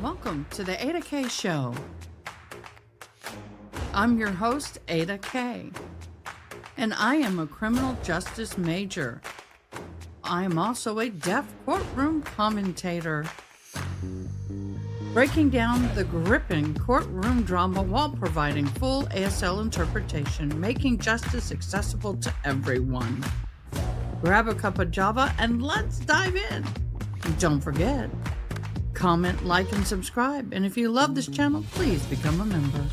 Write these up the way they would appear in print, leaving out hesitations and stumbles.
Welcome to the Ada K Show. I'm your host, Ada K, and I am a criminal justice major. I am also a deaf courtroom commentator, breaking down the gripping courtroom drama while providing full ASL interpretation, making justice accessible to everyone. Grab a cup of Java and let's dive in. Don't forget, comment, like, and subscribe. And if you love this channel, please become a member.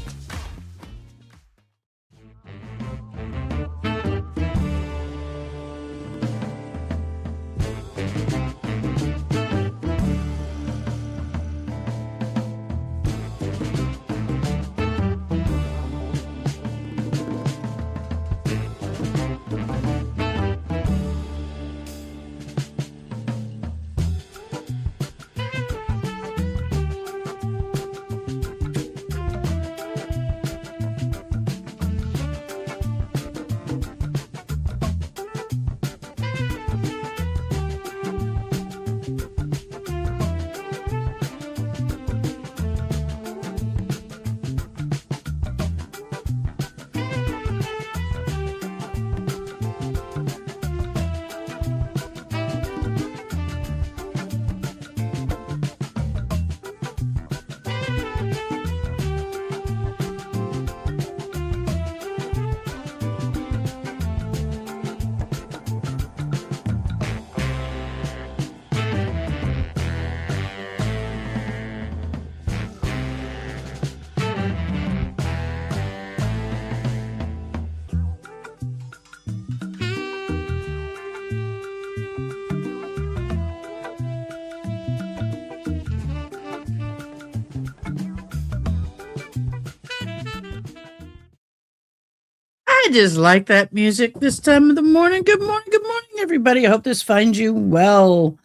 I just like that music this time of the morning. Good morning, everybody. I hope this finds you well.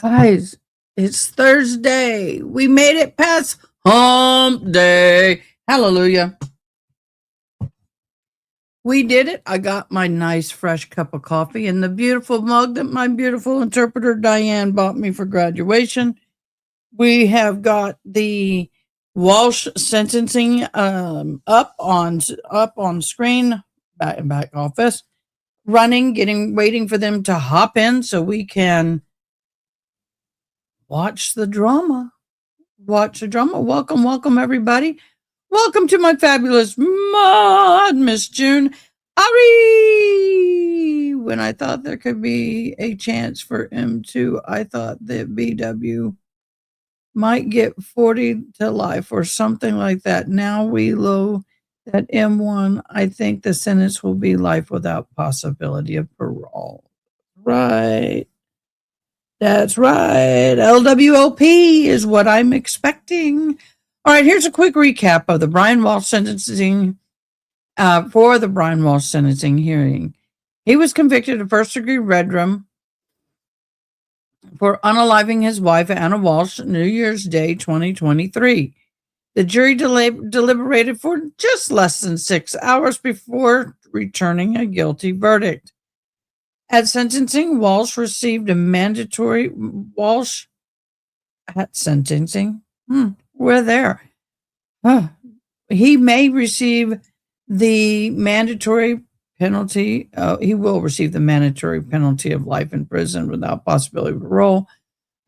Guys, it's Thursday. We made it past hump day. Hallelujah. We did it. I got my nice fresh cup of coffee in the beautiful mug that my beautiful interpreter Diane bought me for graduation. We have got the Walshe sentencing up on screen, back office, running, waiting for them to hop in so we can watch the drama. Welcome, everybody. Welcome to my fabulous mod, Miss June. Ari! When I thought there could be a chance for M2, I thought that BW might get 40 to life or something like that. Now we low that M1. I think the sentence will be life without possibility of parole. Right. That's right. LWOP is what I'm expecting. All right, here's a quick recap of the Brian Walshe sentencing for the Brian Walshe sentencing hearing. He was convicted of first-degree Dedham for unaliving his wife, Ana Walshe, New Year's Day 2023. The jury deliberated for just less than 6 hours before returning a guilty verdict. At sentencing, Walshe received a mandatory we're there. He may receive the mandatory penalty. He will receive the mandatory penalty of life in prison without possibility of parole.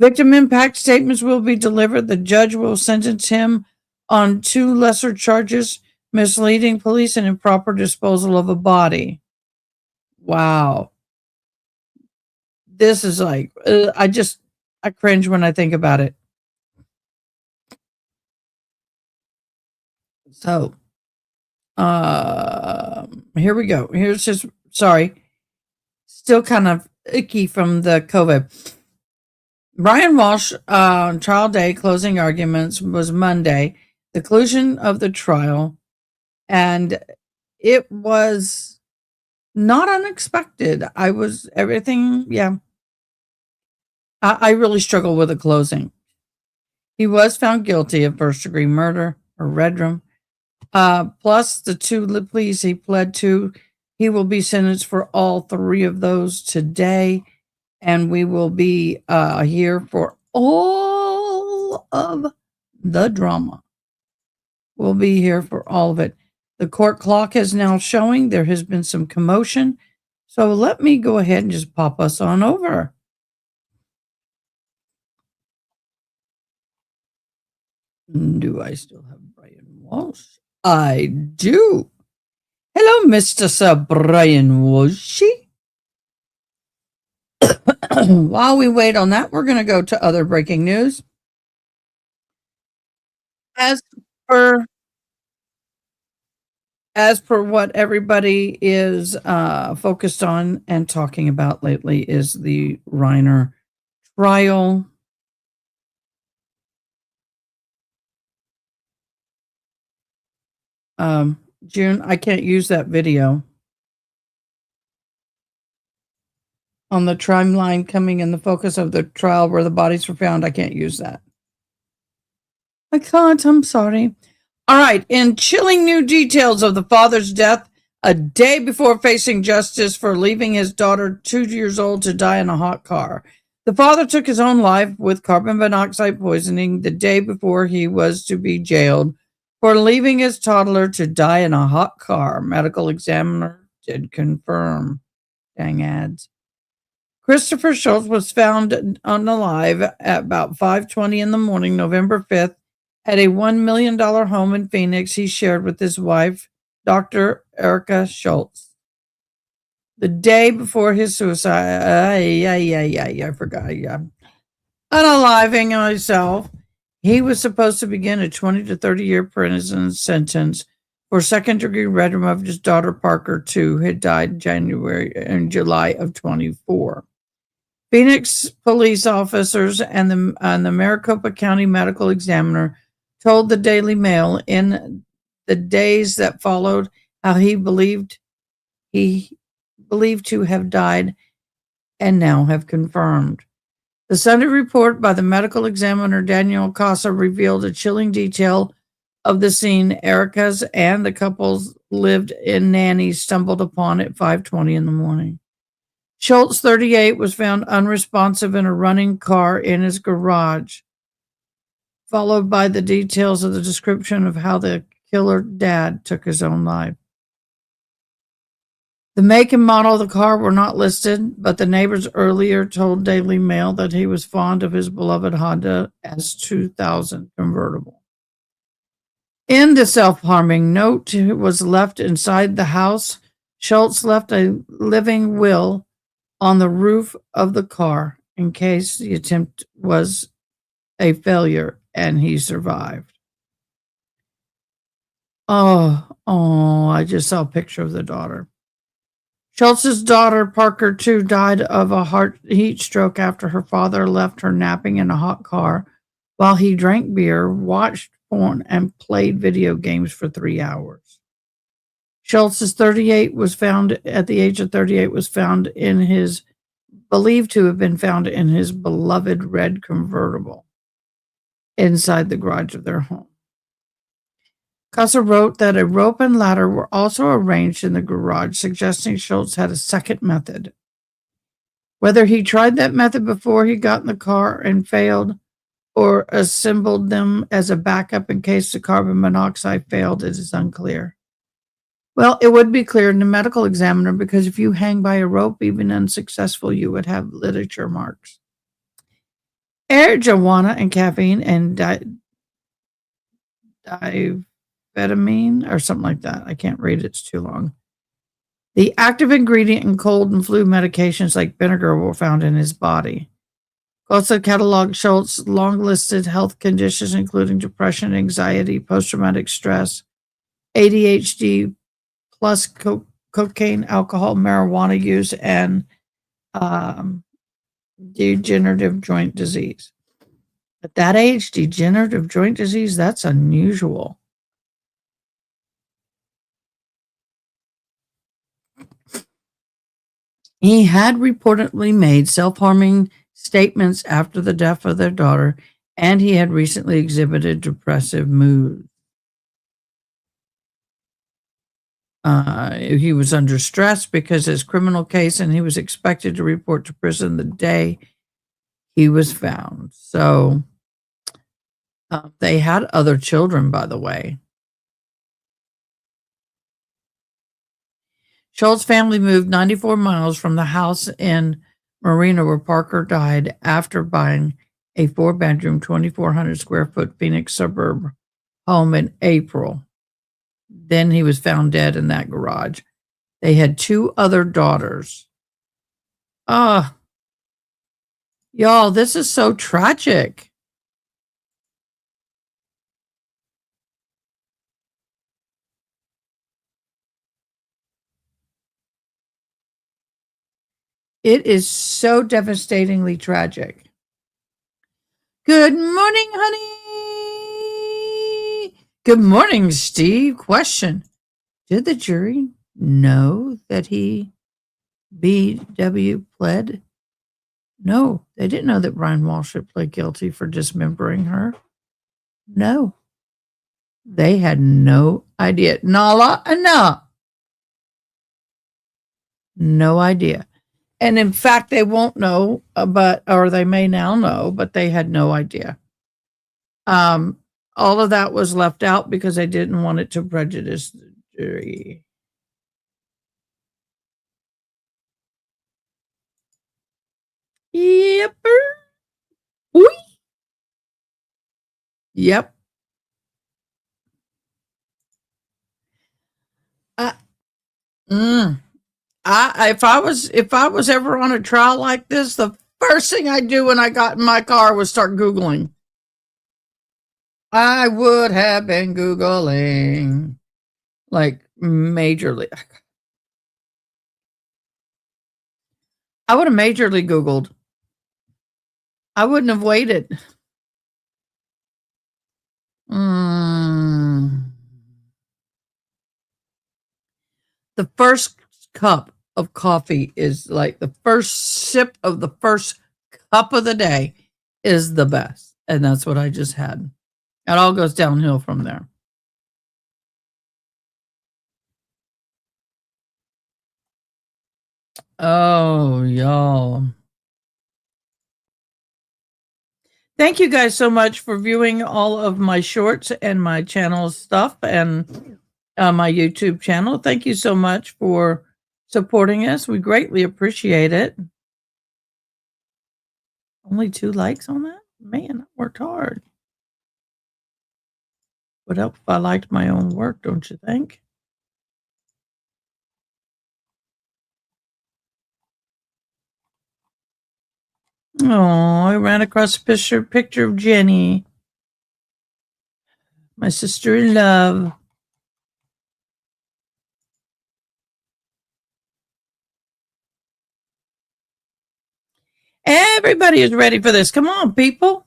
Victim impact statements will be delivered. The judge will sentence him on 2 lesser charges: misleading police and improper disposal of a body. Wow. This is like, I cringe when I think about it. So, here we go. Here's just, still kind of icky from the COVID. Brian Walshe, trial day closing arguments was Monday, the conclusion of the trial, and it was not unexpected. I really struggle with the closing. He was found guilty of first-degree murder or Dedham. Plus the 2 pleas he pled to. He will be sentenced for all 3 of those today, and we will be here for all love the drama. We'll be here for all of it. The court clock is now showing there has been some commotion. So let me go ahead and just pop us on over. Do I still have Brian Walsh? I do. Hello, Mr. Sir Brian Walshe. While we wait on that, we're going to go to other breaking news. As per what everybody is focused on and talking about lately is the Reiner trial. June, I can't use that video. On the timeline coming in the focus of the trial where the bodies were found, I can't use that. I can't, I'm sorry. All right, in chilling new details of the father's death, a day before facing justice for leaving his daughter 2 years old to die in a hot car. The father took his own life with carbon monoxide poisoning the day before he was to be jailed for leaving his toddler to die in a hot car. Medical examiner did confirm. Dang ads. Christopher Schultz was found unalive at about 5:20 in the morning, November 5th, at a $1 million home in Phoenix he shared with his wife, Dr. Erica Schultz. The day before his suicide, I forgot. Unaliving myself, he was supposed to begin a 20 to 30-year prison sentence for second-degree murder of his daughter Parker, who had died in July of 24. Phoenix police officers and the Maricopa County medical examiner told the Daily Mail in the days that followed how he believed to have died and now have confirmed. The Sunday report by the medical examiner Daniel Casa revealed a chilling detail of the scene Erica's and the couple's lived-in nanny stumbled upon at 5:20 in the morning. Schultz, 38, was found unresponsive in a running car in his garage, followed by the details of the description of how the killer dad took his own life. The make and model of the car were not listed, but the neighbors earlier told Daily Mail that he was fond of his beloved Honda S2000 convertible. In the self-harming note was left inside the house. Schultz left a living will on the roof of the car in case the attempt was a failure, and he survived. Oh, I just saw a picture of the daughter. Schultz's daughter, Parker, too, died of a heat stroke after her father left her napping in a hot car while he drank beer, watched porn, and played video games for 3 hours. Schultz's 38 was found at the age of 38 was found believed to have been found in his beloved red convertible inside the garage of their home. Casa wrote that a rope and ladder were also arranged in the garage, suggesting Schultz had a second method. Whether he tried that method before he got in the car and failed, or assembled them as a backup in case the carbon monoxide failed, it is unclear. Well, it would be clear in the medical examiner because if you hang by a rope, even unsuccessful, you would have literature marks. Marijuana and caffeine and diphenamine or something like that. I can't read it. It's too long. The active ingredient in cold and flu medications like vinegar were found in his body. Also cataloged Schultz's long-listed health conditions, including depression, anxiety, post-traumatic stress, ADHD, plus cocaine, alcohol, marijuana use, and degenerative joint disease. At that age, degenerative joint disease, that's unusual. He had reportedly made self-harming statements after the death of their daughter, and he had recently exhibited depressive moods. He was under stress because of his criminal case, and he was expected to report to prison the day he was found. So They had other children, by the way. Schultz's family moved 94 miles from the house in Marina where Parker died after buying a 4-bedroom, 2,400 square foot Phoenix suburb home in April. Then he was found dead in that garage. They had 2 other daughters. Y'all, this is so tragic. It is so devastatingly tragic. Good morning, honey. Good morning, Steve. Question. Did the jury know that he, BW, pled? No, they didn't know that Brian Walsh had pled guilty for dismembering her. No. They had no idea. Nala and na. No idea. And in fact, they won't know, or they may now know, but they had no idea. All of that was left out because they didn't want it to prejudice the jury. Yep. Yep. If I was ever on a trial like this, the first thing I'd do when I got in my car was start Googling. I would have been Googling like majorly. I would have majorly Googled. I wouldn't have waited. The first cup of coffee is like the first sip of the first cup of the day is the best. And that's what I just had. It all goes downhill from there. Oh, y'all. Thank you guys so much for viewing all of my shorts and my channel stuff and my YouTube channel. Thank you so much for supporting us. We greatly appreciate it. Only 2 likes on that? Man, I worked hard. Would help if I liked my own work, don't you think? Oh, I ran across a picture of Jenny, my sister in love. Everybody is ready for this. Come on, people.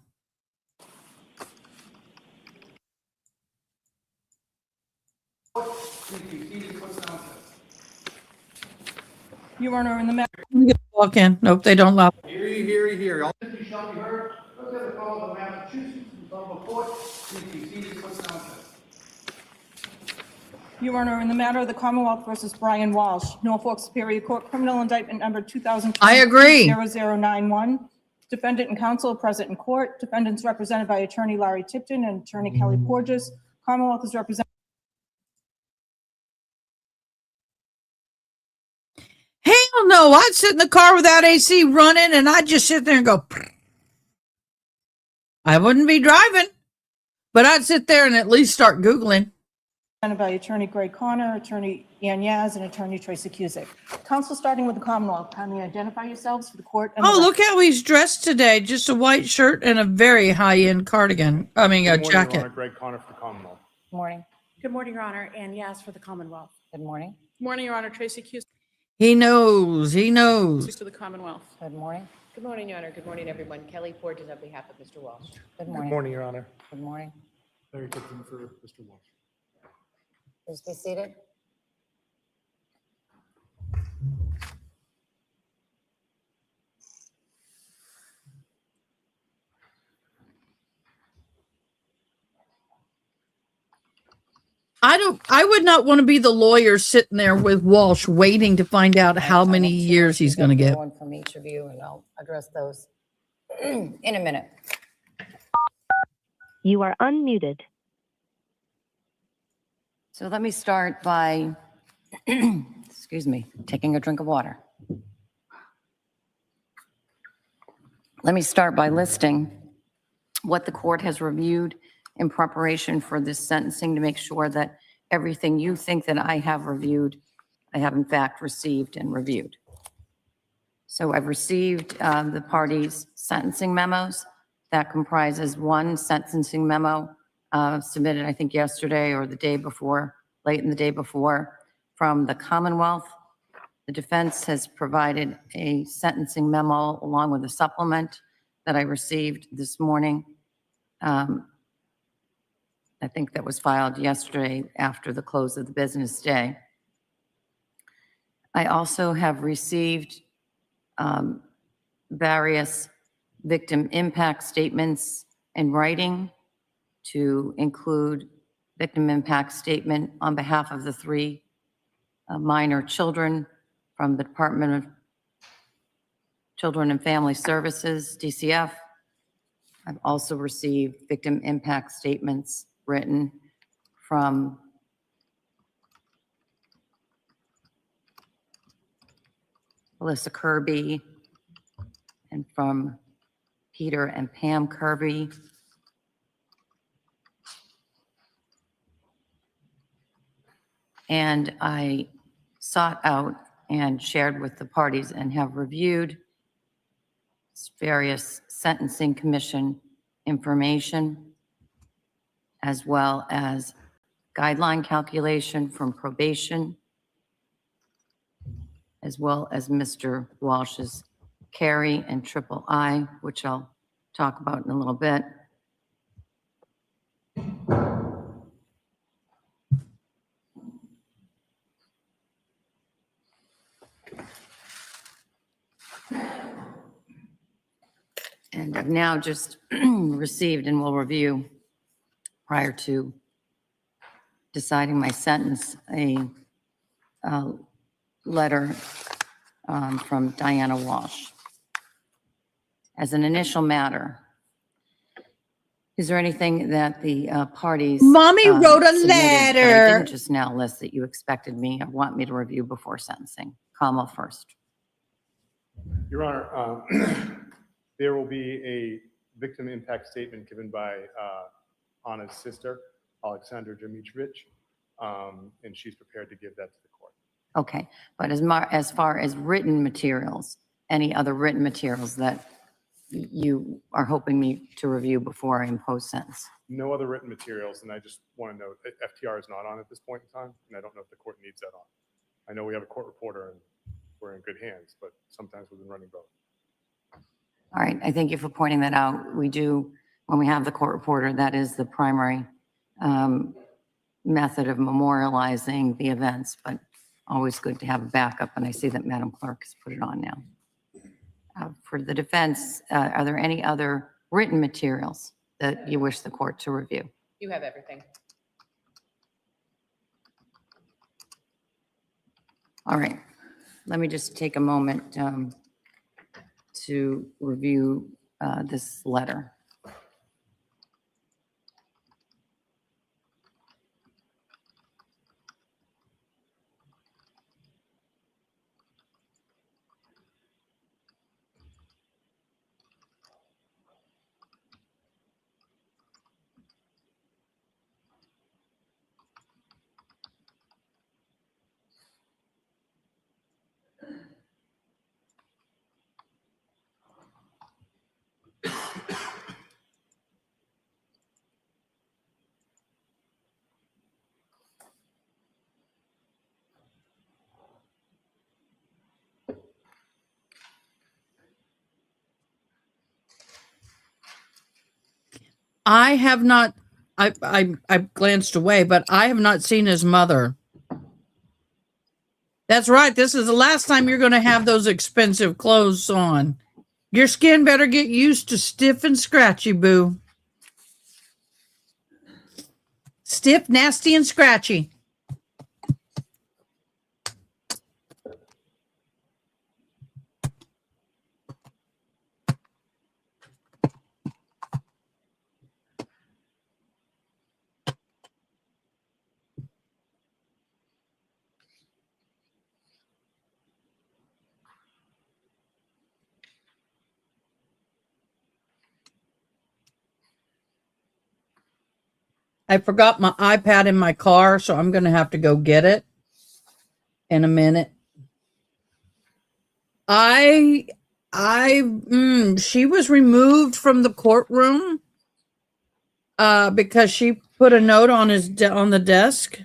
Your Honor, in the matter. Walk in. Nope, they don't allow. Hear. All this shall be heard. Look at the call of the Massachusetts Norfolk Court. Please be seated. What's nonsense? Your Honor, in the matter of the Commonwealth versus Brian Walsh, Norfolk Superior Court criminal indictment number 2020. I agree. 0091. Defendant and counsel are present in court. Defendants represented by Attorney Larry Tipton and Attorney Kelly Porges. Commonwealth is represented. Hell no, I'd sit in the car without AC running and I'd just sit there and go. I wouldn't be driving, but I'd sit there and at least start Googling. By Attorney Greg Connor, Attorney Ann Yaz, and Attorney Tracy Cusick. Counsel, starting with the Commonwealth, kindly identify yourselves for the court. Oh, look how he's dressed today. Just a white shirt and a very high-end cardigan. I mean, a jacket. Your Honor, Greg Connor for the Commonwealth. Good morning. Good morning, Your Honor. Ann Yaz for the Commonwealth. Good morning. Good morning, Your Honor. Tracy Cusick He knows. He knows. for the Commonwealth. Good morning. Good morning, Your Honor. Good morning, everyone. Kelly Porges on behalf of Mr. Walsh. Good Good morning. morning, Your Honor. Good morning. Larry Tipton for Mr. Walsh. Please be seated. I would not want to be the lawyer sitting there with Walsh waiting to find out how many years he's going to get. One from each of you, and I'll address those in a minute. You are unmuted. So let me start by, excuse me, taking a drink of water. Let me start by listing what the court has reviewed in preparation for this sentencing to make sure that everything you think that I have reviewed, I have in fact received and reviewed. So I've received the parties' sentencing memos. That comprises one sentencing memo submitted, I think, yesterday or the day before, late in the day before, from the Commonwealth. The defense has provided a sentencing memo along with a supplement that I received this morning. I think that was filed yesterday after the close of the business day. I also have received various victim impact statements in writing, to include victim impact statement on behalf of the 3 minor children from the Department of Children and Family Services, DCF. I've also received victim impact statements written from Melissa Kirby and from Peter and Pam Kirby. And I sought out and shared with the parties and have reviewed various sentencing commission information, as well as guideline calculation from probation, as well as Mr. Walsh's carry and triple I, which I'll talk about in a little bit. And I've now just received and will review, prior to deciding my sentence, a letter from Diana Walsh. As an initial matter, is there anything that the parties Mommy wrote a submitted that I letter. didn't just now list that you expected me or want me to review before sentencing? Kamal first. Your Honor, there will be a victim impact statement given by Ana's sister, Alexandra Dmitrich, and she's prepared to give that to the court. Okay, but as far as written materials, any other written materials that you are hoping me to review before I impose sentence? No other written materials, and I just want to note that FTR is not on at this point in time, and I don't know if the court needs that on. I know we have a court reporter and we're in good hands, but sometimes we've been running both. All right, I thank you for pointing that out. We do, when we have the court reporter, that is the primary method of memorializing the events, but always good to have a backup, and I see that Madam Clerk has put it on now. For the defense, are there any other written materials that you wish the court to review? You have everything. All right, let me just take a moment to review this letter. I have not, I glanced away, but I have not seen his mother. That's right. This is the last time you're going to have those expensive clothes on. Your skin better get used to stiff and scratchy, boo. Stiff, nasty, and scratchy. I forgot my iPad in my car, so I'm going to have to go get it in a minute. She was removed from the courtroom because she put a note on on the desk,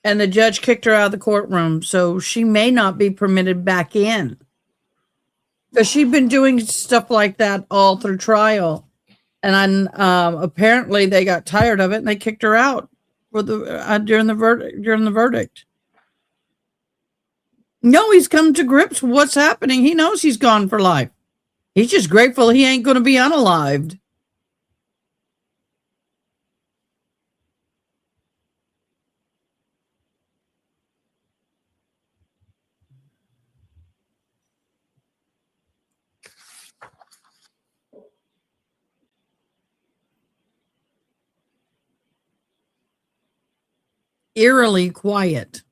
and the judge kicked her out of the courtroom. So she may not be permitted back in because she'd been doing stuff like that all through trial, and apparently they got tired of it and they kicked her out for the during the verdict. No, he's come to grips with what's happening. He knows he's gone for life. He's just grateful he ain't going to be unalived. Eerily quiet.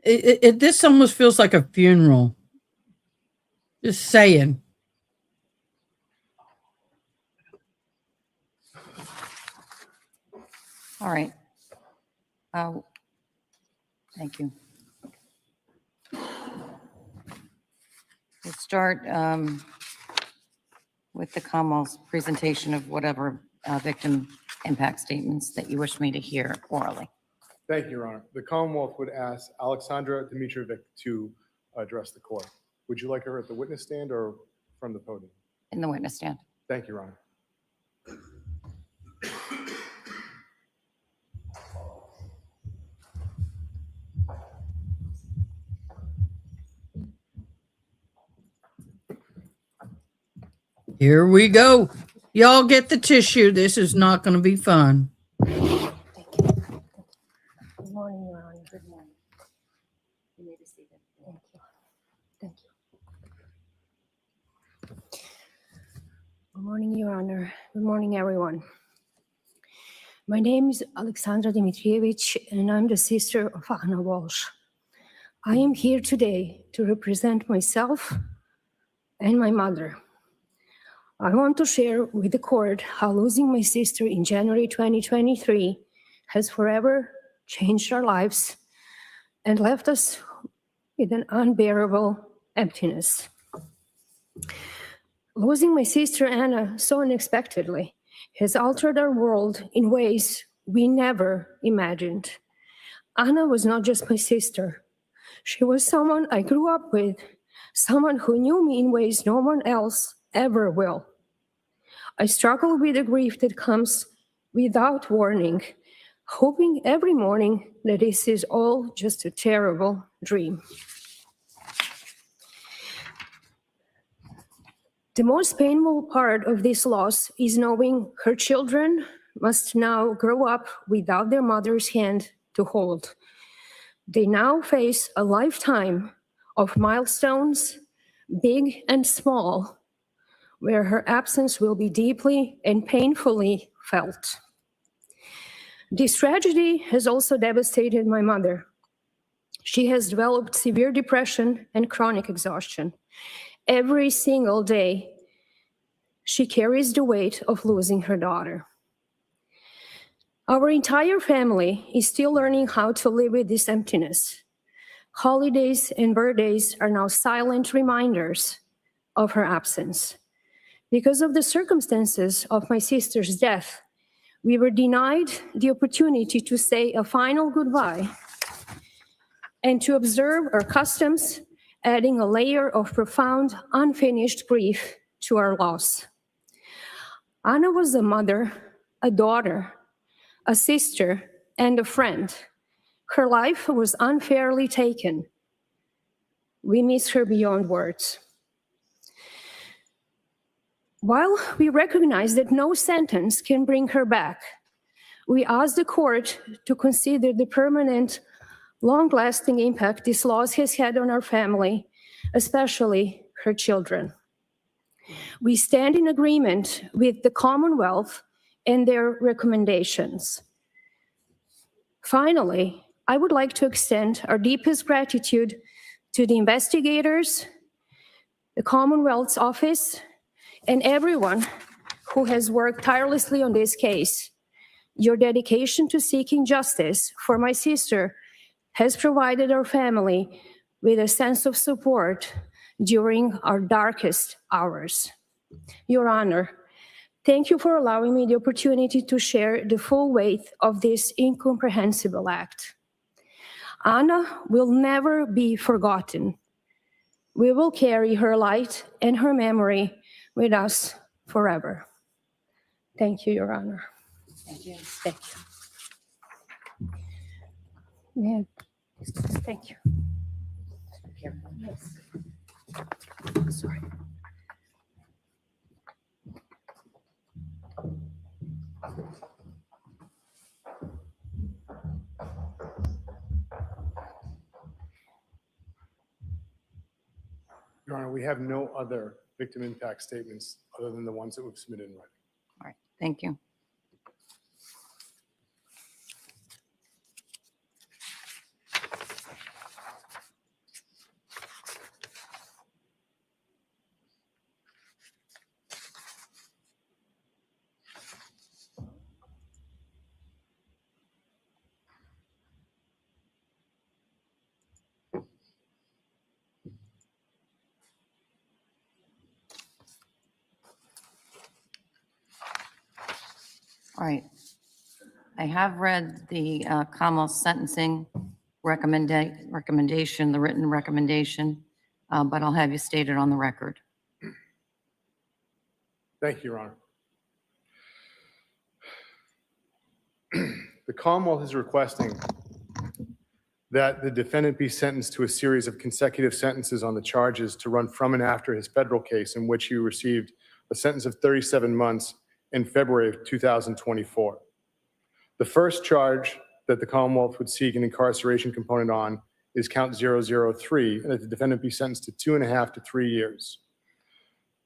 This almost feels like a funeral. Just saying. All right. Thank you. We'll start with the Commonwealth's presentation of whatever victim impact statements that you wish me to hear orally. Thank you, Your Honor. The Commonwealth would ask Alexandra Dimitrovic to address the court. Would you like her at the witness stand or from the podium? In the witness stand. Thank you, Your Honor. Here we go. Y'all get the tissue. This is not going to be fun. Good morning, Your Honor. Good morning. You may be seated. Thank you. morning, Your Honor. Good morning, everyone. My name is Alexandra Dmitrievich, and I'm the sister of Ana Walshe. I am here today to represent myself and my mother. I want to share with the court how losing my sister in January 2023 has forever changed our lives and left us with an unbearable emptiness. Losing my sister Anna so unexpectedly has altered our world in ways we never imagined. Anna was not just my sister. She was someone I grew up with, someone who knew me in ways no one else ever will. I struggle with the grief that comes without warning, hoping every morning that this is all just a terrible dream. The most painful part of this loss is knowing her children must now grow up without their mother's hand to hold. They now face a lifetime of milestones, big and small, where her absence will be deeply and painfully felt. This tragedy has also devastated my mother. She has developed severe depression and chronic exhaustion. Every single day, she carries the weight of losing her daughter. Our entire family is still learning how to live with this emptiness. Holidays and birthdays are now silent reminders of her absence. Because of the circumstances of my sister's death, we were denied the opportunity to say a final goodbye and to observe our customs, adding a layer of profound, unfinished grief to our loss. Anna was a mother, a daughter, a sister, and a friend. Her life was unfairly taken. We miss her beyond words. While we recognize that no sentence can bring her back, we ask the court to consider the permanent, long-lasting impact this loss has had on our family, especially her children. We stand in agreement with the Commonwealth and their recommendations. Finally, I would like to extend our deepest gratitude to the investigators, the Commonwealth's office, and everyone who has worked tirelessly on this case. Your dedication to seeking justice for my sister has provided our family with a sense of support during our darkest hours. Your Honor, thank you for allowing me the opportunity to share the full weight of this incomprehensible act. Anna will never be forgotten. We will carry her light and her memory with us forever. Thank you, Your Honor. Thank you. Thank you. Yeah. Thank you. Here. Sorry. Your Honor, we have no other victim impact statements other than the ones that we've submitted in writing. All right, thank you. All right. I have read the Commonwealth sentencing recommendation, the written recommendation, but I'll have you state it on the record. Thank you, Your Honor. The Commonwealth is requesting that the defendant be sentenced to a series of consecutive sentences on the charges to run from and after his federal case in which he received a sentence of 37 months in February of 2024. The first charge that the Commonwealth would seek an incarceration component on is count 003, and that the defendant be sentenced to 2.5 to 3 years.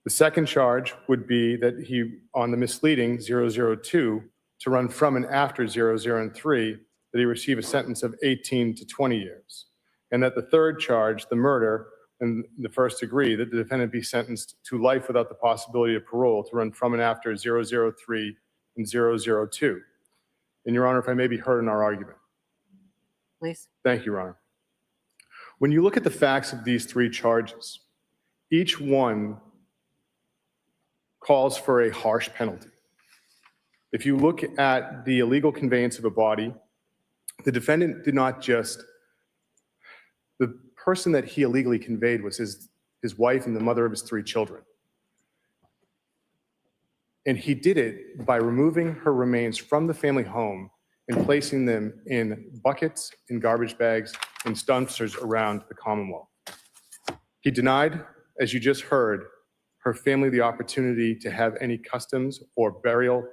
The second charge would be that he, on the misleading 002, to run from and after 003, that he receive a sentence of 18 to 20 years. And that the third charge, the murder in the first degree, that the defendant be sentenced to life without the possibility of parole to run from and after 003 and 002. And Your Honor, if I may be heard in our argument. Please. Thank you, Your Honor. When you look at the facts of these three charges, each one calls for a harsh penalty. If you look at the illegal conveyance of a body, the defendant did not just, the person that he illegally conveyed was his wife and the mother of his three children. And he did it by removing her remains from the family home and placing them in buckets, in garbage bags, and dumpsters around the Commonwealth. He denied, as you just heard, her family the opportunity to have any customs or burial.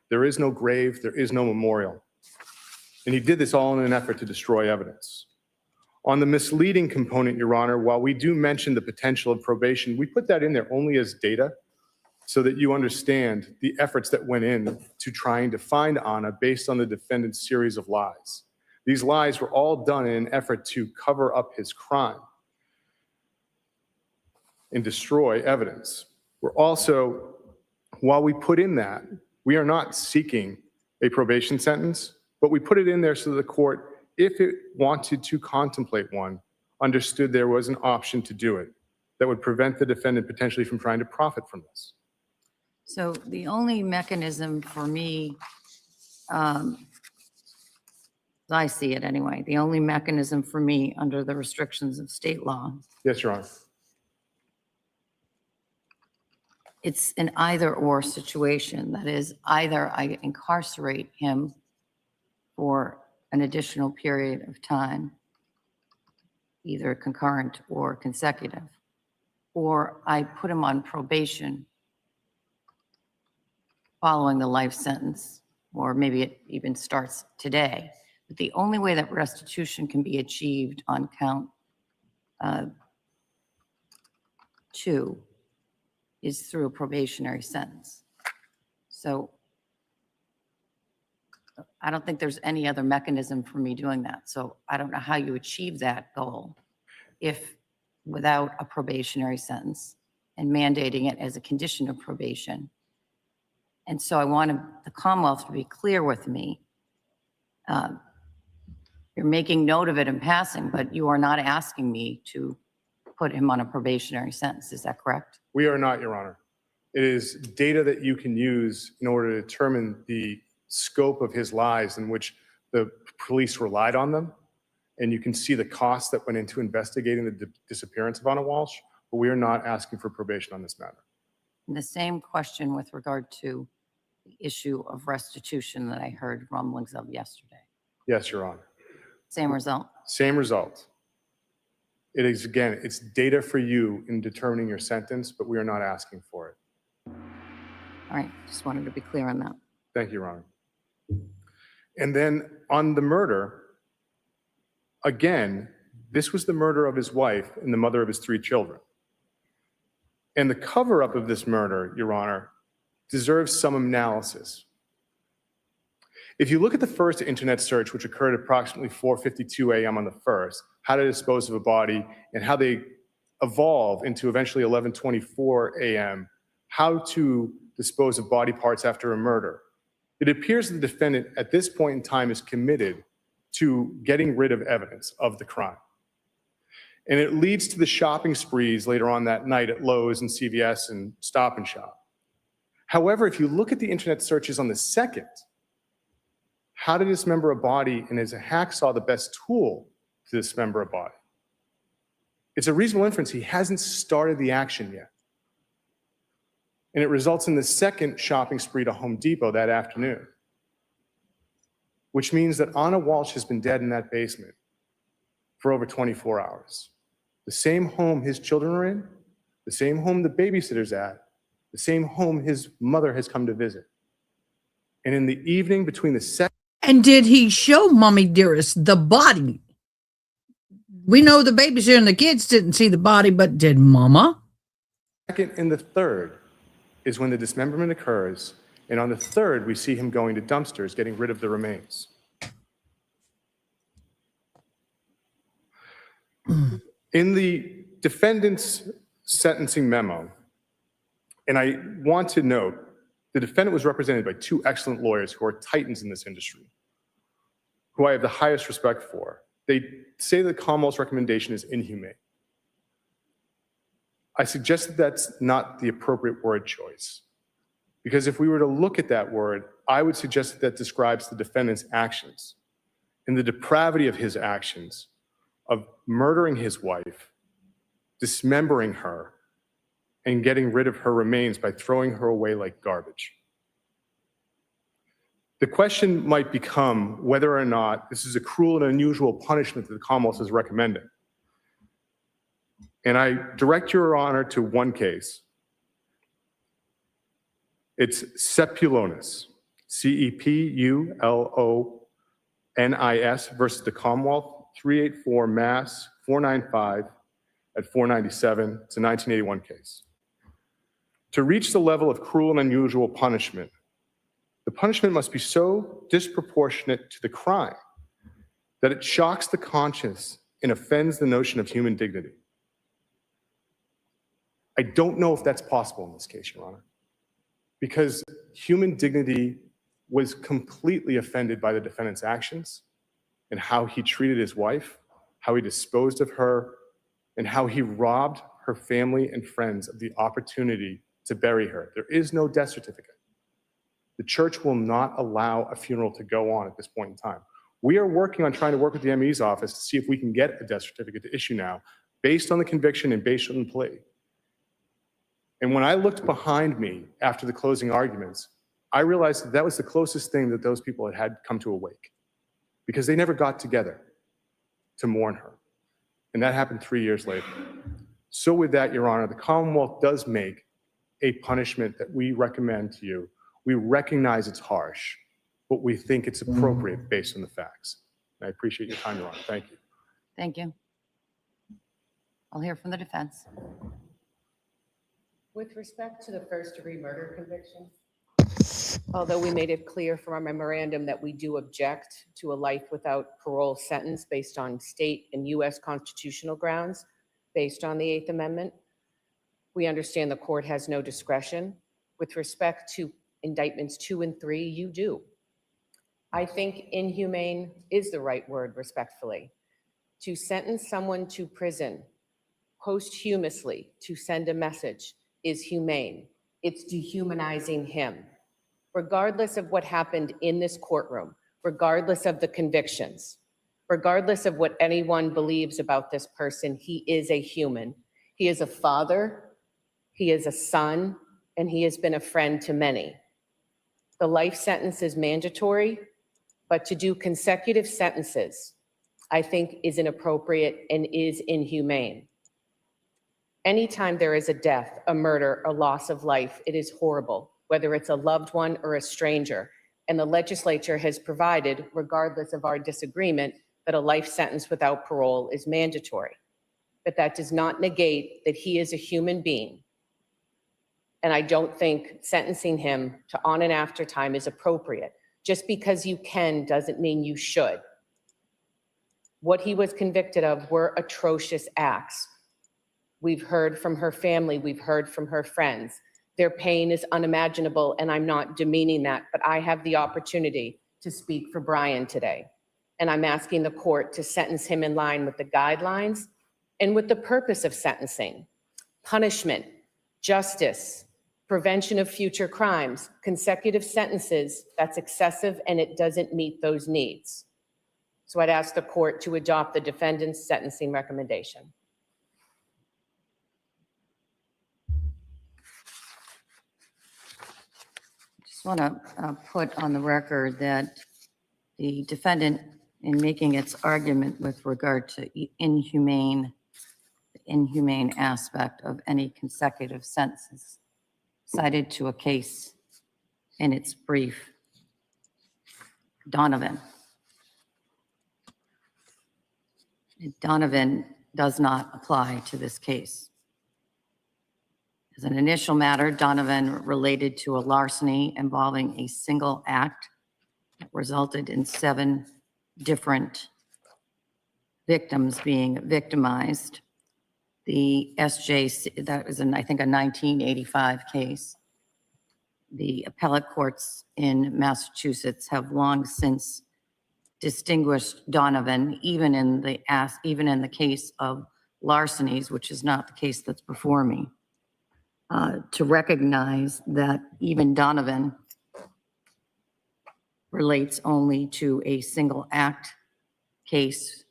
There is no grave, there is no memorial. And he did this all in an effort to destroy evidence. On the misleading component, Your Honor, while we do mention the potential of probation, we put that in there only as data so that you understand the efforts that went in to trying to find Ana based on the defendant's series of lies. These lies were all done in an effort to cover up his crime and destroy evidence. We're also, while we put in that, we are not seeking a probation sentence, but we put it in there so the court, if it wanted to contemplate one, understood there was an option to do it that would prevent the defendant potentially from trying to profit from this. So the only mechanism for me, as I see it anyway, the only mechanism for me under the restrictions of state law, Yes, Your Honor. it's an either-or situation. That is, either I incarcerate him for an additional period of time, either concurrent or consecutive, or I put him on probation following the life sentence, or maybe it even starts today. But the only way that restitution can be achieved on count 2 is through a probationary sentence. So I don't think there's any other mechanism for me doing that. So I don't know how you achieve that goal if without a probationary sentence and mandating it as a condition of probation. And so I want the Commonwealth to be clear with me. You're making note of it in passing, but you are not asking me to put him on a probationary sentence. Is that correct? We are not, Your Honor. It is data that you can use in order to determine the scope of his lies in which the police relied on them. And you can see the costs that went into investigating the disappearance of Ana Walshe, but we are not asking for probation on this matter. And the same question with regard to the issue of restitution that I heard rumblings of yesterday. Yes, Your Honor. Same result. Same result. It is, again, it's data for you in determining your sentence, but we are not asking for it. All right, just wanted to be clear on that. Thank you, Your Honor. And then on the murder, again, this was the murder of his wife and the mother of his 3 children. And the cover-up of this murder, Your Honor, deserves some analysis. If you look at the first internet search, which occurred at approximately 4:52 a.m. on the 1st, how to dispose of a body, and how they evolve into eventually 11:24 a.m., how to dispose of body parts after a murder, it appears the defendant at this point in time is committed to getting rid of evidence of the crime. And it leads to the shopping sprees later on that night at Lowe's and CVS and Stop and Shop. However, if you look at the internet searches on the second, how to dismember a body, and is a hacksaw the best tool to dismember a body? It's a reasonable inference he hasn't started the action yet. And it results in the second shopping spree to Home Depot that afternoon, which means that Ana Walshe has been dead in that basement for over 24 hours. The same home his children are in, the same home the babysitter's at, the same home his mother has come to visit. And in the evening between the second. And did he show Mommy Dearest the body? We know the babysitter and the kids didn't see the body, but did Mama second and the third is when the dismemberment occurs, and on the third, we see him going to dumpsters, getting rid of the remains. In the defendant's sentencing memo, and I want to note, the defendant was represented by two excellent lawyers who are titans in this industry, who I have the highest respect for. They say the Commonwealth's recommendation is inhumane. I suggest that that's not the appropriate word choice, because if we were to look at that word, I would suggest that that describes the defendant's actions and the depravity of his actions of murdering his wife, dismembering her, and getting rid of her remains by throwing her away like garbage. The question might become whether or not this is a cruel and unusual punishment that the Commonwealth is recommending. And I direct your honor to one case. It's Cepulonis, CEPULONIS versus the Commonwealth, 384 Mass 495 at 497. It's a 1981 case. To reach the level of cruel and unusual punishment, the punishment must be so disproportionate to the crime that it shocks the conscience and offends the notion of human dignity. I don't know if that's possible in this case, Your Honor, because human dignity was completely offended by the defendant's actions and how he treated his wife, how he disposed of her, and how he robbed her family and friends of the opportunity to bury her. There is no death certificate. The church will not allow a funeral to go on at this point in time. We are working on trying to work with the ME's office to see if we can get a death certificate to issue now based on the conviction and based on the plea. And when I looked behind me after the closing arguments, I realized that that was the closest thing that those people had come to a wake, because they never got together to mourn her. And that happened 3 years later. So with that, Your Honor, the Commonwealth does make a punishment that we recommend to you. We recognize it's harsh, but we think it's appropriate based on the facts. And I appreciate your time, Your Honor. Thank you. Thank you. I'll hear from the defense. With respect to the first-degree murder conviction, although we made it clear from our memorandum that we do object to a life without parole sentence based on state and U.S. constitutional grounds based on the Eighth Amendment, we understand the court has no discretion. With respect to indictments 2 and 3, you do. I think inhumane is the right word, respectfully. To sentence someone to prison posthumously to send a message is humane. It's dehumanizing him. Regardless of what happened in this courtroom, regardless of the convictions, regardless of what anyone believes about this person, he is a human. He is a father, he is a son, and he has been a friend to many. The life sentence is mandatory, but to do consecutive sentences, I think, is inappropriate and is inhumane. Anytime there is a death, a murder, a loss of life, it is horrible, whether it's a loved one or a stranger. And the legislature has provided, regardless of our disagreement, that a life sentence without parole is mandatory. But that does not negate that he is a human being. And I don't think sentencing him to on and after time is appropriate. Just because you can doesn't mean you should. What he was convicted of were atrocious acts. We've heard from her family, we've heard from her friends. Their pain is unimaginable, and I'm not demeaning that, but I have the opportunity to speak for Brian today. And I'm asking the court to sentence him in line with the guidelines and with the purpose of sentencing. Punishment, justice, prevention of future crimes, consecutive sentences, that's excessive and it doesn't meet those needs. So I'd ask the court to adopt the defendant's sentencing recommendation. Just want to put on the record that the defendant, in making its argument with regard to the inhumane aspect of any consecutive sentences, cited to a case in its brief, Donovan. Donovan does not apply to this case. As an initial matter, Donovan related to a larceny involving a single act that resulted in 7 different victims being victimized. The SJC, that was I think a 1985 case. The appellate courts in Massachusetts have long since distinguished Donovan, even in the case of larcenies, which is not the case that's before me, to recognize that even Donovan relates only to a single act case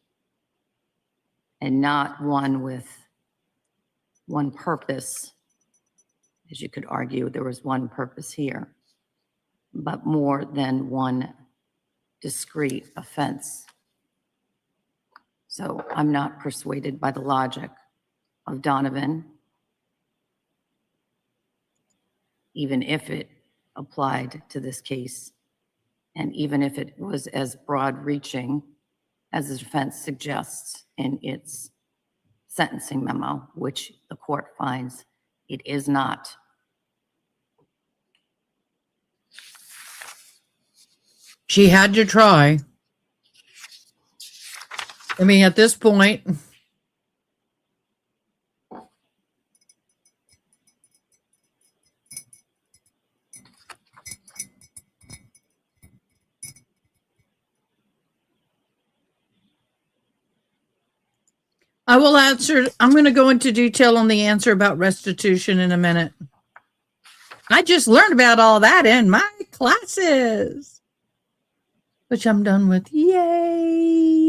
and not one with one purpose. As you could argue, there was one purpose here, but more than one discrete offense. So I'm not persuaded by the logic of Donovan, even if it applied to this case, and even if it was as broad-reaching as the defense suggests in its sentencing memo, which the court finds it is not. She had to try. I mean, at this point, I will answer. I'm going to go into detail on the answer about restitution in a minute. I just learned about all that in my classes, which I'm done with. Yay.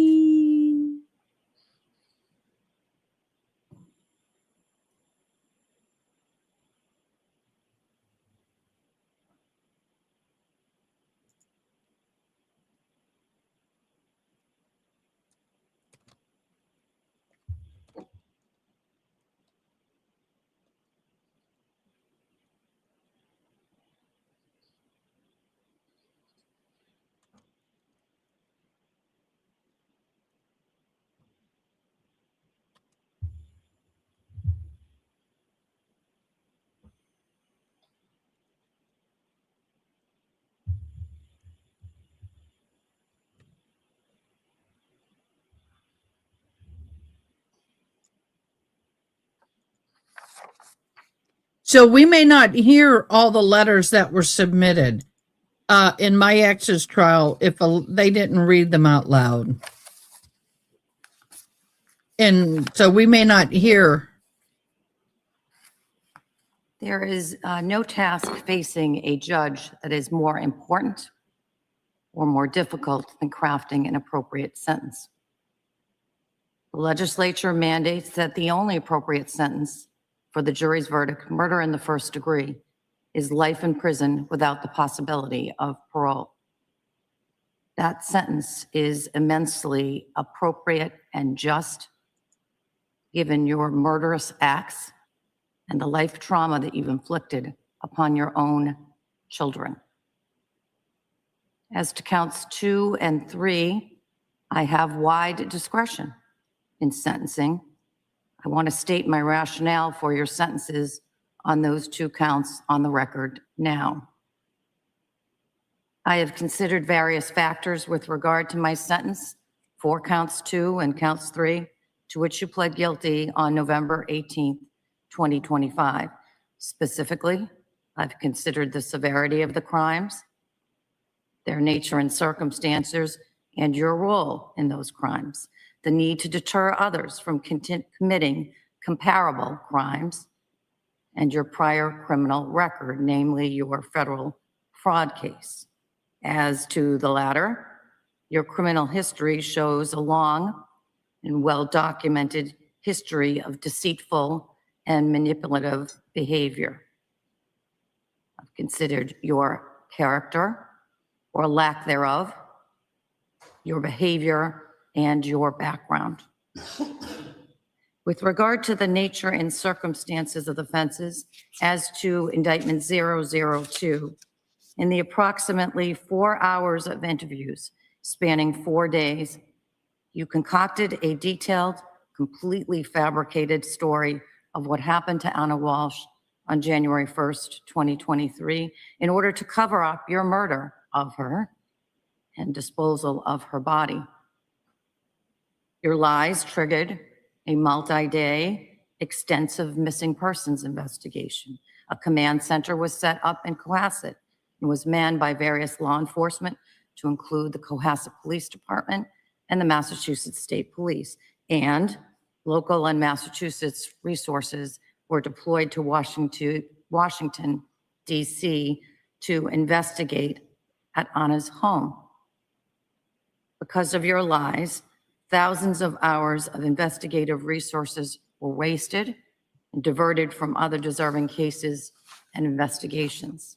So we may not hear all the letters that were submitted in my ex's trial if they didn't read them out loud. And so we may not hear. There is no task facing a judge that is more important or more difficult than crafting an appropriate sentence. The legislature mandates that the only appropriate sentence for the jury's verdict, murder in the first degree, is life in prison without the possibility of parole. That sentence is immensely appropriate and just, given your murderous acts and the life trauma that you've inflicted upon your own children. As to counts 2 and 3, I have wide discretion in sentencing. I want to state my rationale for your sentences on those 2 counts on the record now. I have considered various factors with regard to my sentence for counts 2 and counts 3, to which you pled guilty on November 18th, 2025. Specifically, I've considered the severity of the crimes, their nature and circumstances, and your role in those crimes, the need to deter others from committing comparable crimes, and your prior criminal record, namely your federal fraud case. As to the latter, your criminal history shows a long and well-documented history of deceitful and manipulative behavior. I've considered your character or lack thereof, your behavior, and your background. With regard to the nature and circumstances of the offenses, as to indictment 002, in the approximately 4 hours of interviews spanning 4 days, you concocted a detailed, completely fabricated story of what happened to Ana Walshe on January 1st, 2023, in order to cover up your murder of her and disposal of her body. Your lies triggered a multi-day, extensive missing persons investigation. A command center was set up in Cohasset and was manned by various law enforcement, to include the Cohasset Police Department and the Massachusetts State Police. And local and Massachusetts resources were deployed to Washington, D.C. to investigate at Ana's home. Because of your lies, thousands of hours of investigative resources were wasted and diverted from other deserving cases and investigations.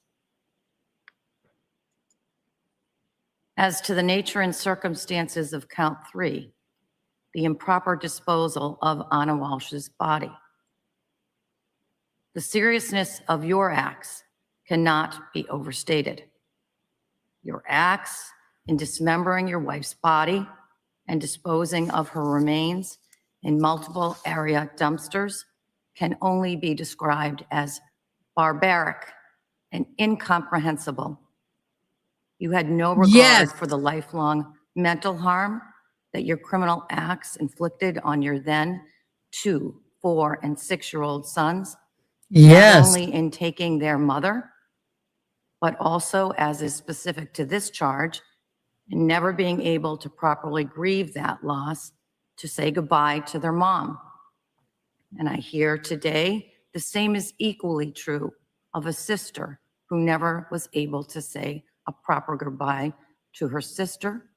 As to the nature and circumstances of count 3, the improper disposal of Ana Walshe's body, the seriousness of your acts cannot be overstated. Your acts in dismembering your wife's body and disposing of her remains in multiple area dumpsters can only be described as barbaric and incomprehensible. You had no regard Yes. for the lifelong mental harm that your criminal acts inflicted on your then 2, 4, and 6-year-old sons, not Yes. only in taking their mother, but also, as is specific to this charge, in never being able to properly grieve that loss, to say goodbye to their mom. And I hear today the same is equally true of a sister who never was able to say a proper goodbye to her sister,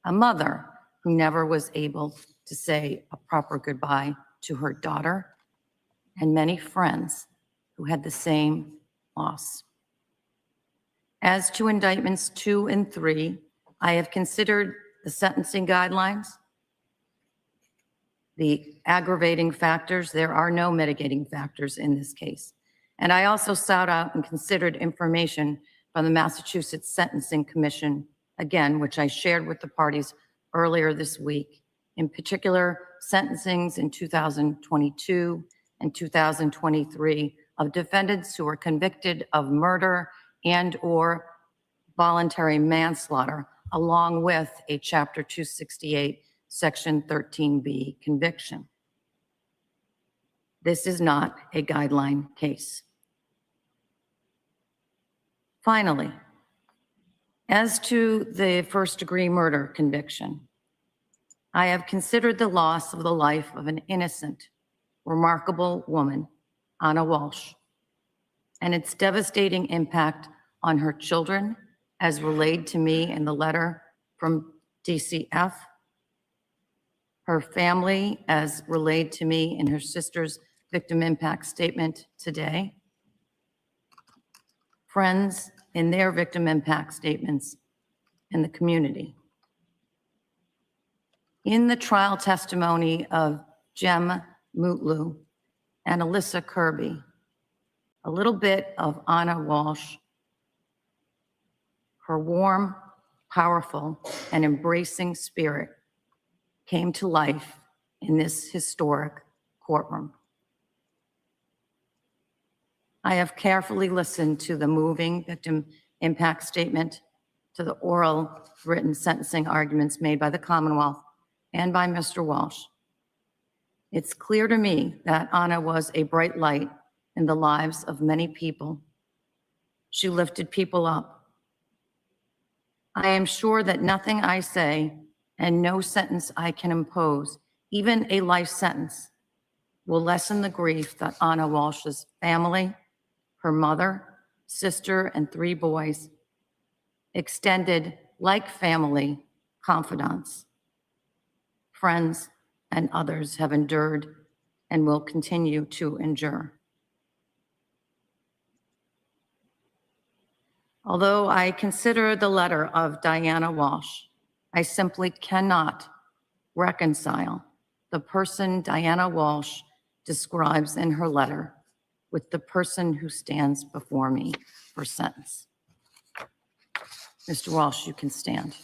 a mother who never was able to say a proper goodbye to her daughter, and many friends who had the same loss. As to indictments 2 and 3, I have considered the sentencing guidelines, the aggravating factors. There are no mitigating factors in this case. And I also sought out and considered information from the Massachusetts Sentencing Commission, again, which I shared with the parties earlier this week, in particular sentencings in 2022 and 2023 of defendants who were convicted of murder and/or voluntary manslaughter, along with a Chapter 268, Section 13B conviction. This is not a guideline case. Finally, as to the first-degree murder conviction, I have considered the loss of the life of an innocent, remarkable woman, Ana Walshe, and its devastating impact on her children, as relayed to me in the letter from DCF, her family, as relayed to me in her sister's victim impact statement today, friends in their victim impact statements, in the community. In the trial testimony of Jem Mutlu and Alyssa Kirby, a little bit of Ana Walshe, her warm, powerful, and embracing spirit came to life in this historic courtroom. I have carefully listened to the moving victim impact statement, to the oral written sentencing arguments made by the Commonwealth and by Mr. Walsh. It's clear to me that Ana was a bright light in the lives of many people. She lifted people up. I am sure that nothing I say and no sentence I can impose, even a life sentence, will lessen the grief that Ana Walshe's family, her mother, sister, and 3 boys, extended like family, confidants, friends, and others have endured and will continue to endure. Although I consider the letter of Diana Walsh, I simply cannot reconcile the person Diana Walsh describes in her letter with the person who stands before me for sentence. Mr. Walsh, you can stand.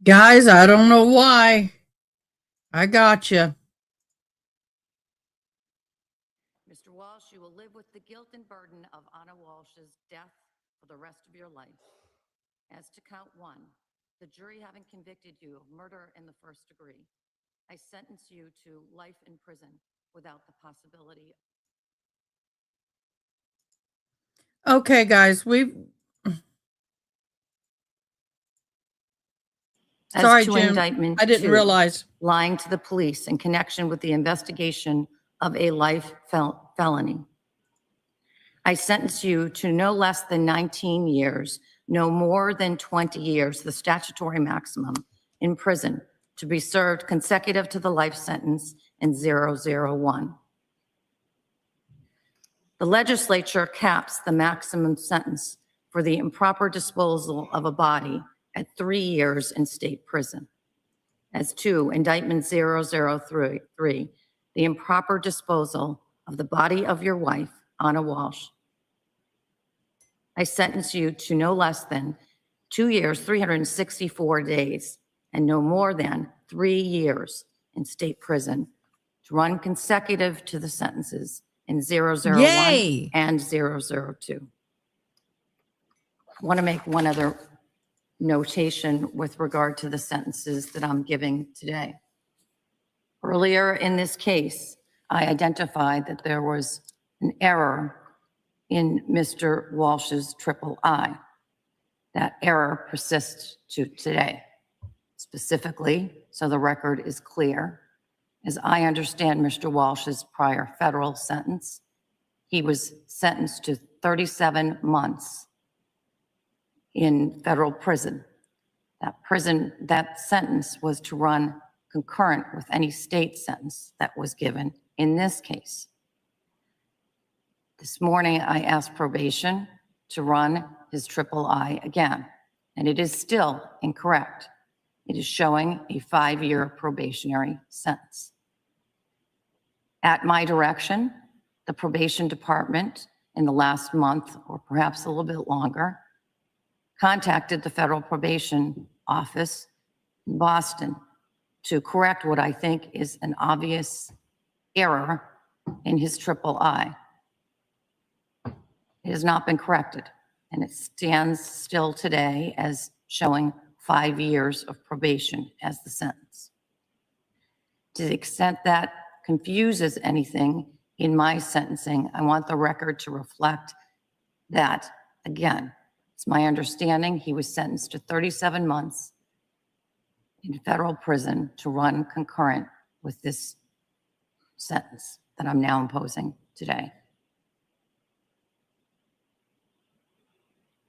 Guys, I don't know why. I got you. Mr. Walsh, you will live with the guilt and burden of Ana Walsh's death for the rest of your life. As to count 1, the jury having convicted you of murder in the first degree, I sentence you to life in prison without the possibility. Okay, guys, As sorry, to Jim. indictment I didn't 2, realize. lying to the police in connection with the investigation of a life felony. I sentence you to no less than 19 years, no more than 20 years, the statutory maximum, in prison to be served consecutive to the life sentence in 001. The legislature caps the maximum sentence for the improper disposal of a body at 3 years in state prison. As to indictment 003, the improper disposal of the body of your wife, Ana Walsh, I sentence you to no less than 2 years, 364 days, and no more than 3 years in state prison to run consecutive to the sentences in 001 Yay! and 002. I want to make one other notation with regard to the sentences that I'm giving today. Earlier in this case, I identified that there was an error in Mr. Walsh's III. That error persists to today. Specifically, so the record is clear, as I understand Mr. Walsh's prior federal sentence, he was sentenced to 37 months in federal prison. That sentence was to run concurrent with any state sentence that was given in this case. This morning, I asked probation to run his III again, and it is still incorrect. It is showing a 5-year probationary sentence. At my direction, the probation department in the last month, or perhaps a little bit longer, contacted the federal probation office in Boston to correct what I think is an obvious error in his III. It has not been corrected, and it stands still today as showing 5 years of probation as the sentence. To the extent that confuses anything in my sentencing, I want the record to reflect that, again, it's my understanding he was sentenced to 37 months in federal prison to run concurrent with this sentence that I'm now imposing today.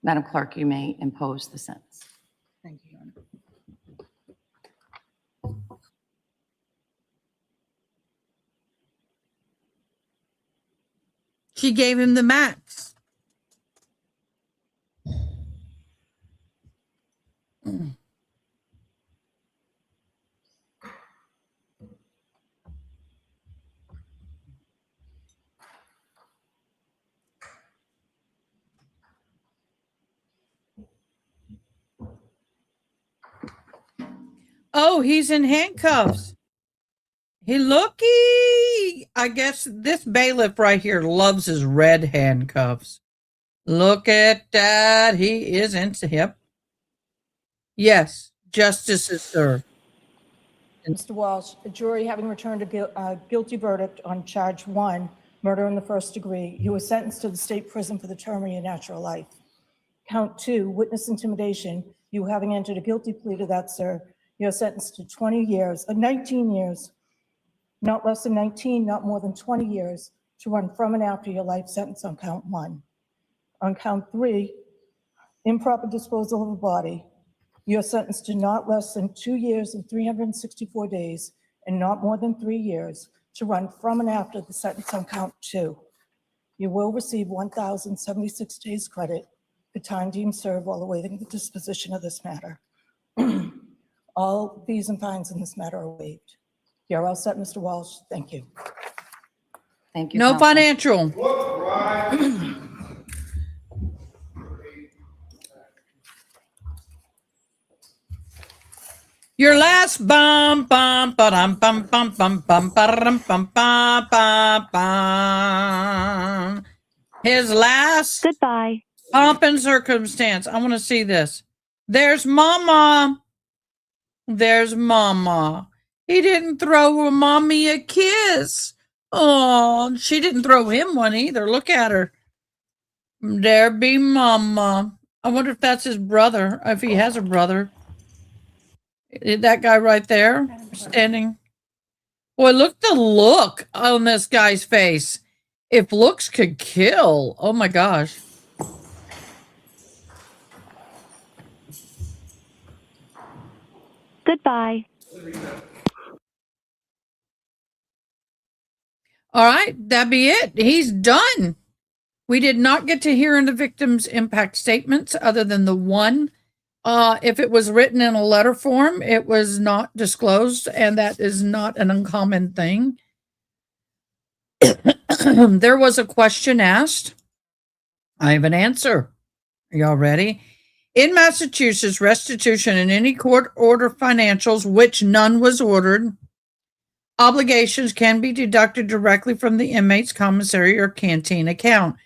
Madam Clerk, you may impose the sentence. Thank you, Your Honor. She gave him the max. Oh, he's in handcuffs. I guess this bailiff right here loves his red handcuffs. Look at that. He is in hip. Yes, justice is served. Mr. Walsh, a jury having returned a guilty verdict on charge 1, murder in the first degree, you were sentenced to the state prison for the term of your natural life. Count 2, witness intimidation, you having entered a guilty plea to that, sir, you're sentenced to 19 years, not less than 19, not more than 20 years, to run from and after your life sentence on count 1. On count 3, improper disposal of a body, you're sentenced to not less than 2 years and 364 days and not more than 3 years to run from and after the sentence on count 2. You will receive 1,076 days credit for time deemed served while awaiting the disposition of this matter. All fees and fines in this matter are waived. You're all set, Mr. Walsh. Thank you. Thank you. No Counsel. financial. Your last bum bum ba-dum bum bum bum bum ba-dum bum ba ba bum. His last Goodbye. pomp and circumstance. I want to see this. There's Mama. There's Mama. He didn't throw Mommy a kiss. Oh, she didn't throw him one either. Look at her. There be Mama. I wonder if that's his brother, if he has a brother. That guy right there, standing. Boy, look the look on this guy's face. If looks could kill. Oh my gosh. Goodbye. All right, that be it. He's done. We did not get to hear in the victim's impact statements other than the one. If it was written in a letter form, it was not disclosed, and that is not an uncommon thing. There was a question asked. I have an answer. Are y'all ready? In Massachusetts, restitution in any court order financials, which none was ordered, obligations can be deducted directly from the inmate's commissary or canteen account.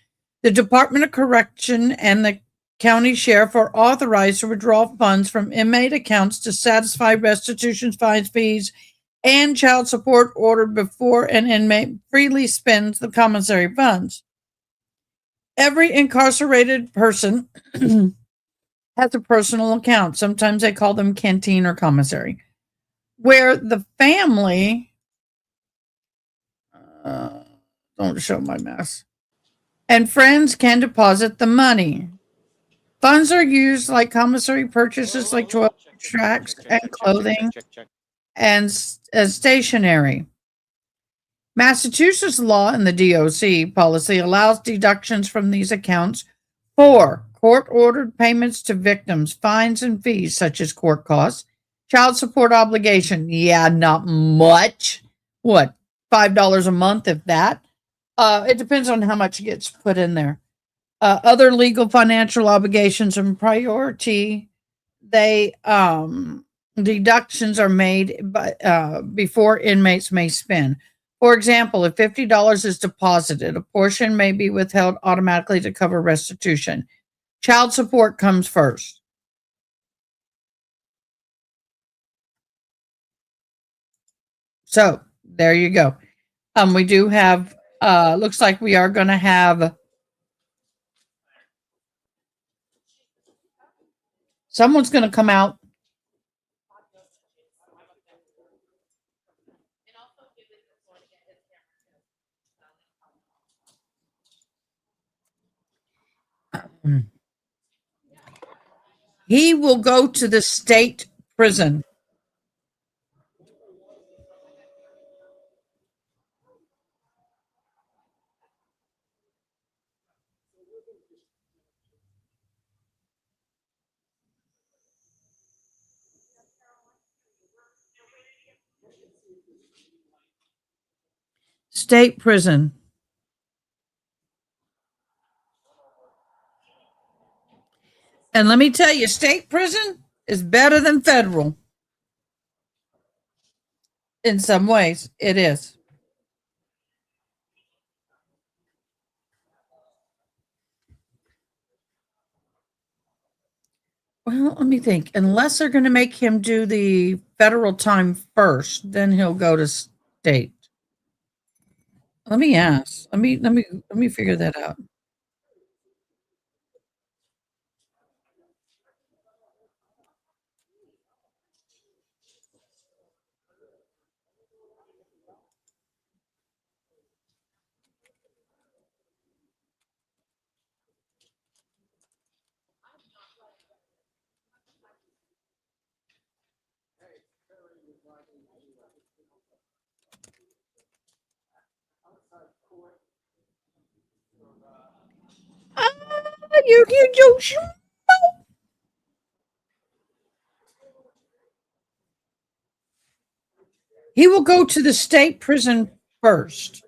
The Department of Correction and the county sheriff are authorized to withdraw funds from inmate accounts to satisfy restitution, fines, fees, and child support ordered before an inmate freely spends the commissary funds. Every incarcerated person has a personal account. Sometimes they call them canteen or commissary, where the family, don't show my mess, and friends can deposit the money. Funds are used like commissary purchases like toilet tracts and clothing and stationery. Massachusetts law and the DOC policy allows deductions from these accounts for court-ordered payments to victims, fines and fees such as court costs, child support obligation. Yeah, not much. What, $5 a month, if that? It depends on how much gets put in there. Other legal financial obligations and priority, deductions are made before inmates may spend. For example, if $50 is deposited, a portion may be withheld automatically to cover restitution. Child support comes first. So there you go. We do have, looks like we are going to have someone's going to come out. He will go to the state prison. State prison. And let me tell you, state prison is better than federal. In some ways, it is. Well, let me think. Unless they're going to make him do the federal time first, then he'll go to state. Let me ask. Let me figure that out. You. He will go to the state prison first.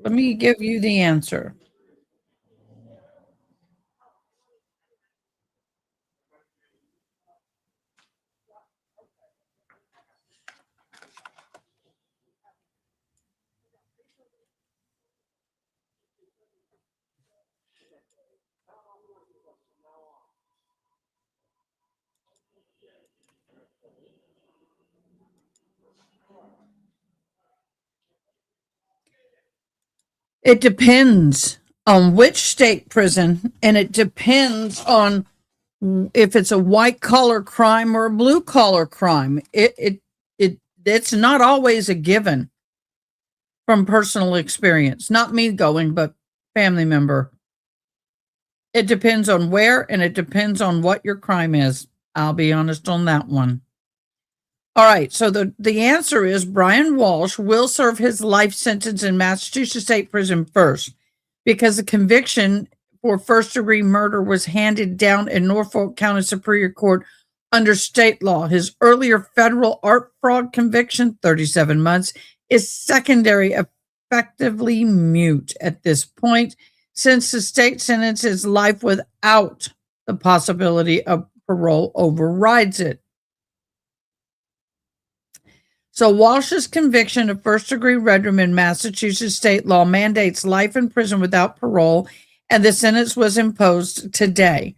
Let me give you the answer. It depends on which state prison, and it depends on if it's a white collar crime or a blue collar crime. It's not always a given from personal experience. Not me going, but family member. It depends on where, and it depends on what your crime is. I'll be honest on that one. All right, so the answer is Brian Walsh will serve his life sentence in Massachusetts State Prison first, because the conviction for first-degree murder was handed down in Norfolk County Superior Court under state law. His earlier federal art fraud conviction, 37 months, is secondary, effectively mute at this point, since the state sentence is life without the possibility of parole overrides it. So Walsh's conviction of first-degree murder in Massachusetts state law mandates life in prison without parole, and the sentence was imposed today.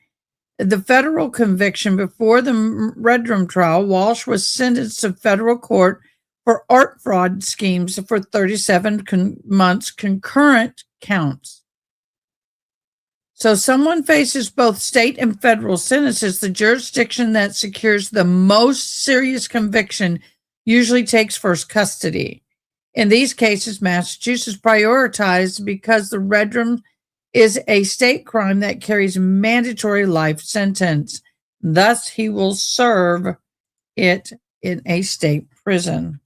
The federal conviction before the Dedham trial, Walsh was sentenced to federal court for art fraud schemes for 37 months concurrent counts. So someone faces both state and federal sentences. The jurisdiction that secures the most serious conviction usually takes first custody. In these cases, Massachusetts prioritized because the Dedham is a state crime that carries mandatory life sentence. Thus, he will serve it in a state prison.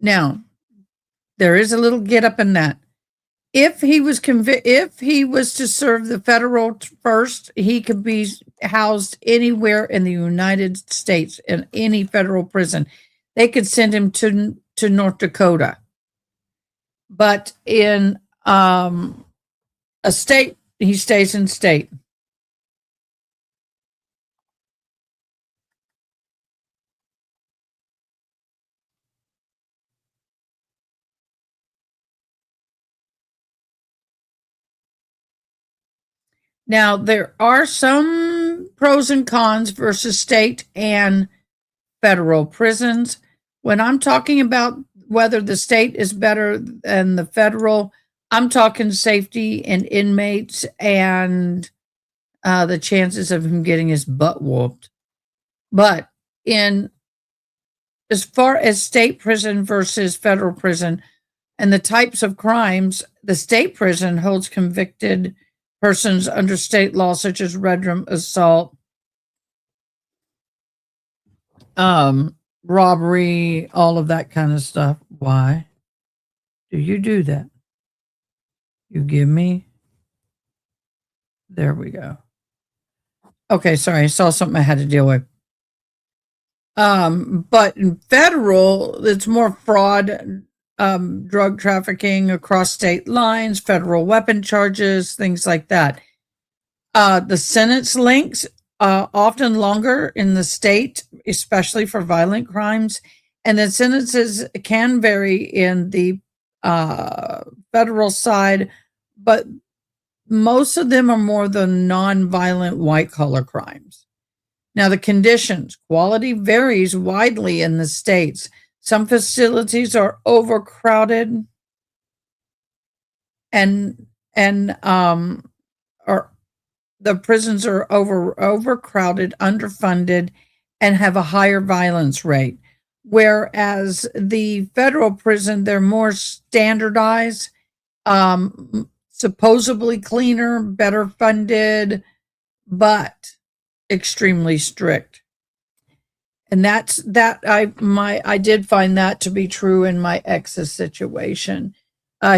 Now, there is a little get up in that. If he was to serve the federal first, he could be housed anywhere in the United States in any federal prison. They could send him to North Dakota. But in a state, he stays in state. Now, there are some pros and cons versus state and federal prisons. When I'm talking about whether the state is better than the federal, I'm talking safety and inmates and the chances of him getting his butt whooped. But as far as state prison versus federal prison and the types of crimes, the state prison holds convicted persons under state law, such as Dedham assault, robbery, all of that kind of stuff. Why do you do that? You give me. There we go. Okay, sorry, I saw something I had to deal with. But in federal, it's more fraud, drug trafficking across state lines, federal weapon charges, things like that. The sentence lengths often longer in the state, especially for violent crimes, and the sentences can vary in the federal side, but most of them are more the non-violent white-collar crimes. Now, the conditions, quality varies widely in the states. Some facilities are overcrowded and the prisons are overcrowded, underfunded, and have a higher violence rate. Whereas the federal prison, they're more standardized, supposedly cleaner, better funded, but extremely strict. And I did find that to be true in my ex's situation.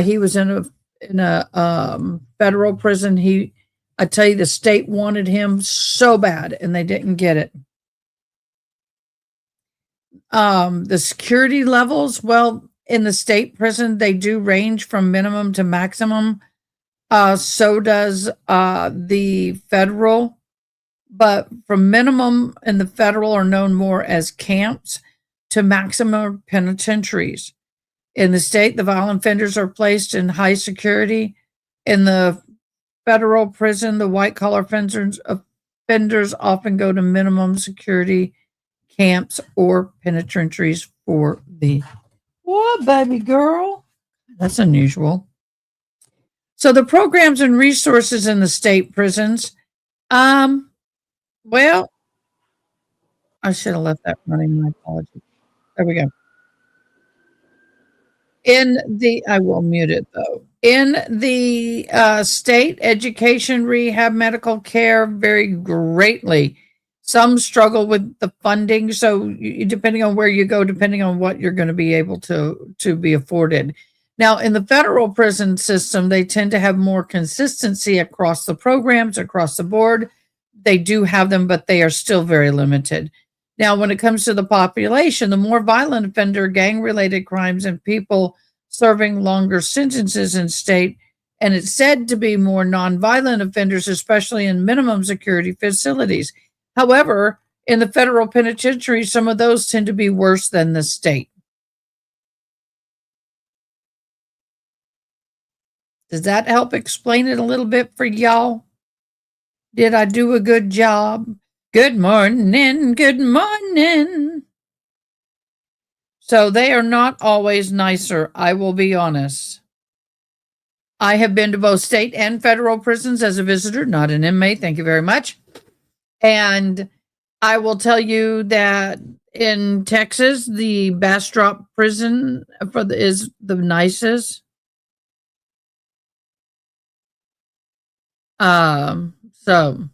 He was in a federal prison. I tell you, the state wanted him so bad and they didn't get it. The security levels, well, in the state prison, they do range from minimum to maximum. So does the federal. But from minimum in the federal are known more as camps to maximum penitentiaries. In the state, the violent offenders are placed in high security. In the federal prison, the white collar offenders often go to minimum security camps or penitentiaries for the what, baby girl? That's unusual. So the programs and resources in the state prisons. Well, I should have left that running. My apologies. There we go. I will mute it though. In the state, education, rehab, medical care vary greatly. Some struggle with the funding, so depending on where you go, depending on what you're going to be able to be afforded. Now, in the federal prison system, they tend to have more consistency across the programs, across the board. They do have them, but they are still very limited. Now, when it comes to the population, the more violent offender, gang related crimes, and people serving longer sentences in state, and it's said to be more nonviolent offenders, especially in minimum security facilities. However, in the federal penitentiary, some of those tend to be worse than the state. Does that help explain it a little bit for y'all? Did I do a good job? Good morning. Good morning. So they are not always nicer, I will be honest. I have been to both state and federal prisons as a visitor, not an inmate. Thank you very much. And I will tell you that in Texas, the Bastrop prison is the nicest. So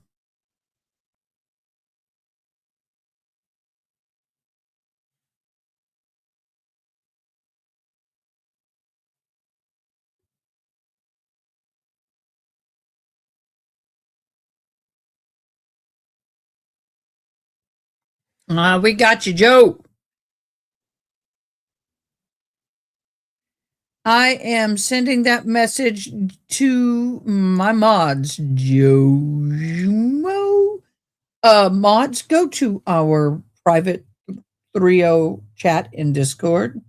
we got you, Joe. I am sending that message to my mods, Joe. Mods, go to our private 3.0 chat in Discord.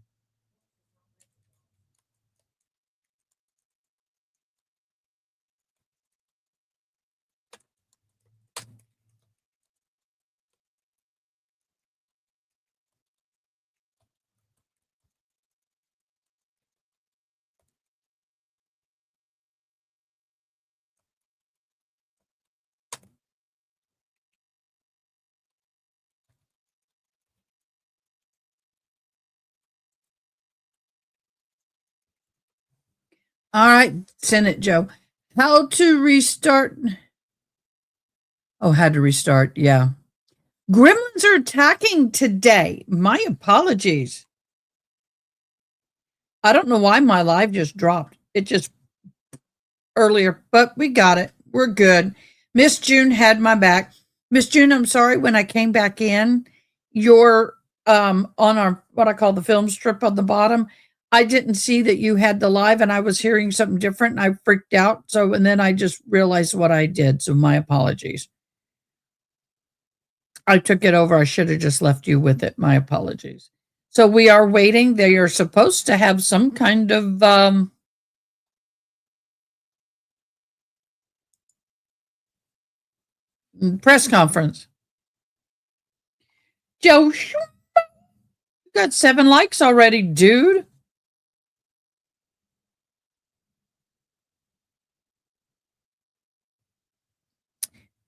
All right, send it, Joe. How to restart? Oh, had to restart. Yeah. Gremlins are attacking today. My apologies. I don't know why my live just dropped. It just earlier, but we got it. We're good. Miss June had my back. Miss June, I'm sorry when I came back in, you're on our what I call the film strip on the bottom. I didn't see that you had the live and I was hearing something different and I freaked out. So and then I just realized what I did. So my apologies. I took it over. I should have just left you with it. My apologies. So we are waiting. They are supposed to have some kind of press conference. Joe, you got 7 likes already, dude.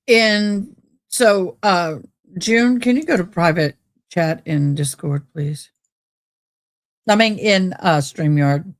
And so, June, can you go to private chat in Discord, please? I mean, in StreamYard.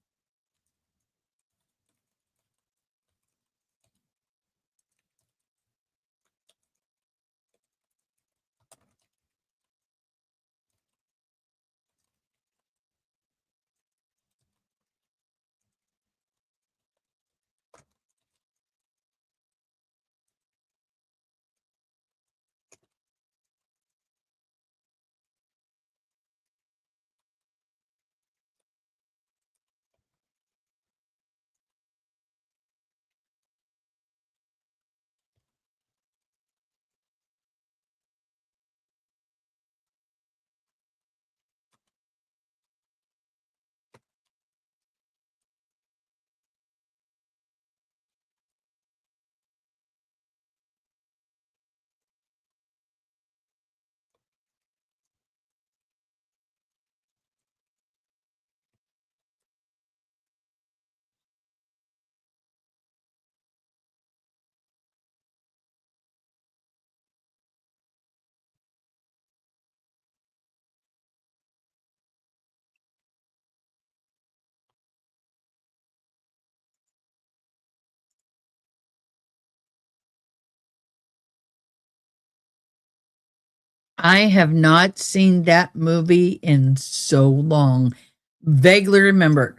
I have not seen that movie in so long. Vaguely remember it.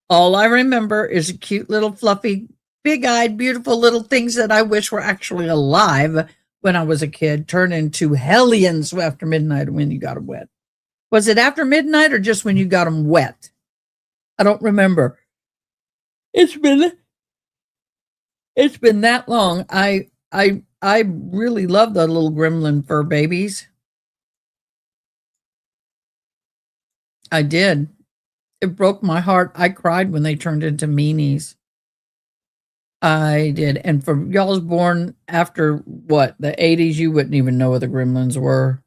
All I remember is a cute little fluffy, big-eyed, beautiful little things that I wish were actually alive when I was a kid turn into hellions after midnight when you got them wet. Was it after midnight or just when you got them wet? I don't remember. It's been that long. I really love the little gremlin fur babies. I did. It broke my heart. I cried when they turned into meanies. I did. And for y'all's born after what, the 80s, you wouldn't even know what the gremlins were.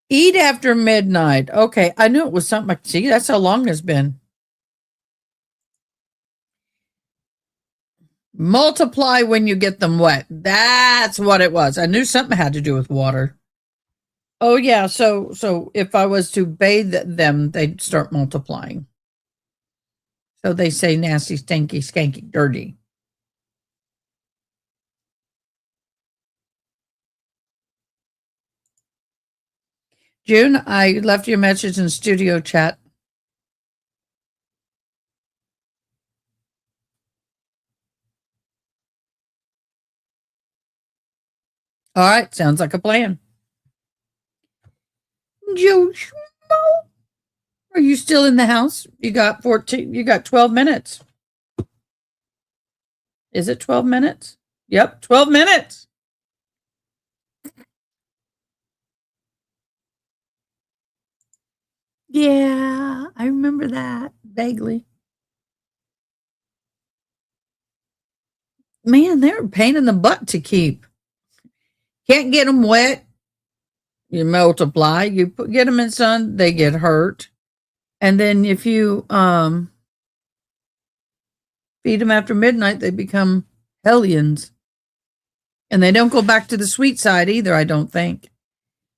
Eat after midnight. Okay, I knew it was something. See, that's how long it's been. Multiply when you get them wet. That's what it was. I knew something had to do with water. Oh yeah, so if I was to bathe them, they'd start multiplying. So they say nasty, stinky, skanky, dirty. June, I left you a message in studio chat. All right, sounds like a plan. Joe, are you still in the house? You got 12 minutes. Is it 12 minutes? Yep, 12 minutes. Yeah, I remember that vaguely. Man, they're a pain in the butt to keep. Can't get them wet. You multiply. You get them in sun, they get hurt. And then if you feed them after midnight, they become hellions. And they don't go back to the sweet side either, I don't think.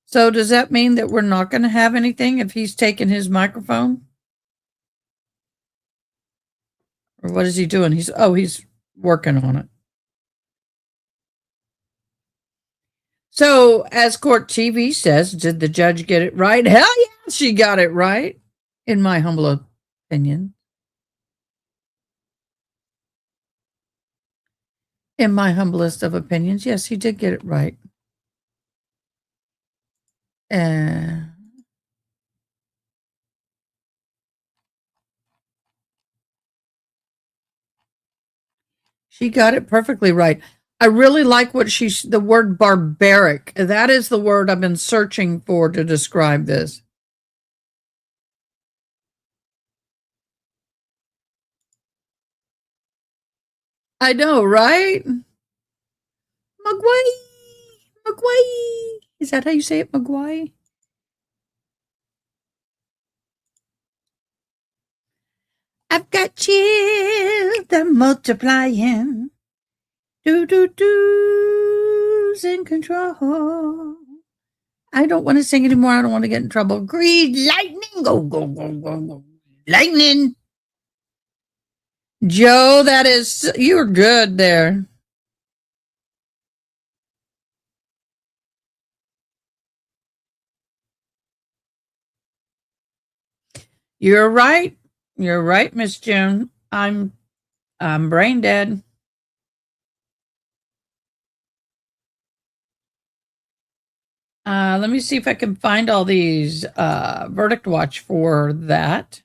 So does that mean that we're not going to have anything if he's taking his microphone? Or what is he doing? He's working on it. So, as Court TV says, did the judge get it right? Hell yeah, she got it right, in my humble opinion. In my humblest of opinions, yes, he did get it right. She got it perfectly right. I really like the word barbaric. That is the word I've been searching for to describe this. I know, right? Magway. Is that how you say it, Magway? I've got chills that multiplying. Do-do-do's in control. I don't want to sing anymore. I don't want to get in trouble. Green lightning. Go, go, go, go, go. Lightning. Joe, you're good there. You're right. You're right, Miss June. I'm brain dead. Let me see if I can find all these verdict watch for that.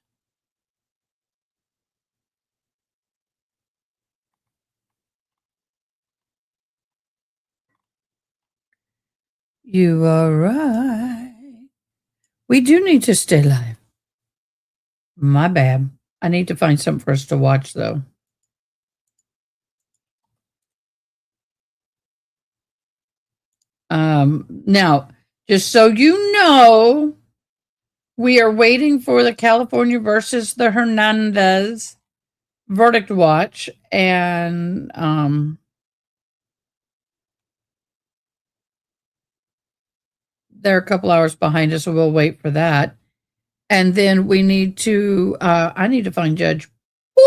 You are right. We do need to stay live. My bad. I need to find something for us to watch, though. Now, just so you know, we are waiting for the California versus the Hernandez verdict watch, and they're a couple hours behind us, so we'll wait for that. And then we need to, I need to find Judge Boy.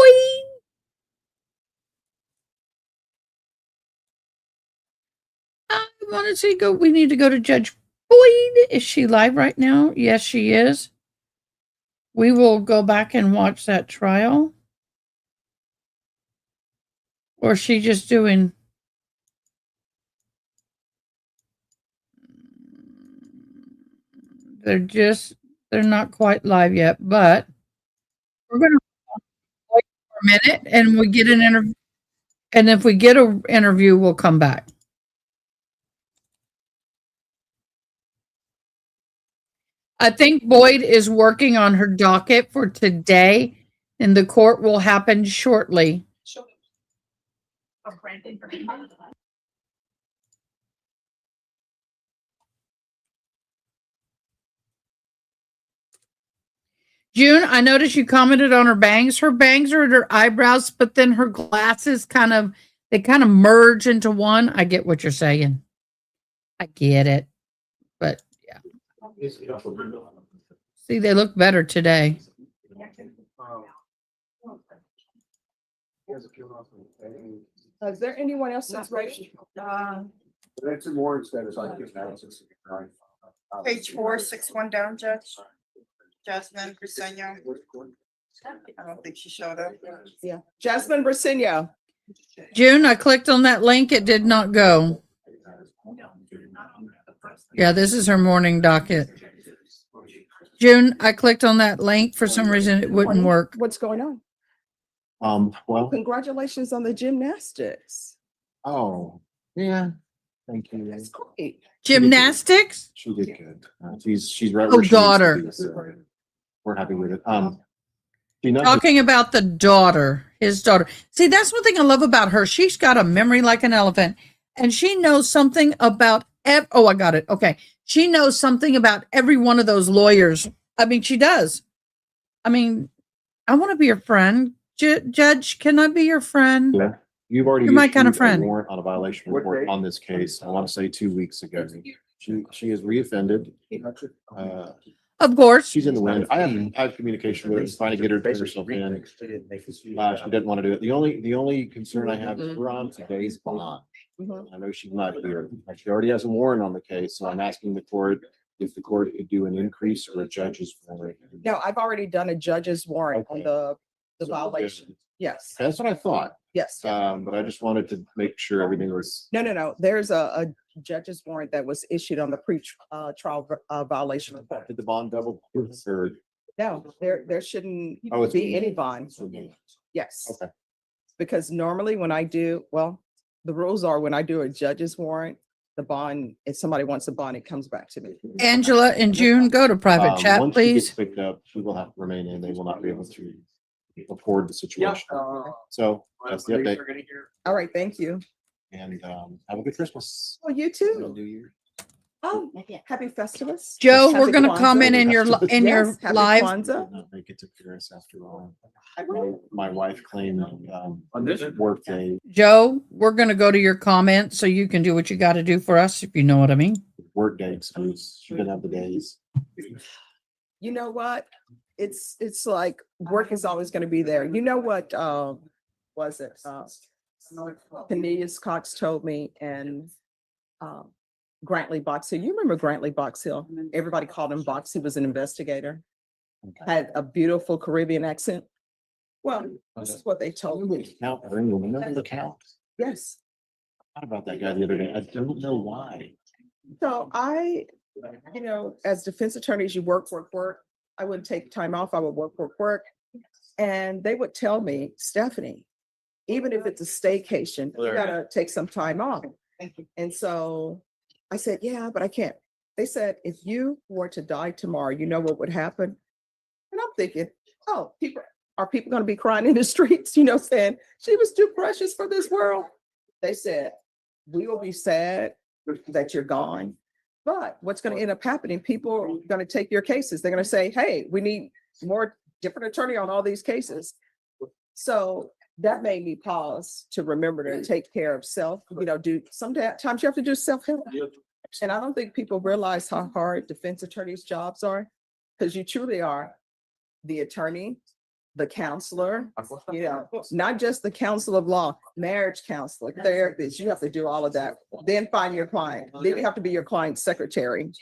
I want to see, we need to go to Judge Boyd. Is she live right now? Yes, she is. We will go back and watch that trial. Or is she just doing? They're not quite live yet, but we're going to wait for a minute and we get an interview. And if we get an interview, we'll come back. I think Boyd is working on her docket for today, and the court will happen shortly. June, I noticed you commented on her bangs. Her bangs are at her eyebrows, but then her glasses kind of merge into one. I get what you're saying. I get it. But yeah. See, they look better today. Is there anyone else that's ready? That's more instead of like analysis. Page 4, 6-1 down, Judge. Jasmine Briseño. I don't think she showed up. Yeah, Jasmine Briseño. June, I clicked on that link. It did not go. Yeah, this is her morning docket. June, I clicked on that link. For some reason, it wouldn't work. What's going on? Well, Congratulations on the gymnastics. oh, yeah, thank you. That's great. Gymnastics? She did good. She's right Oh, where she needs to daughter. be, so we're happy with it. She knows Talking about the daughter, his daughter. See, that's one thing I love about her. She's got a memory like an elephant, and she knows something about. Oh, I got it. Okay, she knows something about every one of those lawyers. I mean, she does. I mean, I want to be your friend, Judge. Can I be your friend? Yeah. You've already You're my kind of issued a friend. warrant on a violation report on this case. I want to say 2 weeks ago. She is reoffended. Of course. She's in the wind. I have communication with her, trying to get her to turn herself in. She didn't want to do it. The only concern I have is we're on today's bond. I know she's not here. She already has a warrant on the case, so I'm asking the court if the court could do an increase or a judge's warrant. No, I've already done a judge's warrant on the violation. Yes, That's what I thought. yes. But I just wanted to make sure everything was. No. There's a judge's warrant that was issued on the trial violation report. Did the bond double? Or? No, there shouldn't Oh, it's- be any bond. Yes. Okay. Because normally when I do, the rules are when I do a judge's warrant, the bond, if somebody wants a bond, it comes back to me. Angela and June, go to private chat, Once she gets please. picked up, she will have to remain in. They will not be able to afford the situation. So that's the update. All right, thank you. And have a good Christmas. Oh, you too. New Year. Oh, happy Festivus. Joe, we're Happy going to Kwanzaa. comment in your Yes, happy live. Kwanzaa. Did not make it to Paris after all. My wife claimed work day, Joe, we're going to go to your comment so you can do what you got to do for us, if you know what I mean. work day excuse. She didn't have the days. You know what? It's like work is always going to be there. You know what, was it? Cornelius Cox told me and Grantley Box Hill. You remember Grantley Box Hill? Everybody called him Box. He was an investigator. Had a beautiful Caribbean accent. Well, this is what they told me. Count, remember the count? Yes. I thought about that guy the other day. I don't know why. So as defense attorneys, you work. I wouldn't take time off. I would work. And they would tell me, Stephanie, even if it's a staycation, you gotta take some time off. And so I said, yeah, but I can't. They said, if you were to die tomorrow, you know what would happen? And I'm thinking, oh, are people gonna be crying in the streets, saying she was too precious for this world? They said, we will be sad that you're gone. But what's going to end up happening, people are going to take your cases. They're going to say, hey, we need more different attorney on all these cases. So that made me pause to remember to take care of self, sometimes you have to do self-help. And I don't think people realize how hard defense attorneys' jobs are, because you truly are the attorney, the counselor, you know, not just the counsel of law, marriage counselor, therapist, you have to do all of that. Then find your client. Then you have to be your client's secretary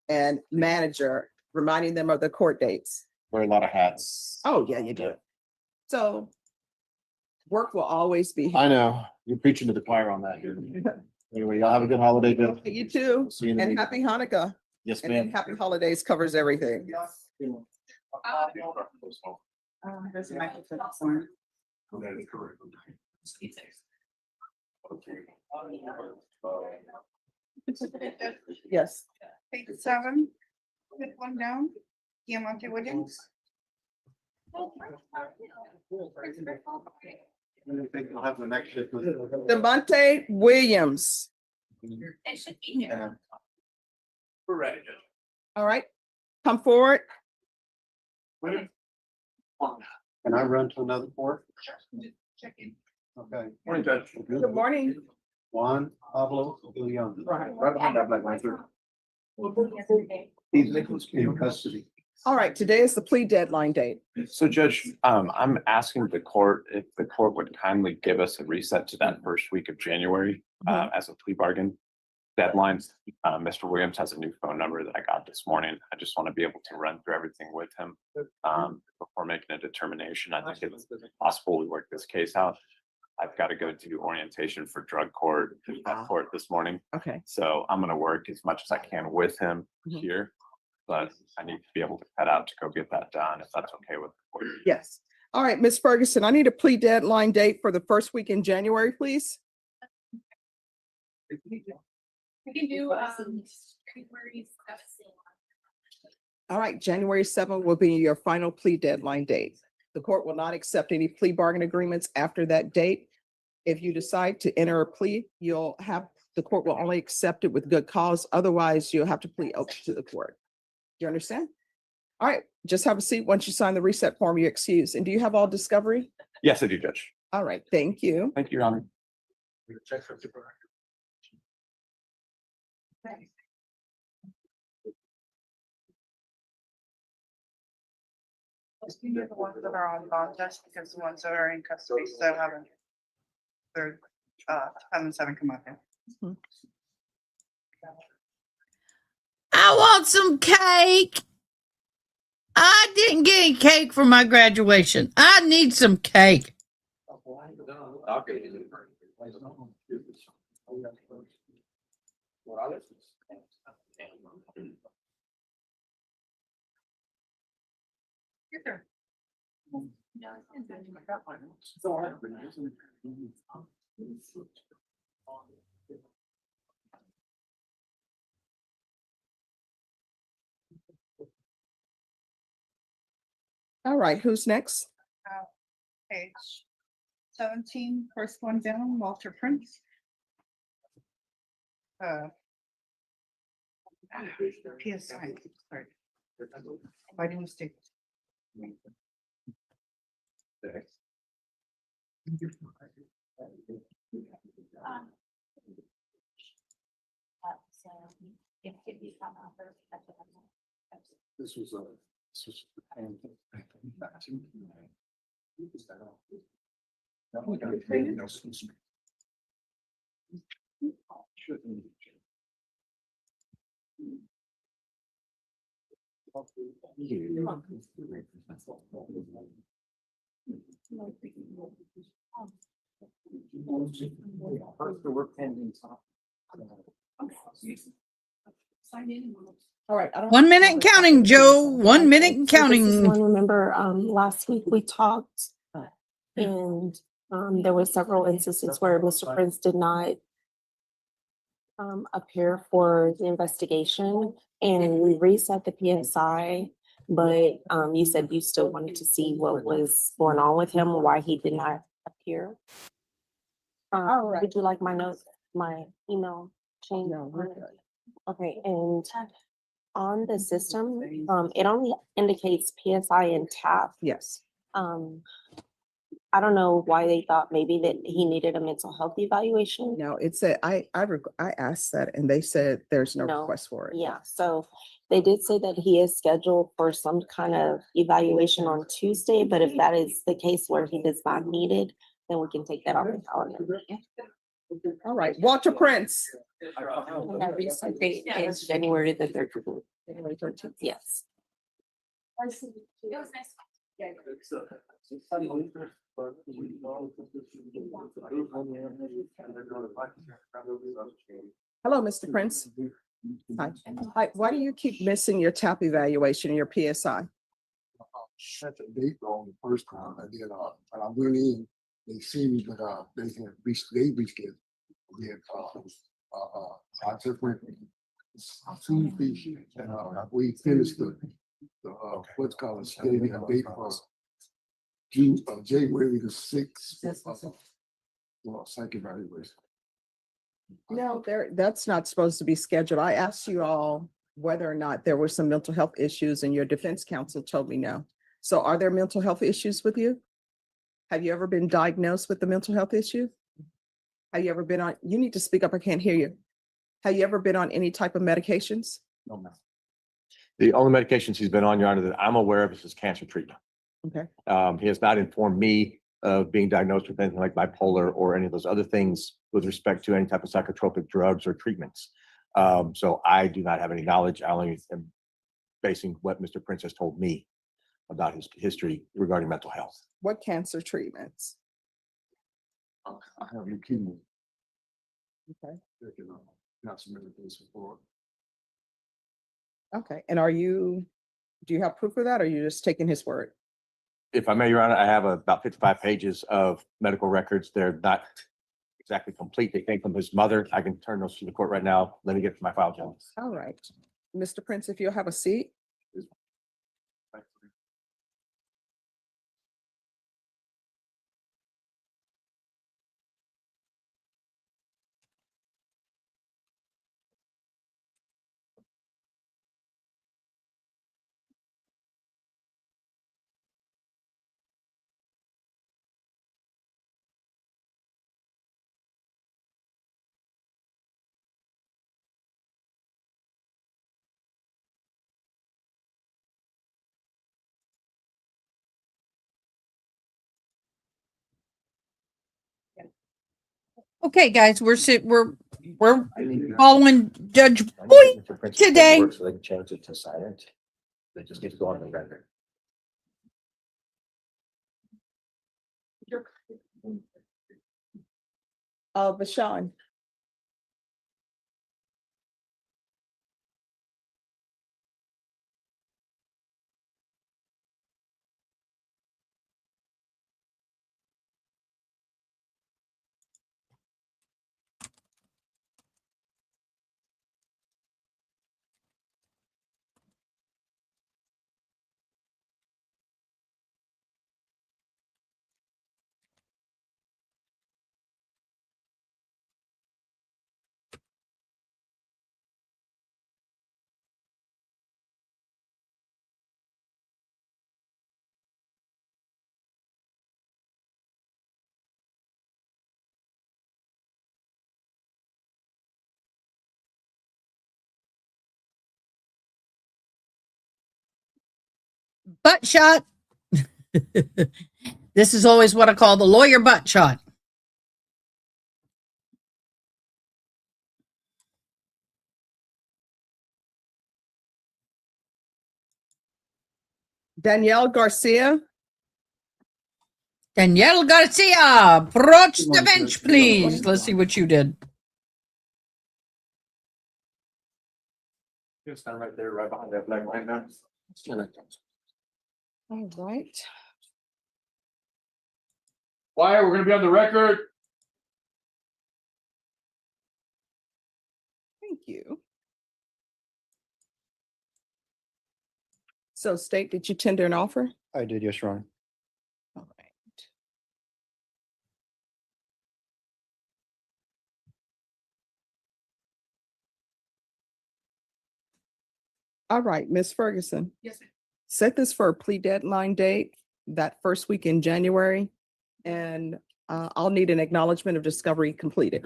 and manager, reminding them of the court dates. Wear a lot of hats. Oh, yeah, you do. So work will always be. I know, you're preaching to the choir on that here. Anyway, y'all have a good holiday, Bill. You too. See you in the And meeting. happy Hanukkah. Yes, And then ma'am. happy holidays covers everything. There's a microphone somewhere. Yes. Page 7, put one down, Diamante Williams. I'll have the next shift. Devontae Williams. They should be here. We're ready. All right, come forward. Can I run to another court? Okay. Morning, Judge. Good morning. Juan Pablo Leon. Right. Right behind that black line, sir. He's in custody. All right, today is the plea deadline date. So Judge, I'm asking the court if the court would kindly give us a reset to that first week of January as a plea bargain deadline. Mr. Williams has a new phone number that I got this morning. I just want to be able to run through everything with him before making a determination. I think it's possible we work this case out. I've got to go do orientation for drug court this morning. Okay. So I'm going to work as much as I can with him here. But I need to be able to cut out to go get that done, if that's okay with the court. Yes. All right, Ms. Ferguson, I need a plea deadline date for the first week in January, please. We can do, January 7th. All right, January 7th will be your final plea deadline date. The court will not accept any plea bargain agreements after that date. If you decide to enter a plea, the court will only accept it with good cause. Otherwise, you'll have to plead open to the court. Do you understand? All right, just have a seat. Once you sign the reset form, you're excused. And do you have all discovery? Yes, I do, Judge. All right, thank you. Thank you, Your Honor. Just give me the ones that are on bond, just because the ones that are in custody still haven't. Haven't come up yet. I want some cake. I didn't get any cake for my graduation. I need some cake. All right, who's next? Page 17, first one down, Walter Prince. PSI, sorry. By mistake. This was All right. 1 minute and counting, Joe. 1 minute and counting. Remember, last week we talked and there were several instances where Mr. Prince did not appear for the investigation, and we reset the PSI, but you said you still wanted to see what was going on with him, why he did not appear. All right. Would you like my notes, my email change? No, we're good. Okay, and on the system, it only indicates PSI and TAP. Yes. I don't know why they thought maybe that he needed a mental health evaluation. No, it said, I asked that and they said there's no No. request for it. Yeah, so they did say that he is scheduled for some kind of evaluation on Tuesday, but if that is the case where he does not need it, then we can take that off the calendar. All right, Walter Prince. That recent date is January the 13th. January 13th. Yes. It was nice. Hello, Mr. Prince. Hi. Hi, why do you keep missing your TAP evaluation, your PSI? Set the date wrong the first time. I did, and I went in, they see me, but, they had rescheduled. Then, I just went Tuesday, and, we finished the, what's called a schedule, date for January the 6th. Well, psych evaluation. No, that's not supposed to be scheduled. I asked you all whether or not there were some mental health issues and your defense counsel told me no. So are there mental health issues with you? Have you ever been diagnosed with a mental health issue? Have you ever been on, you need to speak up, I can't hear you. Have you ever been on any type of medications? No, ma'am. The only medications he's been on, Your Honor, that I'm aware of is his cancer treatment. Okay. He has not informed me of being diagnosed with anything like bipolar or any of those other things with respect to any type of psychotropic drugs or treatments. So I do not have any knowledge. I only am basing what Mr. Prince has told me about his history regarding mental health. What cancer treatments? I have leukemia. Okay. Taking, got some medication for Okay, and do you have proof of that or are you just taking his word? If I may, Your Honor, I have about 55 pages of medical records. They're not exactly complete. They came from his mother. I can turn those to the court right now. Let me get to my file, John. All right. Mr. Prince, if you'll have a seat. Okay, guys, we're following Judge Boyd today. So they can change it to silent. They just need to go on the record. Bashan. Butt shot. This is always what I call the lawyer butt shot. Danielle Garcia. Danielle Garcia, approach the bench, please. Let's see what you did. You'll stand right there, right behind that black line now. All right. Why, we're gonna be on the record. Thank you. So State, did you tender an offer? I did, yes, Your Honor. All right. All right, Ms. Ferguson. Yes, ma'am. Set this for a plea deadline date, that first week in January. And I'll need an acknowledgement of discovery completed.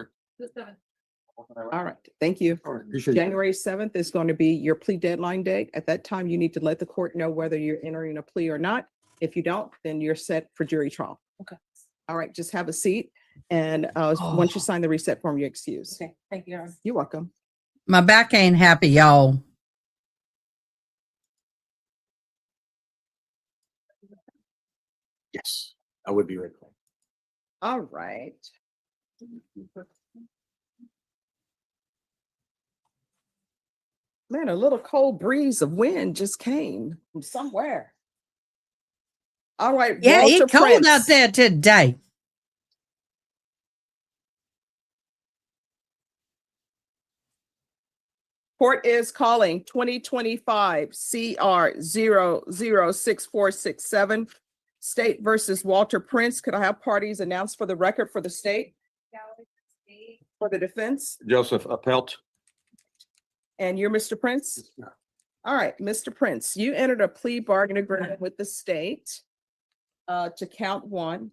All right, thank you. Appreciate it. January 7th is going to be your plea deadline date. At that time, you need to let the court know whether you're entering a plea or not. If you don't, then you're set for jury trial. Okay. All right, just have a seat. And once you sign the reset form, you're excused. Okay, thank you, Your Honor. You're welcome. My back ain't happy, y'all. Yes, I would be right. All right. Man, a little cold breeze of wind just came from somewhere. All right. Yeah, Walter it's cold Prince. out there today. Court is calling 2025 CR 006467 State versus Walter Prince. Could I have parties announced for the record for the state? For the defense? Joseph Appelt. And you're Mr. Prince? All right, Mr. Prince, you entered a plea bargain agreement with the state to count one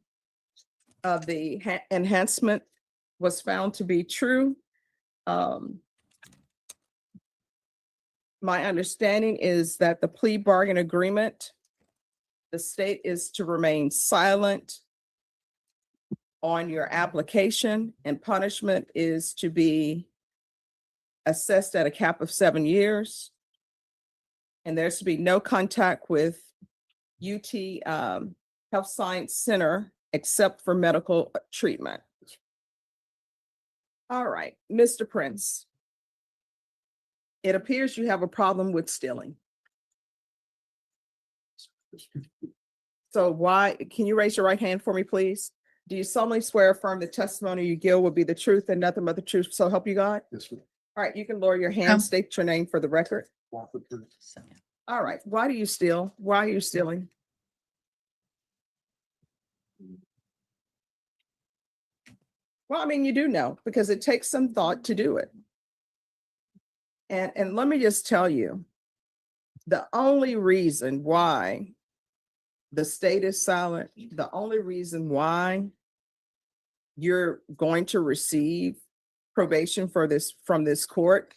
of the enhancement was found to be true. My understanding is that the plea bargain agreement, the state is to remain silent on your application, and punishment is to be assessed at a cap of 7 years. And there's to be no contact with UT Health Science Center except for medical treatment. All right, Mr. Prince. It appears you have a problem with stealing. So why, can you raise your right hand for me, please? Do you solemnly swear or affirm the testimony you give will be the truth and nothing but the truth, so help you God? Yes, sir. All right, you can lower your hand, state your name for the record. Walter Prince. All right, why do you steal? Why are you stealing? Well, I mean, you do know, because it takes some thought to do it. And let me just tell you, the only reason why the state is silent, the only reason why you're going to receive probation for this from this court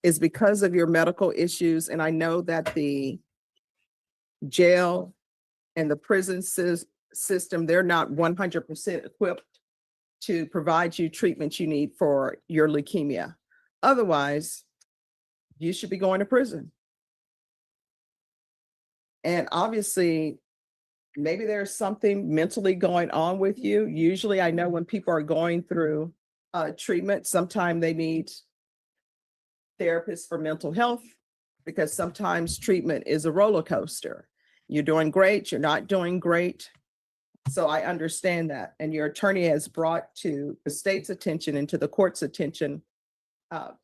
is because of your medical issues. And I know that the jail and the prison system, they're not 100% equipped to provide you treatment you need for your leukemia. Otherwise, you should be going to prison. And obviously, maybe there's something mentally going on with you. Usually I know when people are going through treatment, sometimes they need therapists for mental health, because sometimes treatment is a roller coaster. You're doing great, you're not doing great. So I understand that. And your attorney has brought to the state's attention and to the court's attention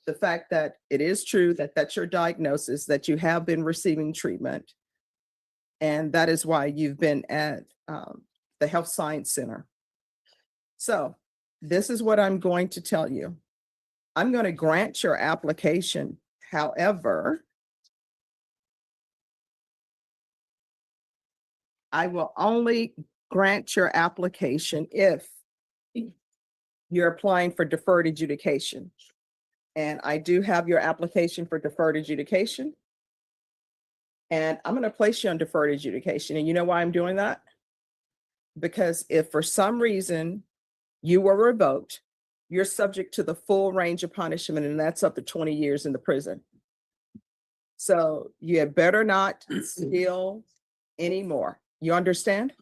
the fact that it is true that that's your diagnosis, that you have been receiving treatment. And that is why you've been at the Health Science Center. So this is what I'm going to tell you. I'm going to grant your application. However, I will only grant your application if you're applying for deferred adjudication. And I do have your application for deferred adjudication. And I'm going to place you on deferred adjudication. And you know why I'm doing that? Because if for some reason you were revoked, you're subject to the full range of punishment, and that's up to 20 years in the prison. So you had better not steal anymore. You understand?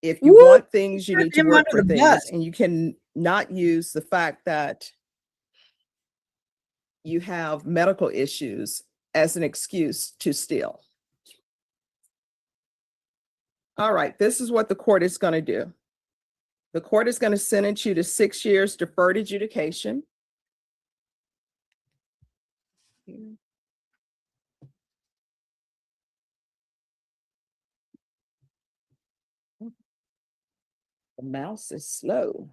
If you want things, you need to work for things, and you can not use the fact that you have medical issues as an excuse to steal. All right, this is what the court is going to do. The court is going to sentence you to 6 years deferred adjudication. The mouse is slow.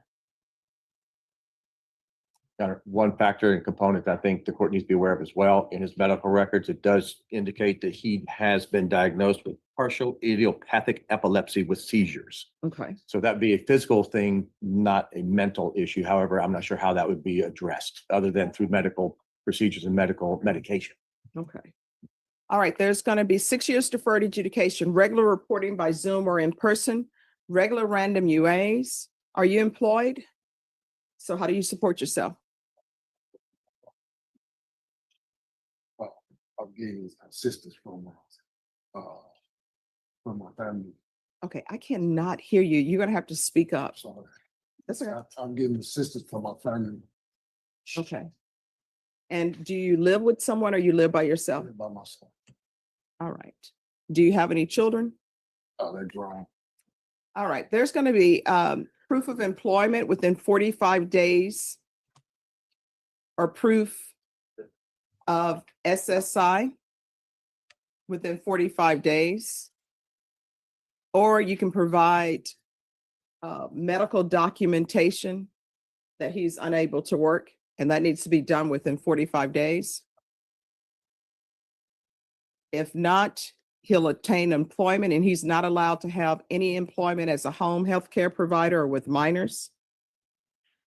One factor and component I think the court needs to be aware of as well, in his medical records, it does indicate that he has been diagnosed with partial idiopathic epilepsy with seizures. Okay. So that'd be a physical thing, not a mental issue. However, I'm not sure how that would be addressed other than through medical procedures and medical medication. Okay. All right, there's going to be 6 years deferred adjudication, regular reporting by Zoom or in person, regular random UAs. Are you employed? So how do you support yourself? I'm getting assistance from my family. Okay, I cannot hear you. You're going to have to speak up. Sorry. That's okay. I'm getting assistance from my family. Okay. And do you live with someone or you live by yourself? By myself. All right. Do you have any children? They're grown. All right, there's going to be proof of employment within 45 days or proof of SSI within 45 days. Or you can provide medical documentation that he's unable to work, and that needs to be done within 45 days. If not, he'll obtain employment, and he's not allowed to have any employment as a home health care provider or with minors.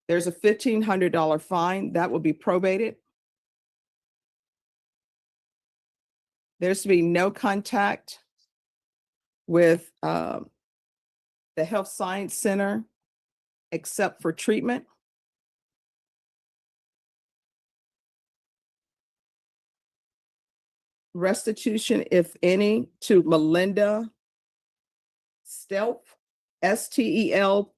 There's a $1,500 fine that will be probated. There's to be no contact with the Health Science Center except for treatment. Restitution, if any, to Melinda Stelp, STELPFLUG.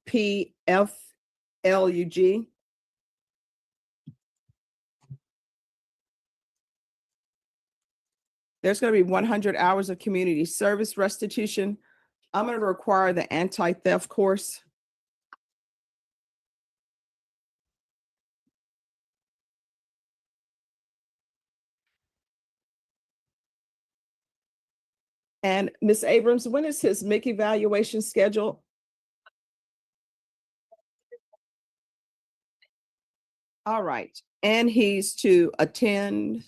There's going to be 100 hours of community service restitution. I'm going to require the anti-theft course. And Ms. Abrams, when is his MIC evaluation scheduled? All right, and he's to attend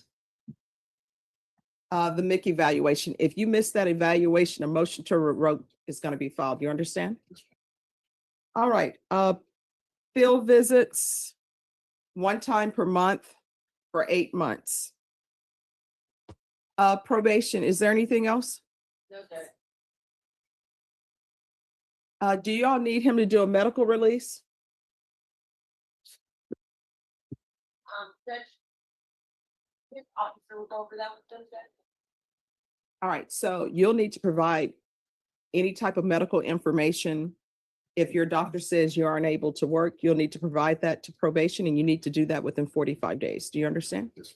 the MIC evaluation. If you miss that evaluation, a motion to revoke is going to be filed. You understand? All right, field visits, 1 time per month for 8 months. Probation, is there anything else? No, sir. Do y'all need him to do a medical release? Judge. His officer will go over that with Judge. All right, so you'll need to provide any type of medical information. If your doctor says you aren't able to work, you'll need to provide that to probation, and you need to do that within 45 days. Do you understand? Yes.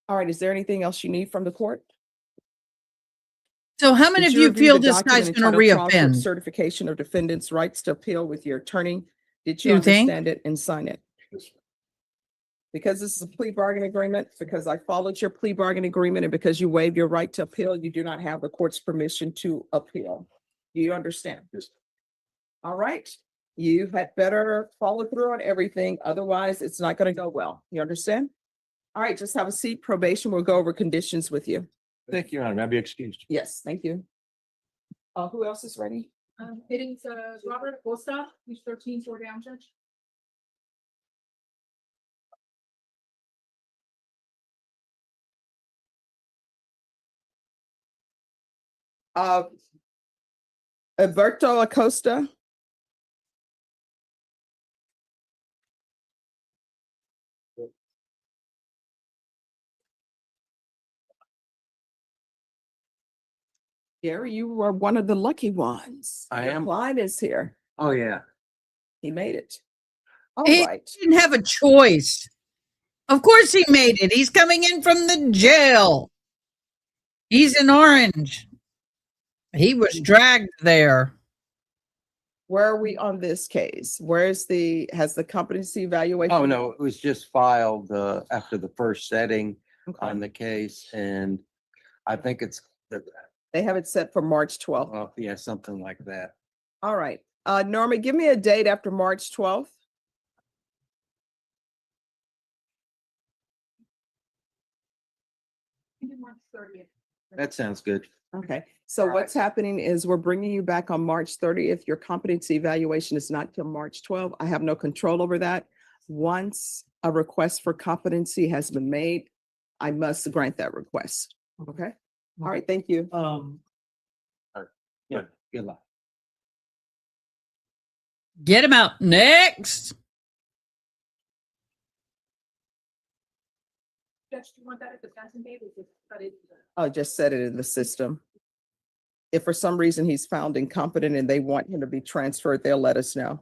All right, is there anything else you need from the court? So how many Did of you review feel the this guy's document going to entitled Trial Court reoffend? Certification of defendant's rights to appeal with your attorney. Did you You think? understand it and sign it? Yes. Because this is a plea bargain agreement, because I followed your plea bargain agreement, and because you waive your right to appeal, you do not have the court's permission to appeal. Do you understand? Yes. All right, you had better follow through on everything, otherwise it's not going to go well. You understand? All right, just have a seat. Probation will go over conditions with you. Thank you, Your Honor. May I be excused? Yes, thank you. Who else is ready? Hitting Robert Costa, who's 13, 4 down, Judge. Alberto Acosta. Gary, you were one of the lucky ones. I Your am. client is here. Oh, yeah. He made it. All He right. didn't have a choice. Of course he made it. He's coming in from the jail. He's in Orange. He was dragged there. Where are we on this case? Has the competency evaluation? Oh, no, it was just filed after the first setting Okay. on the case, and I think it's, They have it set for March 12th. well, yeah, something like that. All right. Norma, give me a date after March 12th. March 30th. That sounds good. Okay, so what's happening is we're bringing you back on March 30th. Your competency evaluation is not till March 12th. I have no control over that. Once a request for competency has been made, I must grant that request. Okay? All right, thank you. Yeah, good luck. Get him out. Next. Judge, do you want that at the passing date or just cut it? I'll just set it in the system. If for some reason he's found incompetent and they want him to be transferred, they'll let us know.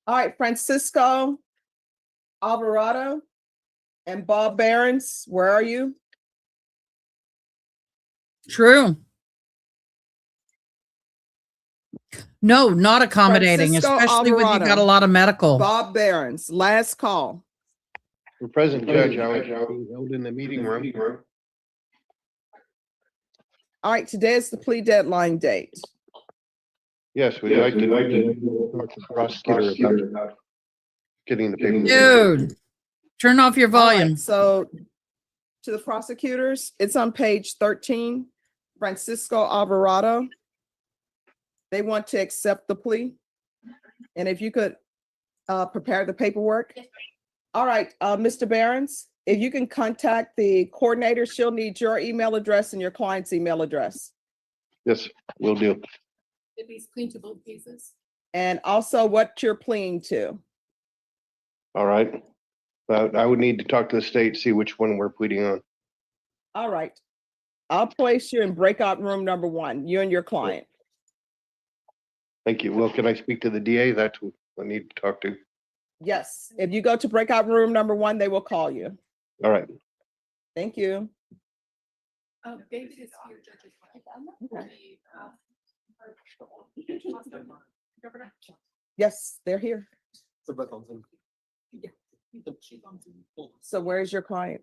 All right, Francisco Alvarado and Bob Behrens, where are you? True. No, not accommodating, Francisco especially when you Alvarado, got a lot of medical. Bob Behrens, last call. For present judge, I was held in the meeting room. All right, today is the plea deadline date. Yes, we'd like to talk to the prosecutor about getting the paperwork. Dude, turn off your All right, volume. so to the prosecutors, it's on page 13, Francisco Alvarado. They want to accept the plea. And if you could prepare the paperwork. All right, Mr. Behrens, if you can contact the coordinator, she'll need your email address and your client's email address. Yes, will do. Did these clean to both cases? And also what you're pleading to. All right. But I would need to talk to the state, see which one we're pleading on. All right. I'll place you in breakout room number 1, you and your client. Thank you. Well, can I speak to the DA? That's who I need to talk to. Yes, if you go to breakout room number 1, they will call you. All right. Thank you. David is here, judges. Yes, they're here. So where's your client?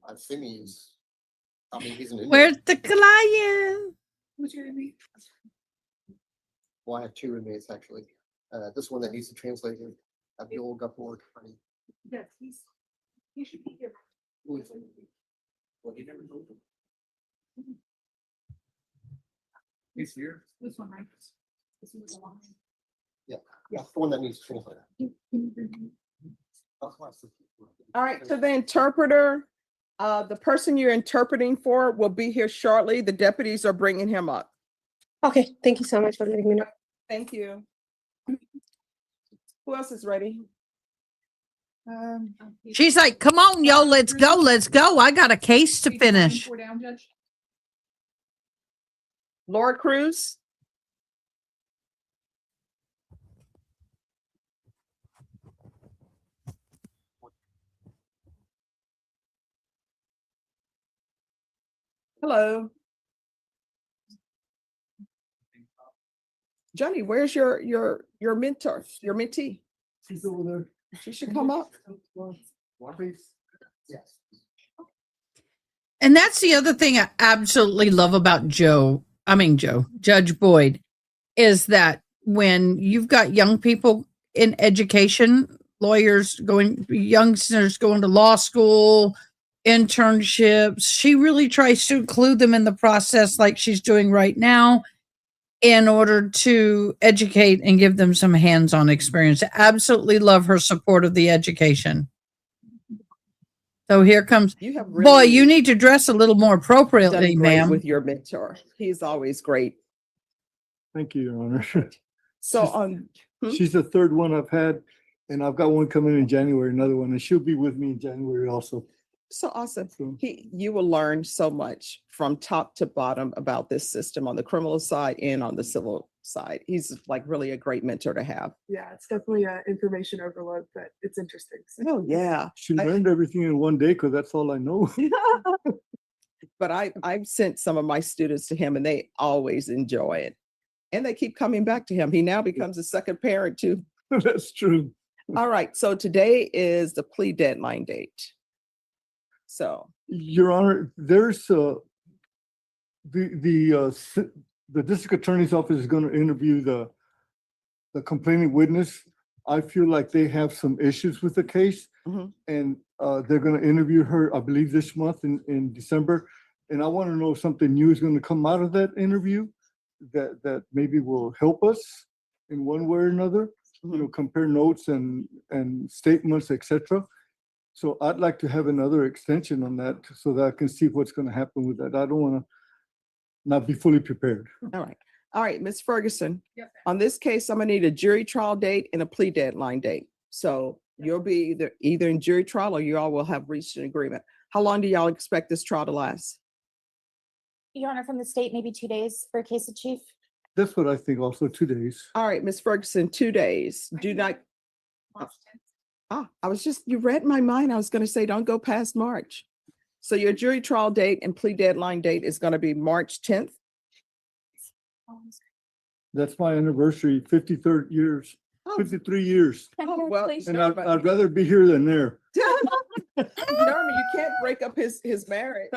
I think he's an Indian. Where's the client? Who's your name? Well, I have 2 inmates actually. This one that needs to translate it, Abdul Ghaffur. Yes, he should be here. Who is it? Well, he never told him. He's here. This one, right? This one's the one. Yeah, the one that needs to translate it. All right, to the interpreter, the person you're interpreting for will be here shortly. The deputies are bringing him up. Okay, thank you so much for letting me know. Thank you. Who else is ready? She's like, come on, yo, let's go, let's go. I got a case to finish. Down, Judge. Laura Cruz? Hello. Johnny, where's your mentor, your mentee? She's over there. She should come up. Yes. And that's the other thing I absolutely love about Judge Boyd, is that when you've got young people in education, youngsters going to law school, internships, she really tries to include them in the process like she's doing right now in order to educate and give them some hands-on experience. I absolutely love her support of the education. So here comes, boy, you need to dress a little more appropriately, Done great ma'am. with your mentor. He's always great. Thank you, Your Honor. So She's the third one I've had, and I've got one coming in January, another one, and she'll be with me in January also. So awesome. You will learn so much from top to bottom about this system on the criminal side and on the civil side. He's like really a great mentor to have. Yeah, it's definitely an information overload, but it's interesting. Oh, yeah. She learned everything in one day because that's all I know. But I've sent some of my students to him and they always enjoy it. And they keep coming back to him. He now becomes a second parent too. That's true. All right, so today is the plea deadline date. So, Your Honor, there's the district attorney's office is going to interview the complaining witness. I feel like they have some issues with the case, Mhm. and they're going to interview her, I believe, this month in December. And I want to know if something new is going to come out of that interview that maybe will help us in one way or another. You know, compare notes and statements, etc. So I'd like to have another extension on that so that I can see what's going to happen with that. I don't want to not be fully prepared. all right, Ms. Ferguson, on this case, I'm gonna need a jury trial date and a plea deadline date. So you'll be either in jury trial or you all will have reached an agreement. How long do y'all expect this trial to last? Your Honor, from the state, maybe 2 days for a case of chief. That's what I think also, 2 days. All right, Ms. Ferguson, 2 days. Do not. You read my mind. I was gonna say, don't go past March. So your jury trial date and plea deadline date is gonna be March 10th. That's my anniversary, 53rd years, 53 years. Well, And I'd rather be here than there. Norman, you can't break up his marriage.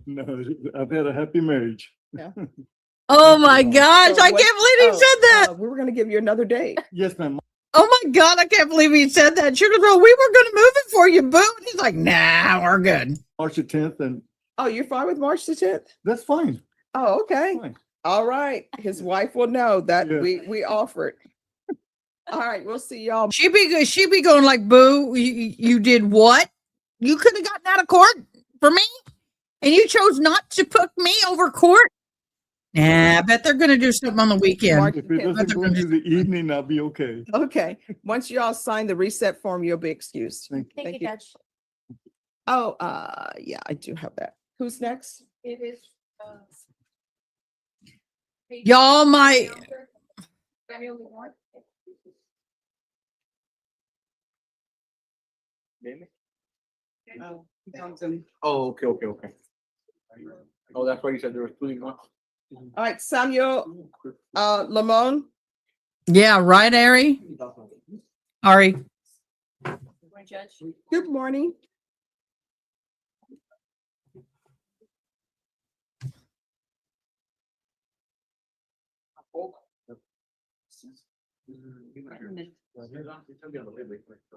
No, I've had a happy marriage. Yeah. Oh my gosh, So I what- can't believe he said that. We were gonna give you another date. Yes, ma'am. Oh my God, I can't believe he said that. Sugar Roll, we were going to move it for you, boo. And he's like, nah, we're good. March the 10th, and Oh, you're fine with March the 10th? that's fine. Oh, okay. Fine. All right. His wife will know that Yeah. we offered. All right, we'll see y'all. She be going like, boo, you did what? You could have gotten out of court for me? And you chose not to put me over court? Nah, I bet they're going to do something on the weekend. If it doesn't go into the evening, I'll be okay. Okay. Once y'all sign the reset form, you'll be excused. Thank you, Judge. Oh, yeah, I do have that. Who's next? It is. Y'all might. Oh, okay. Oh, that's why you said there was two one. All right, Samuel, Lamone. Yeah, right, Ari? Ari. Judge. Good morning.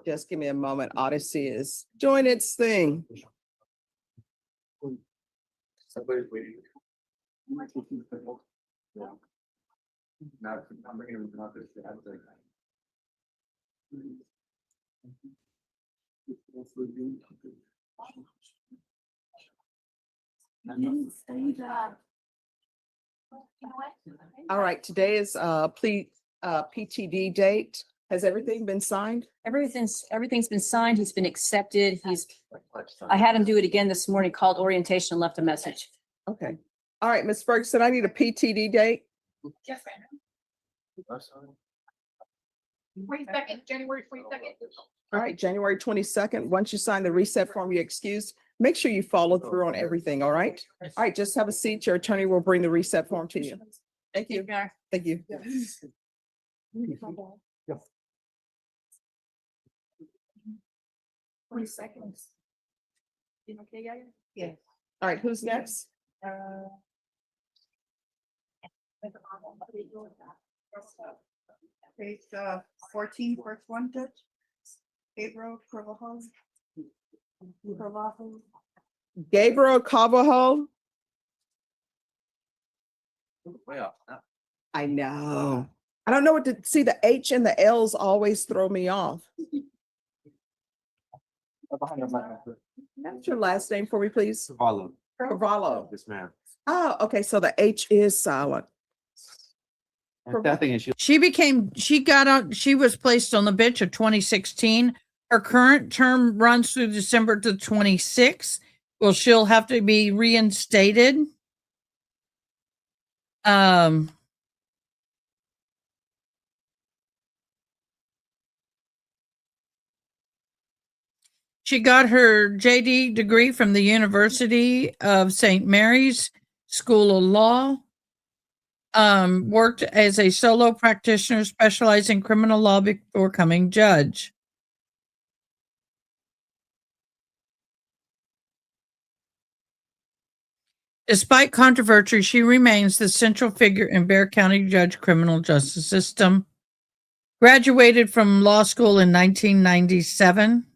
Just give me a moment. Odyssey is doing its thing. Somebody's waiting. Now, I'm bringing him out this. All right, today is PTD date. Has everything been signed? Everything's been signed. He's been accepted. I had him do it again this morning, called orientation, and left a message. Okay. All right, Ms. Ferguson, I need a PTD date. Yes, ma'am. 22nd, January 22nd. All right, January 22nd. Once you sign the reset form, you're excused. Make sure you follow through on everything, all right? All right, just have a seat. Your attorney will bring the reset form to you. Thank you. Thank you. 20 seconds. You okay, guys? Yeah. All right, who's next? Page 14, first one, Judge. Gabriel Carvajal. Gabriel Carvajal. I know. I don't know what to see. The H and the L's always throw me off. What's your last name for me, please? Follow. Carvalho. Yes, ma'am. Oh, okay. So the H is silent. She was placed on the bench of 2016. Her current term runs through December to 26. Well, she'll have to be reinstated. She got her JD degree from the University of St. Mary's School of Law. worked as a solo practitioner specializing in criminal law before becoming judge. Despite controversy, she remains the central figure in Bexar County Judge criminal justice system. Graduated from law school in 1997.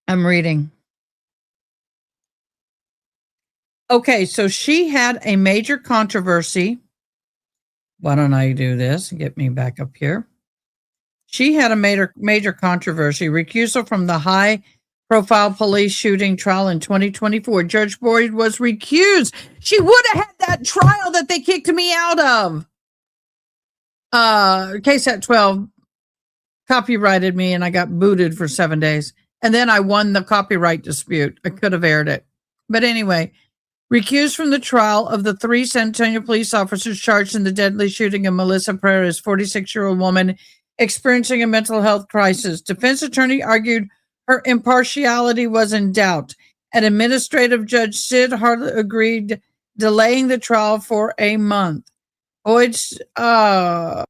I'm reading. Okay, so she had a major controversy. Why don't I do this and get me back up here? She had a major controversy, recusal from the high-profile police shooting trial in 2024. Judge Boyd was recused. She would have had that trial that they kicked me out of. Case at 12 copyrighted me, and I got booted for 7 days. And then I won the copyright dispute. I could have aired it. But anyway, recused from the trial of the 3 San Antonio police officers charged in the deadly shooting of Melissa Perez, 46-year-old woman experiencing a mental health crisis. Defense attorney argued her impartiality was in doubt. An administrative judge, Sid Hartley, agreed, delaying the trial for a month. Boyd's YouTube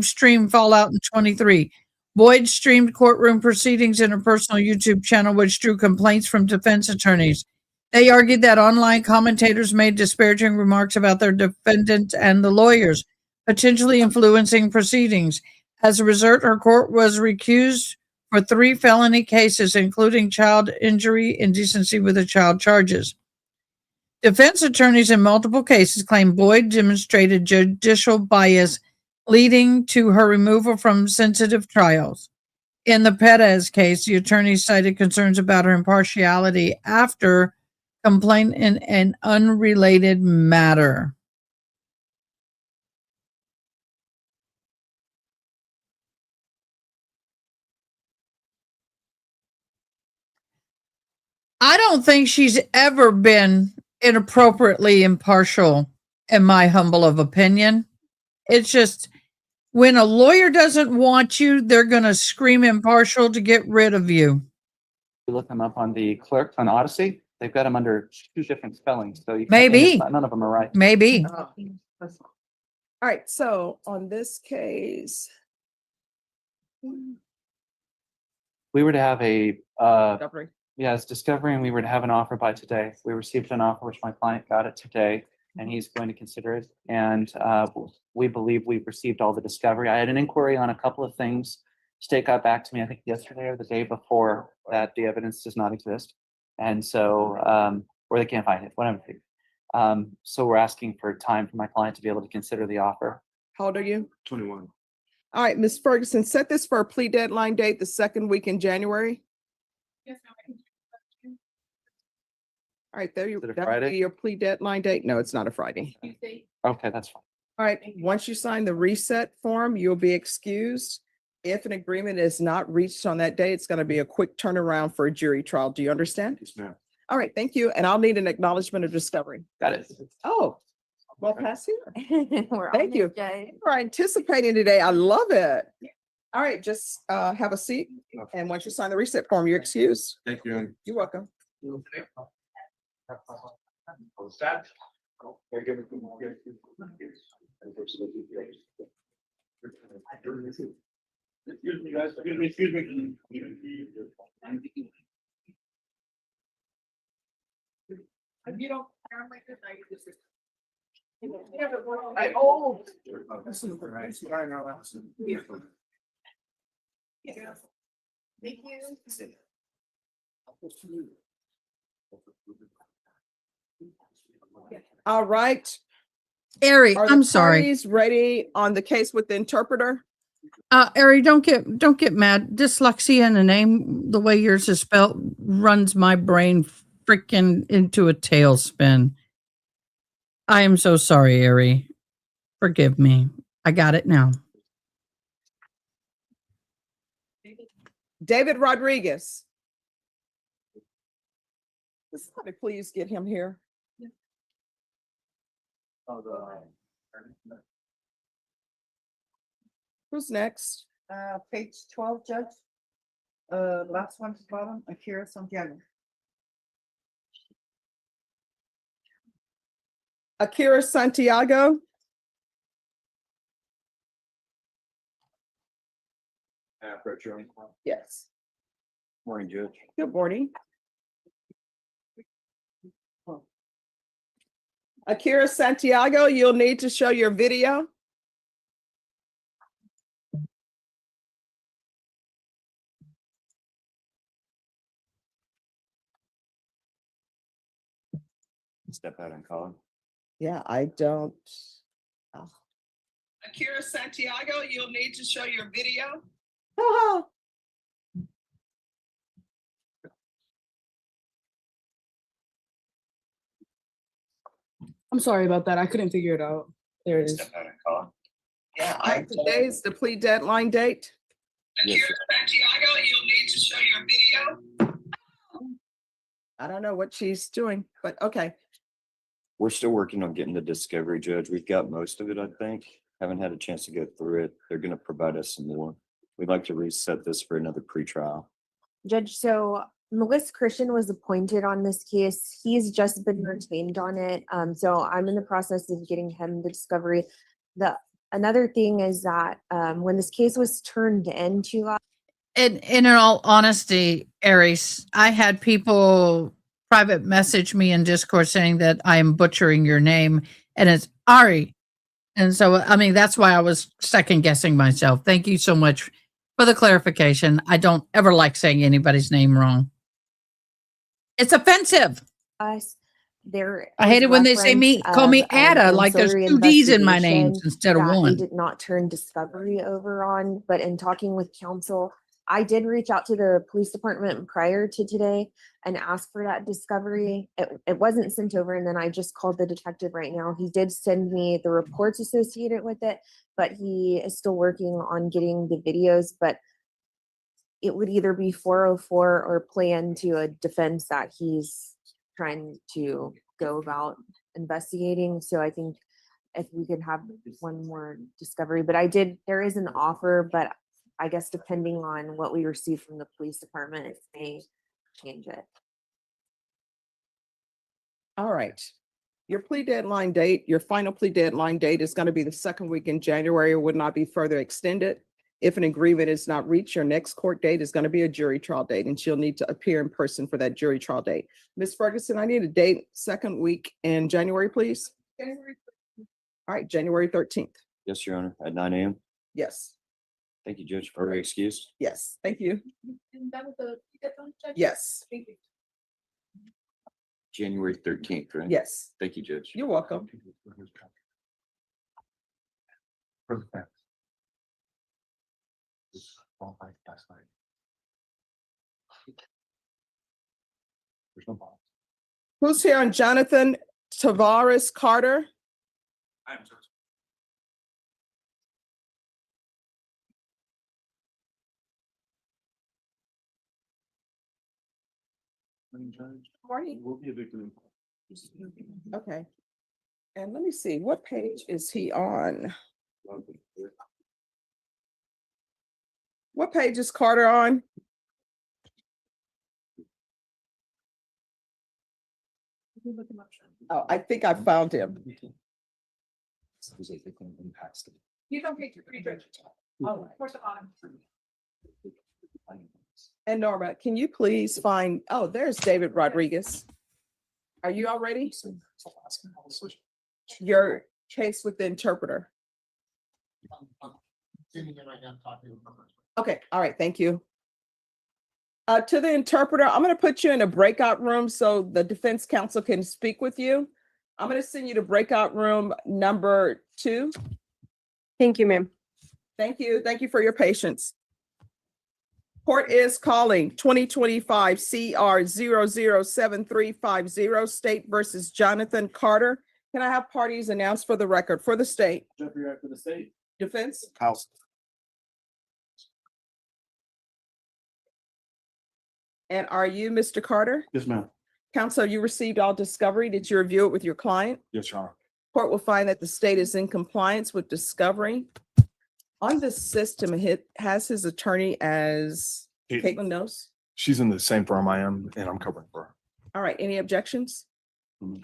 stream fallout in 23. Boyd streamed courtroom proceedings in her personal YouTube channel, which drew complaints from defense attorneys. They argued that online commentators made disparaging remarks about their defendant and the lawyers, potentially influencing proceedings. As a result, her court was recused for 3 felony cases, including child injury, indecency with a child charges. Defense attorneys in multiple cases claim Boyd demonstrated judicial bias, leading to her removal from sensitive trials. In the Perez case, the attorney cited concerns about her impartiality after complaint in an unrelated matter. I don't think she's ever been inappropriately impartial, in my humble of opinion. It's just when a lawyer doesn't want you, they're going to scream impartial to get rid of you. You look them up on the clerk on Odyssey. They've got them under 2 different spellings, so you Maybe. none of them are right. Maybe. All right, so on this case. We were to have a Discovery. yes, discovery, and we were to have an offer by today. We received an offer, which my client got it today, and he's going to consider it. And we believe we've received all the discovery. I had an inquiry on a couple of things. State got back to me, I think yesterday or the day before, that the evidence does not exist. And so, or they can't find it, whatever. So we're asking for time for my client to be able to consider the offer. How old are you? 21. All right, Ms. Ferguson, set this for a plea deadline date, the 2nd week in January. Yes, ma'am. All right, there you Is it a that'll be Friday? your plea deadline date. No, it's not a Friday. Tuesday. Okay, that's fine. All right, once you sign the reset form, you'll be excused. If an agreement is not reached on that day, it's going to be a quick turnaround for a jury trial. Do you understand? Yes, ma'am. All right, thank you. And I'll need an acknowledgement of discovery. Got it. Oh, well, pass here. We're on Thank this, you. Jay. We're anticipating today. I love it. All right, just have a seat. And once you sign the reset form, you're excused. Thank you. You're welcome. Excuse me, guys, excuse me. You don't. Thank you. All right. Ari, Are the I'm sorry. parties ready on the case with the interpreter? Ari, don't get mad. Dyslexia in a name the way yours is spelled runs my brain freaking into a tailspin. I am so sorry, Ari. Forgive me. I got it now. David Rodriguez. Somebody please get him here. Who's next? Page 12, Judge. Last one to bottom, Akira Santiago. Akira Santiago. Yes. Morning, Judge. Good morning. Akira Santiago, you'll need to show your video. Step out and call him. Yeah, I don't. Oh. Akira Santiago, you'll need to show your video. I'm sorry about that. I couldn't figure it out. There it is. Step out and call him. Yeah, today's the plea deadline date. Yes, sir. Santiago, you'll need to show your video. I don't know what she's doing, but okay. We're still working on getting the discovery, Judge. We've got most of it, I think. Haven't had a chance to go through it. They're gonna provide us some more. We'd like to reset this for another pretrial. Judge, so Melissa Christian was appointed on this case. He's just been retained on it. So I'm in the process of getting him the discovery. Another thing is that when this case was turned into us. And in all honesty, Aries, I had people private message me in Discord saying that I am butchering your name, and it's Ari. And so, I mean, that's why I was second guessing myself. Thank you so much for the clarification. I don't ever like saying anybody's name wrong. It's offensive. Us. There I hate it when they say me, call me Ada, like there's two D's in my investigation names instead of that one. They did not turn discovery over on, but in talking with counsel, I did reach out to the police department prior to today and ask for that discovery. It wasn't sent over, and then I just called the detective right now. He did send me the reports associated with it, but he is still working on getting the videos, but it would either be 404 or play into a defense that he's trying to go about investigating. So I think if we could have one more discovery, but there is an offer, but I guess depending on what we receive from the police department, it may change it. All right. Your plea deadline date, your final plea deadline date is going to be the second week in January. It would not be further extended. If an agreement is not reached, your next court date is going to be a jury trial date, and she'll need to appear in person for that jury trial date. Ms. Ferguson, I need a date, second week in January, please. All right, January 13th. Yes, Your Honor, at 9 a.m. Yes, Thank you, Judge. Are we excused? yes, thank you. And that was the deadline, Judge? Yes, Thank you. January 13th, right? yes, Thank you, Judge. you're welcome. Who's here on Jonathan Tavares Carter? Morning. Will be a victim. Okay. And let me see, what page is he on? What page is Carter on? Oh, I think I found him. You don't take your pretty Judge. Oh, towards the bottom. And Norma, can you please find, oh, there's David Rodriguez. Are you all ready? Your case with the interpreter. Okay, all right, thank you. To the interpreter, I'm going to put you in a breakout room so the defense counsel can speak with you. I'm going to send you to breakout room number 2. Thank you, ma'am. Thank you. Thank you for your patience. Court is calling 2025 CR 007350 State versus Jonathan Carter. Can I have parties announced for the record for the state? Jeffrey, for the state. Defense? House. And are you Mr. Carter? Yes, ma'am. Counsel, you received all discovery. Did you review it with your client? Yes, Your Honor. Court will find that the state is in compliance with discovery. On this system, it has his attorney as Caitlin knows. She's in the same firm I am, and I'm covering for her. All right, any objections? Mhm.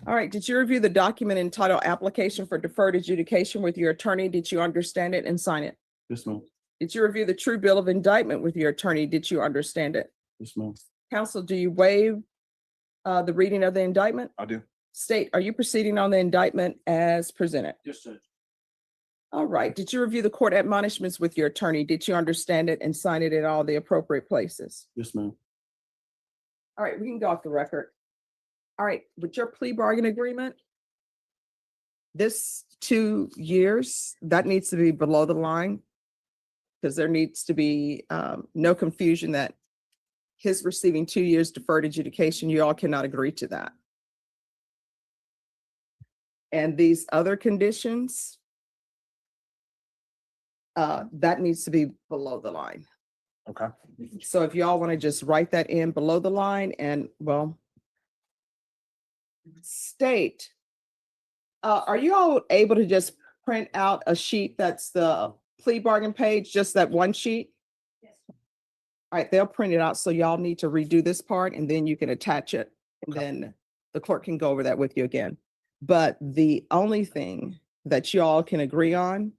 All right, did you review the document entitled Application for Deferred Adjudication with your attorney? Did you understand it and sign it? Yes, ma'am. Did you review the true bill of indictment with your attorney? Did you understand it? Yes, ma'am. Counsel, do you waive the reading of the indictment? I do. State, are you proceeding on the indictment as presented? Yes, sir. All right, did you review the court admonishments with your attorney? Did you understand it and sign it at all the appropriate places? Yes, ma'am. All right, we can go off the record. All right, with your plea bargain agreement, this 2 years, that needs to be below the line. Because there needs to be no confusion that his receiving 2 years deferred adjudication, you all cannot agree to that. And these other conditions, that needs to be below the line. Okay. So if y'all want to just write that in below the line and, well, state, are you all able to just print out a sheet that's the plea bargain page, just that one sheet? Yes. All right, they'll print it out, so y'all need to redo this part and then you can attach it. And then the clerk can go over that with you again. But the only thing that y'all can agree on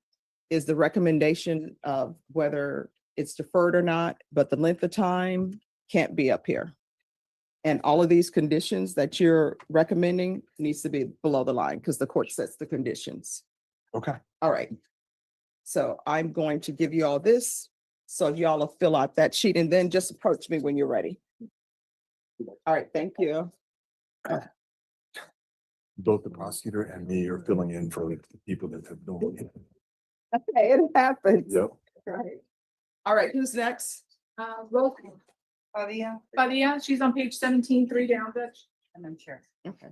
is the recommendation of whether it's deferred or not, but the length of time can't be up here. And all of these conditions that you're recommending needs to be below the line because the court sets the conditions. Okay. All right. So I'm going to give you all this. So y'all will fill out that sheet and then just approach me when you're ready. All right, thank you. Both the prosecutor and me are filling in for the people that have known me. Okay, it happens. Yep. Right. All right, who's next? Roll call. Padilla, she's on page 17, 3 down, Judge. And I'm chair. Okay,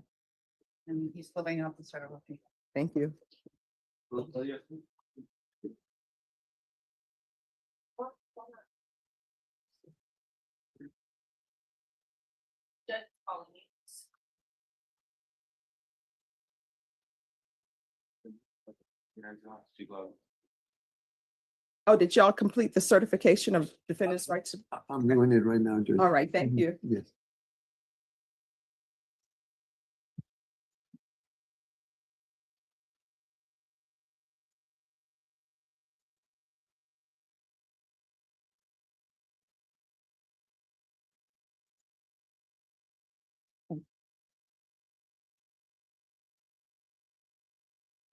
And he's filling out the several people. thank you. Just calling me. Oh, did y'all complete the certification of defendant's rights? I'm doing it right now, Judge. All right, thank you. Yes.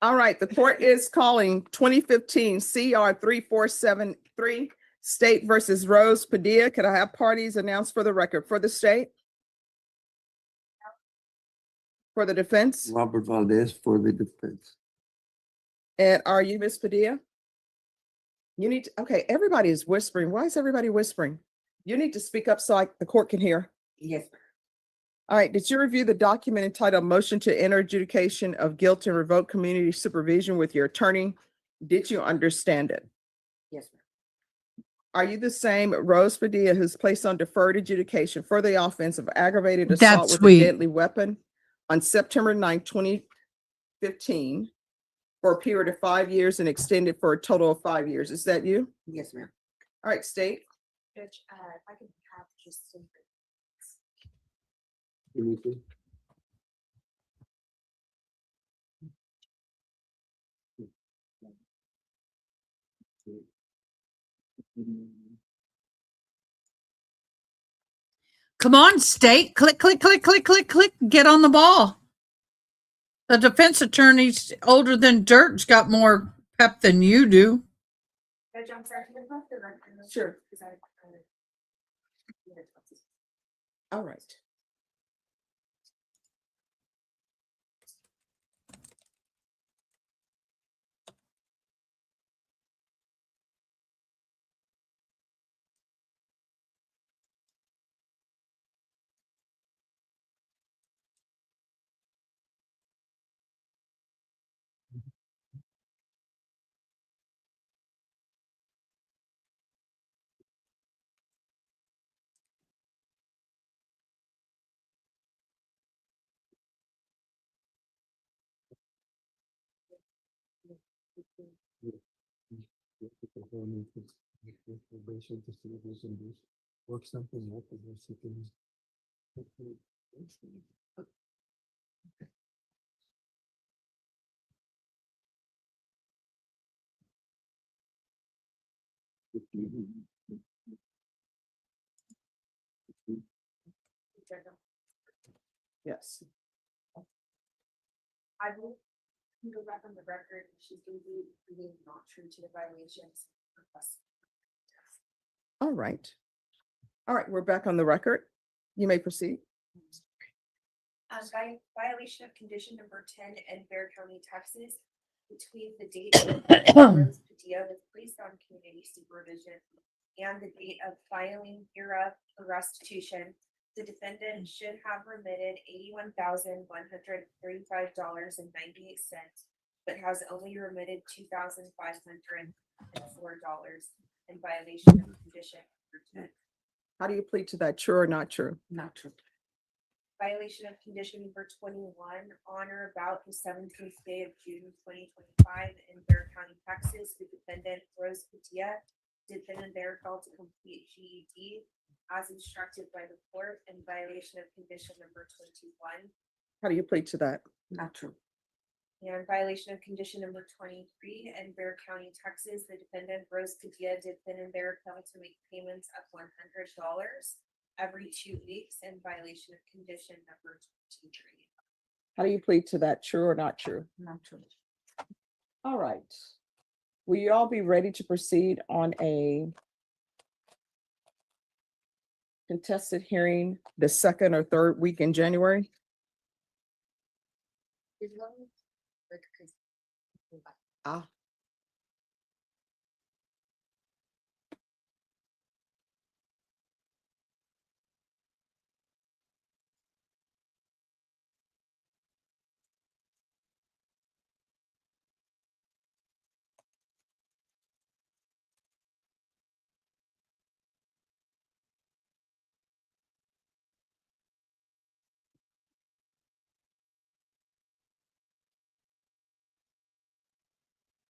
All right, the court is calling 2015 CR 3473 State versus Rose Padilla. Could I have parties announced for the record for the state? For the defense? Robert Valdez for the defense. And are you Miss Padilla? You need to, okay, everybody is whispering. Why is everybody whispering? You need to speak up so the court can hear. Yes. All right, did you review the document entitled Motion to Enter Adjudication of Guilt and Revoke Community Supervision with your attorney? Did you understand it? Yes, ma'am. Are you the same Rose Padilla who's placed on deferred adjudication for the offense of aggravated assault That's with sweet. a deadly weapon on September 9th, 2015 for a period of 5 years and extended for a total of 5 years? Is that you? Yes, ma'am. All right, state. Judge, if I could have just some. Come on, state. Click, click, click, click, click, click. Get on the ball. The defense attorney's older than dirt's got more pep than you do. Judge, I'm sorry, can I have the record? Sure. Because All right. Work something out. Yes. I will go back on the record. She's going to be being not true to the violations. All right. All right, we're back on the record. You may proceed. Violation of condition number 10 in Bear County, Texas, between the date of Rose Padilla was placed on community supervision and the date of filing hereof for restitution, the defendant should have remitted $81,135.98, but has only remitted $2,504 in violation of condition number 10. How do you plead to that? True or not true? Not true. Violation of condition number 21, on or about the 17th day of June 2025 in Bear County, Texas, the defendant Rose Padilla did then and there fail to complete GED as instructed by the court in violation of condition number 21. How do you plead to that? Not true. And violation of condition number 23 in Bear County, Texas, the defendant Rose Padilla did then and there fail to make payments of $100 every 2 weeks in violation of condition number 23. How do you plead to that? True or not true? Not true. All right. Will you all be ready to proceed on a contested hearing the second or third week in January? Ah.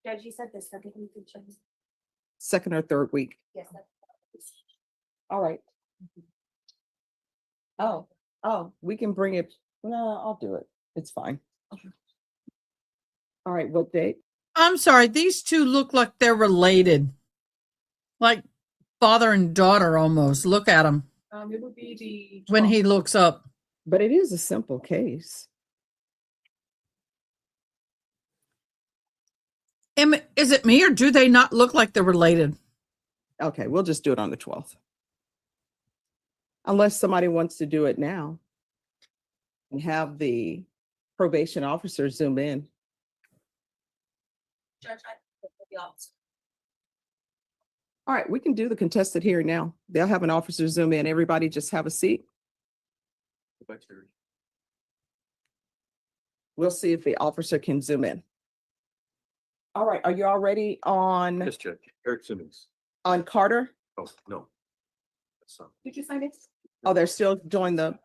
Judge, you said the second week of January. Second or third week? Yes. All right. Oh, we can bring it. No, I'll do it. It's fine. All right, what date? I'm sorry, these two look like they're related. Like father and daughter almost. Look at them It would be when he looks up. But it is a simple case. Is it me or do they not look like they're related? Okay, we'll just do it on the 12th. Unless somebody wants to do it now and have the probation officer zoom in. Judge, I prefer the opposite. All right, we can do the contested hearing now. They'll have an officer zoom in. Everybody just have a seat. We'll see if the officer can zoom in. All right, are you all ready on, Yes, Judge. Eric Simmons. on Carter? Oh, no. That's not. Did you sign it? Oh, they're still doing the,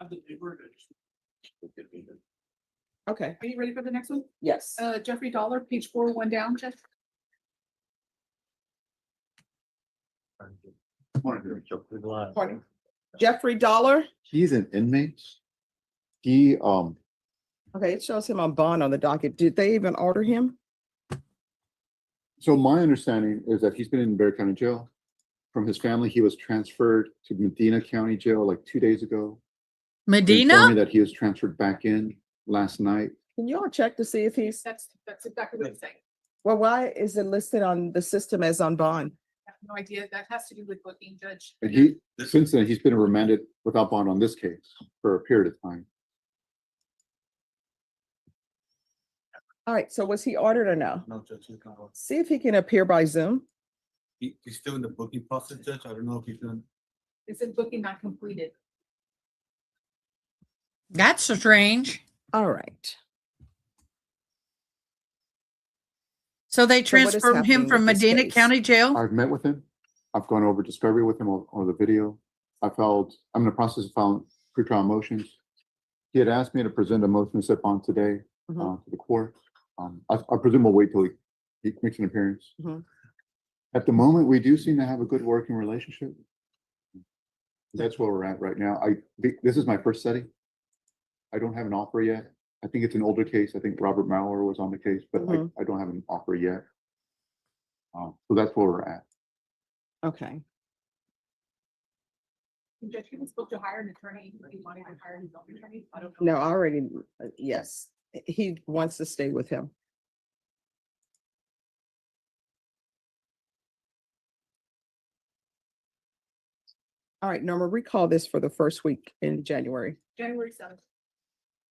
okay, Are you ready for the next one? yes. Jeffrey Dollar, page 4, one down, Jeff. Morning. Jeffrey Dollar? He's an inmate. He, Okay, it shows him on bond on the docket. Did they even order him? so my understanding is that he's been in Bear County Jail. From his family, he was transferred to Medina County Jail like 2 days ago. They told me Medina? that he was transferred back in last night. Can you all check to see if he's, That's exactly what I'm saying. well, why is it listed on the system as on bond? I have no idea. That has to do with booking, Judge. And he, since then, he's been remanded without bond on this case for a period of time. All right, so was he ordered or no? No, Judge, he's not. See if he can appear by Zoom. He's still in the booking process, Judge. I don't know if he's done. It said booking not completed. That's strange. All right. So they So what is transferred him happening from with this Medina case? County Jail? I've met with him. I've gone over discovery with him on the video. I'm in the process of filing pretrial motions. He had asked me to present a motion to set bond today to the court. I presume we'll wait till he makes an appearance. Mhm. At the moment, we do seem to have a good working relationship. That's where we're at right now. This is my first setting. I don't have an offer yet. I think it's an older case. I think Robert Mauer was on the case, but I don't have an offer yet. So that's where we're at. Okay. Judge, he was supposed to hire an attorney, but he wanted to hire his own attorney. I don't No, know. I already, yes, he wants to stay with him. All right, Norma, recall this for the first week in January. January 7th.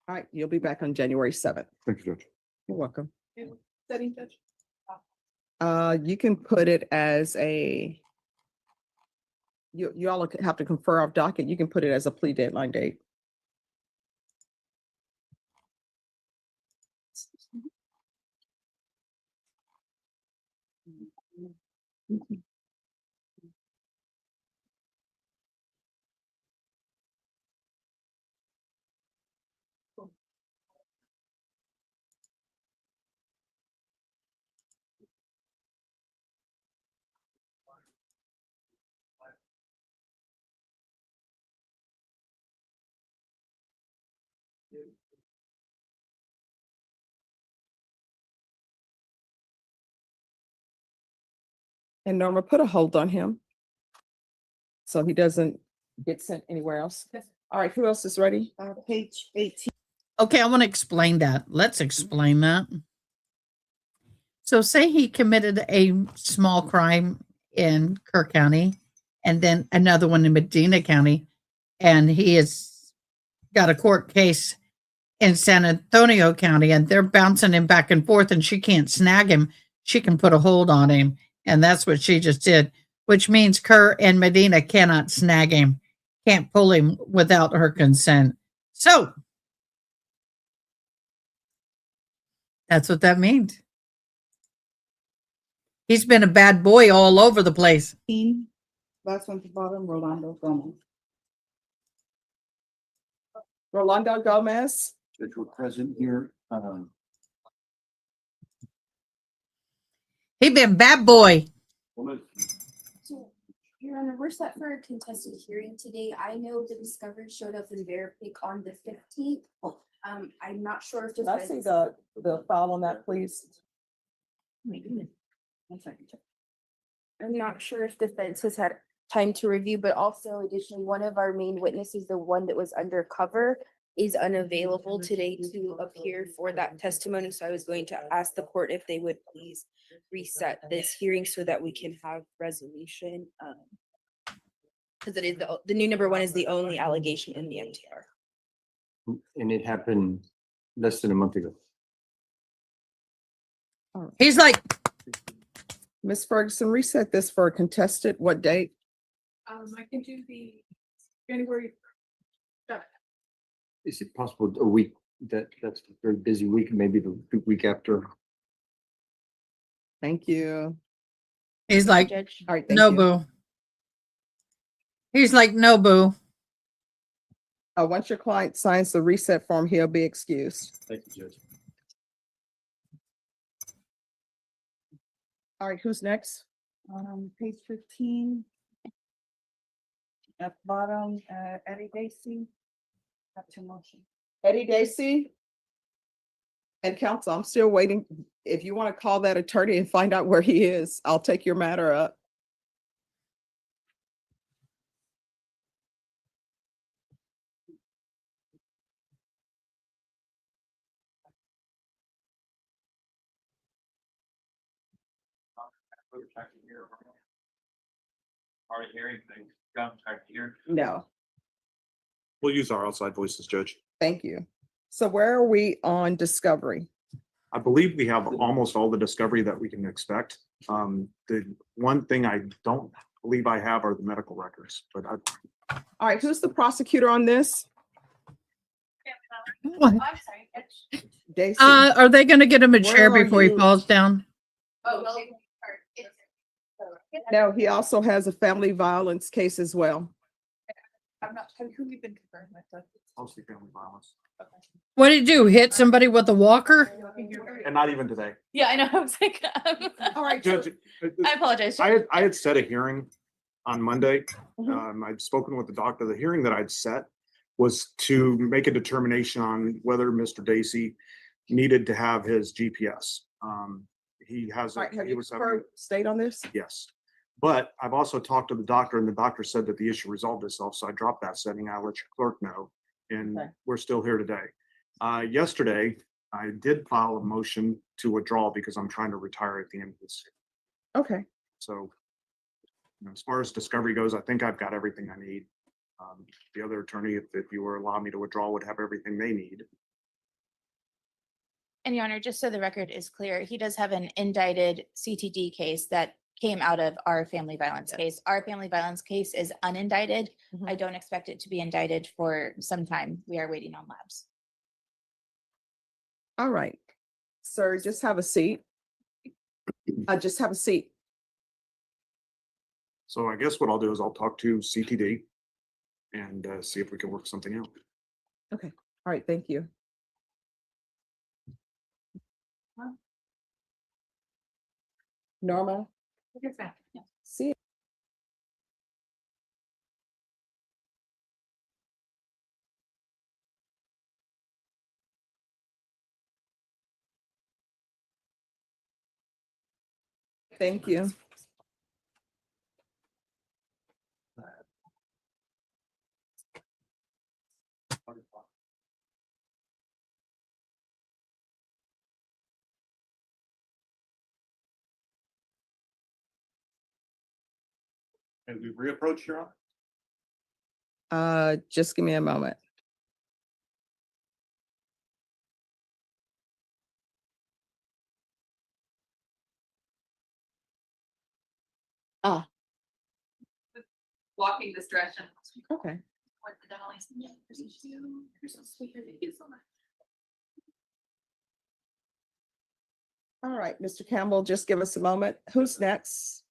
All right, you'll be back on January 7th. Thank you, Judge. You're welcome. Setting judge. You can put it as a, you all have to confer off docket. You can put it as a plea deadline date. And Norma, put a hold on him so he doesn't get sent anywhere else. All right, who else is ready? Page 18. Okay, I want to explain that. Let's explain that. So say he committed a small crime in Kerr County and then another one in Medina County, and he has got a court case in San Antonio County, and they're bouncing him back and forth, and she can't snag him. She can put a hold on him, and that's what she just did, which means Kerr and Medina cannot snag him, can't pull him without her consent. So that's what that means. He's been a bad boy all over the place. Last one at the bottom, Rolando Gomez. Rolando Gomez. Judge, we're present here. He been bad boy. So, Your Honor, we're set for a contested hearing today. I know the discovery showed up in Veripic on the 15th. I'm not sure if Can I see the file on that, please? Wait a minute. 1 second. I'm not sure if defense has had time to review, but also additionally, one of our main witnesses, the one that was undercover, is unavailable today to appear for that testimony. So I was going to ask the court if they would please reset this hearing so that we can have resolution. Because it is the new number one is the only allegation in the MTR. And it happened less than a month ago. He's like, Ms. Ferguson, reset this for a contested, what date? I can do the January 7th. Is it possible a week, that's a very busy week, maybe the week after? Thank you. he's like, All right, thank no you. boo. He's like, no boo. Once your client signs the reset form, he'll be excused. Thank you, Judge. All right, who's next? Page 15. At the bottom, Eddie Dacey. Have to motion. Eddie Dacey. And counsel, I'm still waiting. If you want to call that attorney and find out where he is, I'll take your matter up. Already hearing things. Come back here. No, We'll use our outside voices, Judge. thank you. So where are we on discovery? I believe we have almost all the discovery that we can expect. The one thing I don't believe I have are the medical records, but All right, who's the prosecutor on this? What? I'm sorry. Dacey. Are they going to get him a chair Where are before he you? falls down? Oh, well, No, he also has a family violence case as well. I'm not, who have you been confirmed with? mostly family violence. What did he do? Hit somebody with a walker? And not even today. Yeah, I know. I was like, All right. Judge, I apologize. I had set a hearing on Monday. Mhm. I'd spoken with the doctor. The hearing that I'd set was to make a determination on whether Mr. Dacey needed to have his GPS. He has, All right, have he you was having, heard state on this? yes. But I've also talked to the doctor and the doctor said that the issue resolved itself. So I dropped that setting. I'll let your clerk know. And Okay. we're still here today. Yesterday, I did file a motion to withdraw because I'm trying to retire at the end of this. Okay. So as far as discovery goes, I think I've got everything I need. The other attorney, if you were allow me to withdraw, would have everything they need. And Your Honor, just so the record is clear, he does have an indicted CTD case that came out of our family violence case. Our family violence case is unindicted. Mhm. I don't expect it to be indicted for some time. We are waiting on labs. All right. Sir, just have a seat. Just have a seat. So I guess what I'll do is I'll talk to CTD and see if we can work something out. Okay. All right. Thank you. Norma, see. Thank you. And we reapproach your Just give me a moment. Walking this direction. Okay. All right, Mr. Campbell, just give us a moment. Who's next?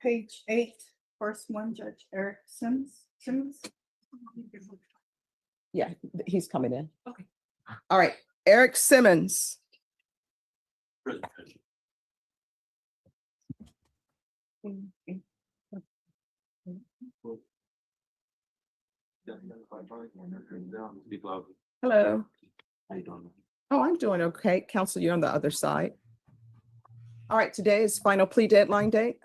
Page 8, first one, Judge Eric Sims. Yeah, he's coming in. Okay. All right, Eric Simmons. Hello. How you doing? Oh, I'm doing okay. Counsel, you're on the other side. All right, today is final plea deadline date.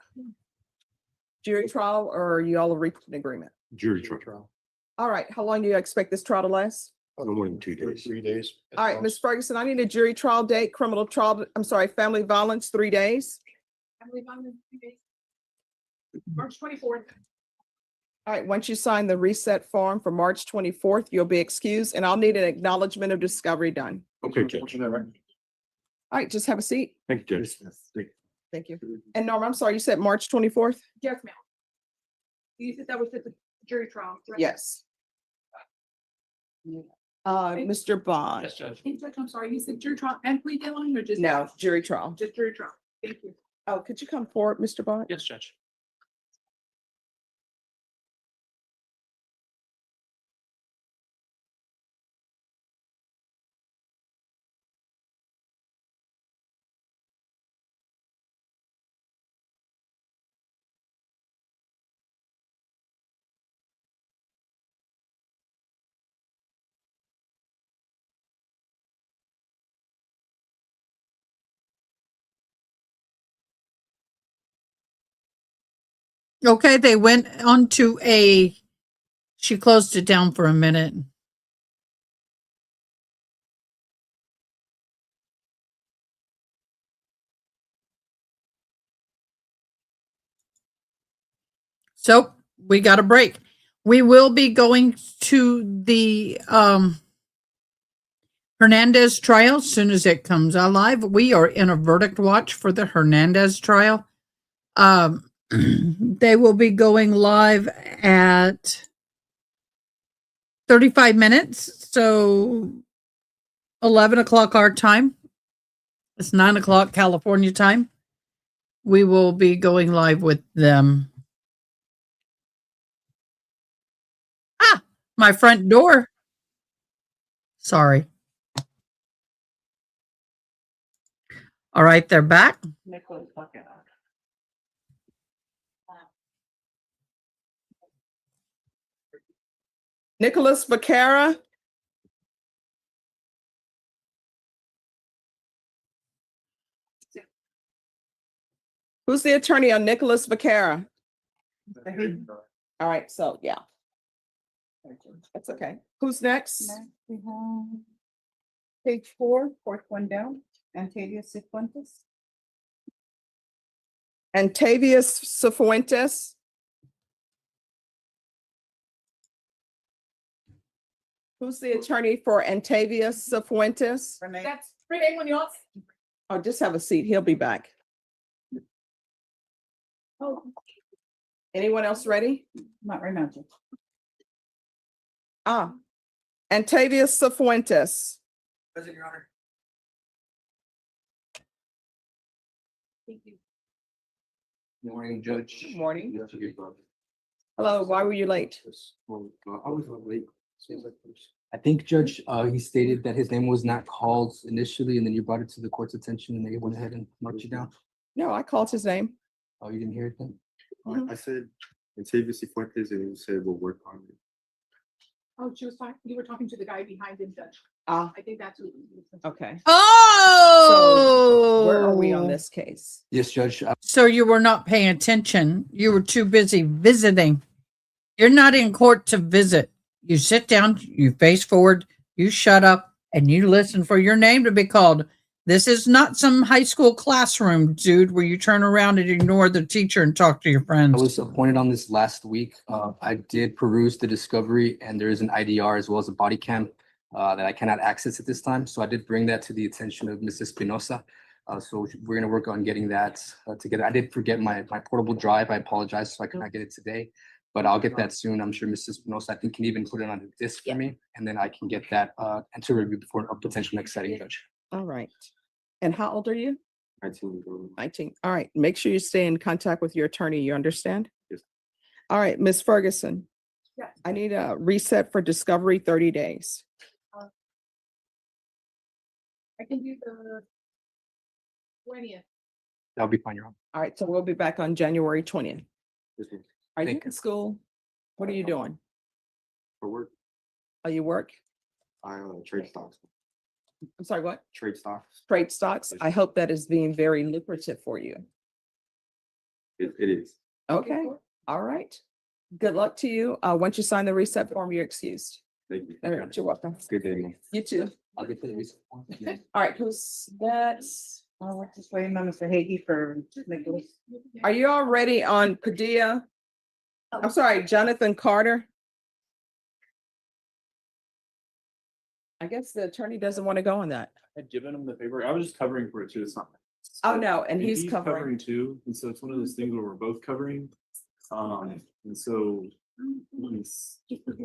Jury trial, or are you all reached an agreement? Jury trial. All right, how long do you expect this trial to last? No more than 2 days. 3 days. All right, Ms. Ferguson, I need a jury trial date, criminal trial, I'm sorry, family violence, 3 days. March 24th. All right, once you sign the reset form for March 24th, you'll be excused, and I'll need an acknowledgement of discovery done. Okay, Judge. All right, just have a seat. Thank you, Judge. Thank you. And Norma, I'm sorry, you said March 24th? Yes, ma'am. You said that was at the jury trial. correct? Yes. Mr. Bond? Yes, Judge. Hey, Judge, I'm sorry, you said jury trial and plea deadline or just? No, jury trial. Just jury trial. Thank you. Oh, could you come forward, Mr. Bond? Yes, Judge. Okay, they went onto she closed it down for a minute. So we got a break. We will be going to the Hernandez trial as soon as it comes alive. We are in a verdict watch for the Hernandez trial. They will be going live at 35 minutes. So 11 o'clock our time. It's 9 o'clock California time. We will be going live with them. My front door. Sorry. All right, they're back. Nicholas Vaquera. Who's the attorney on Nicholas Vaquera? All right, so yeah. That's okay. Who's next? Next, we have page 4, fourth one down, Antalia Cifuentes. Antavius Cifuentes. Who's the attorney for Antavius Cifuentes? That's Renee Munoz. Oh, just have a seat. He'll be back. Oh, Anyone else ready? not right now, Judge. Antavius Cifuentes. Present, Your Honor. Thank you. Morning, Judge. Good morning. Hello, why were you late? I was late. I think, Judge, he stated that his name was not called initially, and then you brought it to the court's attention, and they went ahead and marked you down. No, I called his name. Oh, you didn't hear it then? I said, Octavius Cifuentes, and you said we'll work on it. Oh, she was talking, you were talking to the guy behind him, Judge. Ah, I think that's who. okay. Oh, Where are we on this case? Yes, Judge. So you were not paying attention. You were too busy visiting. You're not in court to visit. You sit down, you face forward, you shut up, and you listen for your name to be called. This is not some high school classroom, dude, where you turn around and ignore the teacher and talk to your I friends. was appointed on this last week. I did peruse the discovery, and there is an IDR as well as a body cam that I cannot access at this time. So I did bring that to the attention of Mrs. Espinosa. So we're going to work on getting that together. I did forget my portable drive. I apologize, so I cannot get it today, but I'll get that soon. I'm sure Mrs. Espinosa, I think, can even put it on a disc for me, and then I can get that and to review before a potential next setting, Judge. All right. And how old are you? 19. 19. All right. Make sure you stay in contact with your attorney. You understand? Yes. All right, Ms. Ferguson. Yeah. I need a reset for discovery 30 days. I can do the 20th. That'll be fine, Your Honor. All right, so we'll be back on January 20th. Yes, ma'am. Are you Thank in school? What are you doing? For work, Are you work? I trade stocks. I'm sorry, what? Trade stocks. Trade stocks? I hope that is being very lucrative for you. It is. Okay, all right. Good luck to you. Once you sign the reset form, you're excused. Thank you. All right, you're welcome. Good day, ma'am. You too. I'll get to the reason. All right, who's that? We're just waiting on Mr. Hagee for Nicholas. Are you all ready on Padilla? I'm sorry, Jonathan Carter? I guess the attorney doesn't want to go on that. I'd given him the paper. I was just covering for it too. It's not. Oh, no, and he's covering. Too, and so it's one of those things where we're both covering. And so he's sort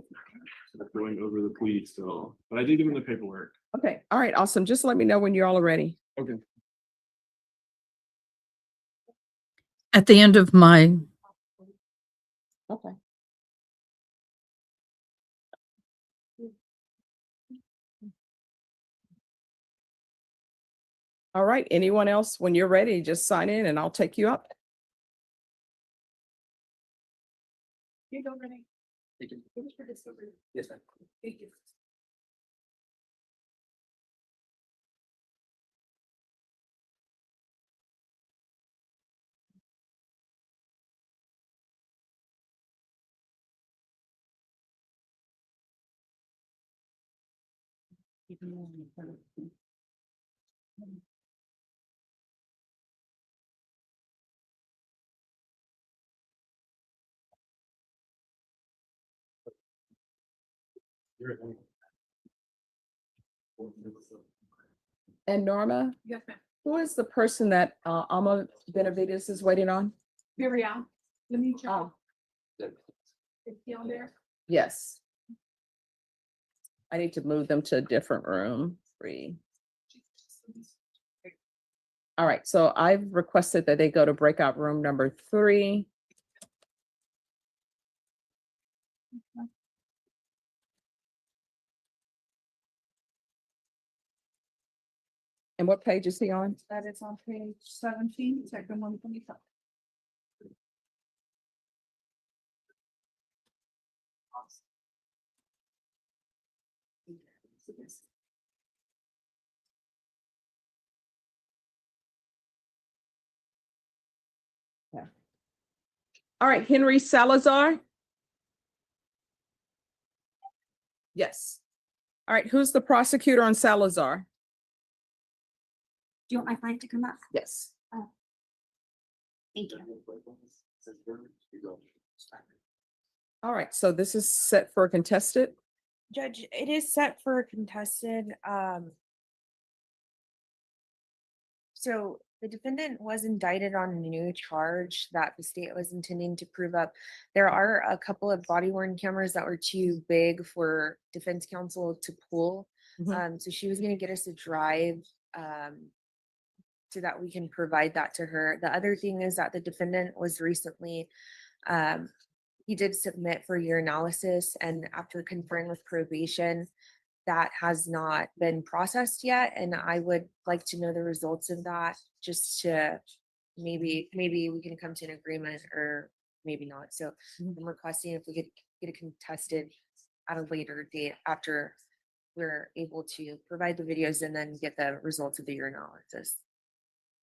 of going over the plea still, but I did give him the paperwork. Okay, all right, awesome. Just let me know when you're all ready. Okay. At the end of my Okay. All right, anyone else, when you're ready, just sign in and I'll take you up. You go, Renee. Thank you. Finish for discovery. Yes, ma'am. Thank you. And Norma, Yes, ma'am. who is the person that Alma Benavides is waiting on? Miriam, let me check. Oh, Is he on there? yes. I need to move them to a different room, 3. All right, so I've requested that they go to breakout room number 3. And what page is he on? That is on page 17, second 125. All right, Henry Salazar? Yes. All right, who's the prosecutor on Salazar? Do you want my client to come up? Yes. Thank you. All right, so this is set for a contested. Judge, it is set for a contested, so the defendant was indicted on a new charge that the state was intending to prove up. There are a couple of body worn cameras that were too big for defense counsel to pull. So she was gonna get us a drive, so that we can provide that to her. The other thing is that the defendant was recently, he did submit for urinalysis, and after conferring with probation, that has not been processed yet, and I would like to know the results of that, just to maybe we can come to an agreement, or maybe not. So I'm requesting if we could get a contested at a later date after we're able to provide the videos and then get the results of the urinalysis.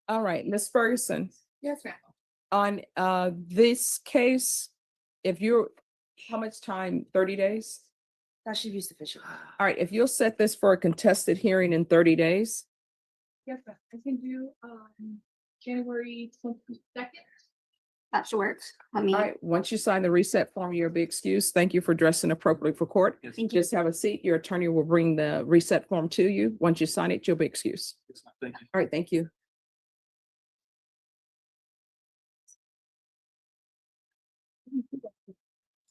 All right, Ms. Ferguson, Yes, ma'am. on this case, if you're, how much time? 30 days? That should be sufficient. All right, if you'll set this for a contested hearing in 30 days, Yes, ma'am. I can do, January 22nd. That should work. Let all me, right, once you sign the reset form, you'll be excused. Thank you for dressing appropriately for court. thank you. Just have a seat. Your attorney will bring the reset form to you. Once you sign it, you'll be excused. Thank you. All right, thank you.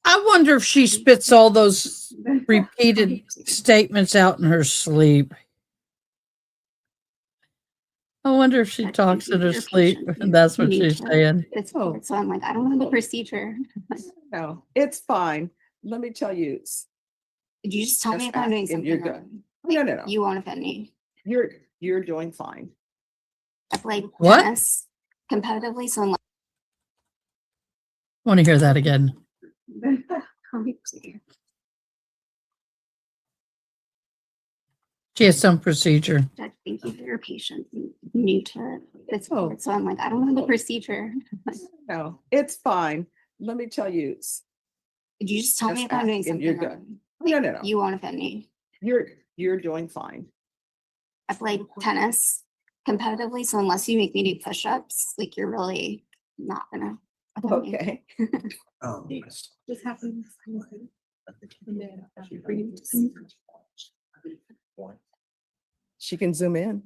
I wonder if she spits all those repeated statements out in her sleep. I wonder if she talks in her sleep. That's what she's saying. So I'm like, I don't know the procedure. No, it's fine. Let me tell you. Could you just tell me if I'm doing something You're wrong? good. No. You won't offend me. You're doing fine. I play What? tennis competitively, so unless Want to hear that again? She has some procedure. Judge, thank you for your patience. I'm new to this court, so I'm like, I don't know the procedure. No, it's fine. Let me tell you. Could you just tell me if I'm doing something You're good. wrong? No. You won't offend me. You're doing fine. I play tennis competitively, so unless you make me do push-ups, like you're really not gonna. offend me. Okay. Just happens. She can zoom in,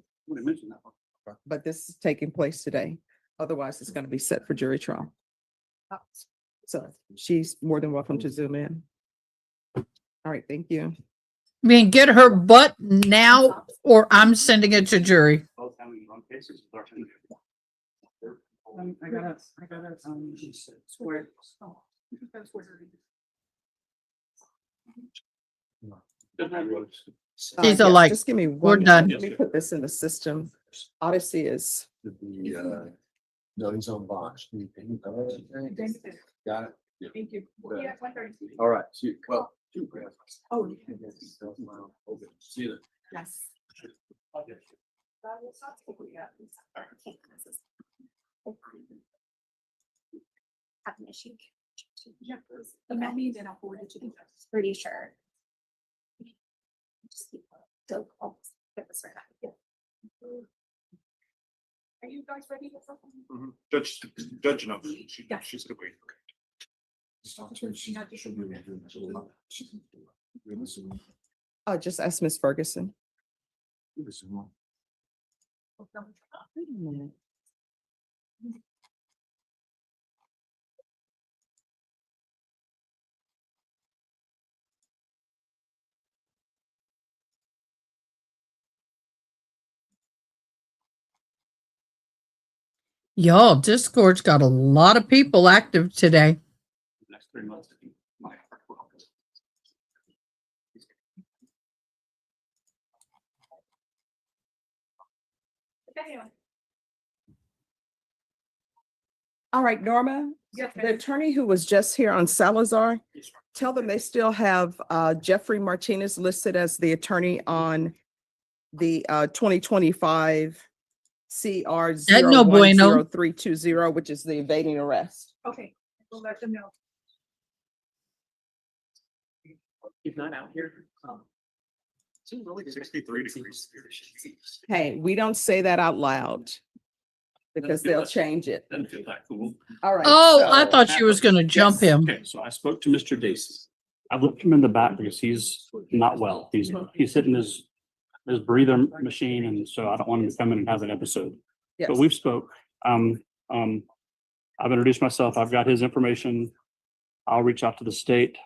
but this is taking place today. Otherwise, it's going to be set for jury trial. So she's more than welcome to zoom in. All right, thank you. I mean, get her butt now, or I'm sending it to jury. I gotta, swear. She's Yes, like, just give me we're one. done. Let me put this in the system. Odyssey is. No, he's on box. Got it? Thank you. Yeah, 1:30. All right, well. Oh. See you then. Yes. Have an issue. Email me, then I'll forward it to you. Pretty sure. Just keep- So I'll get this right out. Yeah. Are you guys ready to something? Judge, no, she's good. Just ask Miss Ferguson. Wait a minute. Y'all, Discord's got a lot of people active today. Next 3 months. All right, Norma, Yes, the attorney who was just here on Salazar, tell them they still have Jeffrey Martinez listed as the attorney on the 2025 CR no bueno. 010320, which is the evading arrest. Okay, we'll let them know. He's not out here. Seems really 63 degrees. Hey, we don't say that out loud because they'll change it. Doesn't feel that cool. All right. Oh, I so- thought she was gonna jump him. Okay, so I spoke to Mr. Dacey. I looked him in the back because he's not well. He's hitting his breather machine, and so I don't want him to come in and have an episode. But Yes. we've spoke. I've introduced myself. I've got his information. I'll reach out to the state.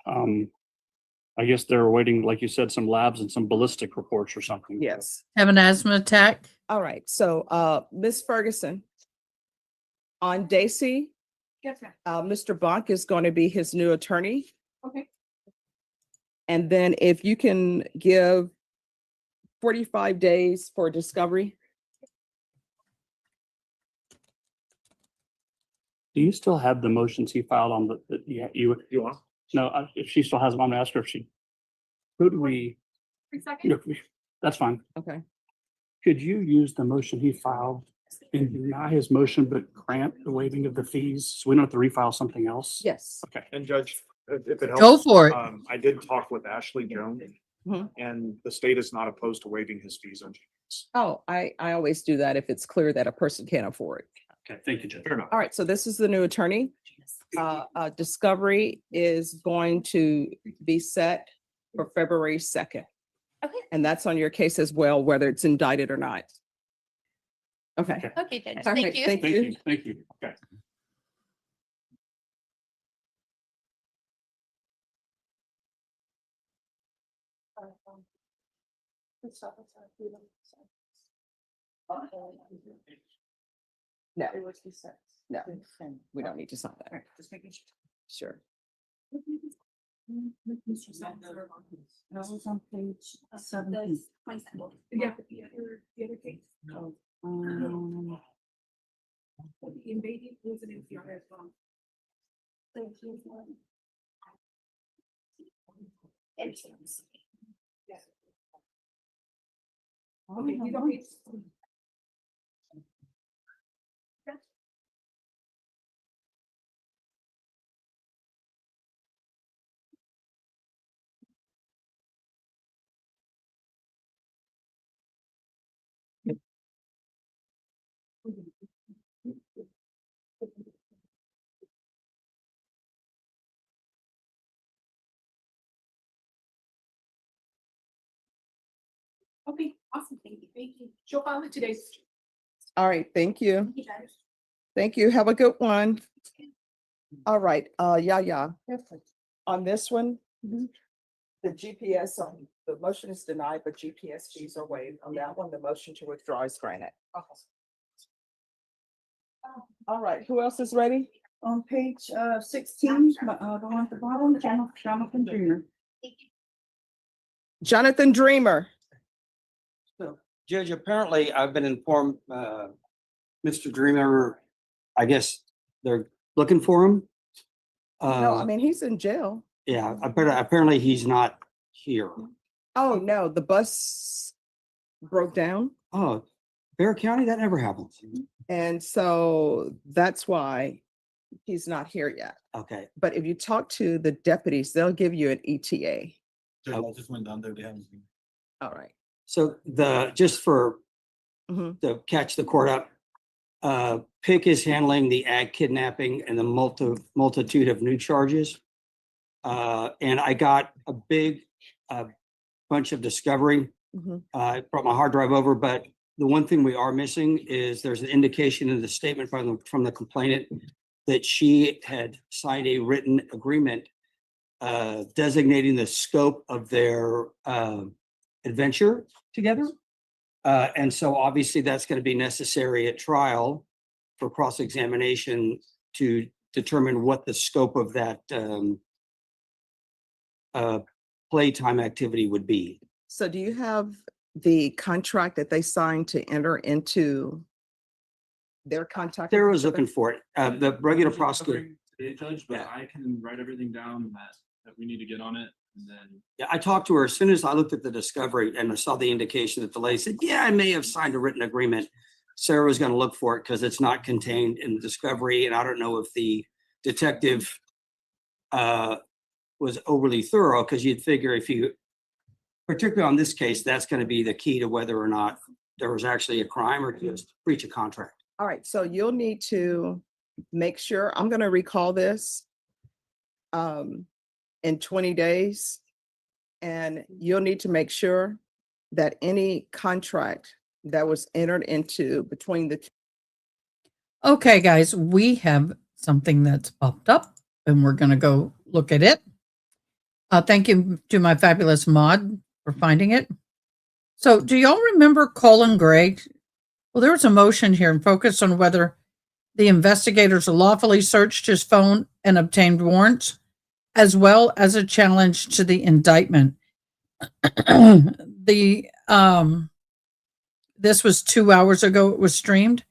I guess they're waiting, like you said, some labs and some ballistic reports or something. Yes. Have an asthma attack. All right. So Ms. Ferguson, on Dacey, Yes, ma'am. Mr. Bonk is going to be his new attorney. Okay. And then if you can give 45 days for discovery. Do you still have the motions he filed on yeah, you want? No, if she still has them, I'm gonna ask her if she, could we, 3 seconds. that's fine. Okay. Could you use the motion he filed and deny his motion, but grant the waiving of the fees? So we don't have to refile something else? Yes. Okay. And Judge, if it helps. Go for it. I did talk with Ashley Jones, Mhm. and the state is not opposed to waiving his fees on. Oh, I always do that if it's clear that a person can't afford. Okay, thank you, Judge. Fair enough. All right, so this is the new attorney. Discovery is going to be set for February 2nd. Okay. And that's on your case as well, whether it's indicted or not. Okay. Okay, Judge. All right, Thank you. thank you. Thank you. Okay. No. No, we don't need to sign that. Just making Sure. That was on page 17. Yeah, the other case. Um, The invading was an NCR as well. Yes. Okay, you don't need. Okay, awesome. Thank you. Thank you. She'll file it today. All right, thank you. Thank you, Judge. Thank you. Have a good one. All right, yeah. On this one, the GPS on, the motion is denied, but GPS fees are waived. On that one, the motion to withdraw is granted. All right, who else is ready? On page 16, the one at the bottom, Jonathan Dreamer. Jonathan Dreamer. Judge, apparently I've been informed, Mr. Dreamer, I guess they're looking for him. No, I mean, he's in jail. Yeah, apparently he's not here. Oh, no, the bus broke down. Oh, Bear County, that never happens. And so that's why he's not here yet. Okay. But if you talk to the deputies, they'll give you an ETA. I just went down there, they haven't seen. All right. So just for, Mhm. to catch the court up, PIC is handling the ag kidnapping and the multitude of new charges. And I got a big bunch of discovery. Mhm. I brought my hard drive over, but the one thing we are missing is there's an indication in the statement from the complainant that she had signed a written agreement designating the scope of their adventure together. And so obviously that's going to be necessary at trial for cross-examination to determine what the scope of that playtime activity would be. So do you have the contract that they signed to enter into their contact? Sarah with was each other? looking for it. The regular prosecutor. Judge, but I can write everything down that we need to get on it, and then. Yeah, I talked to her as soon as I looked at the discovery and I saw the indication that the lady said, yeah, I may have signed a written agreement. Sarah was gonna look for it because it's not contained in the discovery, and I don't know if the detective was overly thorough, because you'd figure if you, particularly on this case, that's gonna be the key to whether or not there was actually a crime or just breach of contract. All right, so you'll need to make sure, I'm gonna recall this in 20 days. And you'll need to make sure that any contract that was entered into between the Okay, guys, we have something that's popped up and we're going to go look at it. Thank you to my fabulous mod for finding it. So do y'all remember Colin Gray? Well, there was a motion here and focused on whether the investigators lawfully searched his phone and obtained warrants, as well as a challenge to the indictment. This was 2 hours ago. It was streamed.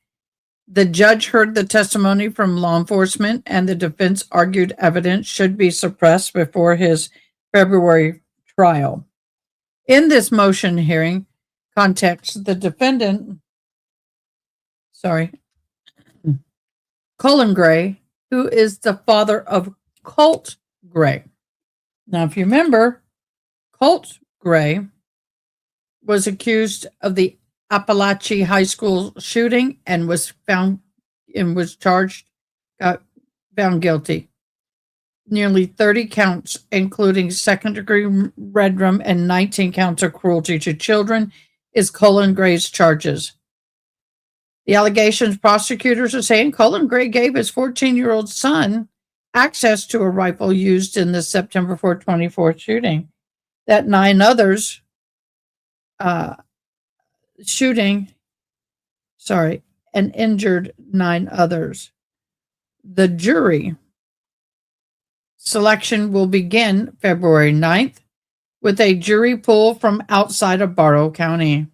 The judge heard the testimony from law enforcement, and the defense argued evidence should be suppressed before his February trial. In this motion hearing context, the defendant, Colin Gray, who is the father of Colt Gray. Now, if you remember, Colt Gray was accused of the Appalachia High School shooting and was found and was charged, found guilty. Nearly 30 counts, including second-degree murder and 19 counts of cruelty to children, is Colin Gray's charges. The allegations prosecutors are saying Colin Gray gave his 14-year-old son access to a rifle used in the September 4, 2024 shooting. That 9 others and injured 9 others. The jury selection will begin February 9th with a jury pool from outside of Barrow County.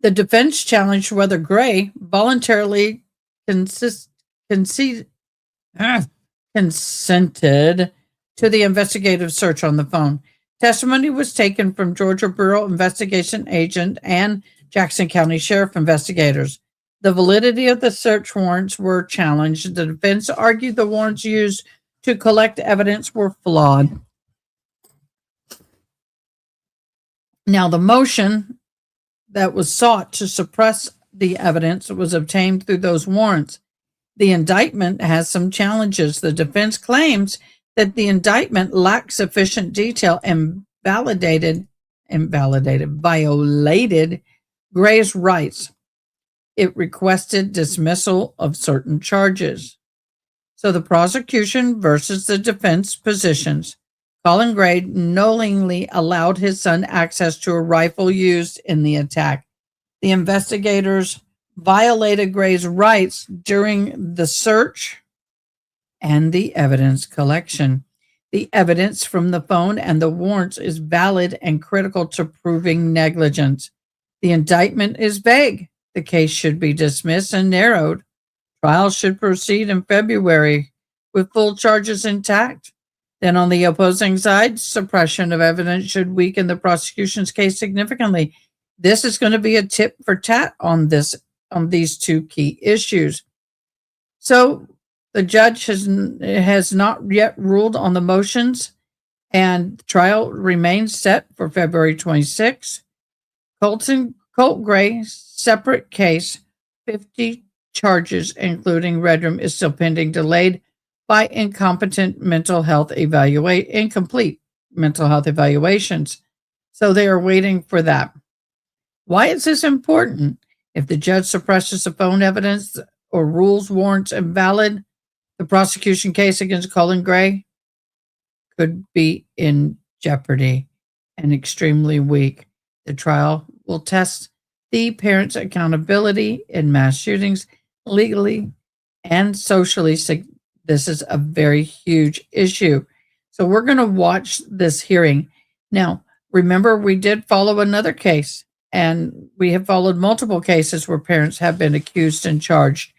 The defense challenged whether Gray voluntarily consented to the investigative search on the phone. Testimony was taken from Georgia Bureau Investigation Agent and Jackson County Sheriff investigators. The validity of the search warrants were challenged. The defense argued the warrants used to collect evidence were flawed. Now, the motion that was sought to suppress the evidence was obtained through those warrants. The indictment has some challenges. The defense claims that the indictment lacks sufficient detail and violated Gray's rights. It requested dismissal of certain charges. So the prosecution versus the defense positions. Colin Gray knowingly allowed his son access to a rifle used in the attack. The investigators violated Gray's rights during the search and the evidence collection. The evidence from the phone and the warrants is valid and critical to proving negligence. The indictment is vague. The case should be dismissed and narrowed. Trial should proceed in February with full charges intact. Then on the opposing side, suppression of evidence should weaken the prosecution's case significantly. This is going to be a tit for tat on these two key issues. So the judge has not yet ruled on the motions, and the trial remains set for February 26th. Colt Gray, separate case, 50 charges, including Redrum, is still pending, delayed by incomplete mental health evaluations. So they are waiting for that. Why is this important? If the judge suppresses the phone evidence or rules warrants invalid, the prosecution case against Colin Gray could be in jeopardy and extremely weak. The trial will test the parents' accountability in mass shootings legally and socially. This is a very huge issue. So we're going to watch this hearing. Now, Remember, we did follow another case, and we have followed multiple cases where parents have been accused and charged.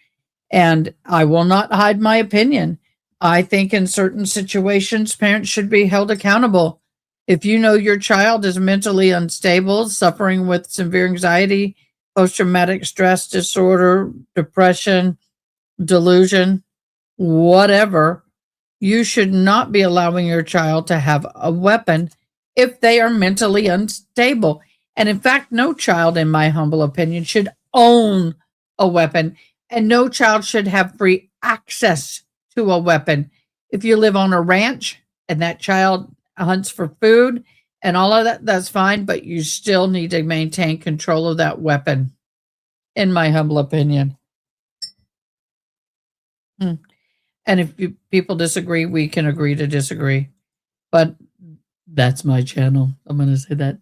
And I will not hide my opinion. I think in certain situations, parents should be held accountable. If you know your child is mentally unstable, suffering with severe anxiety, post-traumatic stress disorder, depression, delusion, whatever, you should not be allowing your child to have a weapon if they are mentally unstable. And in fact, no child, in my humble opinion, should own a weapon, and no child should have free access to a weapon. If you live on a ranch and that child hunts for food and all of that, that's fine, but you still need to maintain control of that weapon, in my humble opinion. And if people disagree, we can agree to disagree. But that's my channel. I'm going to say that.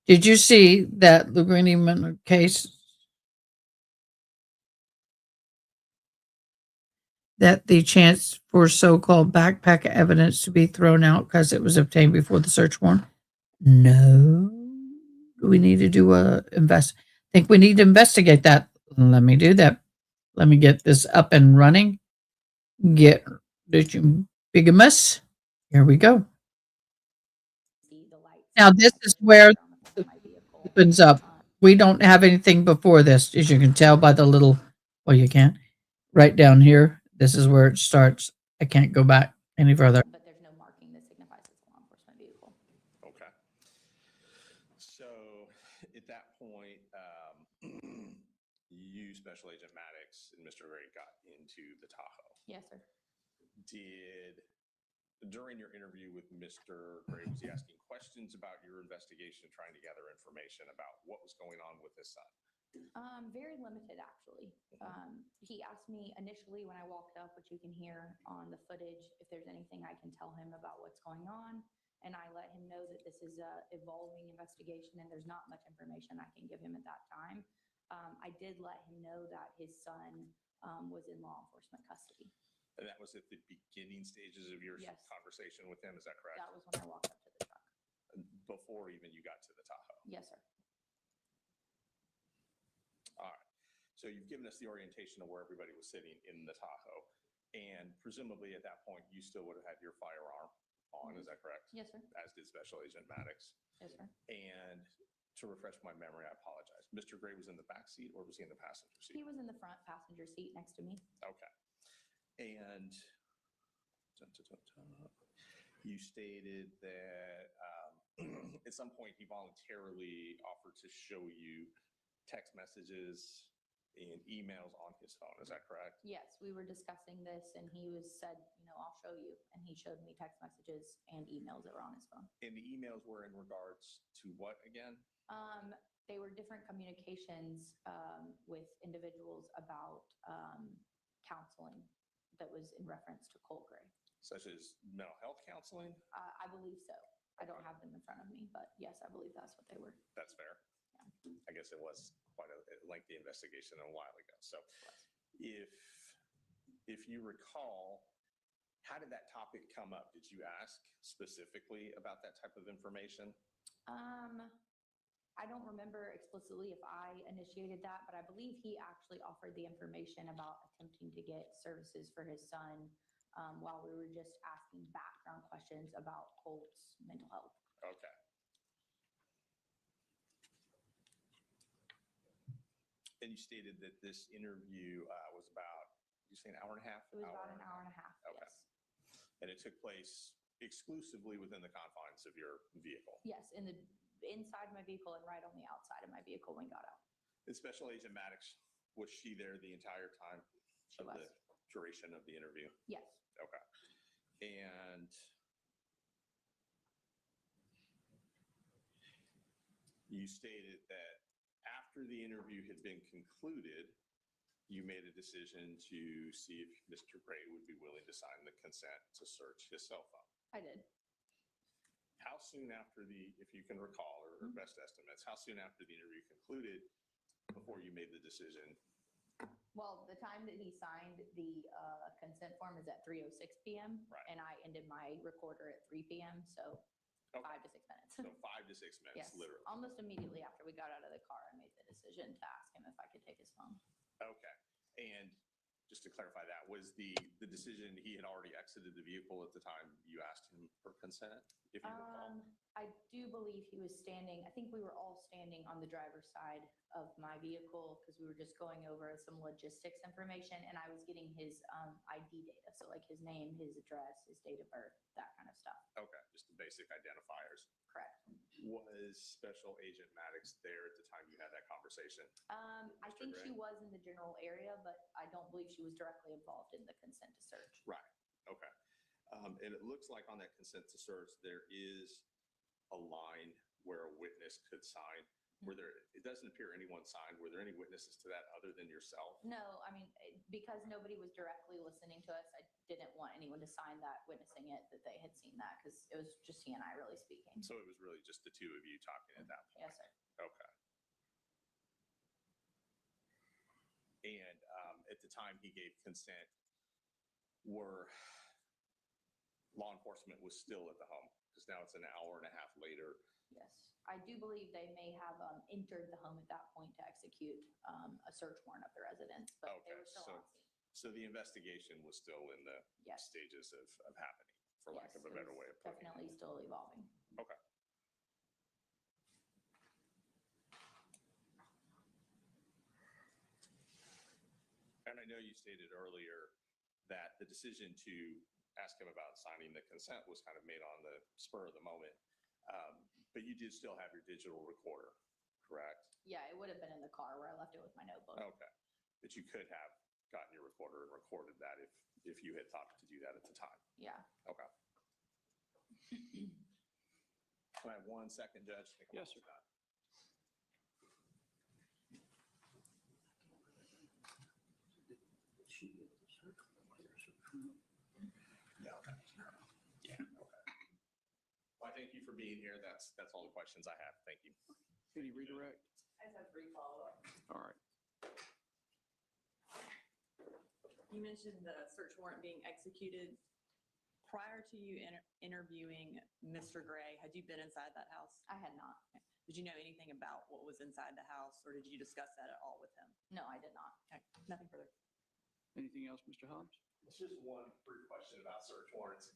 Did you see that Lugrini case? That the chance for so-called backpack evidence to be thrown out because it was obtained before the search warrant? No. We need to do I think we need to investigate that. Let me do that. Let me get this up and running. Get bigamous. Here we go. Now this is where it opens up. We don't have anything before this, as you can tell by the little, well, you can't. Right down here, this is where it starts. I can't go back any further. But there's no marking that signifies it's a law enforcement vehicle. Okay. So at that point, you, Special Agent Maddox, and Mr. Gray got into the Tahoe. Yes, sir. During your interview with Mr. Gray, was he asking questions about your investigation, trying to gather information about what was going on with his son? Very limited, actually. He asked me initially when I walked up, which you can hear on the footage, if there's anything I can tell him about what's going on. And I let him know that this is a evolving investigation and there's not much information I can give him at that time. I did let him know that his son was in law enforcement custody. And that was at the beginning stages of your Yes. conversation with him, is that correct? That was when I walked up to the truck. Before even you got to the Tahoe? Yes, sir. All right. So you've given us the orientation of where everybody was sitting in the Tahoe. And presumably at that point, you still would have had your firearm on, is that correct? Yes, sir. As did Special Agent Maddox. Yes, sir. And to refresh my memory, I apologize. Mr. Gray was in the back seat or was he in the passenger seat? He was in the front passenger seat next to me. Okay. And you stated that at some point he voluntarily offered to show you text messages and emails on his phone. Is that correct? Yes, we were discussing this and he said, I'll show you. And he showed me text messages and emails that were on his phone. And the emails were in regards to what again? They were different communications with individuals about counseling that was in reference to Colt Gray. Such as mental health counseling? I believe so. I don't have them in front of me, but yes, I believe that's what they were. That's fair. I guess it was quite a lengthy investigation a while ago. So if you recall, how did that topic come up? Did you ask specifically about that type of information? I don't remember explicitly if I initiated that, but I believe he actually offered the information about attempting to get services for his son while we were just asking background questions about Colt's mental health. Okay. And you stated that this interview was about, you say an hour and a half? It was about an hour and a half, Okay. yes. And it took place exclusively within the confines of your vehicle? Yes, inside my vehicle and right on the outside of my vehicle when got out. And Special Agent Maddox, was she there the entire time of the duration of the interview? Yes. Okay. And you stated that after the interview had been concluded, you made a decision to see if Mr. Gray would be willing to sign the consent to search his cell phone. I did. How soon after if you can recall, or best estimates, how soon after the interview concluded before you made the decision? Well, the time that he signed the consent form is at 3:06 p.m. Right. And I ended my recorder at 3 p.m. So 5 to 6 minutes. So 5 to 6 minutes, Yes, literally. almost immediately after we got out of the car, I made the decision to ask him if I could take his phone. Okay. And just to clarify that, was the decision, he had already exited the vehicle at the time you asked him for consent, if you recall? I do believe he was standing, I think we were all standing on the driver's side of my vehicle because we were just going over some logistics information and I was getting his ID data. So like his name, his address, his date of birth, that kind of stuff. Okay, just the basic identifiers. Correct. Was Special Agent Maddox there at the time you had that conversation? I Mr. think she Gray? was in the general area, but I don't believe she was directly involved in the consent to search. Right, okay. And it looks like on that consent to search, there is a line where a witness could sign. It doesn't appear anyone signed. Were there any witnesses to that other than yourself? No, I mean, because nobody was directly listening to us, I didn't want anyone to sign that, witnessing it, that they had seen that, because it was just he and I really speaking. So it was really just the two of you talking at that point? Yes, sir. Okay. And at the time he gave consent, law enforcement was still at the home? Because now it's an hour and a half later. Yes, I do believe they may have entered the home at that point to execute a search warrant of the residence, but they Okay, were still on scene. so the investigation was still in the Yes. stages of happening, for lack Yes, of a it better was way of putting it. definitely still evolving. Okay. And I know you stated earlier that the decision to ask him about signing the consent was kind of made on the spur of the moment. But you did still have your digital recorder, correct? Yeah, it would have been in the car where I left it with my notebook. Okay. But you could have gotten your recorder and recorded that if you had thought to do that at the time. Yeah. Okay. Can I have 1 second, Judge? Yes, sir. Yeah. Okay. Yeah. Okay. Well, I thank you for being here. That's all the questions I have. Thank you. Any redirect? I just have 3 follow-up. All right. You mentioned the search warrant being executed. Prior to you interviewing Mr. Gray, had you been inside that house? I had not. Did you know anything about what was inside the house, or did you discuss that at all with him? No, I did not. Okay, nothing further. Anything else, Mr. Hobbs? It's just one brief question about search warrants.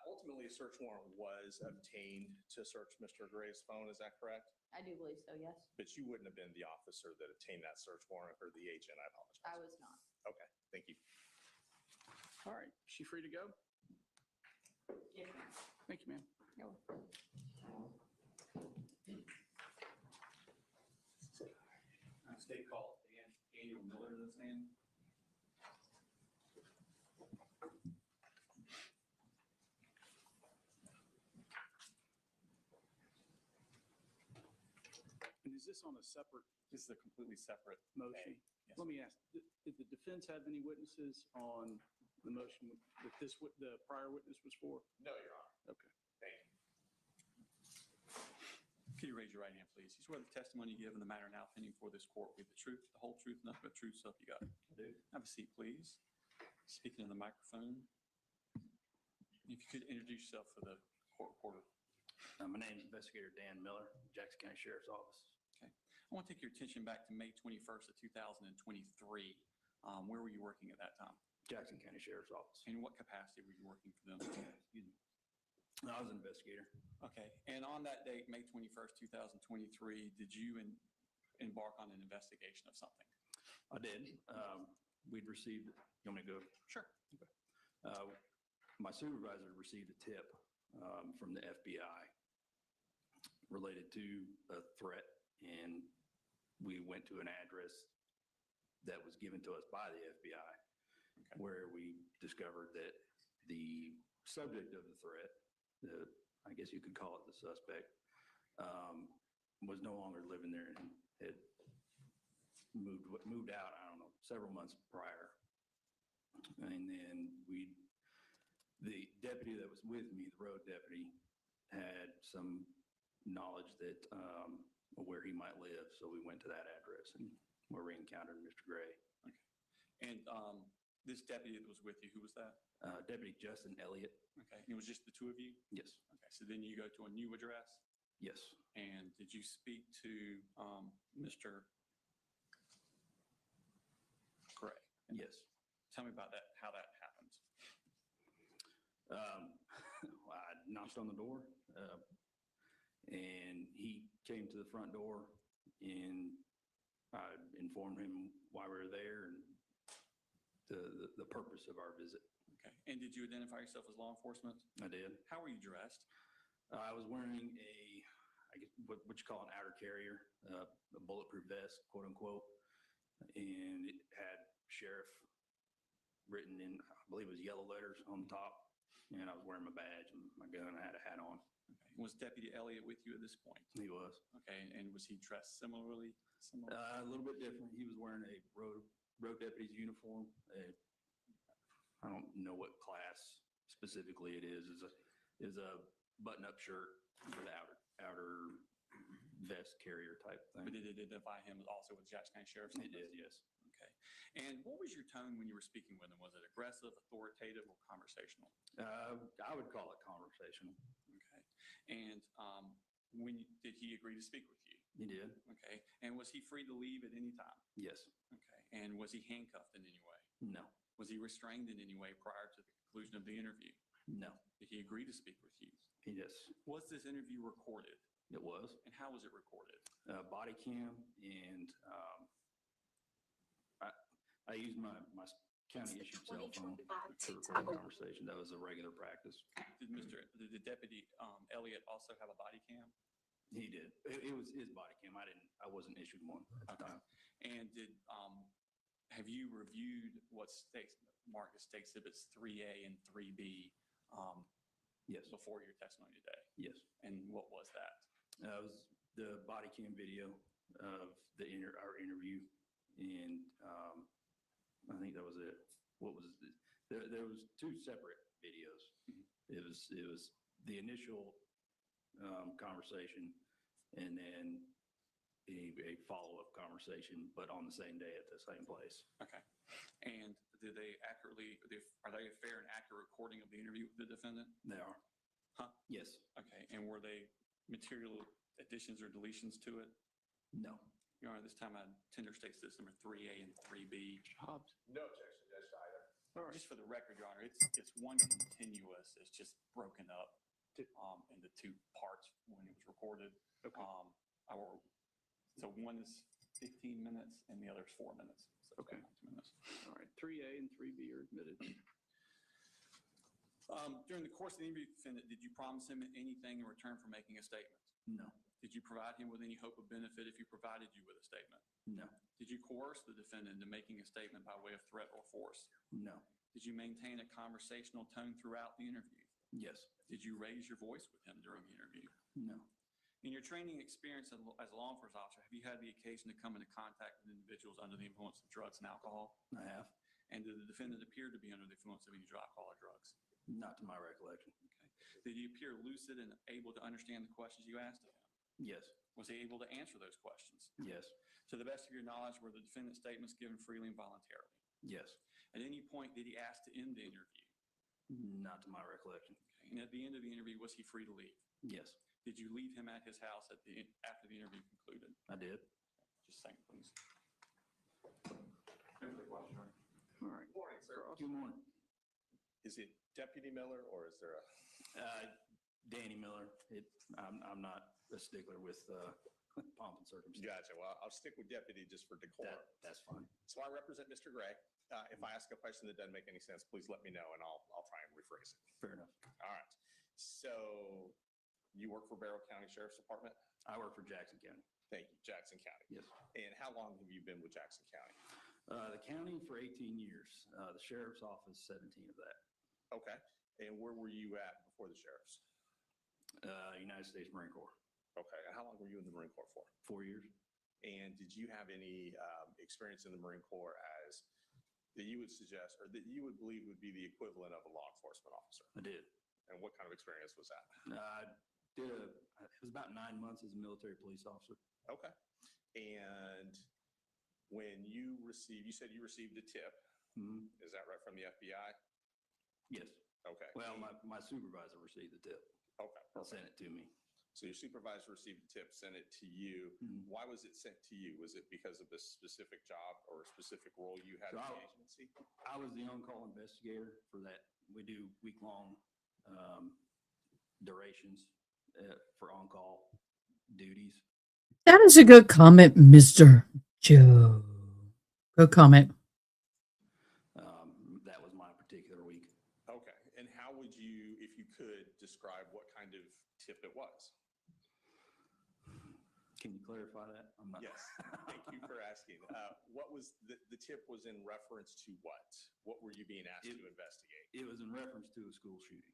Ultimately, a search warrant was obtained to search Mr. Gray's phone. Is that correct? I do believe so, yes. But you wouldn't have been the officer that obtained that search warrant, or the agent. I apologize. I was not. Okay, thank you. All right, is she free to go? Yes, ma'am. Thank you, ma'am. No. State called Daniel Miller to the stand. And is this on a separate This is a completely separate motion? Yes, Let me ask, did the defense have any witnesses on the motion that the prior witness was for? No, Your Honor. Okay. Thank you. Can you raise your right hand, please? You swear the testimony you give in the matter now pending before this court will be the truth, the whole truth, nothing but truth, so help you God. I do. Have a seat, please. Speaking in the microphone. If you could introduce yourself for the court reporter. My name is Investigator Dan Miller, Jackson County Sheriff's Office. Okay. I want to take your attention back to May 21st of 2023. Where were you working at that time? Jackson County Sheriff's Office. In what capacity were you working for them? Excuse me. I was an investigator. Okay. And on that date, May 21st, 2023, did you embark on an investigation of something? I did. We'd received, you want me to go? Sure. Okay. My supervisor received a tip from the FBI related to a threat, and we went to an address that was given to us by the FBI, where we discovered that the subject of the threat, I guess you could call it the suspect, was no longer living there and had moved out, I don't know, several months prior. And then the deputy that was with me, the road deputy, had some knowledge that where he might live, so we went to that address and where we encountered Mr. Gray. Okay. And this deputy that was with you, who was that? Deputy Justin Elliott. Okay. And it was just the two of you? Yes. Okay. So then you go to a new address? Yes, And did you speak to Mr. Gray? yes. Tell me about that, how that happened. I knocked on the door, and he came to the front door, and I informed him why we were there and the purpose of our visit. Okay. And did you identify yourself as law enforcement? I did. How were you dressed? I was wearing I guess what you call an outer carrier, a bulletproof vest, quote unquote, and it had sheriff written in, I believe it was yellow letters on the top, and I was wearing my badge and my gun. I had a hat on. Okay. Was Deputy Elliott with you at this point? He was. Okay. And was he dressed similarly? A little bit different. He was wearing a road deputy's uniform. I don't know what class specifically it is. Is a button-up shirt with outer vest carrier type thing. But did it identify him also with Jackson County Sheriff's Office? It did, yes. Okay. And what was your tone when you were speaking with him? Was it aggressive, authoritative, or conversational? I would call it conversational. Okay. And did he agree to speak with you? He did. Okay. And was he free to leave at any time? Yes. Okay. And was he handcuffed in any way? No. Was he restrained in any way prior to the conclusion of the interview? No. Did he agree to speak with you? Yes. Was this interview recorded? It was. And how was it recorded? Body cam, and I used my county issued cell phone to record the conversation. That was a regular practice. Did the Deputy Elliott also have a body cam? He did. It was his body cam. I wasn't issued one at the time. And have you reviewed what's marked as State Exhibits 3A and 3B yes. before your testimony today? Yes. And what was that? It was the body cam video of our interview, and I think that was it. What was it? There was two separate videos. Mm-hmm. It was the initial conversation, and then a follow-up conversation, but on the same day at the same place. Okay. And are they a fair and accurate recording of the interview with the defendant? They are. Huh? Yes. Okay. And were they material additions or deletions to it? No. Your Honor, this time I tender states this number 3A and 3B. Hobbs. No objection, Judge Steiner. Just for the record, Your Honor, it's one continuous. It's just broken up into two parts when it was recorded. Okay. So one is 15 minutes and the other is 4 minutes. So Okay. 2 minutes. All right. 3A and 3B are admitted. During the course of the interview, defendant, did you promise him anything in return for making a statement? No. Did you provide him with any hope of benefit if he provided you with a statement? No. Did you coerce the defendant into making a statement by way of threat or force? No. Did you maintain a conversational tone throughout the interview? Yes. Did you raise your voice with him during the interview? No. In your training experience as a law enforcement officer, have you had the occasion to come into contact with individuals under the influence of drugs and alcohol? I have. And did the defendant appear to be under the influence of any alcohol or drugs? Not to my recollection. Okay. Did he appear lucid and able to understand the questions you asked of him? Yes. Was he able to answer those questions? Yes. To the best of your knowledge, were the defendant's statements given freely and voluntarily? Yes. At any point, did he ask to end the interview? Not to my recollection. Okay. And at the end of the interview, was he free to leave? Yes. Did you leave him at his house after the interview concluded? I did. Just saying, please. All right. Morning, sir. Good morning. Is it Deputy Miller or is there Danny Miller. I'm not a stickler with pomp and circumstance. Gotcha. Well, I'll stick with deputy just for decorum. That's fine. So I represent Mr. Gray. If I ask a question that doesn't make any sense, please let me know and I'll try and rephrase it. Fair enough. All right. So you work for Barrow County Sheriff's Department? I work for Jackson County. Thank you, Jackson County. Yes. And how long have you been with Jackson County? The county for 18 years. The sheriff's office, 17 of that. Okay. And where were you at before the sheriff's? United States Marine Corps. Okay. And how long were you in the Marine Corps for? 4 years. And did you have any experience in the Marine Corps as that you would suggest or that you would believe would be the equivalent of a law enforcement officer? I did. And what kind of experience was that? It was about 9 months as a military police officer. Okay. And when you said you received a tip. Mm-hmm. Is that right, from the FBI? Yes. Okay. Well, my supervisor received the tip. Okay. They'll send it to me. So your supervisor received the tip, sent it to you. Why was it sent to you? Was it because of a specific job or a specific role you had So in the I- agency? I was the on-call investigator for that. We do week-long durations for on-call duties. That is a good comment, Mr. Joe. Good comment. That was my particular week. Okay. And how would you, if you could, describe what kind of tip it was? Can you clarify that? I'm not. Yes. Thank you for asking. What was the tip was in reference to what? What were you being asked to investigate? It was in reference to a school shooting.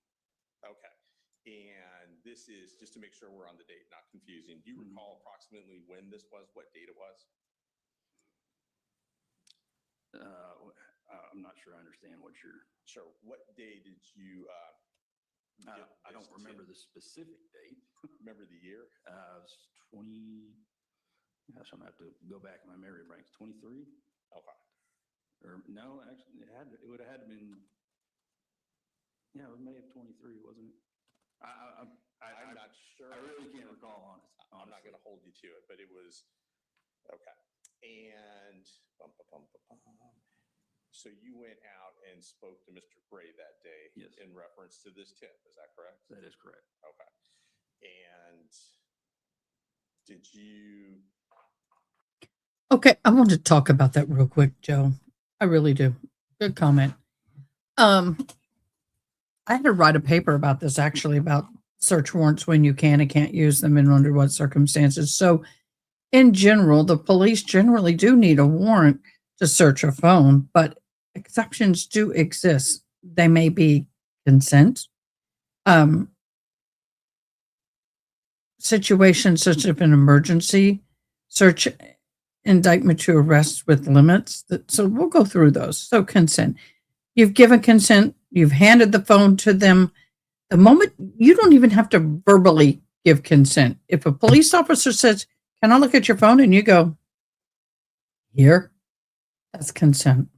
Okay. And this is, just to make sure we're on the date, not confusing, do you recall approximately when this was, what date it was? I'm not sure I understand what you're. Sure. What day did you, I don't remember the specific date. remember the year? It was 20, gosh, I'm gonna have to go back in my memory banks, 23? Okay. Or no, actually, it would have had to been, yeah, it was May of 23, wasn't it? I'm not sure. I really can't recall, I'm not going to hold you to it, but it was, okay. And, so you went out and spoke to Mr. Gray that day? Yes. In reference to this tip, is that correct? That is correct. Okay. And did you? Okay, I want to talk about that real quick, Joe. I really do. Good comment. I had to write a paper about this actually, about search warrants, when you can and can't use them and under what circumstances. So in general, the police generally do need a warrant to search a phone, but exceptions do exist. They may be consent. Situations such as an emergency, search, indictment to arrest with limits. So we'll go through those. So consent. You've given consent. You've handed the phone to them. The moment, you don't even have to verbally give consent. If a police officer says, "Can I look at your phone?" and you go, "Here," that's consent.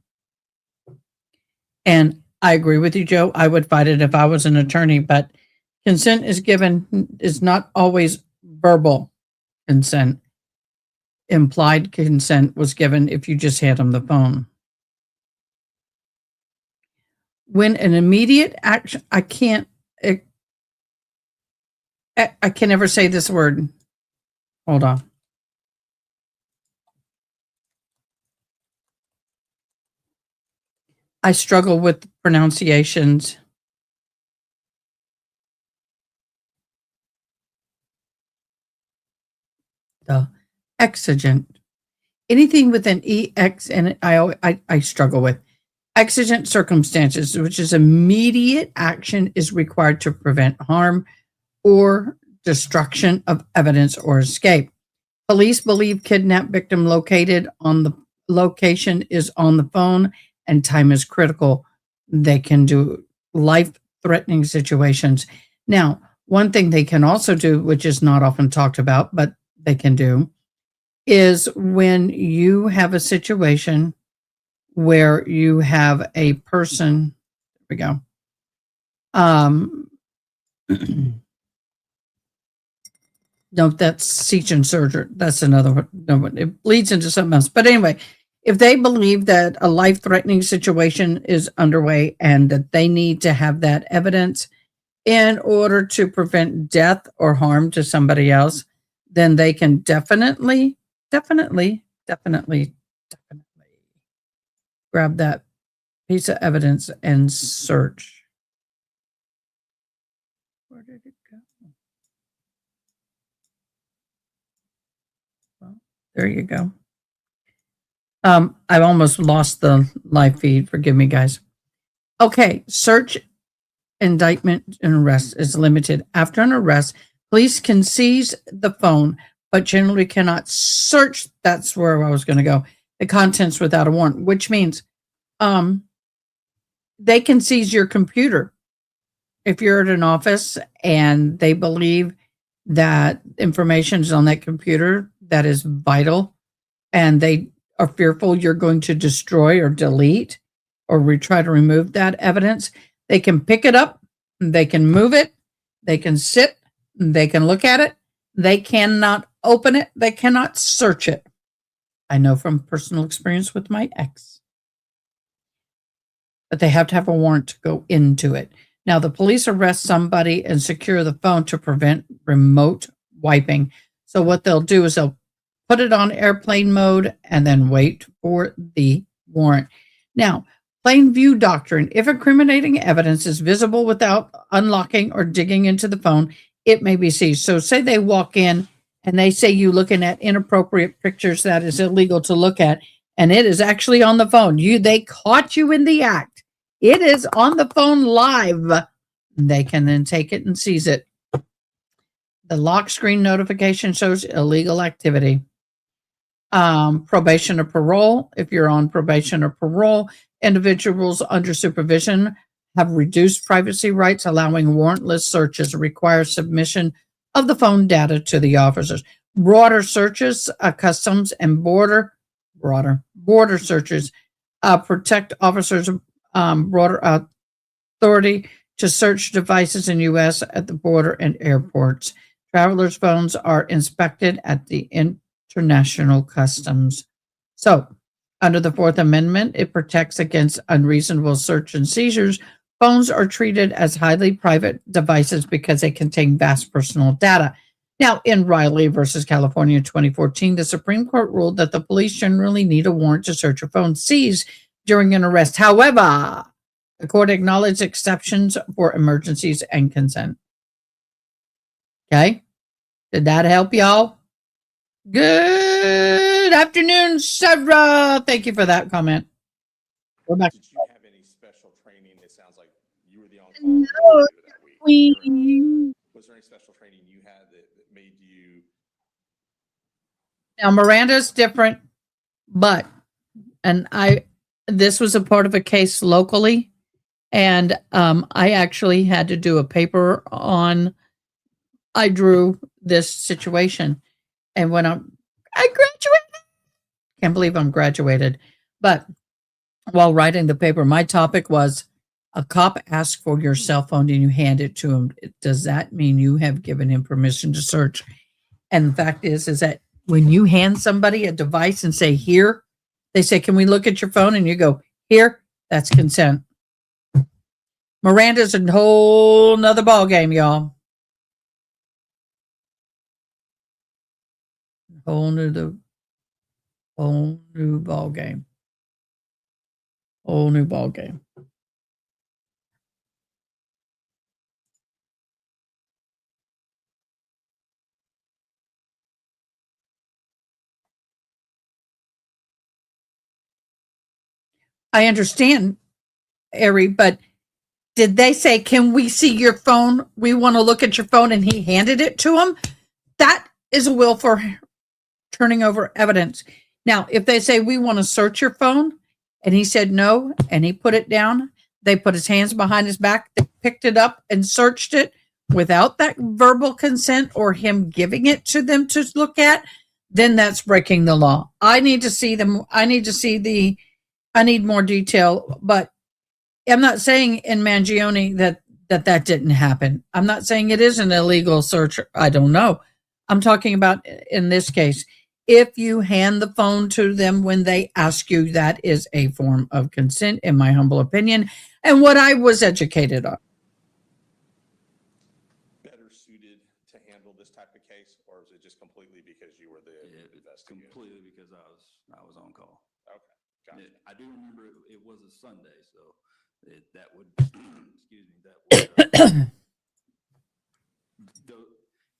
And I agree with you, Joe. I would fight it if I was an attorney, but consent is given, is not always verbal consent. Implied consent was given if you just hand them the phone. When an immediate action, I can never say this word. Hold on. I struggle with pronunciations. The exigent. Anything with an EX in it, I struggle with. Exigent circumstances, which is immediate action, is required to prevent harm or destruction of evidence or escape. Police believe kidnapped victim located on the location is on the phone and time is critical. They can do life-threatening situations. Now, one thing they can also do, which is not often talked about, but they can do, is when you have a situation where you have a person, there we go. No, that's speech and surgery. That's another one. No, it bleeds into something else. But anyway, if they believe that a life-threatening situation is underway and that they need to have that evidence in order to prevent death or harm to somebody else, then they can definitely grab that piece of evidence and search. Where did it go? Well, there you go. I've almost lost the live feed. Forgive me, guys. Okay, search, indictment, and arrest is limited. After an arrest, police can seize the phone, but generally cannot search. That's where I was going to go. The contents without a warrant, which means they can seize your computer. If you're at an office and they believe that information is on that computer that is vital and they are fearful you're going to destroy or delete or try to remove that evidence, they can pick it up, they can move it, They can sit, they can look at it, they cannot open it, they cannot search it. I know from personal experience with my ex. But they have to have a warrant to go into it. Now, the police arrest somebody and secure the phone to prevent remote wiping. So what they'll do is they'll put it on airplane mode and then wait for the warrant. Now, plain view doctrine. If incriminating evidence is visible without unlocking or digging into the phone, it may be seized. So say they walk in and they say you looking at inappropriate pictures that is illegal to look at, and it is actually on the phone. They caught you in the act. It is on the phone live. They can then take it and seize it. The lock screen notification shows illegal activity. Probation or parole. If you're on probation or parole, individuals under supervision have reduced privacy rights, allowing warrantless searches require submission of the phone data to the officers. Broader searches, customs and border searches protect officers' broader authority to search devices in U.S. at the border and airports. Travelers' phones are inspected at the international customs. So, under the Fourth Amendment, it protects against unreasonable search and seizures. Phones are treated as highly private devices because they contain vast personal data. Now, in Riley versus California in 2014, the Supreme Court ruled that the police generally need a warrant to search a phone seized during an arrest. However, the court acknowledged exceptions for emergencies and consent. Okay? Did that help y'all? Good afternoon, Sarah. Thank you for that comment. We're back. Did you have any special training? It sounds like you were the on-call No, that week. Was there any special training you had that made you? Now, Miranda's different, but, this was a part of a case locally, and I actually had to do a paper I drew this situation. And when I graduated, can't believe I'm graduated, but while writing the paper, my topic was a cop asks for your cell phone and you hand it to him. Does that mean you have given him permission to search? And the fact is that when you hand somebody a device and say, here, they say, can we look at your phone? And you go, here, that's consent. Miranda's a whole nother ball game, y'all. Whole new ball game. Whole new ball game. I understand, Ari, but did they say, can we see your phone? We want to look at your phone, and he handed it to him? That is a will for turning over evidence. Now, if they say, we want to search your phone, and he said no, and he put it down, they put his hands behind his back, they picked it up and searched it without that verbal consent or him giving it to them to look at, then that's breaking the law. I need to see them. I need more detail, but I'm not saying in Mangione that didn't happen. I'm not saying it is an illegal search. I don't know. I'm talking about in this case, if you hand the phone to them when they ask you, that is a form of consent, in my humble opinion, and what I was educated on. Better suited to handle this type of case, or is it just completely because you were the investigator? Completely because I was on call. Okay, gotcha. I do remember it was a Sunday, so that would excuse me, that would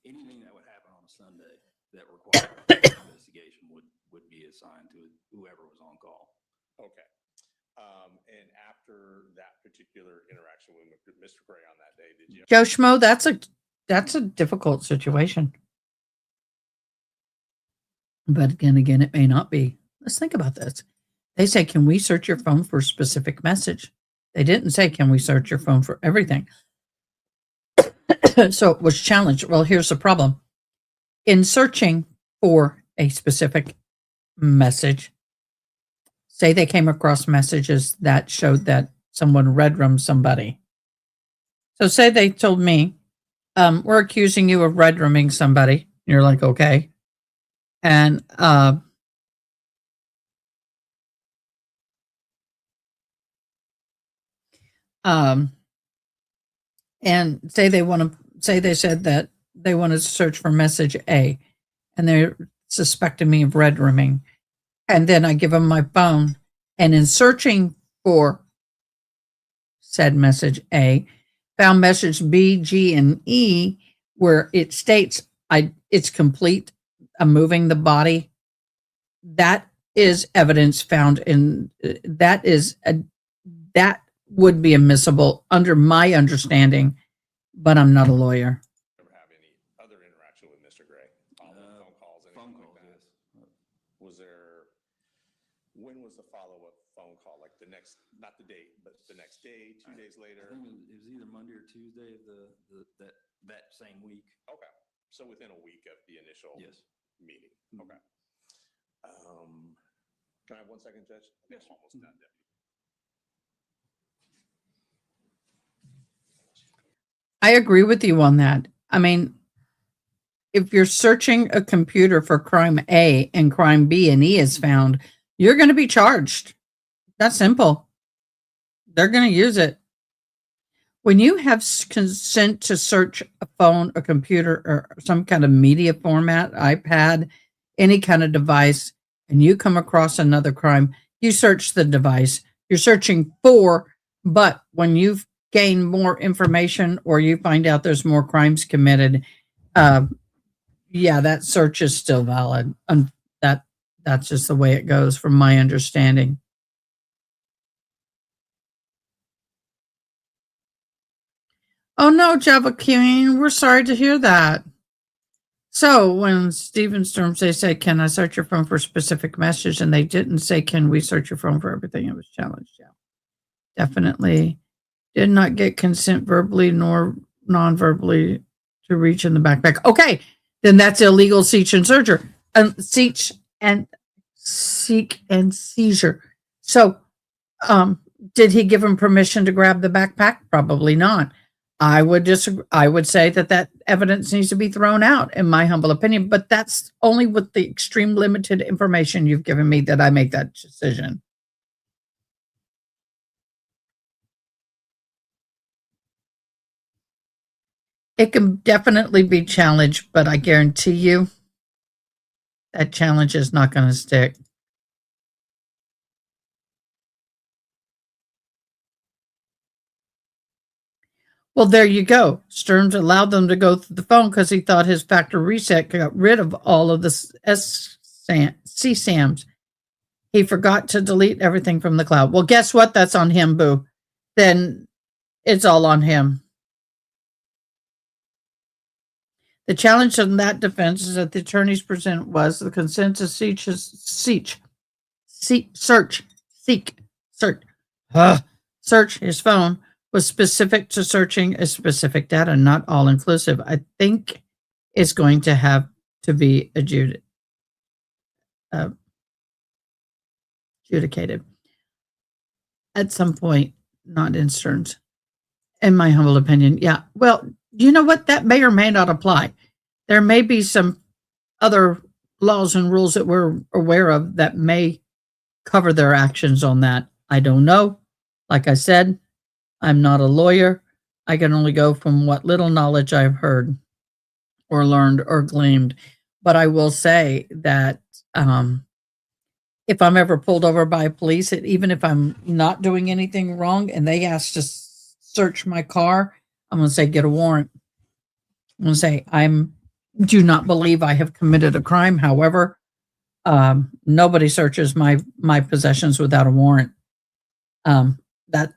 anything that would happen on a Sunday that required investigation would be assigned to whoever was on call. Okay. And after that particular interaction with Mr. Gray on that day, did you? Joe Schmo, that's a difficult situation. But again, it may not be. Let's think about this. They say, can we search your phone for a specific message? They didn't say, can we search your phone for everything? So it was challenged. Well, here's the problem. In searching for a specific message, say they came across messages that showed that someone red-roomed somebody. So say they told me, we're accusing you of red rooming somebody. You're like, okay. And, and say they said that they want to search for message A and they're suspecting me of red rooming. And then I give them my phone, and in searching for said message A, found message B, G, and E, where it states it's complete. I'm moving the body. That is evidence found in that would be admissible under my understanding, but I'm not a lawyer. Ever have any other interaction with Mr. Gray? Phone calls, anything like that? Was there, when was the follow-up phone call? Like the next, not the date, but the next day, 2 days later? It was either Monday or Tuesday of that same week. Okay, so within a week of the initial Yes. meeting. Okay. Can I have 1 second, Judge? Yes. I'm almost done, Deputy. I agree with you on that. I mean, if you're searching a computer for crime A and crime B and E is found, you're going to be charged. That's simple. They're going to use it. When you have consent to search a phone, a computer, or some kind of media format, iPad, any kind of device, and you come across another crime, you search the device. You're searching for, but when you've gained more information or you find out there's more crimes committed, yeah, that search is still valid. And that's just the way it goes from my understanding. Oh no, Java King, we're sorry to hear that. So when Steven Storms, they said, can I search your phone for a specific message? And they didn't say, can we search your phone for everything? It was challenged. Yeah, definitely did not get consent verbally nor non-verbally to reach in the backpack. Okay, then that's illegal search and seizure. Seek and seizure. So did he give him permission to grab the backpack? Probably not. I would disagree. I would say that evidence needs to be thrown out, in my humble opinion, but that's only with the extreme limited information you've given me that I make that decision. It can definitely be challenged, but I guarantee you that challenge is not going to stick. Well, there you go. Stearns allowed them to go through the phone because he thought his factory reset got rid of all of the CSAMs. He forgot to delete everything from the cloud. Well, guess what? That's on him, boo. Then it's all on him. The challenge in that defense is that the attorneys present was the consent to search his phone was specific to searching a specific data, not all inclusive. I think it's going to have to be adjudicated. At some point, not in Stearns, in my humble opinion. Yeah. Well, you know what? That may or may not apply. There may be some other laws and rules that we're aware of that may cover their actions on that. I don't know. Like I said, I'm not a lawyer. I can only go from what little knowledge I've heard or learned or gleaned. But I will say that if I'm ever pulled over by police, even if I'm not doing anything wrong and they ask to search my car, I'm going to say, get a warrant. I'm going to say, do not believe I have committed a crime. However, nobody searches my possessions without a warrant. That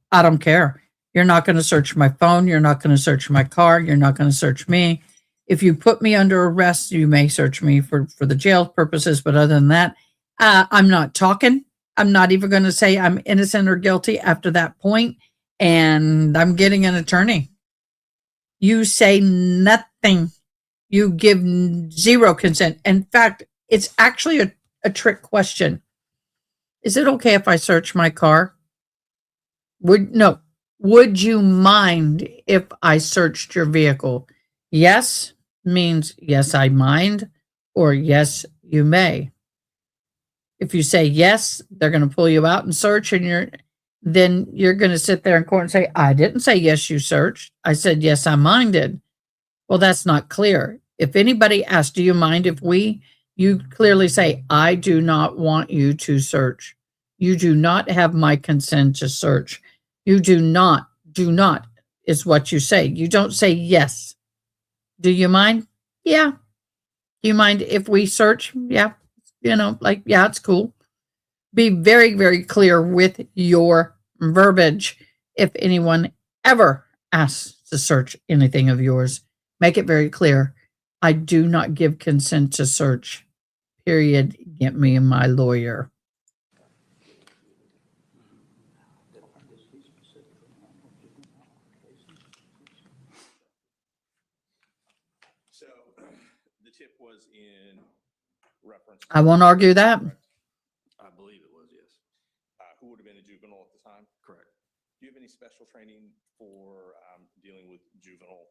I don't care. You're not going to search my phone. You're not going to search my car. You're not going to search me. If you put me under arrest, you may search me for the jail purposes. But other than that, I'm not talking. I'm not even going to say I'm innocent or guilty after that point. And I'm getting an attorney. You say nothing. You give zero consent. In fact, it's actually a trick question. Is it okay if I search my car? No. Would you mind if I searched your vehicle? Yes means yes, I mind, or yes, you may. If you say yes, they're going to pull you out and search, and then you're going to sit there in court and say, I didn't say yes, you searched. I said, yes, I minded. Well, that's not clear. If anybody asks, do you mind if you clearly say, I do not want you to search. You do not have my consent to search. You do not is what you say. You don't say yes. Do you mind? Yeah. Do you mind if we search? Yeah. Yeah, it's cool. Be very, very clear with your verbiage. If anyone ever asks to search anything of yours, make it very clear. I do not give consent to search. Period. Get me my lawyer. So the tip was in reference. I won't argue that. I believe it was, yes. Who would have been a juvenile at the time? Correct. Do you have any special training for dealing with juvenile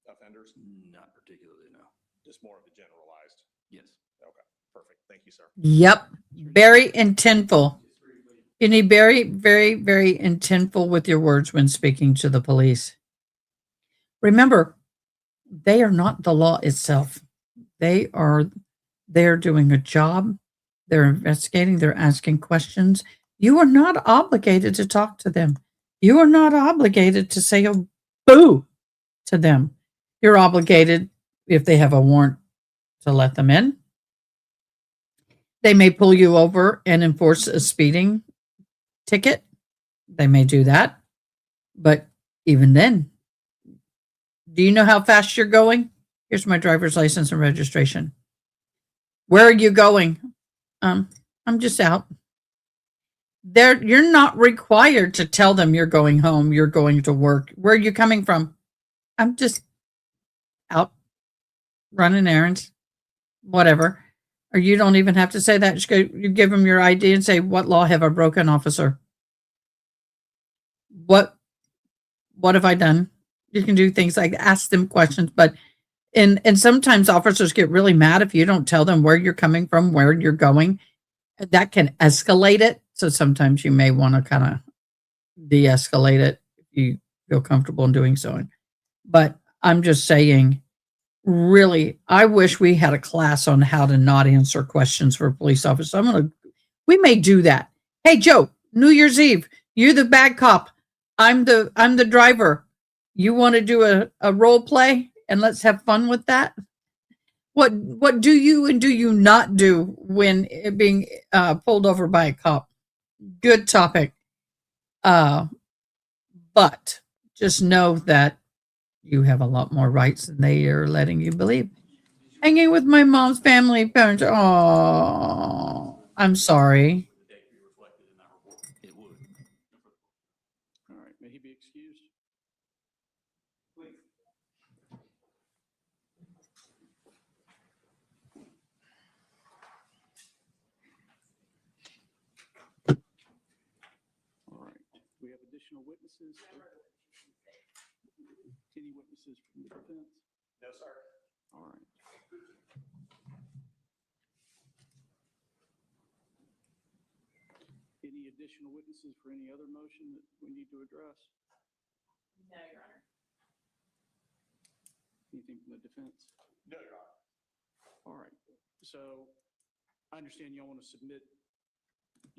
offenders? Not particularly, no. Just more of a generalized? Yes. Okay, perfect. Thank you, sir. Yep. Very intentful. You need very, very, very intentful with your words when speaking to the police. Remember, they are not the law itself. They're doing a job. They're investigating. They're asking questions. You are not obligated to talk to them. You are not obligated to say a boo to them. You're obligated, if they have a warrant, to let them in. They may pull you over and enforce a speeding ticket. They may do that. But even then, do you know how fast you're going? Here's my driver's license and registration. Where are you going? I'm just out. You're not required to tell them you're going home, you're going to work. Where are you coming from? I'm just out running errands, whatever. Or you don't even have to say that. Just you give them your ID and say, what law have I broken, officer? What have I done? You can do things like ask them questions, but and sometimes officers get really mad if you don't tell them where you're coming from, where you're going. That can escalate it. So sometimes you may want to kind of de-escalate it if you feel comfortable in doing so. But I'm just saying, really, I wish we had a class on how to not answer questions for police officers. We may do that. Hey, Joe, New Year's Eve, you're the bad cop. I'm the driver. You want to do a role play and let's have fun with that? What do you and do you not do when being pulled over by a cop? Good topic. But just know that you have a lot more rights than they are letting you believe. Hanging with my mom's family, parents. Oh, I'm sorry. It would. All right, may he be excused? Please. All right, we have additional witnesses? Any witnesses from the defense? No, sir. All right. Any additional witnesses for any other motion that we need to address? No, Your Honor. Anything from the defense? No, Your Honor. All right, so I understand y'all want to submit,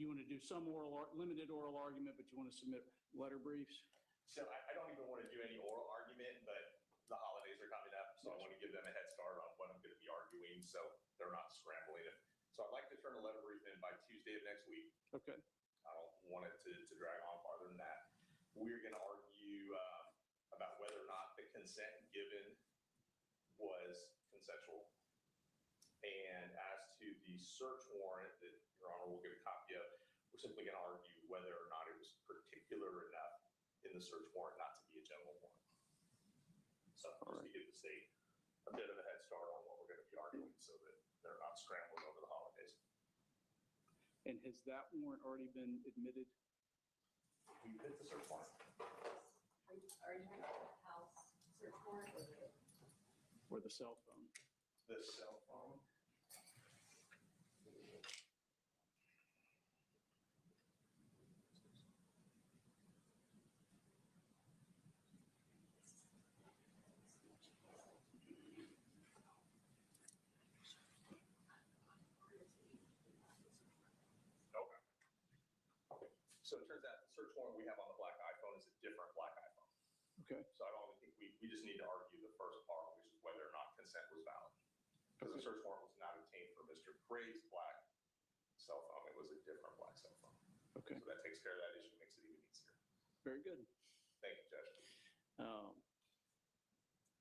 you want to do some limited oral argument, but you want to submit letter briefs? So I don't even want to do any oral argument, but the holidays are coming up, so I want to give them a head start on what I'm going to be arguing, so they're not scrambling it. So I'd like to turn a letter brief in by Tuesday of next week. Okay. I don't want it to drag on farther than that. We're going to argue about whether or not the consent given was consensual. And as to the search warrant that Your Honor will get a copy of, we're simply going to argue whether or not it was particular enough in the search warrant not to be a general warrant. So just to give the state a bit of a head start on what we're going to be arguing so that they're not scrambling over the holidays. And has that warrant already been admitted? We did the search warrant. Are you talking about the house search warrant Or the cell phone? The cell phone. So it turns out the search warrant we have on the black iPhone is a different black iPhone. Okay. So I don't think we just need to argue the first part, which is whether or not consent was valid. Because the search warrant was not obtained for Mr. Gray's black cell phone. It was a different black cell phone. Okay. So that takes care of that issue, makes it even easier. Very good. Thank you, Judge.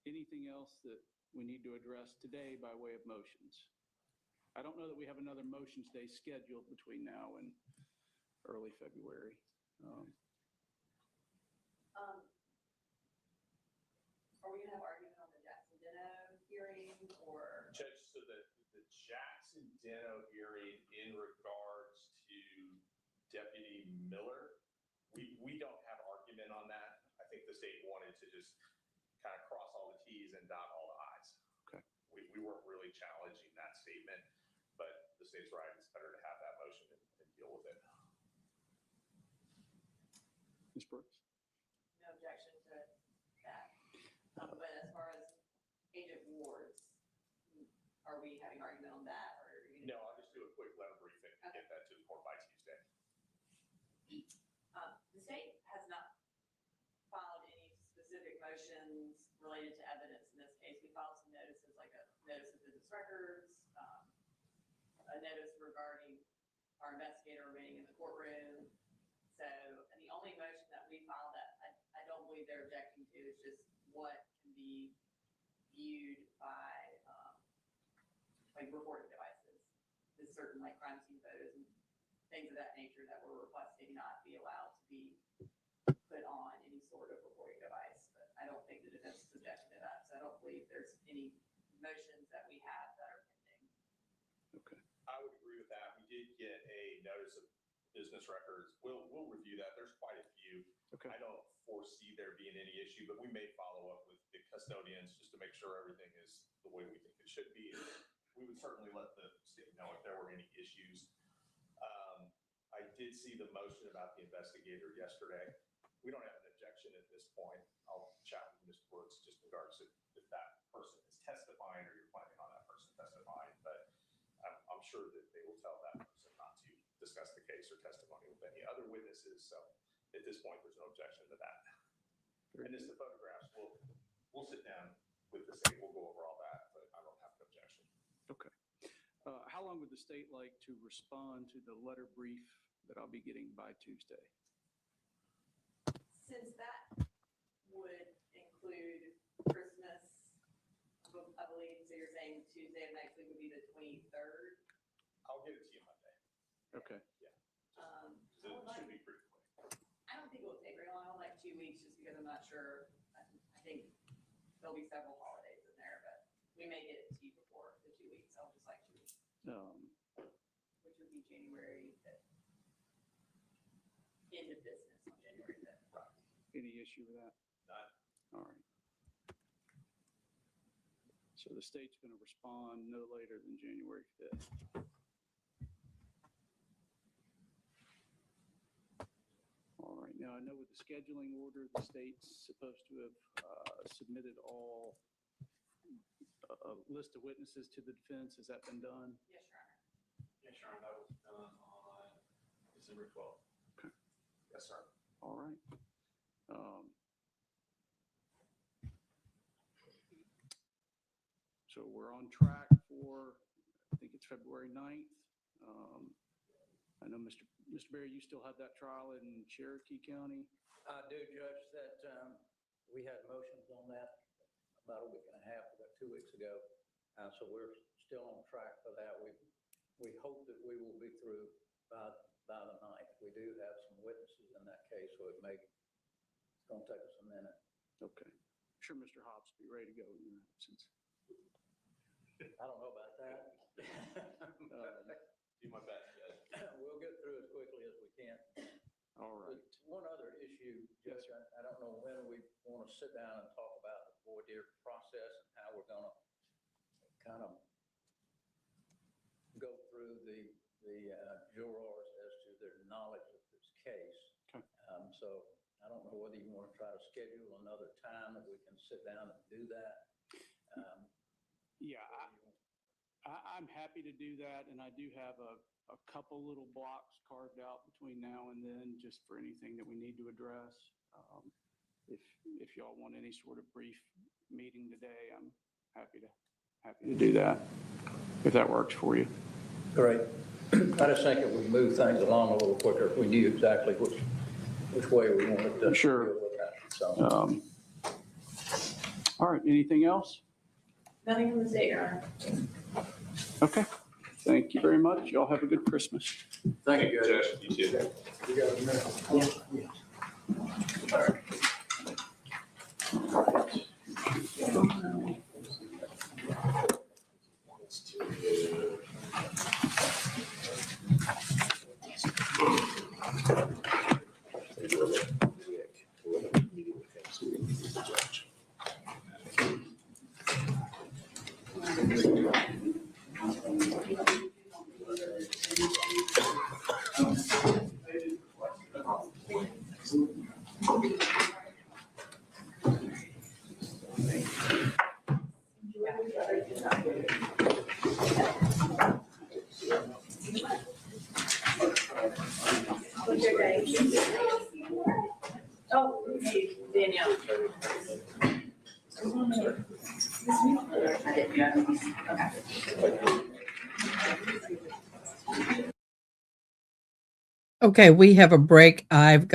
Anything else that we need to address today by way of motions? I don't know that we have another motions day scheduled between now and early February. Are we gonna have argument on the Jackson Ditto hearing or? Judge, so the Jackson Ditto hearing in regards to Deputy Miller, we don't have argument on that. I think the state wanted to just kind of cross all the Ts and dot all the Is. Okay. We weren't really challenging that statement, but the state's right, it's better to have that motion and deal with it. Ms. Brooks? No objection to that. But as far as agent wards, are we having argument on that or? Are you No, I'll just do a quick letter briefing and get that to the court by Tuesday. The state has not filed any specific motions related to evidence in this case. We filed some notices, like a notice of business records, a notice regarding our investigator remaining in the courtroom. So, and the only motion that we filed that I don't believe they're objecting to is just what can be viewed by, like recording devices. There's certain like crime scene photos and things of that nature that we're requesting not be allowed to be put on any sort of recording device. But I don't think the defense is objecting to that. So I don't believe there's any motions that we have that are pending. Okay. I would agree with that. We did get a notice of business records. We'll review that. There's quite a few. Okay. I don't foresee there being any issue, but we may follow up with the custodians just to make sure everything is the way we think it should be. We would certainly let the state know if there were any issues. I did see the motion about the investigator yesterday. We don't have an objection at this point. I'll chat with Mr. Brooks just in regards to if that person is testifying or you're planning on that person testifying. But I'm sure that they will tell that person not to discuss the case or testimony with any other witnesses. So at this point, there's no objection to that. And as the photographs, we'll sit down with the state. We'll go over all that, but I don't have an objection. Okay. How long would the state like to respond to the letter brief that I'll be getting by Tuesday? Since that would include Christmas, I believe, so you're saying Tuesday of next week would be the 23rd? I'll get it to you Monday. Okay. Yeah. So it should be pretty quick. I don't think it will take very long. I would like 2 weeks just because I'm not sure. I think there'll be several holidays in there, but we may get it to you before the 2 weeks. I'll just like 2 weeks, which would be January 5th. End of business on January 5th. Any issue with that? None. All right. So the state's going to respond no later than January 5th. All right. Now, I know with the scheduling order, the state's supposed to have submitted a list of witnesses to the defense. Has that been done? Yes, Your Honor. Yes, Your Honor, that was done on December 12th. Okay. Yes, sir. All right. So we're on track for, I think it's February 9th. I know Mr. Berry, you still have that trial in Cherokee County? I do, Judge, that we had motions on that about a week and a half, about 2 weeks ago. So we're still on track for that. We hope that we will be through by the 9th. We do have some witnesses in that case, so it's going to take us a minute. Okay. I'm sure Mr. Hobbs will be ready to go in your absence. I don't know about that. Do my best, Judge. We'll get through as quickly as we can. All right. But one other issue, Judge, I don't know when we've gonna sit down and talk about the voir dire process and how we're gonna kind of go through the jurors as to their knowledge of this case. Okay. So I don't know whether you want to try to schedule another time that we can sit down and do that. Yeah, I'm happy to do that, and I do have a couple little blocks carved out between now and then, just for anything that we need to address. If y'all want any sort of brief meeting today, I'm happy to do that, if that works for you. Great. I just think it would move things along a little quicker if we knew exactly which way we wanted to. Sure. Deal with that. So. All right, anything else? Nothing from the state, Your Honor. Okay, thank you very much. Y'all have a good Christmas. Thank you, Judge. You too. You got a minute? Yeah. What's your name? Oh, hey, Danielle. Okay, we have a break. Dang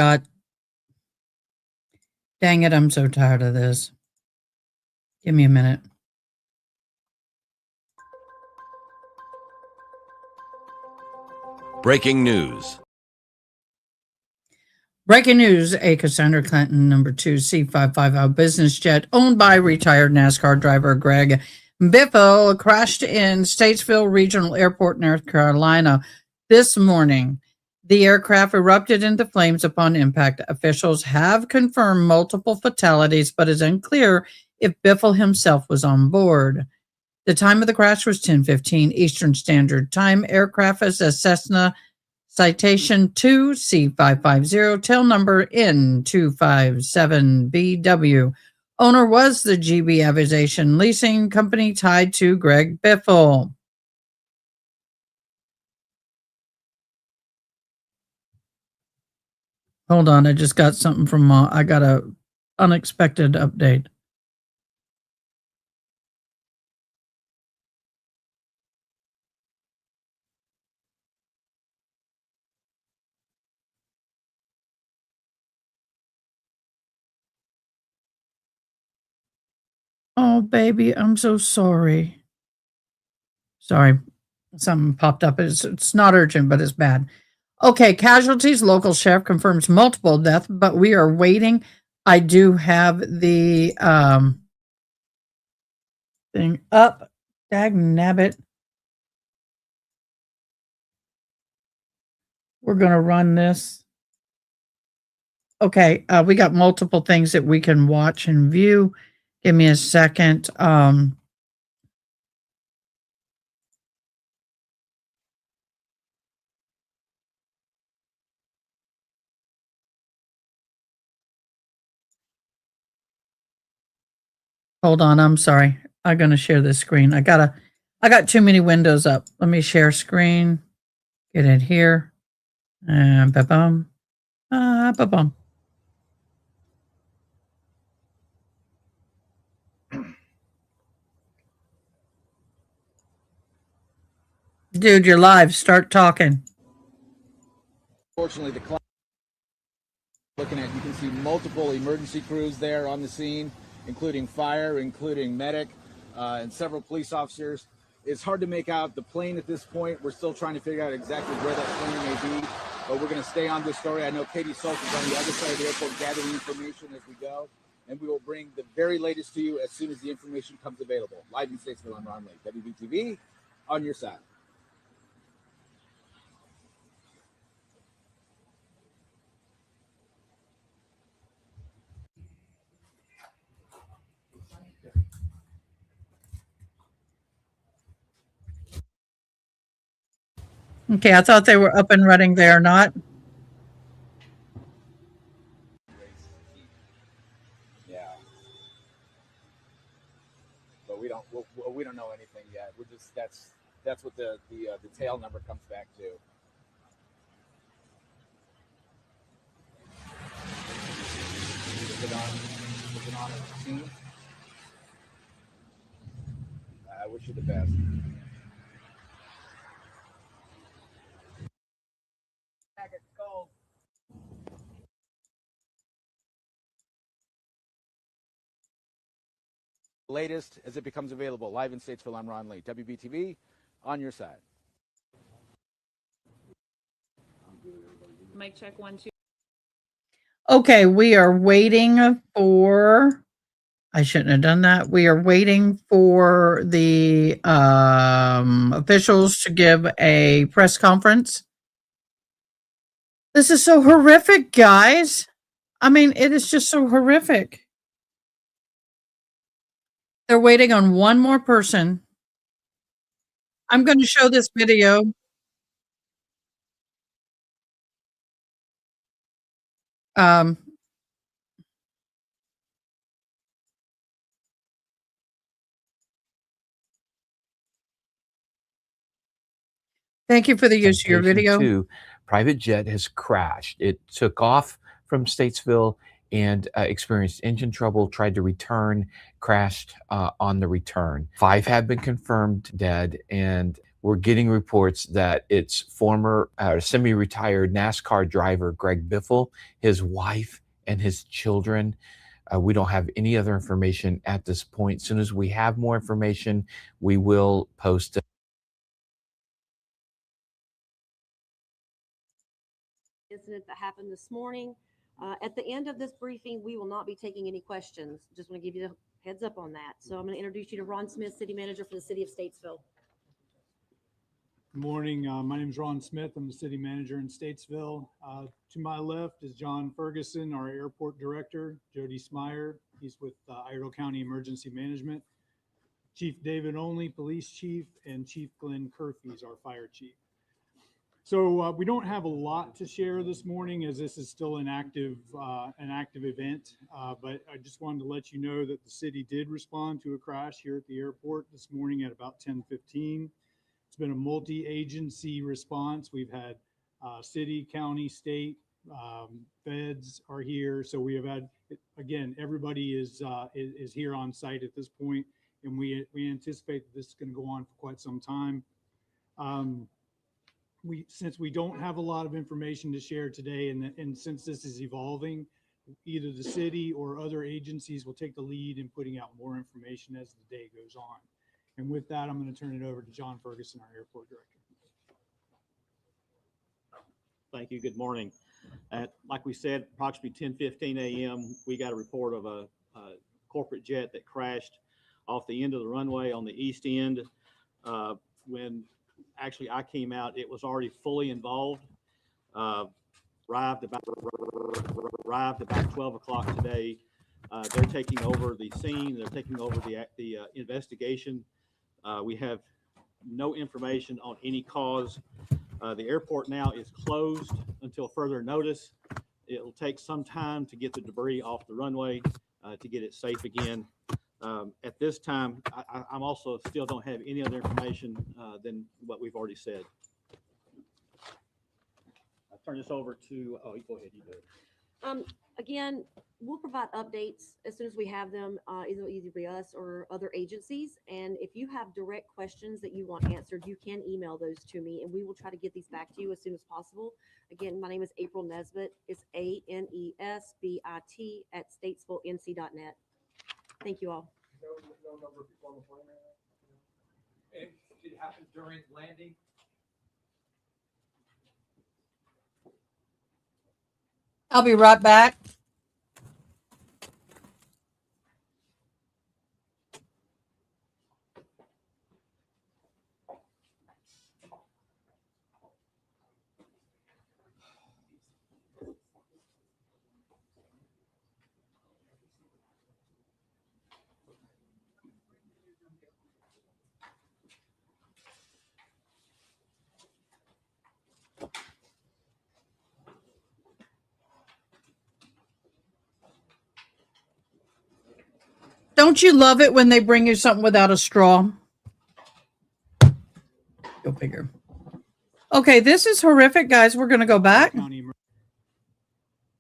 it, I'm so tired of this. Give me a minute. Breaking news. Breaking news, a Cassandra Clinton #2 C550 business jet owned by retired NASCAR driver Greg Biffle crashed in Statesville Regional Airport, North Carolina this morning. The aircraft erupted into flames upon impact. Officials have confirmed multiple fatalities, but it's unclear if Biffle himself was on board. The time of the crash was 10:15 Eastern Standard Time. Aircraft is a Cessna Citation 2 C550, tail number N257BW. Owner was the GB Aviation Leasing Company tied to Greg Biffle. Hold on, I just got something from, I got a unexpected update. Oh, baby, I'm so sorry. Sorry, something popped up. It's not urgent, but it's bad. Okay, casualties. Local sheriff confirms multiple deaths, but we are waiting. I do have the thing up. Dag nabbit. We're going to run this. Okay, we got multiple things that we can watch and view. Give me a second. Hold on, I'm sorry. I'm going to share this screen. I got too many windows up. Let me share screen. Get it here. And ba-bum. Ba-bum. Dude, you're live. Start talking. Fortunately, the cloud looking at, you can see multiple emergency crews there on the scene, including fire, including medic, and several police officers. It's hard to make out the plane at this point. We're still trying to figure out exactly where that plane may be, but we're going to stay on this story. I know Katie Salk is on the other side of the airport gathering information as we go, and we will bring the very latest to you as soon as the information comes available. Live in Statesville, I'm Ron Lake, WBTV, on your side. Okay, I thought they were up and running there, not? Yeah. But we don't know anything yet. We're just, that's what the tail number comes back to. Was it on a scene? I wish you the best. Latest as it becomes available. Live in Statesville, I'm Ron Lee. WBTV, on your side. Mic check 1, 2. Okay, we are waiting for, I shouldn't have done that. We are waiting for the officials to give a press conference. This is so horrific, guys. I mean, it is just so horrific. They're waiting on one more person. I'm going to show this video. Um, Thank you for the use of your video. Two, private jet has crashed. It took off from Statesville and experienced engine trouble, tried to return, crashed on the return. 5 have been confirmed dead, and we're getting reports that it's former semi-retired NASCAR driver Greg Biffle, his wife, and his children. We don't have any other information at this point. As soon as we have more information, we will post it. Incident that happened this morning. At the end of this briefing, we will not be taking any questions. Just want to give you the heads up on that. So I'm going to introduce you to Ron Smith, City Manager for the City of Statesville. Good morning. My name is Ron Smith. I'm the City Manager in Statesville. To my left is John Ferguson, our Airport Director, Jody Smyer. He's with Iredell County Emergency Management. Chief David Only, Police Chief, and Chief Glenn Curfew is our Fire Chief. So we don't have a lot to share this morning as this is still an active event, but I just wanted to let you know that the city did respond to a crash here at the airport this morning at about 10:15. It's been a multi-agency response. We've had city, county, state, feds are here. So we have had, again, everybody is here on site at this point, and we anticipate that this is going to go on for quite some time. Since we don't have a lot of information to share today, and since this is evolving, either the city or other agencies will take the lead in putting out more information as the day goes on. And with that, I'm going to turn it over to John Ferguson, our Airport Director. Thank you. Good morning. Like we said, approximately 10:15 a.m., we got a report of a corporate jet that crashed off the end of the runway on the east end. When actually I came out, it was already fully involved. Arrived about 12 o'clock today. They're taking over the scene. They're taking over the investigation. We have no information on any cause. The airport now is closed until further notice. It'll take some time to get the debris off the runway to get it safe again. At this time, I'm also still don't have any other information than what we've already said. I'll turn this over to, oh, go ahead, you do it. Again, we'll provide updates as soon as we have them, either by us or other agencies. And if you have direct questions that you want answered, you can email those to me, and we will try to get these back to you as soon as possible. Again, my name is April Nesbitt. It's ANESBIT at statesvillenc.net. Thank you all. No number of people on the plane right now? It happened during landing? I'll be right back. Don't you love it when they bring you something without a straw? Go figure. Okay, this is horrific, guys. We're going to go back.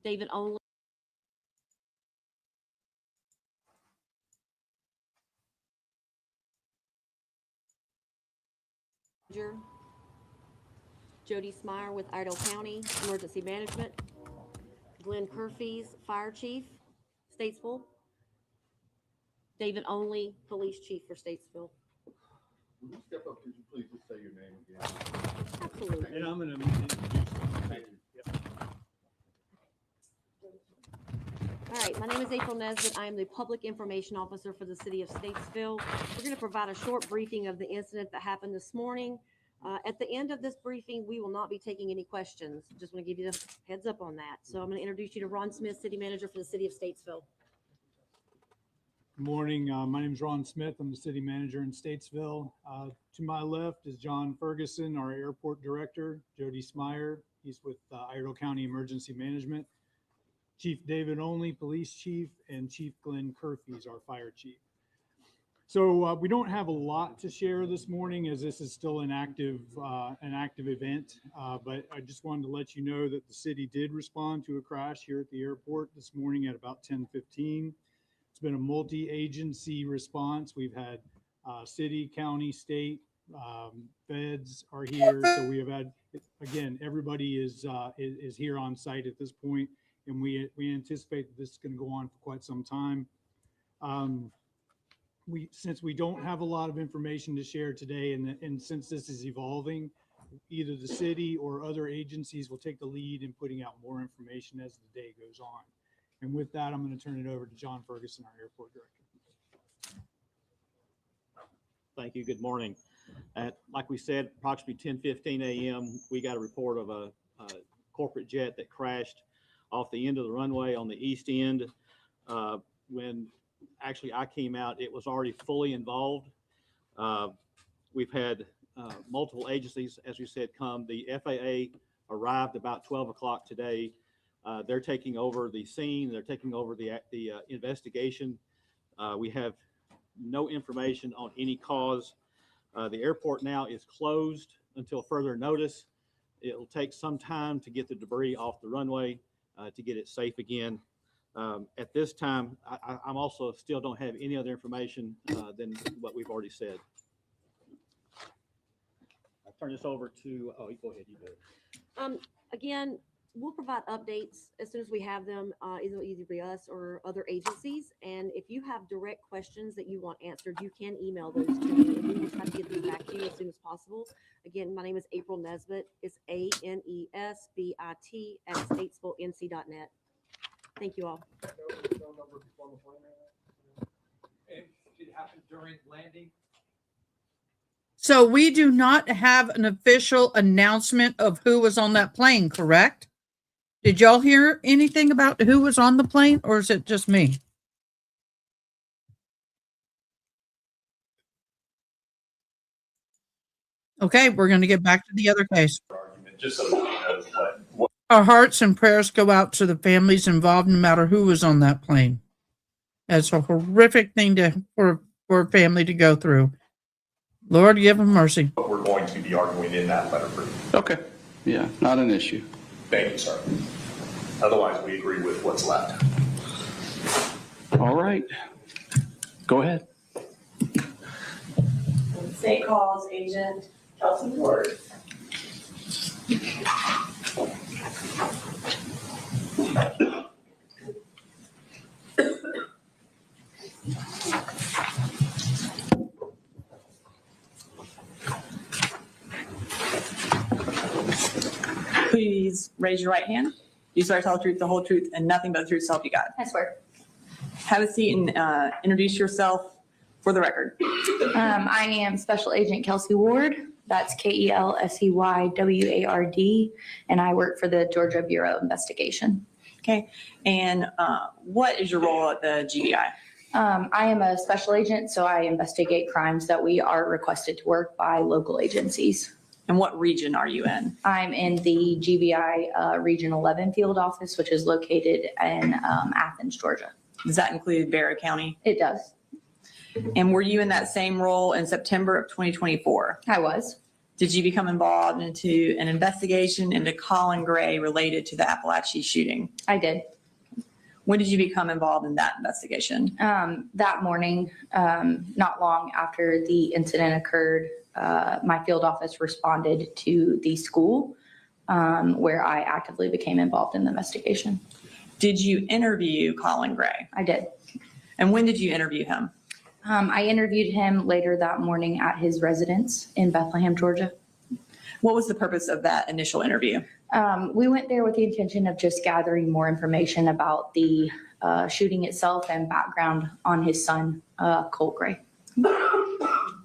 David Only. Jody Smyer with Iredell County Emergency Management. Glenn Curfeys, Fire Chief, Statesville. David Only, Police Chief for Statesville. Would you step up, could you please just say your name again? Absolutely. And I'm going to introduce you. All right, my name is April Nesbitt. I am the Public Information Officer for the City of Statesville. We're going to provide a short briefing of the incident that happened this morning. At the end of this briefing, we will not be taking any questions. Just want to give you the heads up on that. So I'm going to introduce you to Ron Smith, City Manager for the City of Statesville. Good morning. My name is Ron Smith. I'm the city manager in Statesville. To my left is John Ferguson, our airport director. Jody Smyer, he's with Iredell County Emergency Management. Chief David Only, police chief, and Chief Glenn Curfeys, our fire chief. So we don't have a lot to share this morning, as this is still an active event. But I just wanted to let you know that the city did respond to a crash here at the airport this morning at about 10:15. It's been a multi-agency response. We've had city, county, state, feds are here. So we have had, again, everybody is here on site at this point, and we anticipate that this is going to go on for quite some time. Since we don't have a lot of information to share today, and since this is evolving, either the city or other agencies will take the lead in putting out more information as the day goes on. And with that, I'm going to turn it over to John Ferguson, our airport director. Thank you. Good morning. Like we said, approximately 10:15 a.m., we got a report of a corporate jet that crashed off the end of the runway on the east end. When actually I came out, it was already fully involved. We've had multiple agencies, as we said, come. The FAA arrived about 12 o'clock today. They're taking over the scene. They're taking over the investigation. We have no information on any cause. The airport now is closed until further notice. It'll take some time to get the debris off the runway to get it safe again. At this time, I'm also still don't have any other information than what we've already said. I'll turn this over to, oh, go ahead, you do it. Again, we'll provide updates as soon as we have them, either by us or other agencies. And if you have direct questions that you want answered, you can email those to me, and we will try to get them back to you as soon as possible. Again, my name is April Nesbitt. It's ANESBIT at statesvillenc.net. Thank you all. And it happened during landing? So we do not have an official announcement of who was on that plane, correct? Did y'all hear anything about who was on the plane, or is it just me? Okay, we're going to get back to the other case. Just so you know what Our hearts and prayers go out to the families involved, no matter who was on that plane. That's a horrific thing for a family to go through. Lord, give them mercy. we're going to be arguing in that letter brief. Okay. Yeah, not an issue. Thank you, sir. Otherwise, we agree with what's left. All right. Go ahead. State calls Agent Kelsey Ward. Please raise your right hand. You swear to tell the truth, the whole truth, and nothing but the truth to help you God. I swear. Have a seat and introduce yourself for the record. I am Special Agent Kelsey Ward. That's KELSEYWARD, and I work for the Georgia Bureau of Investigation. Okay. And what is your role at the GBI? I am a special agent, so I investigate crimes that we are requested to work by local agencies. And what region are you in? I'm in the GBI Region 11 field office, which is located in Athens, Georgia. Does that include Barrow County? It does. And were you in that same role in September of 2024? I was. Did you become involved into an investigation into Colin Gray related to the Appalachia shooting? I did. When did you become involved in that investigation? That morning, not long after the incident occurred, my field office responded to the school where I actively became involved in the investigation. Did you interview Colin Gray? I did. And when did you interview him? I interviewed him later that morning at his residence in Bethlehem, Georgia. What was the purpose of that initial interview? We went there with the intention of just gathering more information about the shooting itself and background on his son, Colt Gray.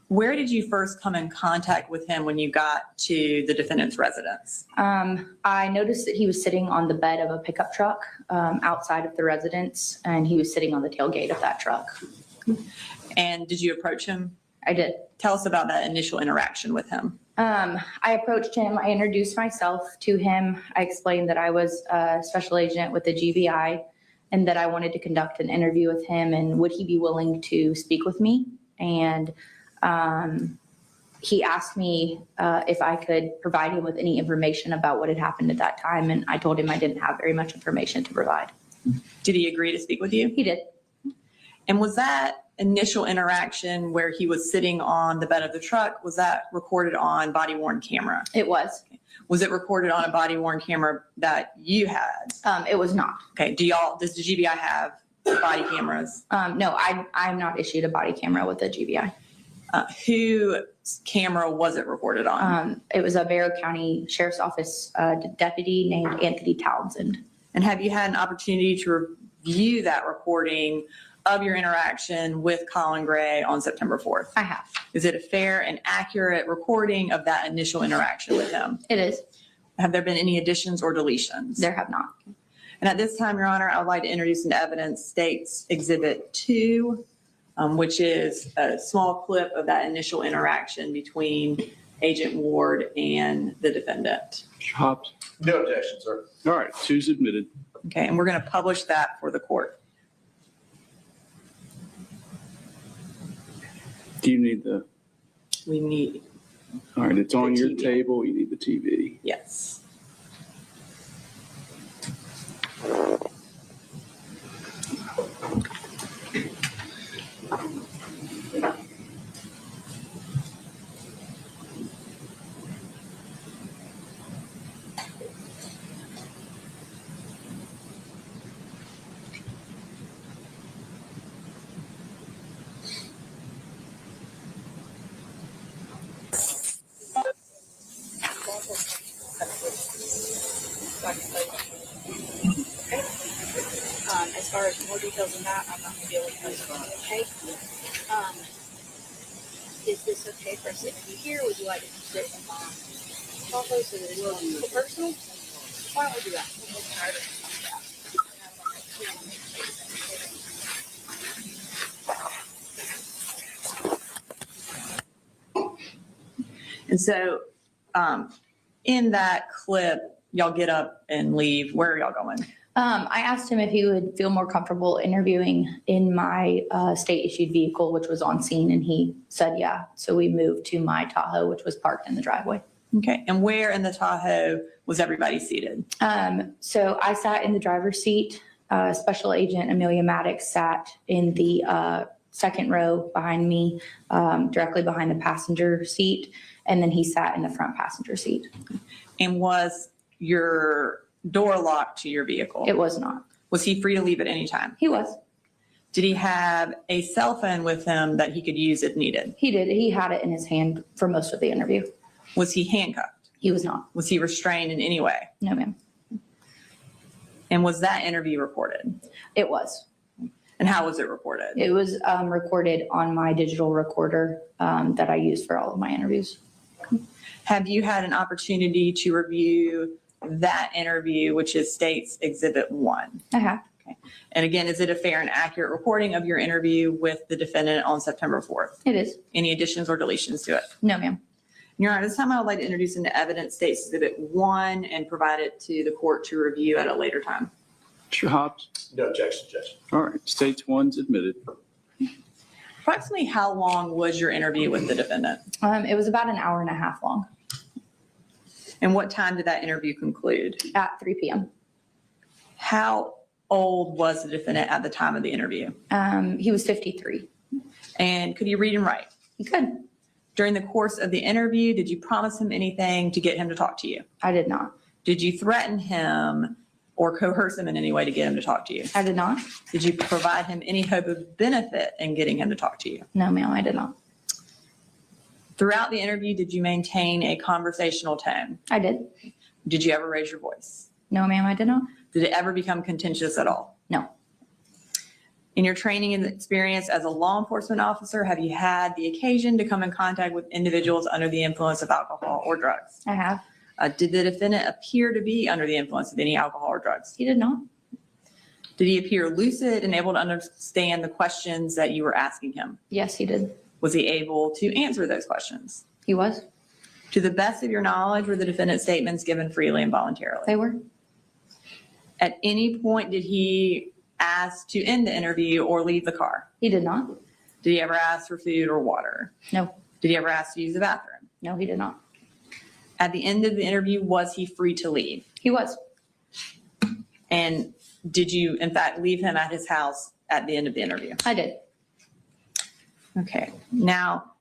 Where did you first come in contact with him when you got to the defendant's residence? I noticed that he was sitting on the bed of a pickup truck outside of the residence, and he was sitting on the tailgate of that truck. And did you approach him? I did. Tell us about that initial interaction with him. I approached him. I introduced myself to him. I explained that I was a special agent with the GBI and that I wanted to conduct an interview with him, and would he be willing to speak with me? And he asked me if I could provide him with any information about what had happened at that time, and I told him I didn't have very much information to provide. Did he agree to speak with you? He did. And was that initial interaction where he was sitting on the bed of the truck, was that recorded on body worn camera? It was. Was it recorded on a body worn camera that you had? It was not. Okay. Does the GBI have body cameras? No, I'm not issued a body camera with the GBI. Whose camera was it recorded on? It was a Barrow County Sheriff's Office deputy named Anthony Townsend. And have you had an opportunity to review that recording of your interaction with Colin Gray on September 4th? I have. Is it a fair and accurate recording of that initial interaction with him? It is. Have there been any additions or deletions? There have not. And at this time, Your Honor, I would like to introduce into evidence State's Exhibit 2, which is a small clip of that initial interaction between Agent Ward and the defendant. Mr. Hobbs? No objection, sir. All right, two's admitted. Okay, and we're going to publish that for the court. Do you need the, We need, all right, it's on The your TV. table, you need the TV. yes. As far as more details than that, I'm not gonna be able to tell you, okay? Is this okay for us to interview here? Would you like to sit in my office so that it's a little personal? Why don't we do that? And so in that clip, y'all get up and leave. Where are y'all going? I asked him if he would feel more comfortable interviewing in my state-issued vehicle, which was on scene, and he said yeah. So we moved to my Tahoe, which was parked in the driveway. Okay, and where in the Tahoe was everybody seated? So I sat in the driver's seat. Special Agent Amelia Maddox sat in the second row behind me, directly behind the passenger seat, and then he sat in the front passenger seat. And was your door locked to your vehicle? It was not. Was he free to leave at any time? He was. Did he have a cell phone with him that he could use if needed? He did. He had it in his hand for most of the interview. Was he handcuffed? He was not. Was he restrained in any way? No, ma'am. And was that interview recorded? It was. And how was it recorded? It was recorded on my digital recorder that I use for all of my interviews. Have you had an opportunity to review that interview, which is State's Exhibit 1? I have. Okay. And again, is it a fair and accurate recording of your interview with the defendant on September 4th? It is. Any additions or deletions to it? No, ma'am. Your Honor, this time I would like to introduce into evidence State's Exhibit 1 and provide it to the court to review at a later time. Mr. Hobbs? No objection, Judge. All right, State's one's admitted. Approximately how long was your interview with the defendant? It was about an hour and a half long. And what time did that interview conclude? At 3 p.m. How old was the defendant at the time of the interview? He was 53. And could he read and write? He could. During the course of the interview, did you promise him anything to get him to talk to you? I did not. Did you threaten him or coerce him in any way to get him to talk to you? I did not. Did you provide him any hope of benefit in getting him to talk to you? No, ma'am, I did not. Throughout the interview, did you maintain a conversational tone? I did. Did you ever raise your voice? No, ma'am, I did not. Did it ever become contentious at all? No. In your training and experience as a law enforcement officer, have you had the occasion to come in contact with individuals under the influence of alcohol or drugs? I have. Did the defendant appear to be under the influence of any alcohol or drugs? He did not. Did he appear lucid and able to understand the questions that you were asking him? Yes, he did. Was he able to answer those questions? He was. To the best of your knowledge, were the defendant's statements given freely and voluntarily? They were. At any point, did he ask to end the interview or leave the car? He did not. Did he ever ask for food or water? No. Did he ever ask to use the bathroom? No, he did not. At the end of the interview, was he free to leave? He was. And did you, in fact, leave him at his house at the end of the interview? I did. Okay. Now,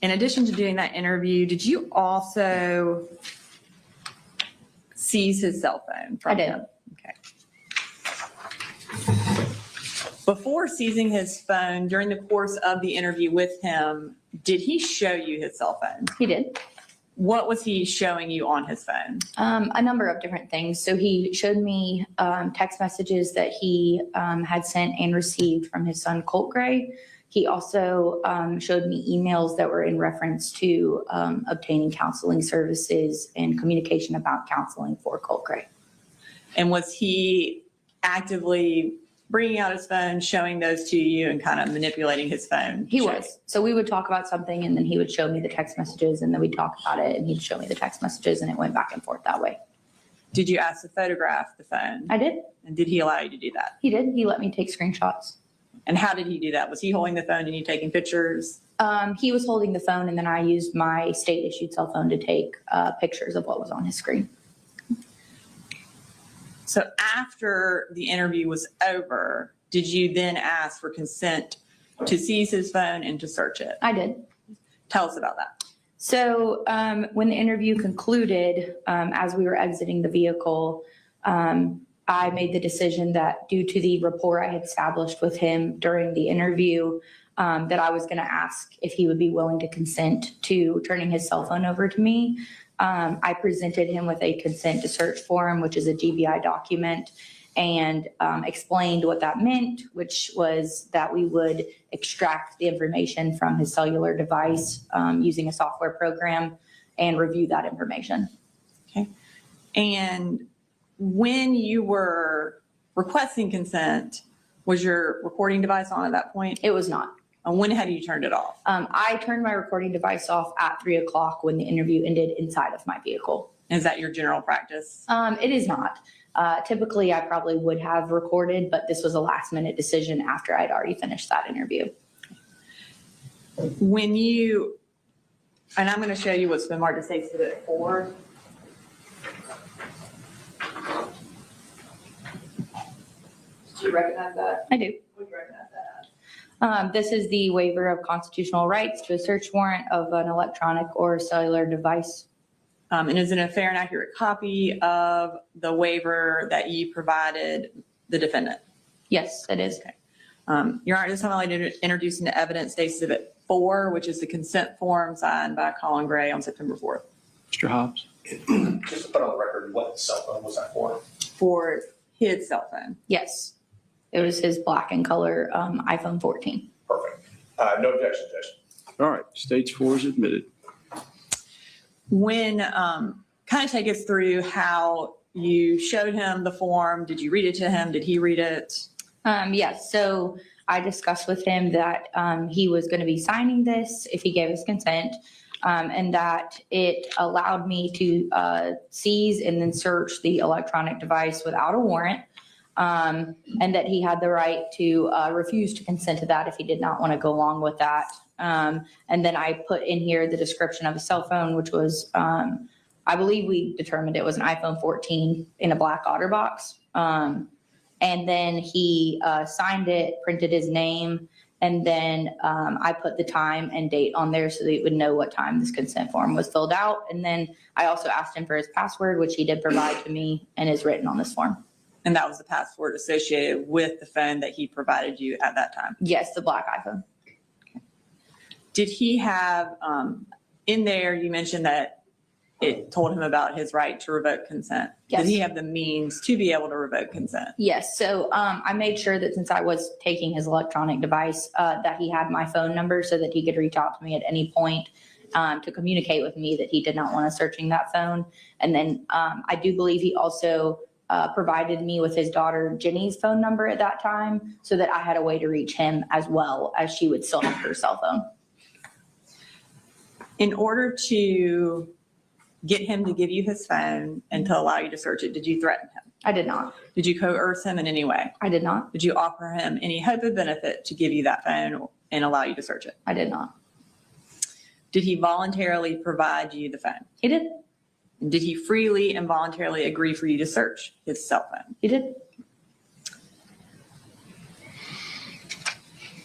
in addition to doing that interview, did you also seize his cell phone from I did. him? Okay. Before seizing his phone, during the course of the interview with him, did he show you his cell phone? He did. What was he showing you on his phone? A number of different things. So he showed me text messages that he had sent and received from his son, Colt Gray. He also showed me emails that were in reference to obtaining counseling services and communication about counseling for Colt Gray. And was he actively bringing out his phone, showing those to you, and kind of manipulating his phone? He was. So we would talk about something, and then he would show me the text messages, and then we'd talk about it, and he'd show me the text messages, and it went back and forth that way. Did you ask to photograph the phone? I did. And did he allow you to do that? He did. He let me take screenshots. And how did he do that? Was he holding the phone and you taking pictures? He was holding the phone, and then I used my state-issued cell phone to take pictures of what was on his screen. So after the interview was over, did you then ask for consent to seize his phone and to search it? I did. Tell us about that. So when the interview concluded, as we were exiting the vehicle, I made the decision that due to the rapport I had established with him during the interview, that I was going to ask if he would be willing to consent to turning his cell phone over to me. I presented him with a consent to search form, which is a GBI document, and explained what that meant, which was that we would extract the information from his cellular device using a software program and review that information. Okay. And when you were requesting consent, was your recording device on at that point? It was not. And when had you turned it off? I turned my recording device off at 3 o'clock when the interview ended inside of my vehicle. Is that your general practice? It is not. Typically, I probably would have recorded, but this was a last-minute decision after I'd already finished that interview. When you, and I'm going to show you what's been marked as Exhibit 4. Do you recognize that? I do. What do you recognize that as? This is the waiver of constitutional rights to a search warrant of an electronic or cellular device. And is it a fair and accurate copy of the waiver that you provided the defendant? Yes, it is. Okay. Your Honor, this time I'd like to introduce into evidence Exhibit 4, which is the consent form signed by Colin Gray on September 4th. Mr. Hobbs? Just to put on the record, what cell phone was that for? For his cell phone. Yes. It was his black and color iPhone 14. Perfect. No objection, Judge. All right, stage 4 is admitted. When, kind of take us through how you showed him the form. Did you read it to him? Did he read it? Yes. So I discussed with him that he was going to be signing this if he gave his consent, and that it allowed me to seize and then search the electronic device without a warrant. and that he had the right to refuse to consent to that if he did not want to go along with that. And then I put in here the description of a cell phone, which was, I believe we determined it was an iPhone 14 in a black OtterBox. And then he signed it, printed his name, and then I put the time and date on there so that he would know what time this consent form was filled out. And then I also asked him for his password, which he did provide to me and is written on this form. And that was the password associated with the phone that he provided you at that time? Yes, the black iPhone. Did he have, in there, you mentioned that it told him about his right to revoke consent. Yes. Did he have the means to be able to revoke consent? Yes, so I made sure that since I was taking his electronic device, that he had my phone number so that he could reach out to me at any point to communicate with me that he did not want us searching that phone. And then I do believe he also provided me with his daughter Jenny's phone number at that time so that I had a way to reach him as well, as she would still have her cell phone. In order to get him to give you his phone and to allow you to search it, did you threaten him? I did not. Did you coerce him in any way? I did not. Did you offer him any hope of benefit to give you that phone and allow you to search it? I did not. Did he voluntarily provide you the phone? He did. Did he freely and voluntarily agree for you to search his cell phone? He did.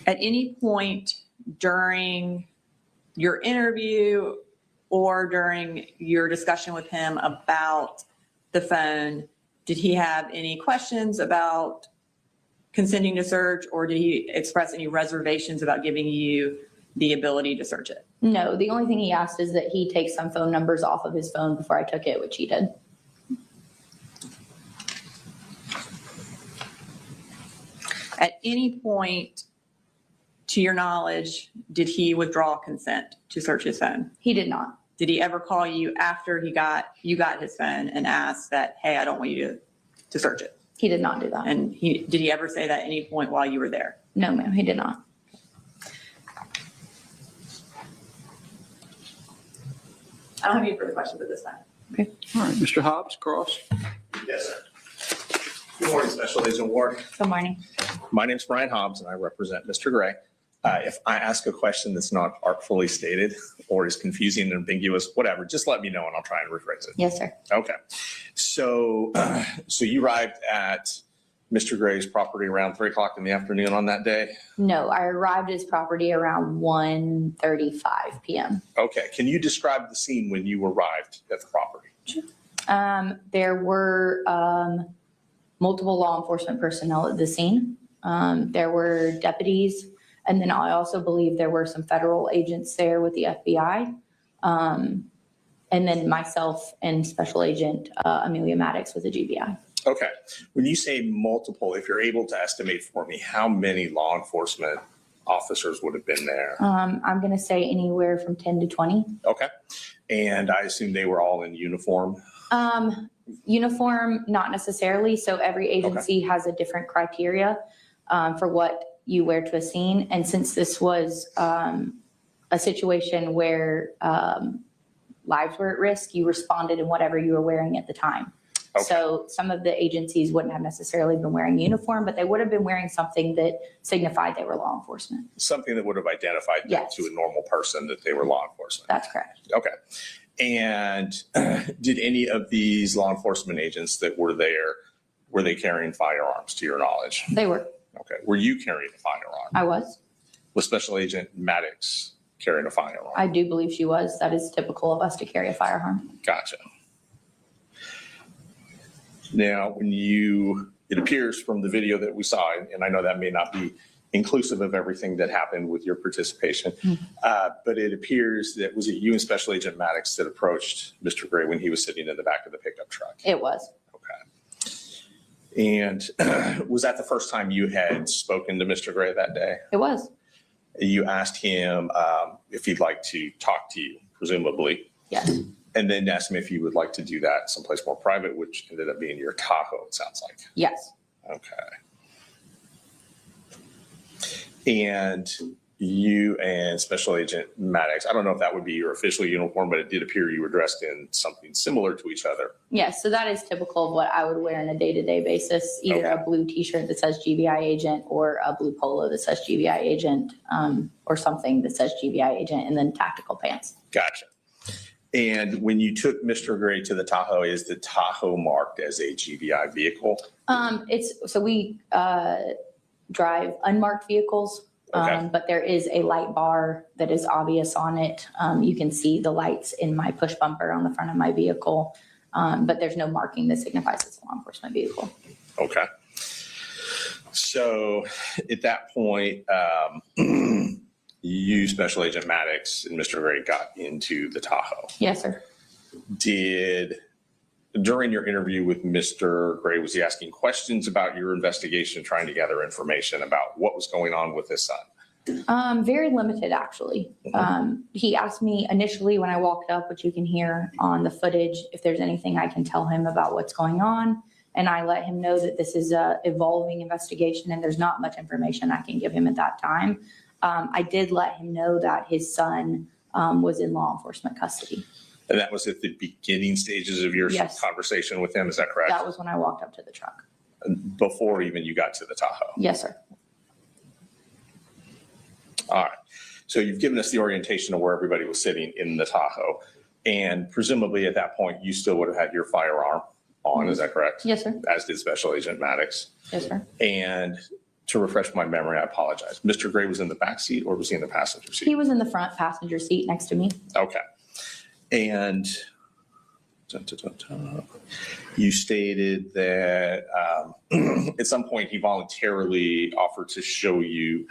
At any point during your interview or during your discussion with him about the phone, did he have any questions about consenting to search, or did he express any reservations about giving you the ability to search it? No, the only thing he asked is that he take some phone numbers off of his phone before I took it, which he did. At any point, to your knowledge, did he withdraw consent to search his phone? He did not. Did he ever call you after you got his phone and ask that, hey, I don't want you to search it? He did not do that. And did he ever say that at any point while you were there? No, ma'am, he did not. I don't have any further questions at this time. Okay. All right, Mr. Hobbs, cross. Yes, sir. Good morning, Special Agent Ward. Good morning. My name's Brian Hobbs, and I represent Mr. Gray. If I ask a question that's not artfully stated or is confusing and ambiguous, whatever, just let me know and I'll try and rephrase it. Yes, sir. Okay. So you arrived at Mr. Gray's property around 3 o'clock in the afternoon on that day? No, I arrived at his property around 1:35 p.m. Okay. Can you describe the scene when you arrived at the property? There were multiple law enforcement personnel at the scene. There were deputies, and then I also believe there were some federal agents there with the FBI. And then myself and Special Agent Amelia Maddox with the GBI. Okay. When you say multiple, if you're able to estimate for me, how many law enforcement officers would have been there? I'm going to say anywhere from 10 to 20. Okay. And I assume they were all in uniform? Uniform, not necessarily. So every agency has a different criteria for what you wear to a scene. And since this was a situation where lives were at risk, you responded in whatever you were wearing at the time. Okay. So some of the agencies wouldn't have necessarily been wearing uniform, but they would have been wearing something that signified they were law enforcement. Something that would have identified them to a normal person that they were law enforcement. That's correct. Okay. And did any of these law enforcement agents that were there, were they carrying firearms to your knowledge? They were. Okay. Were you carrying a firearm? I was. Was Special Agent Maddox carrying a firearm? I do believe she was. That is typical of us to carry a firearm. Gotcha. Now, it appears from the video that we saw, and I know that may not be inclusive of everything that happened with your participation, but it appears that, was it you and Special Agent Maddox that approached Mr. Gray when he was sitting in the back of the pickup truck? It was. Okay. And was that the first time you had spoken to Mr. Gray that day? It was. You asked him if he'd like to talk to you, presumably. Yes. And then asked him if you would like to do that someplace more private, which ended up being your Tahoe, it sounds like. Yes. Okay. And you and Special Agent Maddox, I don't know if that would be your official uniform, but it did appear you were dressed in something similar to each other. Yes, so that is typical of what I would wear on a day-to-day basis, either a blue t-shirt that says GBI agent or a blue polo that says GBI agent, or something that says GBI agent, and then tactical pants. Gotcha. And when you took Mr. Gray to the Tahoe, is the Tahoe marked as a GBI vehicle? We drive unmarked vehicles. Okay. But there is a light bar that is obvious on it. You can see the lights in my push bumper on the front of my vehicle, but there's no marking that signifies it's a law enforcement vehicle. Okay. So at that point, you, Special Agent Maddox, and Mr. Gray got into the Tahoe. Yes, sir. During your interview with Mr. Gray, was he asking questions about your investigation, trying to gather information about what was going on with his son? Very limited, actually. He asked me initially when I walked up, which you can hear on the footage, if there's anything I can tell him about what's going on. And I let him know that this is a evolving investigation and there's not much information I can give him at that time. I did let him know that his son was in law enforcement custody. And that was at the beginning stages of your conversation with him, is that correct? That was when I walked up to the truck. Before even you got to the Tahoe? Yes, sir. All right. So you've given us the orientation of where everybody was sitting in the Tahoe. And presumably at that point, you still would have had your firearm on, is that correct? Yes, sir. As did Special Agent Maddox. Yes, sir. And to refresh my memory, I apologize. Mr. Gray was in the back seat or was he in the passenger seat? He was in the front passenger seat next to me. Okay. And you stated that at some point he voluntarily offered to show you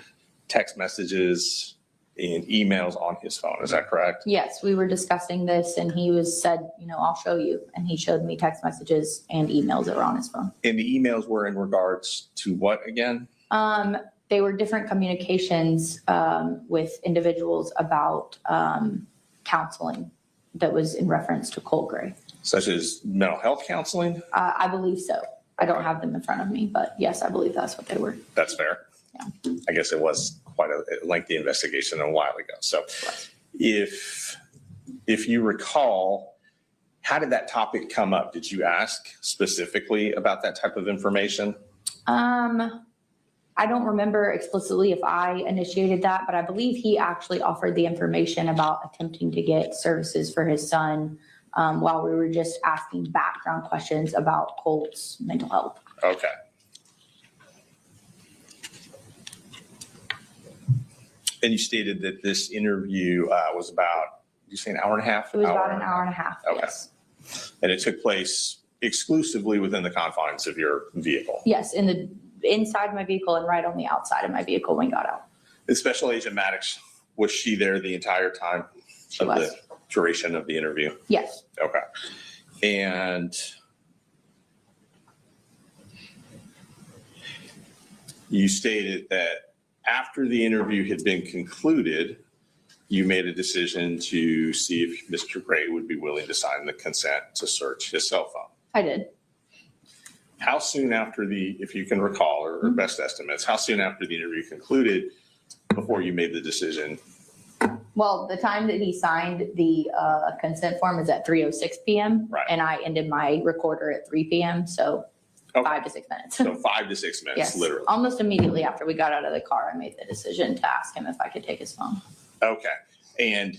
text messages and emails on his phone. Is that correct? Yes, we were discussing this and he said, I'll show you. And he showed me text messages and emails that were on his phone. And the emails were in regards to what again? They were different communications with individuals about counseling that was in reference to Colt Gray. Such as mental health counseling? I believe so. I don't have them in front of me, but yes, I believe that's what they were. That's fair. Yeah. I guess it was quite a lengthy investigation a while ago. So if you recall, how did that topic come up? Did you ask specifically about that type of information? I don't remember explicitly if I initiated that, but I believe he actually offered the information about attempting to get services for his son while we were just asking background questions about Colt's mental health. Okay. And you stated that this interview was about, did you say an hour and a half? It was about an hour and a half, okay. Yes. And it took place exclusively within the confines of your vehicle? Yes, inside my vehicle and right on the outside of my vehicle when we got out. And Special Agent Maddox, was she there the entire time of the duration of the interview? Yes. Okay. And you stated that after the interview had been concluded, you made a decision to see if Mr. Gray would be willing to sign the consent to search his cell phone. I did. How soon after if you can recall, or best estimates, how soon after the interview concluded before you made the decision? Well, the time that he signed the consent form is at 3:06 p.m. Right. And I ended my recorder at 3 p.m. So 5 to 6 minutes. So 5 to 6 minutes, Yes. literally. Almost immediately after we got out of the car, I made the decision to ask him if I could take his phone. Okay. And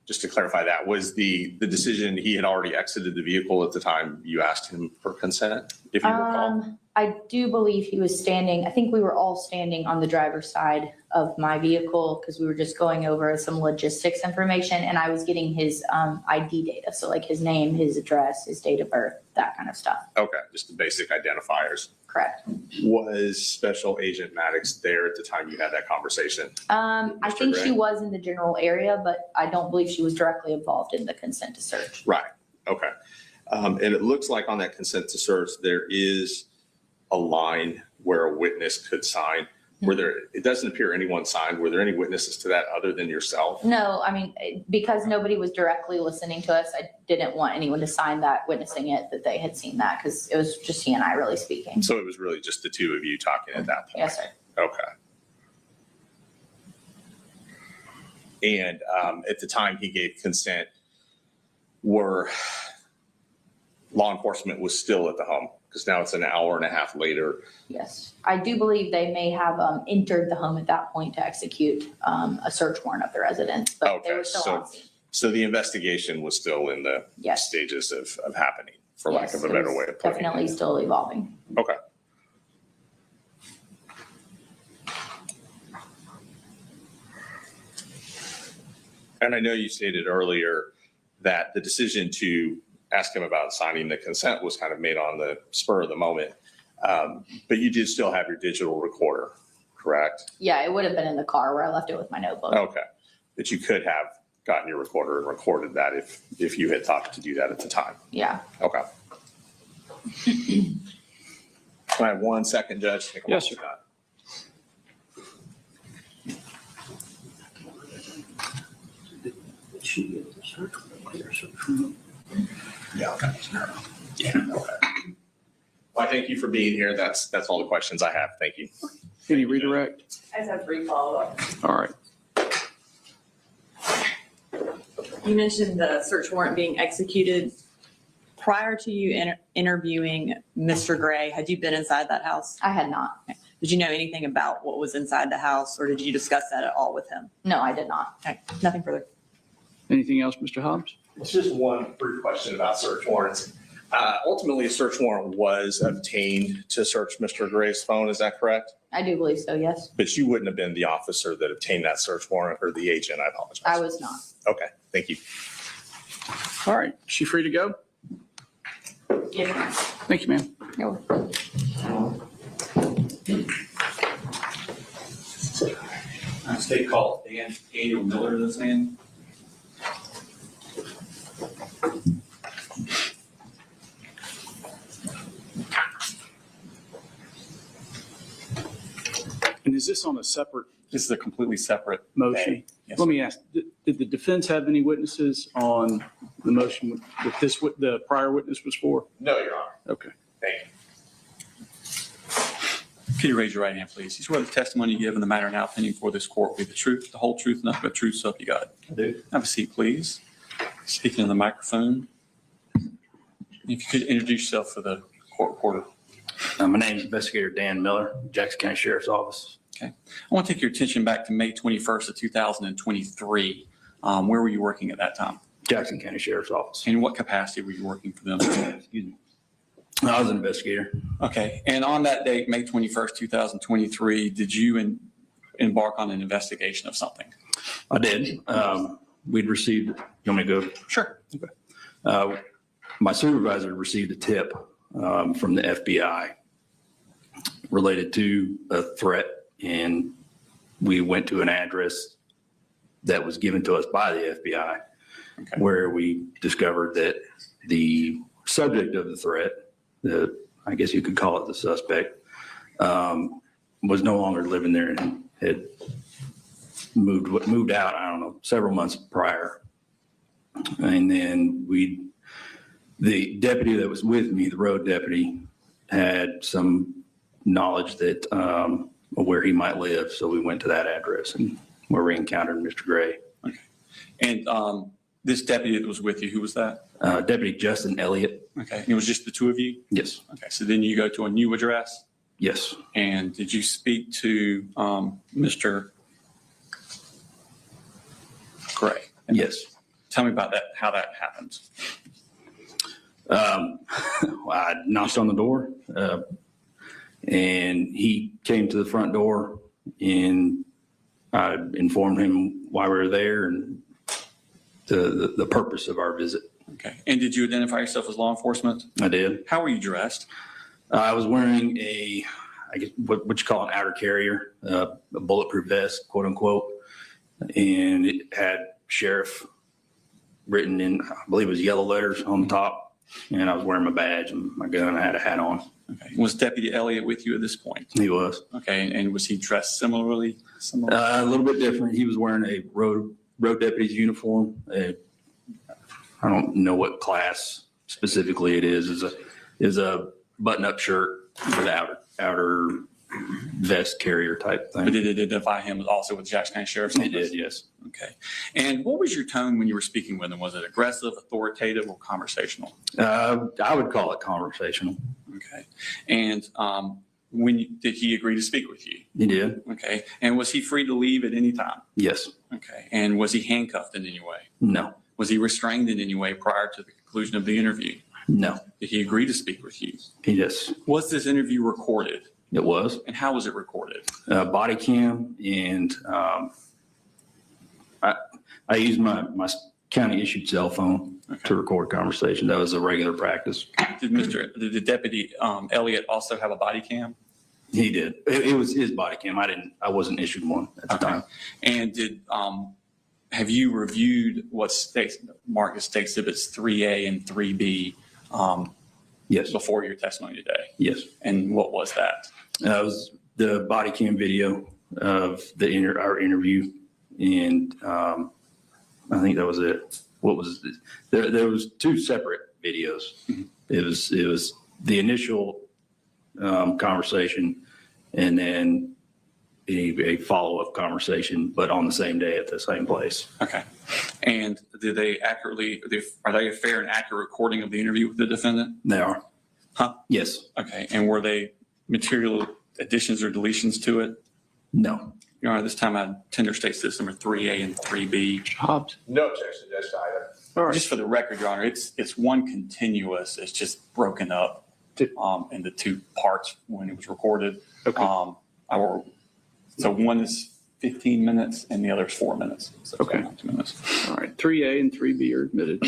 just to clarify that, was the decision he had already exited the vehicle at the time you asked him for consent, if you recall? I do believe he was standing, I think we were all standing on the driver's side of my vehicle because we were just going over some logistics information and I was getting his ID data. So like his name, his address, his date of birth, that kind of stuff. Okay, just the basic identifiers. Correct. Was Special Agent Maddox there at the time you had that conversation? I think Gray? she was in the general area, but I don't believe she was directly involved in the consent to search. Right, okay. And it looks like on that consent to search, there is a line where a witness could sign. It doesn't appear anyone signed. Were there any witnesses to that other than yourself? No, I mean, because nobody was directly listening to us, I didn't want anyone to sign that, witnessing it, that they had seen that, because it was just he and I really speaking. So it was really just the two of you talking at that point? Yes, sir. Okay. And at the time he gave consent, law enforcement was still at the home? Because now it's an hour and a half later. Yes, I do believe they may have entered the home at that point to execute a search warrant of the residence, but they were still on scene. So the investigation was still in the Yes. stages of happening, for lack of a Yes, it better was way of putting it. definitely still evolving. Okay. And I know you stated earlier that the decision to ask him about signing the consent was kind of made on the spur of the moment. But you did still have your digital recorder, correct? Yeah, it would have been in the car where I left it with my notebook. Okay. But you could have gotten your recorder and recorded that if you had thought to do that at the time. Yeah. Okay. Can I have 1 second, Judge? Take a Yes, sir. shot. Yeah, okay. Yeah, okay. Well, I thank you for being here. That's all the questions I have. Thank you. Any redirect? I just have 3 follow-ups. All right. You mentioned the search warrant being executed. Prior to you interviewing Mr. Gray, had you been inside that house? I had not. Did you know anything about what was inside the house, or did you discuss that at all with him? No, I did not. Okay, nothing further. Anything else, Mr. Hobbs? It's just one brief question about search warrants. Ultimately, a search warrant was obtained to search Mr. Gray's phone. Is that correct? I do believe so, yes. But you wouldn't have been the officer that obtained that search warrant, or the agent. I apologize. I was not. Okay, thank you. All right. Is she free to go? Yes. Thank you, ma'am. You're welcome. State call Daniel Miller to this man. And is this on a separate This is a completely separate motion? day. Yes, Let sir. me ask, did the defense have any witnesses on the motion that this, what the prior witness was for? No, Your Honor. Okay. Thank you. Could you raise your right hand, please? You swear the testimony you give in the matter now pending before this court will be the truth, the whole truth, nothing but truth, so help you God. I do. Have a seat, please. Speaking in the microphone. If you could introduce yourself for the court reporter. My name is Investigator Dan Miller, Jackson County Sheriff's Office. Okay. I want to take your attention back to May 21st of 2023. Where were you working at that time? Jackson County Sheriff's Office. In what capacity were you working for them? Excuse me. I was an investigator. Okay. And on that date, May 21st, 2023, did you embark on an investigation of something? I did. We'd received, you want me to go? Sure. Okay. My supervisor received a tip from the FBI related to a threat, and we went to an address that was given to us by the FBI, Okay. where we discovered that the subject of the threat, I guess you could call it the suspect, was no longer living there and had moved out, I don't know, several months prior. And then the deputy that was with me, the road deputy, had some knowledge that where he might live. So we went to that address and where we encountered Mr. Gray. Okay. And this deputy that was with you, who was that? Deputy Justin Elliott. Okay. And it was just the two of you? Yes. Okay. So then you go to a new address? Yes. And did you speak to Mr. Gray? Yes. Tell me about that, how that happened. I knocked on the door and he came to the front door, and I informed him why we were there and the purpose of our visit. Okay. And did you identify yourself as law enforcement? I did. How were you dressed? I was wearing I guess what you call an outer carrier, a bulletproof vest, quote unquote. And it had sheriff written in, I believe it was yellow letters on the top. And I was wearing my badge and my gun. I had a hat on. Okay. Was Deputy Elliott with you at this point? He was. Okay. And was he dressed similarly? A little bit different. He was wearing a road deputy's uniform. I don't know what class specifically it is. Is a button-up shirt with outer vest carrier type thing. But did it identify him also with Jackson County Sheriff's Office? It did, yes. Okay. And what was your tone when you were speaking with him? Was it aggressive, authoritative, or conversational? I would call it conversational. Okay. And did he agree to speak with you? He did. Okay. And was he free to leave at any time? Yes. Okay. And was he handcuffed in any way? No. Was he restrained in any way prior to the conclusion of the interview? No. Did he agree to speak with you? Yes. Was this interview recorded? It was. And how was it recorded? Body cam, and I used my county issued cell phone to record conversation. That was a regular practice. Did the deputy Elliott also have a body cam? He did. It was his body cam. I wasn't issued one at the time. And have you reviewed what marked as state exhibits 3A and 3B? Yes. Before your testimony today? Yes. And what was that? It was the body cam video of our interview, and I think that was it. What was it? There was two separate videos. Mm-hmm. It was the initial conversation, and then a follow-up conversation, but on the same day at the same place. Okay. And are they a fair and accurate recording of the interview with the defendant? They are. Huh? Yes. Okay. And were they material additions or deletions to it? No. Your Honor, this time I tender state system are 3A and 3B. Hobbs. No objection to this item. All right. Just for the record, Your Honor, it's one continuous. It's just broken up into two parts when it was recorded. Okay. So one is 15 minutes and the other is 4 minutes. So Okay. 2 minutes. All right. 3A and 3B are admitted.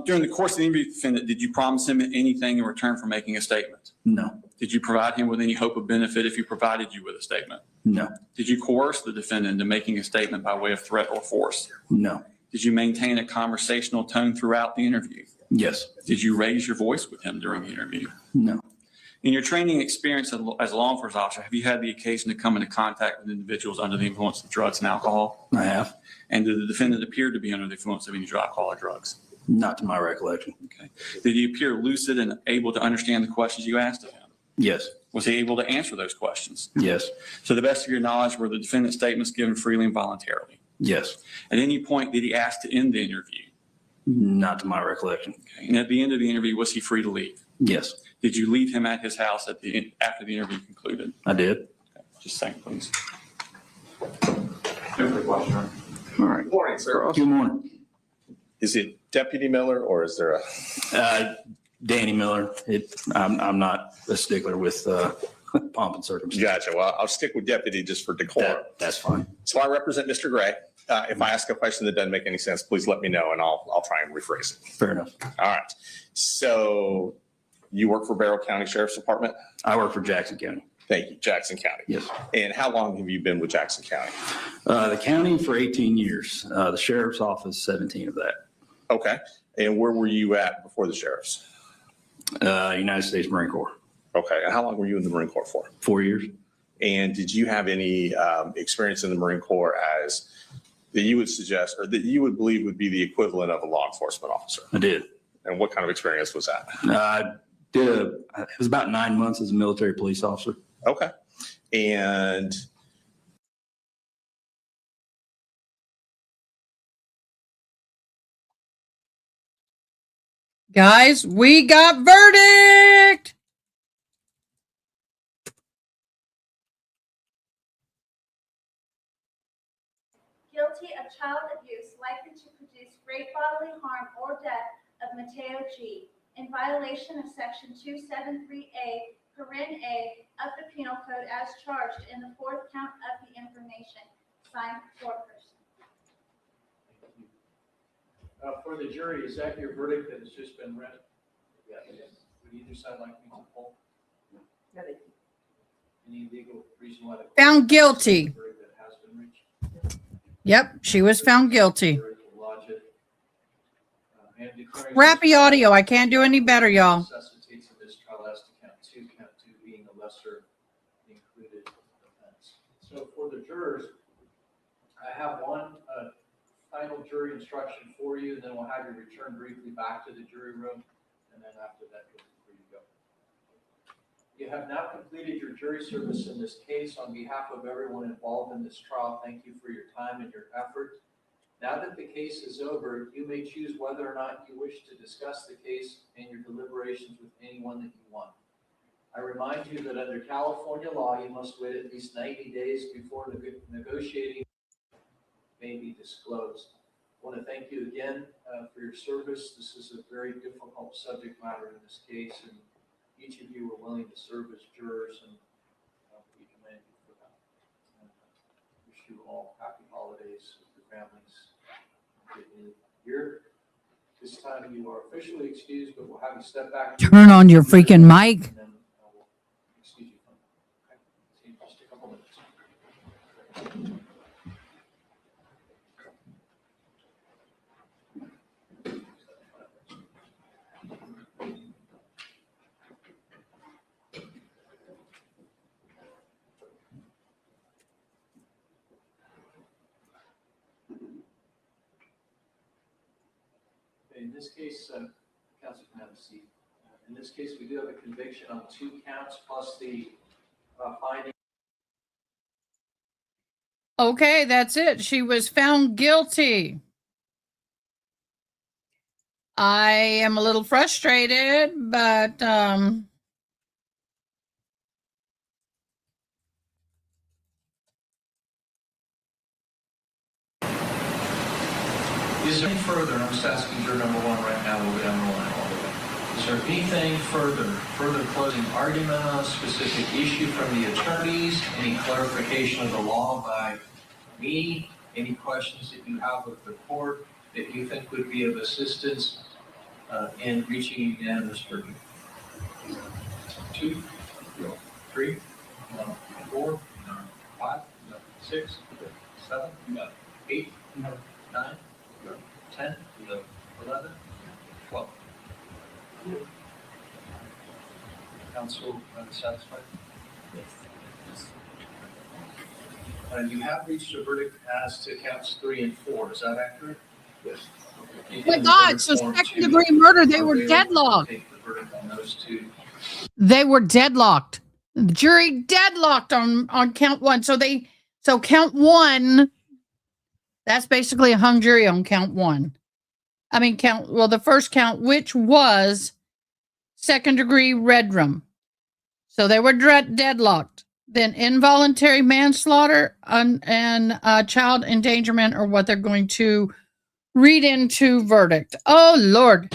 During the course of the interview, defendant, did you promise him anything in return for making a statement? No. Did you provide him with any hope of benefit if he provided you with a statement? No. Did you coerce the defendant into making a statement by way of threat or force? No. Did you maintain a conversational tone throughout the interview? Yes. Did you raise your voice with him during the interview? No. In your training experience as a law enforcement officer, have you had the occasion to come into contact with individuals under the influence of drugs and alcohol? I have. And did the defendant appear to be under the influence of any drug, alcohol, or drugs? Not to my recollection. Okay. Did he appear lucid and able to understand the questions you asked of him? Yes. Was he able to answer those questions? Yes. To the best of your knowledge, were the defendant's statements given freely and voluntarily? Yes. At any point, did he ask to end the interview? Not to my recollection. Okay. And at the end of the interview, was he free to leave? Yes. Did you leave him at his house after the interview concluded? I did. Okay. Just a second, please. No further question. All right. Good morning, sir. Good morning. Is it Deputy Miller or is there a? Danny Miller. I'm not a stickler with pomp and circumstance. Gotcha. Well, I'll stick with deputy just for decorum. That's fine. So I represent Mr. Gray. If I ask a question that doesn't make any sense, please let me know and I'll try and rephrase it. Fair enough. All right. So you work for Barrow County Sheriff's Department? I work for Jackson County. Thank you. Jackson County. Yes. And how long have you been with Jackson County? The county for 18 years. The sheriff's office, 17 of that. Okay. And where were you at before the sheriff's? United States Marine Corps. Okay. And how long were you in the Marine Corps for? 4 years. And did you have any experience in the Marine Corps as that you would suggest or that you would believe would be the equivalent of a law enforcement officer? I did. And what kind of experience was that? It was about 9 months as a military police officer. Okay. And Guys, we got verdict. Guilty of child abuse likely to produce great bodily harm or death of Mateo G. in violation of section 273A, paren A of the Penal Code as charged in the fourth count of the information. Signed, foreperson. For the jury, is that your verdict that has just been read? Yes. Would either side like me to poll? No, they Any legal reason why the Found guilty. verdict that has been reached? Yep, she was found guilty. Jury will lodge it, and declaring Crappy audio. I can't do any better, y'all. necessitates a mistrial as to count two being the lesser included offense. So for the jurors, I have one final jury instruction for you, and then we'll have you return briefly back to the jury room, and then after that, you're free to go. You have now completed your jury service in this case. On behalf of everyone involved in this trial, thank you for your time and your effort. Now that the case is over, you may choose whether or not you wish to discuss the case and your deliberations with anyone that you want. I remind you that under California law, you must wait at least 90 days before negotiating may be disclosed. I want to thank you again for your service. This is a very difficult subject matter in this case, and each of you were willing to serve as jurors, and we commend you for that. And wish you all happy holidays with your families. Good new year. This time you are officially excused, but we'll have you step back. Turn on your freaking mic. And then we'll excuse you from that. Okay? See you in just a couple minutes. In this case, counsel can have a seat. In this case, we do have a conviction on 2 counts plus the finding. Okay, that's it. She was found guilty. I am a little frustrated, but Is there any further, and I'm just asking juror number 1 right now, we'll go down the line all the way. Is there anything further closing argument on a specific issue from the attorneys? Any clarification of the law by me? Any questions that you have of the court that you think would be of assistance in reaching a unanimous verdict? 2, 3, 4, 5, 6, 7, 8, 9, 10, 11, 12. Counsel satisfied? Yes. You have reached a verdict as to counts 3 and 4. Is that accurate? Yes. my God, so second-degree murder, they were deadlocked. Take the verdict on those 2. They were deadlocked. The jury deadlocked on count 1. So count 1, that's basically a hung jury on count 1. I mean, the first count, which was second-degree redrum. So they were deadlocked. Then involuntary manslaughter and child endangerment are what they're going to read into verdict. Oh, Lord.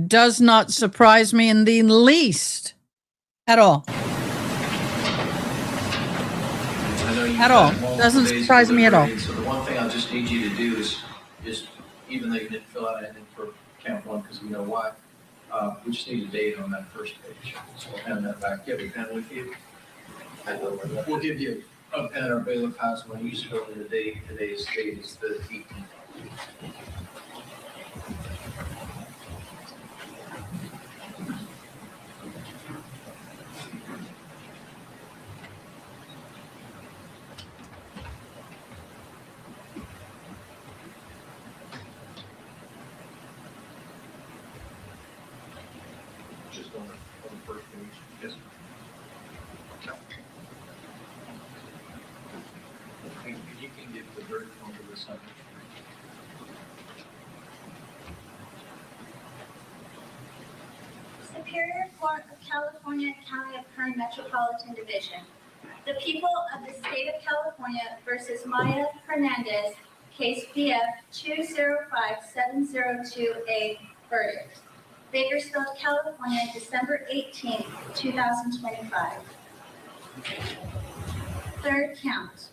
Does not surprise me in the least at all. At all. Doesn't surprise me at all. So the one thing I'll just need you to do is even though you didn't fill out anything for count 1 because we know why, we just need a date on that first page. So we'll hand that back. You have a pen with you? We'll give you a pen or bailiff has one. You just fill in the date. Today's date is the 18th. Just on the first page. Yes. And you can give the verdict on to the second. Superior Court of California, County of Kern Metropolitan Division. The people of the state of California versus Maya Hernandez, case BF 205702A, verdict. Bakersfield, California, December 18, 2025. Third count.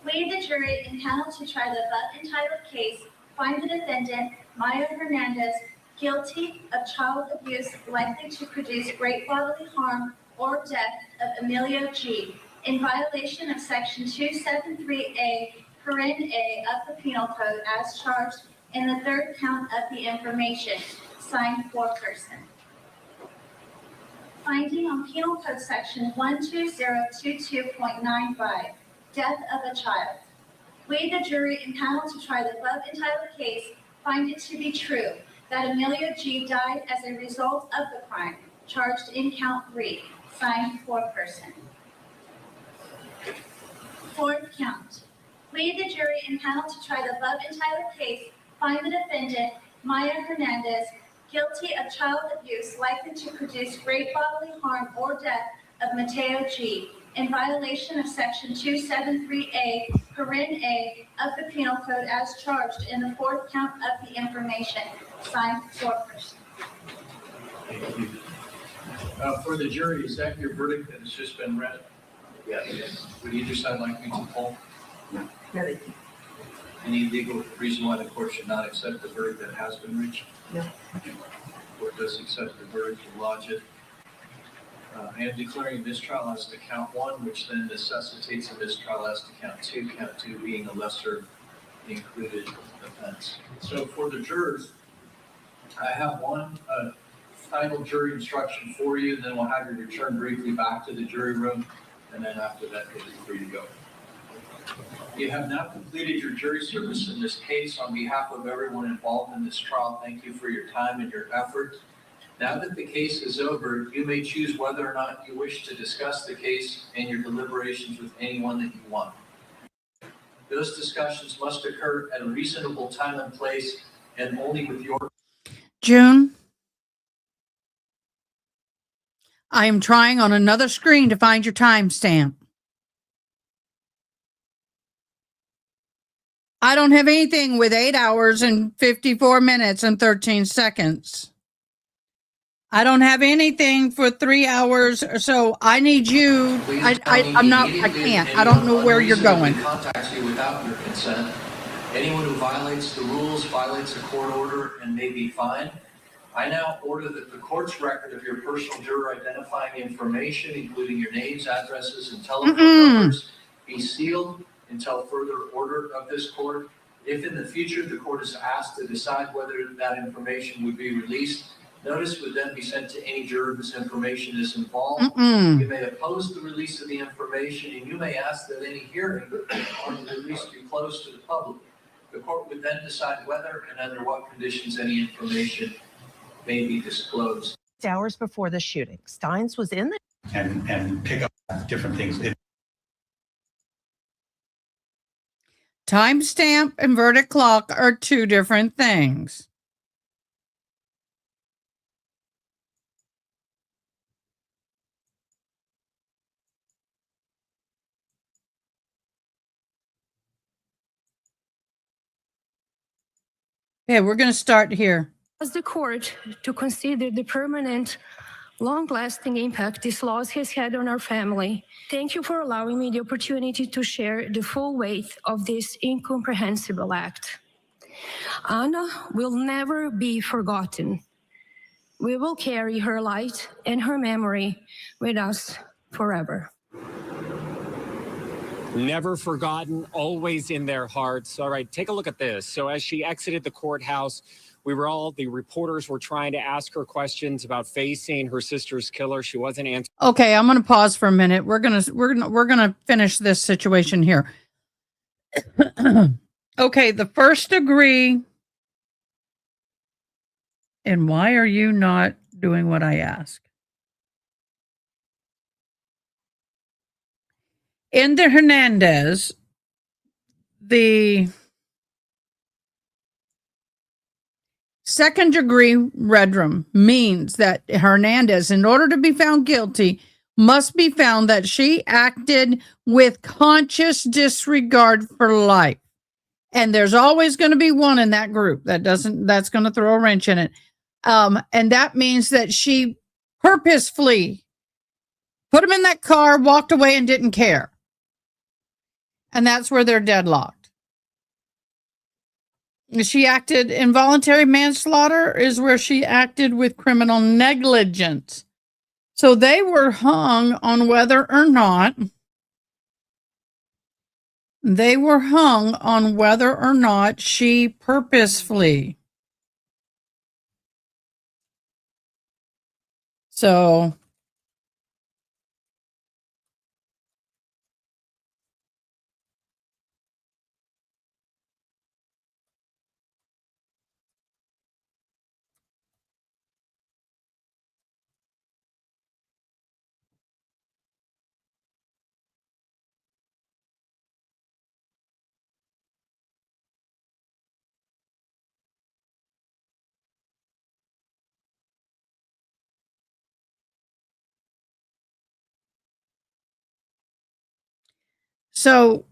We, the jury, in panel to try the above-entitled case, find the defendant, Maya Hernandez, guilty of child abuse likely to produce great bodily harm or death of Emilio G. in violation of Section 273A, paren A of the Penal Code as charged in the third count of the information. Signed, foreperson. finding on Penal Code Section 12022.95, death of a child. We, the jury impaneled to try the above entitled case, find it to be true that Amelia G. died as a result of the crime charged in count 3, signed foreperson. Fourth count. We, the jury impaneled to try the above entitled case, find the defendant, Maya Hernandez, guilty of child abuse likely to produce great bodily harm or death of Mateo G. in violation of Section 273A, paren A of the Penal Code as charged in the fourth count of the information. Signed, foreperson. Thank you. For the jury, is that your verdict that has just been read? Yes. Would either side like me to poll? No. Any legal reason why the court should not accept the verdict that has been reached? No. Court does accept the verdict and lodge it. I am declaring mistrial as to count 1, which then necessitates a mistrial as to count 2 being a lesser included offense. So for the jurors, I have one final jury instruction for you, then we'll have you return briefly back to the jury room, and then after that, you'll be free to go. You have now completed your jury service in this case. On behalf of everyone involved in this trial, thank you for your time and your effort. Now that the case is over, you may choose whether or not you wish to discuss the case and your deliberations with anyone that you want. Those discussions must occur at a reasonable time and place and only with your... June, I am trying on another screen to find your timestamp. I don't have anything with 8 hours and 54 minutes and 13 seconds. I don't have anything for 3 hours. So I need you. I can't. I don't know where you're going. Contacts you without your consent. Anyone who violates the rules violates a court order and may be fined. I now order that the court's record of your personal juror identifying information, including your names, addresses, and telephone numbers, be sealed until further order of this court. If in the future the court is asked to decide whether that information would be released, notice would then be sent to any juror whose information is involved. You may oppose the release of the information, and you may ask that any hearing on the release be closed to the public. The court would then decide whether and under what conditions any information may be disclosed. Hours before the shooting, Steins was in the and pick up different things. Timestamp and verdict clock are two different things. Okay, we're going to start here. As the court to consider the permanent, long-lasting impact this loss has had on our family. Thank you for allowing me the opportunity to share the full weight of this incomprehensible act. Ana will never be forgotten. We will carry her light and her memory with us forever. Never forgotten, always in their hearts. All right, take a look at this. So as she exited the courthouse, the reporters were trying to ask her questions about facing her sister's killer. She wasn't answering. Okay, I'm going to pause for a minute. We're going to finish this situation here. Okay, the first degree. And why are you not doing what I ask? In the Hernandez, the second degree redrum means that Hernandez, in order to be found guilty, must be found that she acted with conscious disregard for life. And there's always going to be one in that group that's going to throw a wrench in it. And that means that she purposefully put him in that car, walked away, and didn't care. And that's where they're deadlocked. She acted involuntary manslaughter is where she acted with criminal negligence. So they were hung on whether or not she purposefully. So So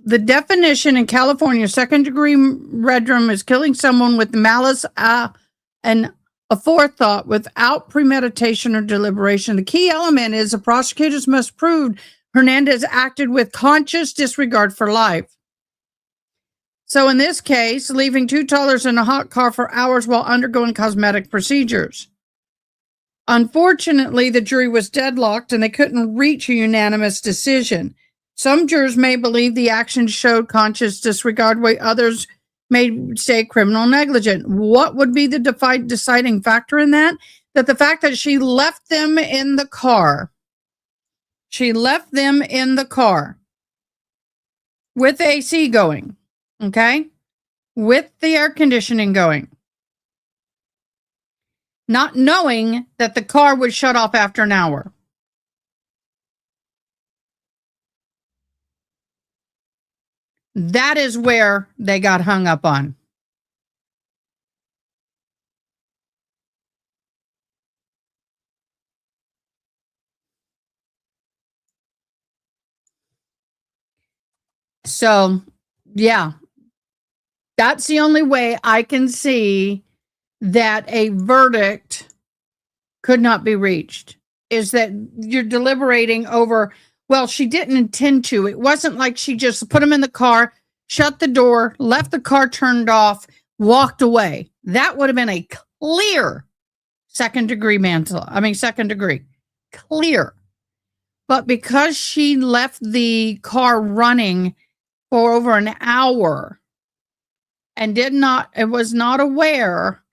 the definition in California, second-degree murder is killing someone with malice and a forethought without premeditation or deliberation. The key element is the prosecutors must prove Hernandez acted with conscious disregard for life. So in this case, leaving two toddlers in a hot car for hours while undergoing cosmetic procedures. Unfortunately, the jury was deadlocked and they couldn't reach a unanimous decision. Some jurors may believe the action showed conscious disregard, while others may say criminal negligence. What would be the deciding factor in that? That the fact that she left them in the car. She left them in the car with AC going, okay? With the air conditioning going. Not knowing that the car would shut off after an hour. That is where they got hung up on. So, yeah, that's the only way I can see that a verdict could not be reached, is that you're deliberating over, well, she didn't intend to. It wasn't like she just put him in the car, shut the door, left the car turned off, walked away. That would have been a clear second degree. Clear. But because she left the car running for over an hour and was not aware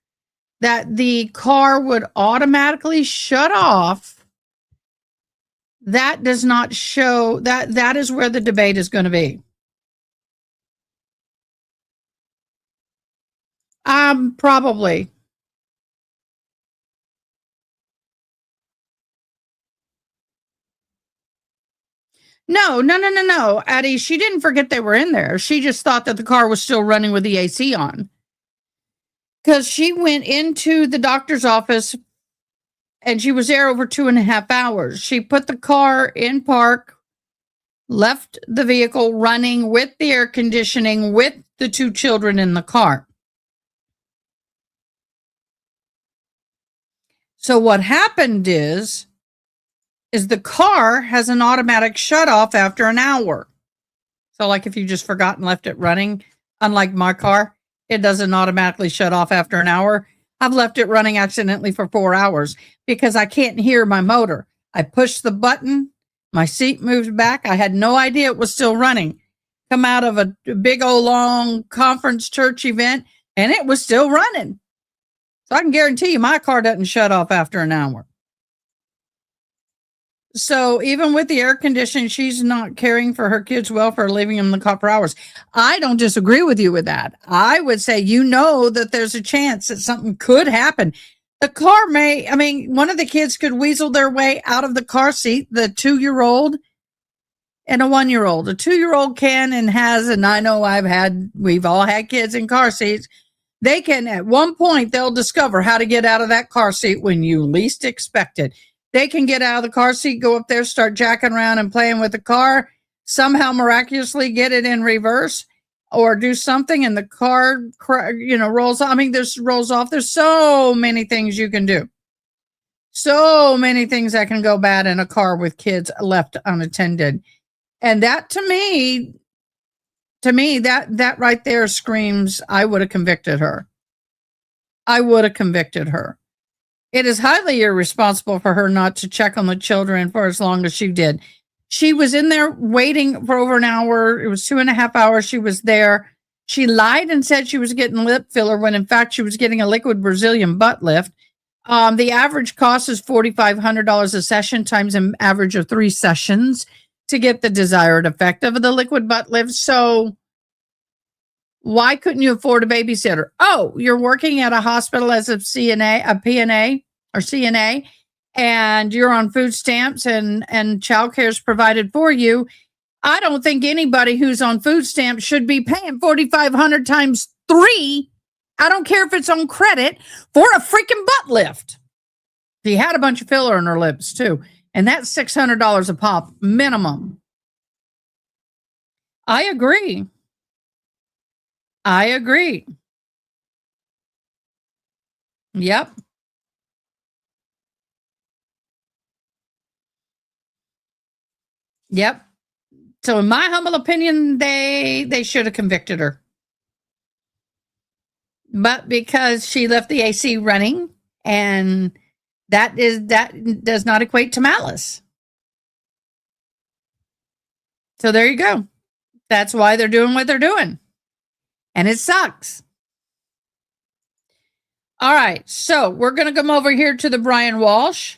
that the car would automatically shut off, that does not show that is where the debate is going to be. Probably. No, Addie, she didn't forget they were in there. She just thought that the car was still running with the AC on. Because she went into the doctor's office and she was there over 2.5 hours. She put the car in park, left the vehicle running with the air conditioning with the two children in the car. So what happened is the car has an automatic shut off after an hour. So like if you just forgot and left it running, unlike my car, it doesn't automatically shut off after an hour. I've left it running accidentally for 4 hours because I can't hear my motor. I pushed the button, my seat moved back. I had no idea it was still running. Come out of a big old long conference church event and it was still running. So I can guarantee you my car doesn't shut off after an hour. So even with the air conditioning, she's not caring for her kids well for leaving them in the car for hours. I don't disagree with you with that. I would say, that there's a chance that something could happen. The car one of the kids could weasel their way out of the car seat, the 2-year-old and a 1-year-old. A 2-year-old can and has, and I know we've all had kids in car seats. They can, at one point, they'll discover how to get out of that car seat when you least expect it. They can get out of the car seat, go up there, start jacking around and playing with the car, somehow miraculously get it in reverse or do something and the car, rolls off. Rolls off. There's so many things you can do. So many things that can go bad in a car with kids left unattended. And that to me, that right there screams, I would have convicted her. It is highly irresponsible for her not to check on the children for as long as she did. She was in there waiting for over an hour. It was 2.5 hours. She was there. She lied and said she was getting lip filler when in fact she was getting a liquid Brazilian butt lift. The average cost is $4,500 a session times an average of 3 sessions to get the desired effect of the liquid butt lift. So why couldn't you afford a babysitter? Oh, you're working at a hospital as a PNA or CNA, and you're on food stamps and childcare is provided for you. I don't think anybody who's on food stamps should be paying $4,500 times 3. I don't care if it's on credit for a freaking butt lift. She had a bunch of filler in her lips too, and that's $600 a pop minimum. I agree. I agree. Yep. Yep. So in my humble opinion, they should have convicted her. But because she left the AC running, and that does not equate to malice. So there you go. That's why they're doing what they're doing. And it sucks. All right. So we're going to come over here to the Brian Walsh.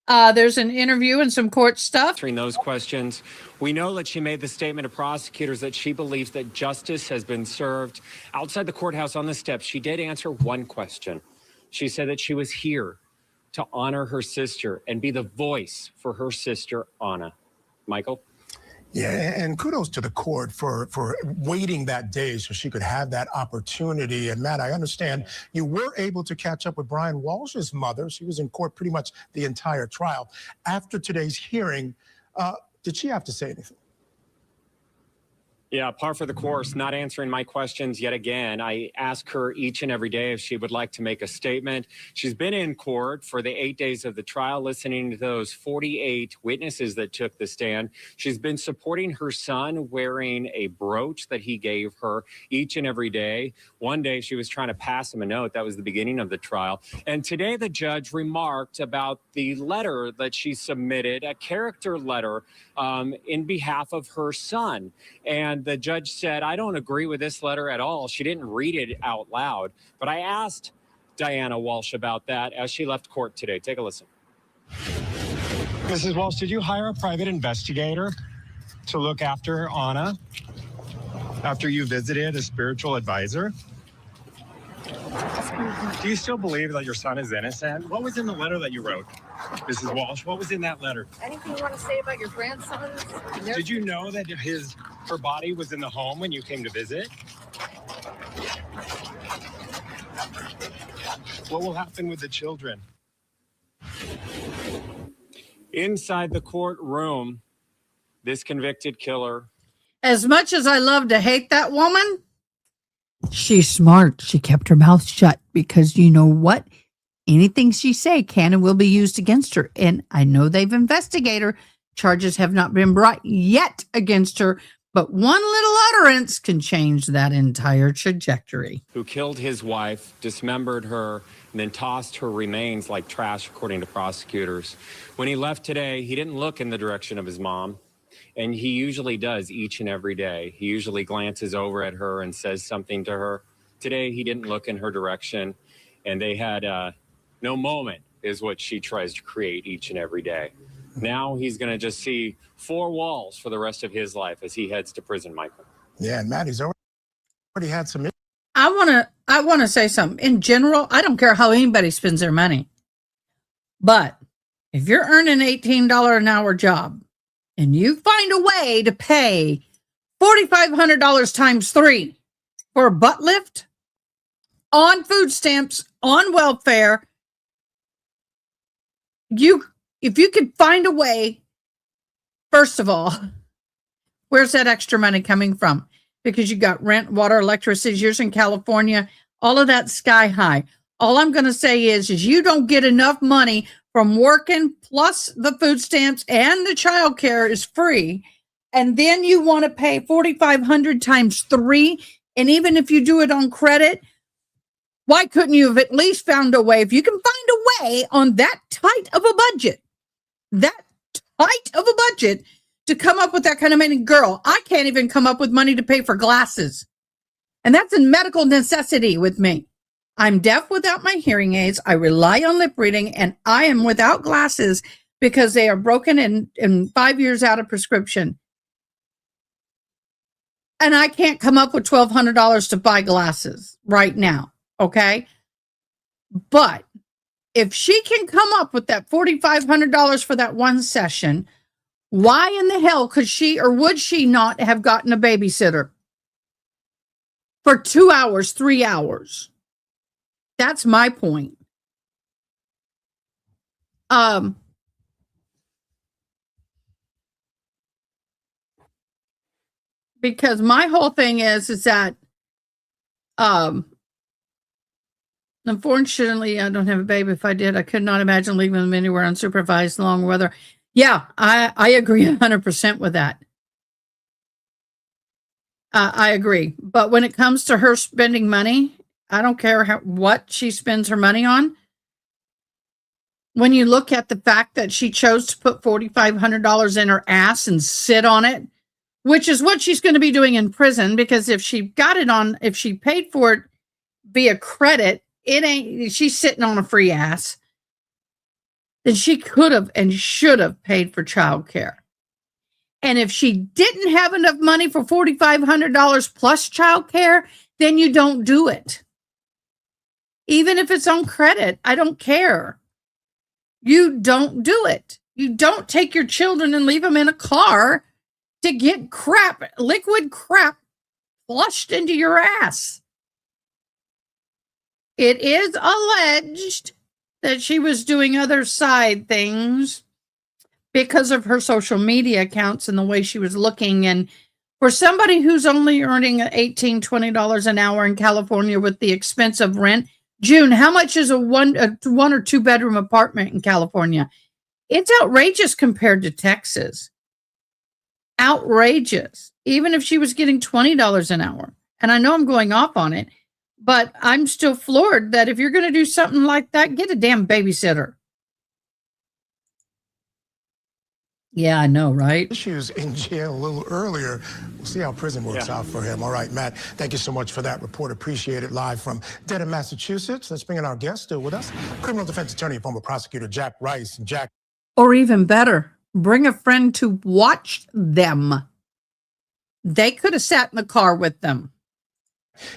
There's an interview and some court stuff. Answering those questions, we know that she made the statement to prosecutors that she believes that justice has been served. Outside the courthouse on the steps, she did answer one question. She said that she was here to honor her sister and be the voice for her sister, Ana. Michael? Yeah, and kudos to the court for waiting that day so she could have that opportunity. And Matt, I understand you were able to catch up with Brian Walsh's mother. She was in court pretty much the entire trial. After today's hearing, did she have to say anything? Yeah, par for the course, not answering my questions yet again. I ask her each and every day if she would like to make a statement. She's been in court for the 8 days of the trial, listening to those 48 witnesses that took the stand. She's been supporting her son, wearing a brooch that he gave her each and every day. One day she was trying to pass him a note. That was the beginning of the trial. And today the judge remarked about the letter that she submitted, a character letter in behalf of her son. And the judge said, I don't agree with this letter at all. She didn't read it out loud. But I asked Ana Walshe about that as she left court today. Take a listen. Mrs. Walsh, did you hire a private investigator to look after Ana after you visited a spiritual advisor? Do you still believe that your son is innocent? What was in the letter that you wrote, Mrs. Walsh? What was in that letter? Anything you want to say about your grandson? Did you know that her body was in the home when you came to visit? What will happen with the children? Inside the courtroom, this convicted killer. As much as I love to hate that woman, She's smart. She kept her mouth shut because you know what? Anything she say can and will be used against her. And I know they've investigated her. Charges have not been brought yet against her, but one little utterance can change that entire trajectory. Who killed his wife, dismembered her, and then tossed her remains like trash, according to prosecutors. When he left today, he didn't look in the direction of his mom. And he usually does each and every day. He usually glances over at her and says something to her. Today, he didn't look in her direction. And they had no moment is what she tries to create each and every day. Now he's going to just see four walls for the rest of his life as he heads to prison, Michael. Yeah, and Maddie's already had some. I want to say something. In general, I don't care how anybody spends their money. But if you're earning $18 an hour job and you find a way to pay $4,500 times 3 for a butt lift, on food stamps, on welfare, if you could find a way, first of all, where's that extra money coming from? Because you got rent, water, electricity, yours in California, all of that sky high. All I'm going to say is you don't get enough money from working, plus the food stamps and the child care is free. And then you want to pay $4,500 times 3. And even if you do it on credit, why couldn't you have at least found a way? If you can find a way on that tight of a budget, to come up with that kind of money. Girl, I can't even come up with money to pay for glasses. And that's a medical necessity with me. I'm deaf without my hearing aids. I rely on lip reading, and I am without glasses because they are broken and 5 years out of prescription. And I can't come up with $1,200 to buy glasses right now. Okay. But if she can come up with that $4,500 for that one session, why in the hell could she or would she not have gotten a babysitter for 2 hours, 3 hours? That's my point. because my whole thing is that, unfortunately, I don't have a baby. If I did, I could not imagine leaving them anywhere unsupervised, long weather. Yeah, I agree 100% with that. I agree. But when it comes to her spending money, I don't care what she spends her money on. When you look at the fact that she chose to put $4,500 in her ass and sit on it, which is what she's going to be doing in prison, because if she paid for it via credit, she's sitting on a free ass. Then she could have and should have paid for childcare. And if she didn't have enough money for $4,500 plus childcare, then you don't do it. Even if it's on credit, I don't care. You don't do it. You don't take your children and leave them in a car to get liquid crap flushed into your ass. It is alleged that she was doing other side things because of her social media accounts and the way she was looking. And for somebody who's only earning $18, $20 an hour in California with the expense of rent, June, how much is a one or two bedroom apartment in California? It's outrageous compared to Texas. Outrageous. Even if she was getting $20 an hour. And I know I'm going off on it, but I'm still floored that if you're going to do something like that, get a damn babysitter. Yeah, I know, right? Issues in jail a little earlier. We'll see how prison works out for him. All right, Matt, thank you so much for that report. Appreciate it. Live from Dedham, Massachusetts. Let's bring in our guest still with us, criminal defense attorney and former prosecutor Jack Rice. And Jack. Or even better, bring a friend to watch them. They could have sat in the car with them.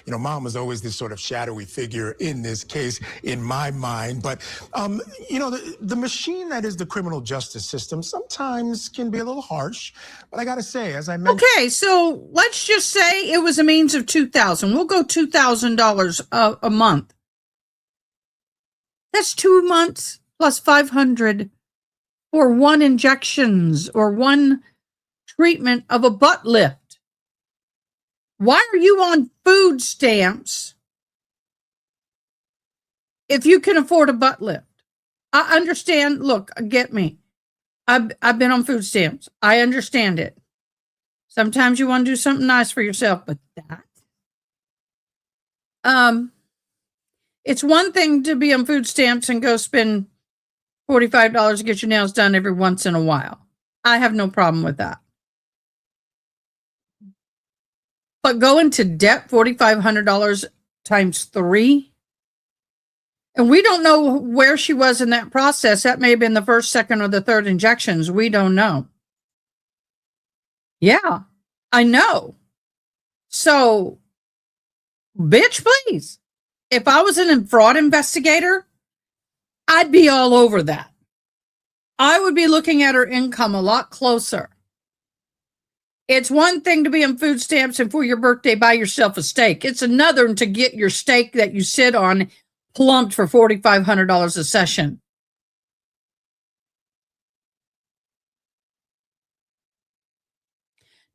You know, mom was always this sort of shadowy figure in this case, in my mind. But, you know, the machine that is the criminal justice system sometimes can be a little harsh. But I got to say, as I mentioned. Okay, so let's just say it was a means of $2,000. We'll go $2,000 a month. That's 2 months plus $500 for one injections or one treatment of a butt lift. Why are you on food stamps if you can afford a butt lift? I understand. Look, get me. I've been on food stamps. I understand it. Sometimes you want to do something nice for yourself, but that. It's one thing to be on food stamps and go spend $45 to get your nails done every once in a while. I have no problem with that. But go into debt, $4,500 times 3. And we don't know where she was in that process. That may have been the first, second, or the third injections. We don't know. Yeah, I know. So, bitch, please. If I was a fraud investigator, I'd be all over that. I would be looking at her income a lot closer. It's one thing to be on food stamps and for your birthday buy yourself a steak. It's another to get your steak that you sit on plumped for $4,500 a session.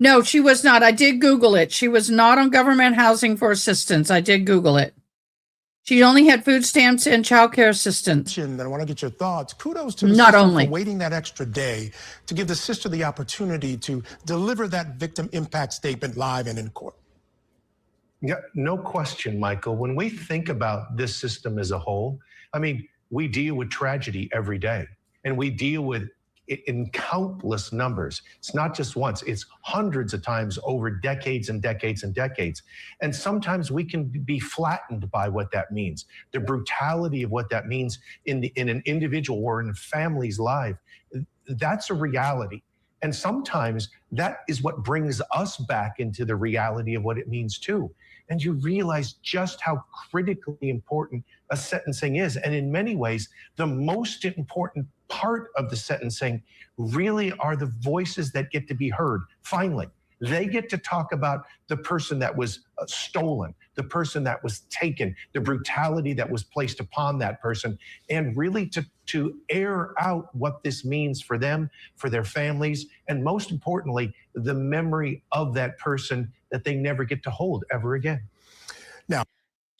No, she was not. I did Google it. She was not on government housing for assistance. I did Google it. She only had food stamps and child care assistance. And I want to get your thoughts. Kudos to the Not sister only for waiting that extra day to give the sister the opportunity to deliver that victim impact statement live and in court. Yeah, no question, Michael. When we think about this system as a whole, I mean, we deal with tragedy every day, and we deal with it in countless numbers. It's not just once, it's hundreds of times over decades and decades and decades. And sometimes we can be flattened by what that means, the brutality of what that means in an individual or in a family's life. That's a reality. And sometimes that is what brings us back into the reality of what it means too. And you realize just how critically important a sentencing is. And in many ways, the most important part of the sentencing really are the voices that get to be heard, finally. They get to talk about the person that was stolen, the person that was taken, the brutality that was placed upon that person, and really to air out what this means for them, for their families, and most importantly, the memory of that person that they never get to hold ever again. Now,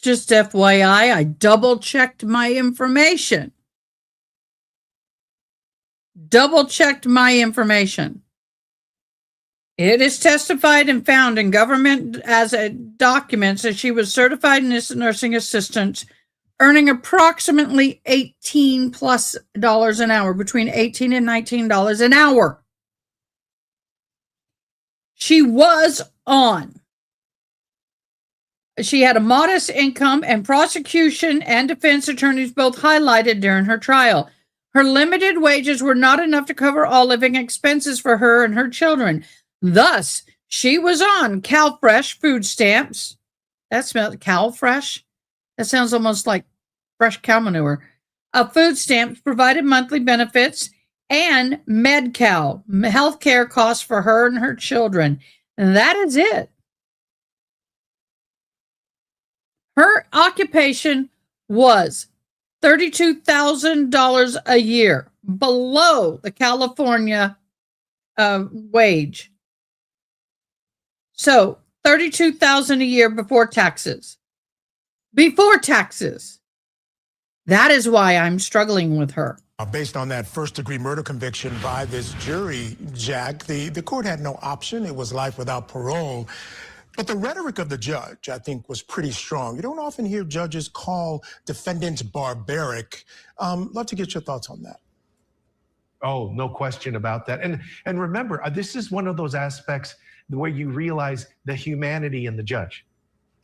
just FYI, I double checked my information. Double checked my information. It is testified and found in government as a documents that she was certified nursing assistant, earning approximately $18+ an hour, between $18 and $19 an hour. She was on. She had a modest income, and prosecution and defense attorneys both highlighted during her trial. Her limited wages were not enough to cover all living expenses for her and her children. Thus, she was on CalFresh food stamps. That smells CalFresh. That sounds almost like fresh cow manure. Food stamps provided monthly benefits and Med-Cal, health care costs for her and her children. And that is it. Her occupation was $32,000 a year, below the California wage. So $32,000 a year before taxes. Before taxes. That is why I'm struggling with her. Based on that first-degree murder conviction by this jury, Jack, the court had no option. It was life without parole. But the rhetoric of the judge, I think, was pretty strong. You don't often hear judges call defendants barbaric. Love to get your thoughts on that. Oh, no question about that. And remember, this is one of those aspects where you realize the humanity in the judge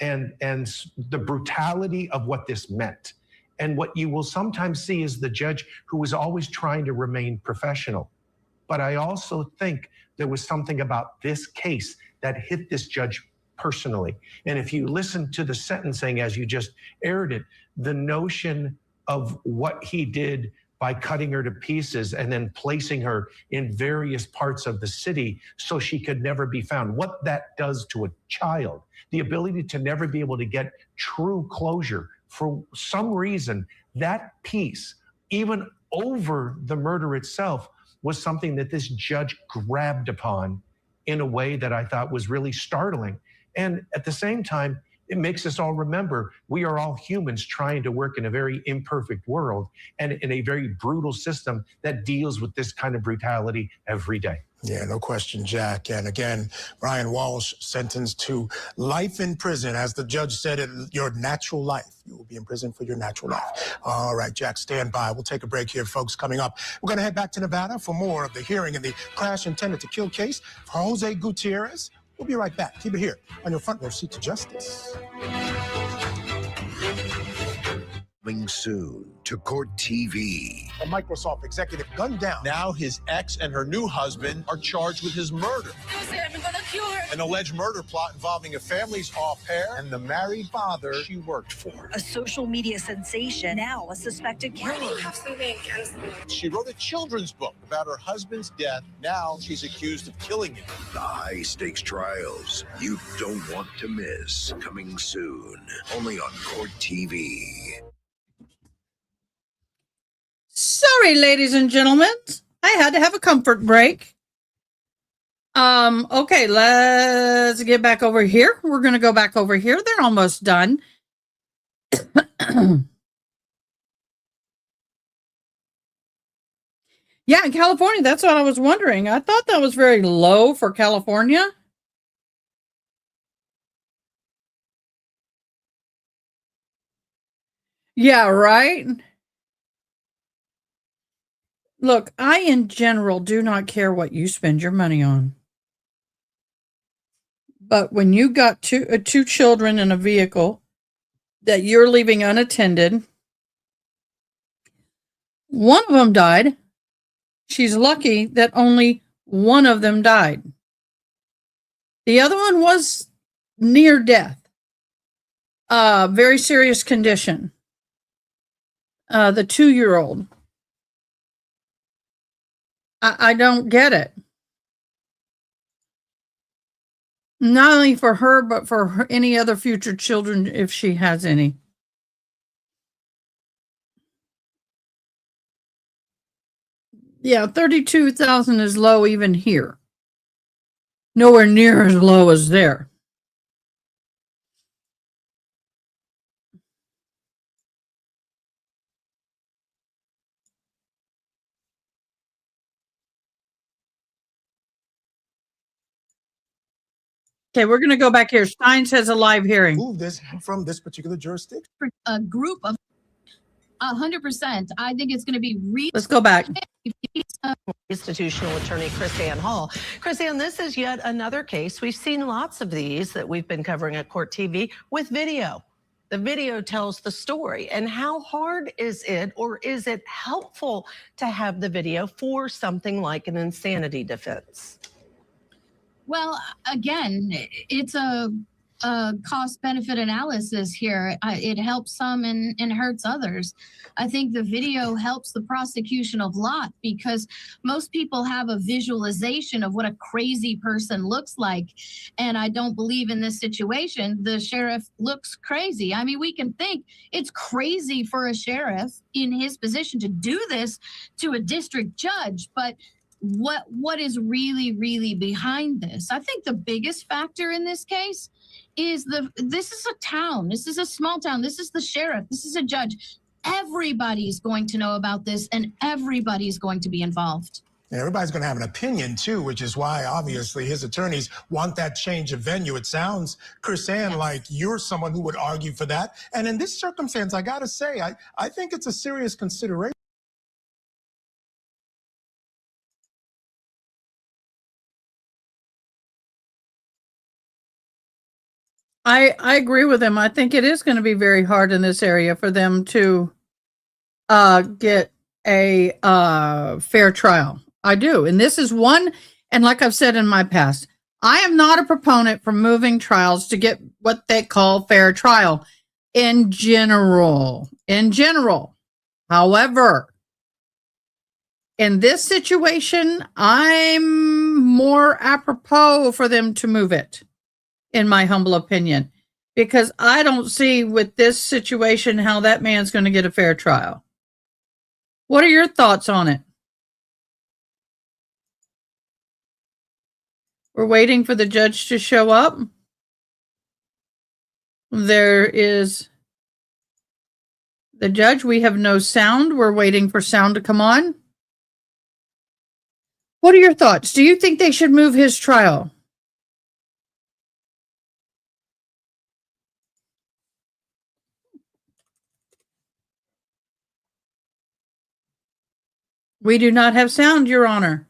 and the brutality of what this meant. And what you will sometimes see is the judge who was always trying to remain professional. But I also think there was something about this case that hit this judge personally. And if you listen to the sentencing as you just aired it, the notion of what he did by cutting her to pieces and then placing her in various parts of the city so she could never be found, what that does to a child, the ability to never be able to get true closure. For some reason, that piece, even over the murder itself, was something that this judge grabbed upon in a way that I thought was really startling. And at the same time, it makes us all remember we are all humans trying to work in a very imperfect world and in a very brutal system that deals with this kind of brutality every day. Yeah, no question, Jack. And again, Brian Walsh sentenced to life in prison. As the judge said, your natural life. You will be in prison for your natural life. All right, Jack, stand by. We'll take a break here, folks. Coming up, we're going to head back to Nevada for more of the hearing in the crash intended to kill case for Jose Gutierrez. We'll be right back. Keep it here on your front row seat to justice. Coming soon to Court TV. A Microsoft executive gunned down. Now his ex and her new husband are charged with his murder. I'm gonna kill her. An alleged murder plot involving a family's au pair and the married father she worked for. A social media sensation, now a suspected killer. You have something against me. She wrote a children's book about her husband's death. Now she's accused of killing him. The high-stakes trials you don't want to miss. Coming soon, only on Court TV. Sorry, ladies and gentlemen. I had to have a comfort break. Okay, let's get back over here. We're going to go back over here. They're almost done. Yeah, in California, that's what I was wondering. I thought that was very low for California. Yeah, right? Look, I in general do not care what you spend your money on. But when you got two children in a vehicle that you're leaving unattended, one of them died. She's lucky that only one of them died. The other one was near death. Very serious condition. The 2-year-old. I don't get it. Not only for her, but for any other future children if she has any. Yeah, 32,000 is low even here. Nowhere near as low as there. Okay, we're going to go back here. Stein says a live hearing. Move this from this particular jurisdiction. A group of 100%. I think it's going to be Let's go back. Institutional attorney Chris Ann Hall. Chris Ann, this is yet another case. We've seen lots of these that we've been covering at Court TV with video. The video tells the story. And how hard is it, or is it helpful to have the video for something like an insanity defense? Well, again, it's a cost-benefit analysis here. It helps some and hurts others. I think the video helps the prosecution a lot because most people have a visualization of what a crazy person looks like. And I don't believe in this situation the sheriff looks crazy. I mean, we can think it's crazy for a sheriff in his position to do this to a district judge, but what is really behind this? I think the biggest factor in this case is this is a town. This is a small town. This is the sheriff. This is a judge. Everybody's going to know about this and everybody's going to be involved. And everybody's going to have an opinion too, which is why obviously his attorneys want that change of venue. It sounds, Chris Ann, like you're someone who would argue for that. And in this circumstance, I got to say, I think it's a serious consideration. I agree with him. I think it is going to be very hard in this area for them to get a fair trial. I do. And this is one, and like I've said in my past, I am not a proponent for moving trials to get what they call fair trial in general. However, in this situation, I'm more apropos for them to move it, in my humble opinion, because I don't see with this situation how that man's going to get a fair trial. What are your thoughts on it? We're waiting for the judge to show up. There is the judge. We have no sound. We're waiting for sound to come on. What are your thoughts? Do you think they should move his trial? We do not have sound, Your Honor.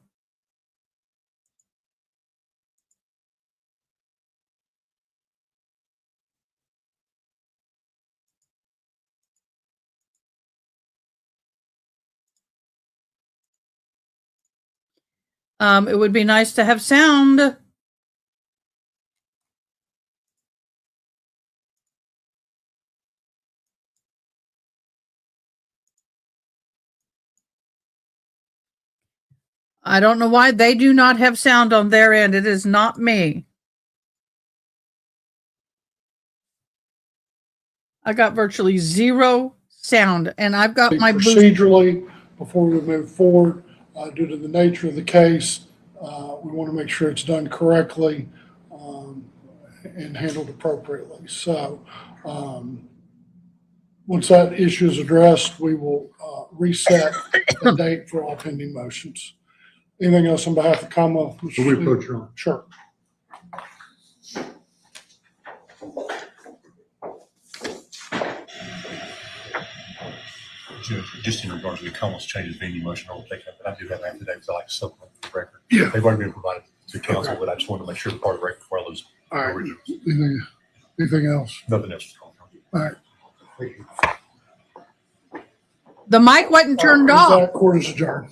It would be nice to have sound. I don't know why they do not have sound on their end. It is not me. I got virtually zero sound, and I've got my procedurally before we move forward, due to the nature of the case, we want to make sure it's done correctly and handled appropriately. So once that issue is addressed, we will reset the date for all pending motions. Anything else on behalf of the Commonwealth? Will we approach your honor? Sure. Judge, just in regards to the Commonwealth's changes of venue motion, I will take that, but I do have affidavits I like to supplement the record. Yeah. They've already been provided to counsel, but I just wanted to make sure the part of the record before I lose. All right. Anything else? Nothing else. All right. Thank you. The mic wasn't turned off. Court is adjourned.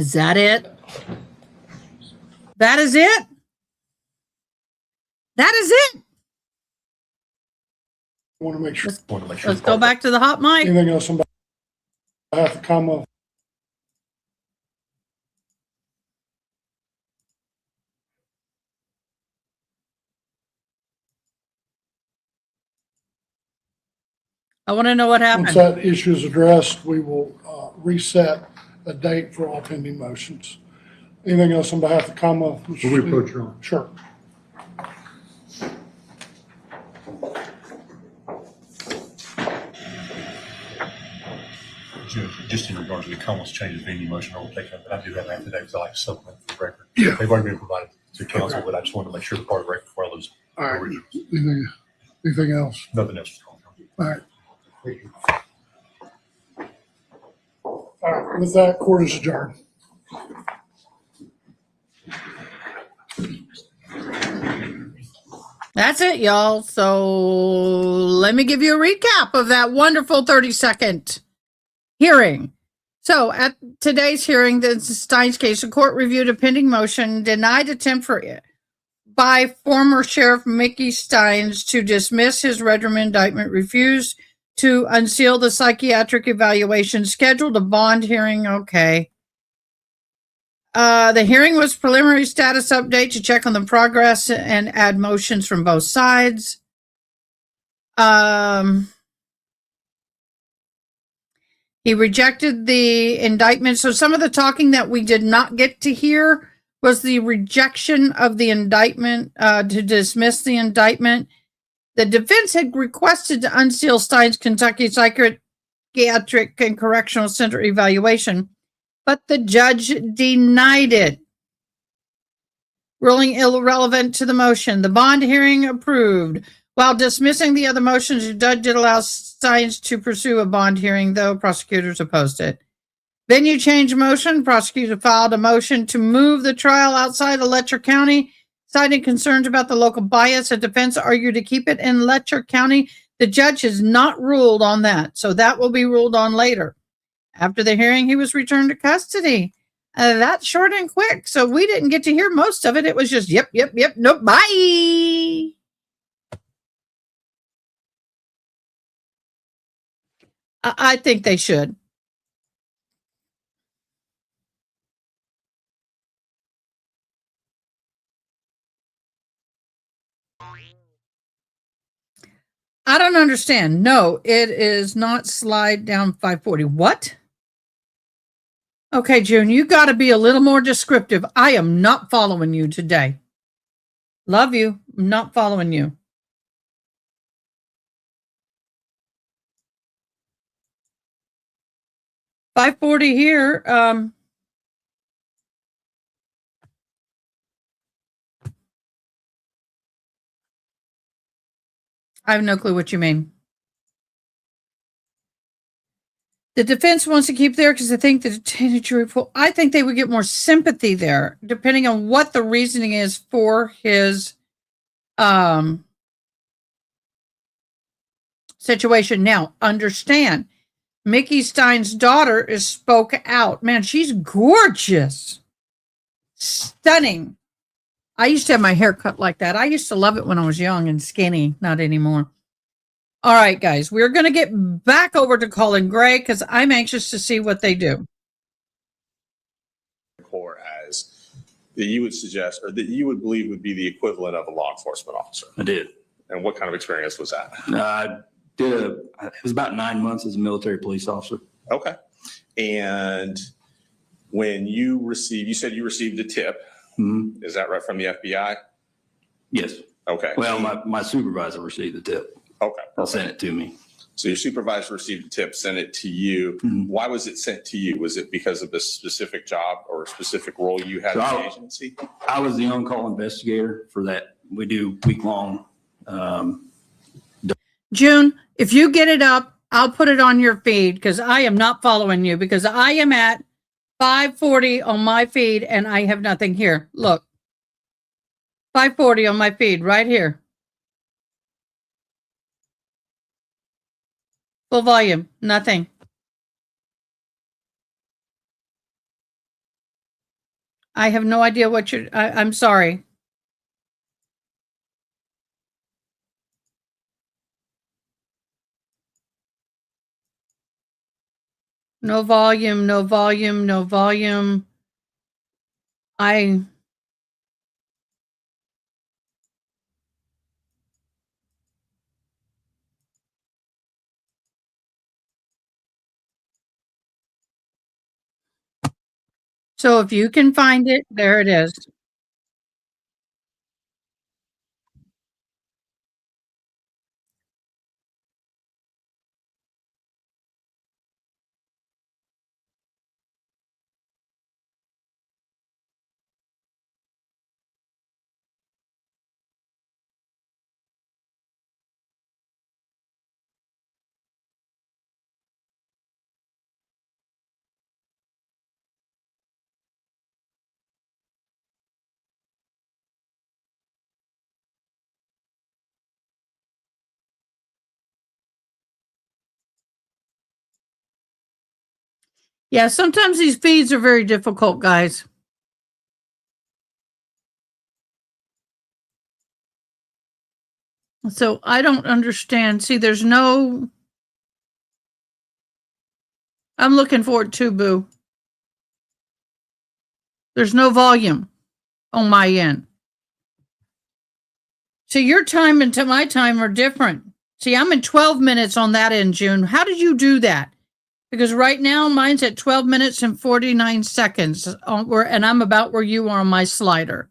Is that it? That is it? That is it? Want to make sure. Let's go back to the hot mic. Anything else on behalf of the Commonwealth? I want to know what Once happened. that issue is addressed, we will reset a date for all pending motions. Anything else on behalf of the Commonwealth? Will we approach your own? Sure. Just in regard to the Commonwealth's change of venue motion, I will take it, but I do have affidavits I like to supplement for the record. Yeah. They've already been provided to council, but I just wanted to make sure the part of the record before I lose. All right. Anything else? Nothing else. All right. All right. With that, court is adjourned. That's it, y'all. So let me give you a recap of that wonderful 30-second hearing. So at today's hearing, the Steins case, the court reviewed a pending motion, denied attempt by former Sheriff Mickey Steins to dismiss his Redrum indictment, refused to unseal the psychiatric evaluation, scheduled a bond hearing. Okay. The hearing was preliminary status update to check on the progress and add motions from both sides. He rejected the indictment. So some of the talking that we did not get to hear was the rejection of the indictment, to dismiss the indictment. The defense had requested to unseal Steins' Kentucky Psychiatric and Correctional Center evaluation, but the judge denied it, ruling irrelevant to the motion. The bond hearing approved. While dismissing the other motions, the judge did allow Steins to pursue a bond hearing, though prosecutors opposed it. Venue change motion. Prosecutor filed a motion to move the trial outside of Letcher County, citing concerns about the local bias. The defense argued to keep it in Letcher County. The judge has not ruled on that, so that will be ruled on later. After the hearing, he was returned to custody. That's short and quick, so we didn't get to hear most of it. It was just, yep, nope, bye. I think they should. I don't understand. No, it is not slide down 540. What? Okay, June, you got to be a little more descriptive. I am not following you today. Love you. I'm not following you. $540 here. I have no clue what you mean. The defense wants to keep there because I think the detained jury pool, I think they would get more sympathy there, depending on what the reasoning is for his situation. Now, understand, Mickey Stein's daughter is spoke out. Man, she's gorgeous. Stunning. I used to have my hair cut like that. I used to love it when I was young and skinny. Not anymore. All right, guys, we're going to get back over to Colin Gray because I'm anxious to see what they do. Corps as that you would suggest or that you would believe would be the equivalent of a law enforcement officer? I did. And what kind of experience was that? It was about 9 months as a military police officer. Okay. And when you said you received a tip. Mm-hmm. Is that right, from the FBI? Yes. Okay. Well, my supervisor received the tip. Okay. He sent it to me. So your supervisor received a tip, sent it to you. Mm-hmm. Why was it sent to you? Was it because of the specific job or specific role you had in the agency? I was the on-call investigator for that. We do week-long. June, if you get it up, I'll put it on your feed because I am not following you because I am at 540 on my feed and I have nothing here. Look, 540 on my feed right here. Full volume, nothing. I have no idea what I'm sorry. No volume, no volume, no volume. So if you can find it, there it is. Yeah, sometimes these feeds are very difficult, guys. So I don't understand. See, there's no. I'm looking for it too, Boo. There's no volume on my end. See, your time and to my time are different. See, I'm in 12 minutes on that end, June. How did you do that? Because right now mine's at 12 minutes and 49 seconds, and I'm about where you are on my slider.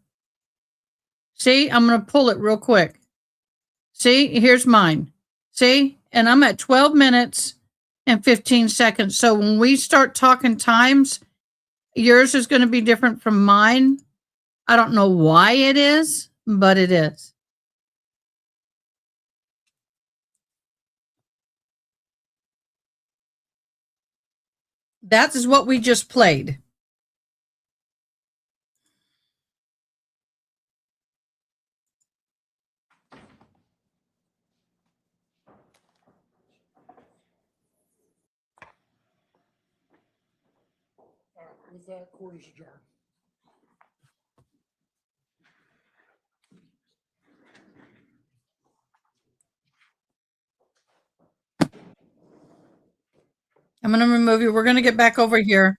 See, I'm going to pull it real quick. See, here's mine. See, and I'm at 12 minutes and 15 seconds. So when we start talking times, yours is going to be different from mine. I don't know why it is, but it is. That is what we just played. All right, with that, court is adjourned. I'm going to remove you. We're going to get back over here.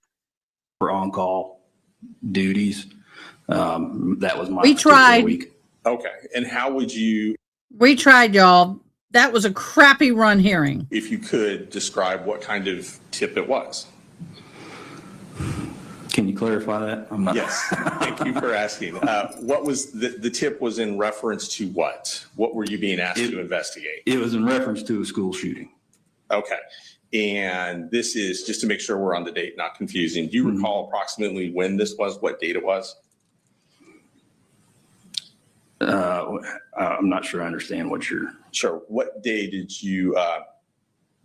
For on-call duties. That was my We particular tried. week. Okay. And how would you, We tried, y'all. That was a crappy run hearing. if you could, describe what kind of tip it was? Can you clarify that? I'm not. Yes. Thank you for asking. What was the tip was in reference to what? What were you being asked to investigate? It was in reference to a school shooting. Okay. And this is just to make sure we're on the date, not confusing. Do you recall approximately when this was, what date it was? I'm not sure I understand what you're. Sure. What day did you? I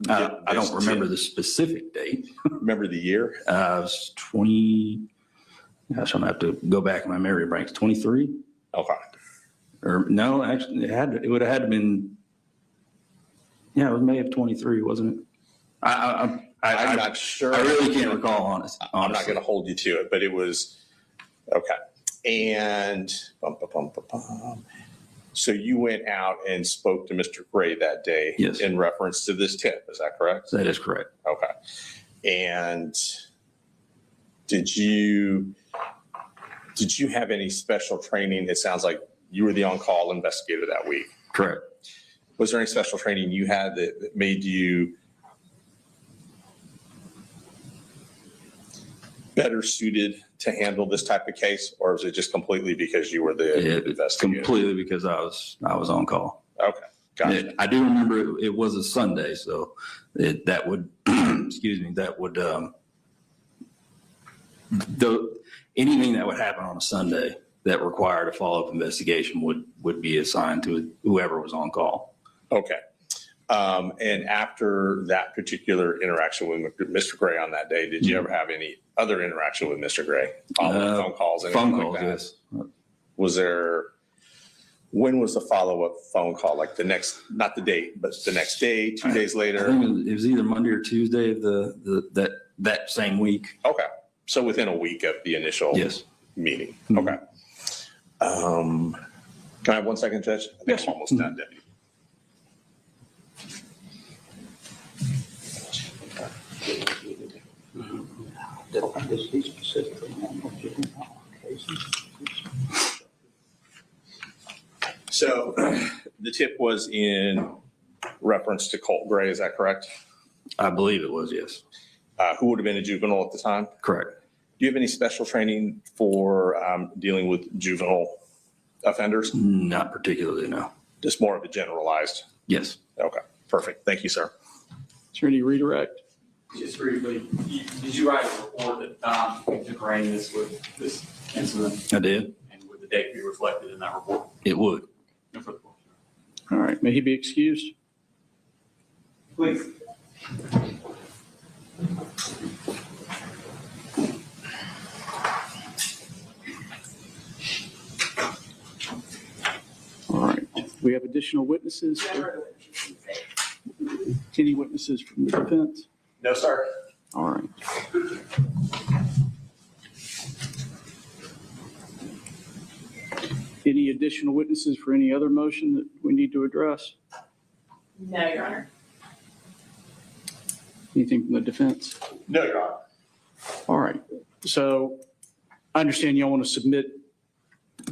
don't remember the specific date. Remember the year? It was 20. Gosh, I'm gonna have to go back in my memory banks. 23. Okay. Or no, actually, it would have had to been. Yeah, it was May of 23, wasn't it? I'm not sure. I really can't recall, honestly. I'm not going to hold you to it, but it was okay. And so you went out and spoke to Mr. Gray that day, yes, in reference to this tip. Is that correct? That is correct. Okay. And did you have any special training? It sounds like you were the on-call investigator that week. Correct. Was there any special training you had that made you better suited to handle this type of case, or is it just completely because you were the investigator? Completely because I was on call. Okay, gotcha. I do remember it was a Sunday, so that would excuse me, that would anything that would happen on a Sunday that required a follow-up investigation would be assigned to whoever was on call. Okay. And after that particular interaction with Mr. Gray on that day, did you ever have any other interaction with Mr. Gray? Phone calls, anything phone calls, like that? yes. Was there, when was the follow-up phone call? Like the next, not the date, but the next day, 2 days later? I think it was either Monday or Tuesday of that same week. Okay. So within a week of the initial. Yes. meeting. Okay. Can I have 1 second, Judge? I think I'm almost done, Deputy. So the tip was in reference to Colt Gray, is that correct? I believe it was, yes. Who would have been a juvenile at the time? Correct. Do you have any special training for dealing with juvenile offenders? Not particularly, no. Just more of a generalized? Yes. Okay, perfect. Thank you, sir. Is there any redirect? Just briefly, did you write a report at the time you took arraignments with this incident? I did. And would the date be reflected in that report? It would. All right, may he be excused? Please. All right, we have additional witnesses. Any witnesses from the defense? No, sir. All right. Any additional witnesses for any other motion that we need to address? No, Your Honor. Anything from the defense? No, Your Honor. All right, so I understand y'all want to submit,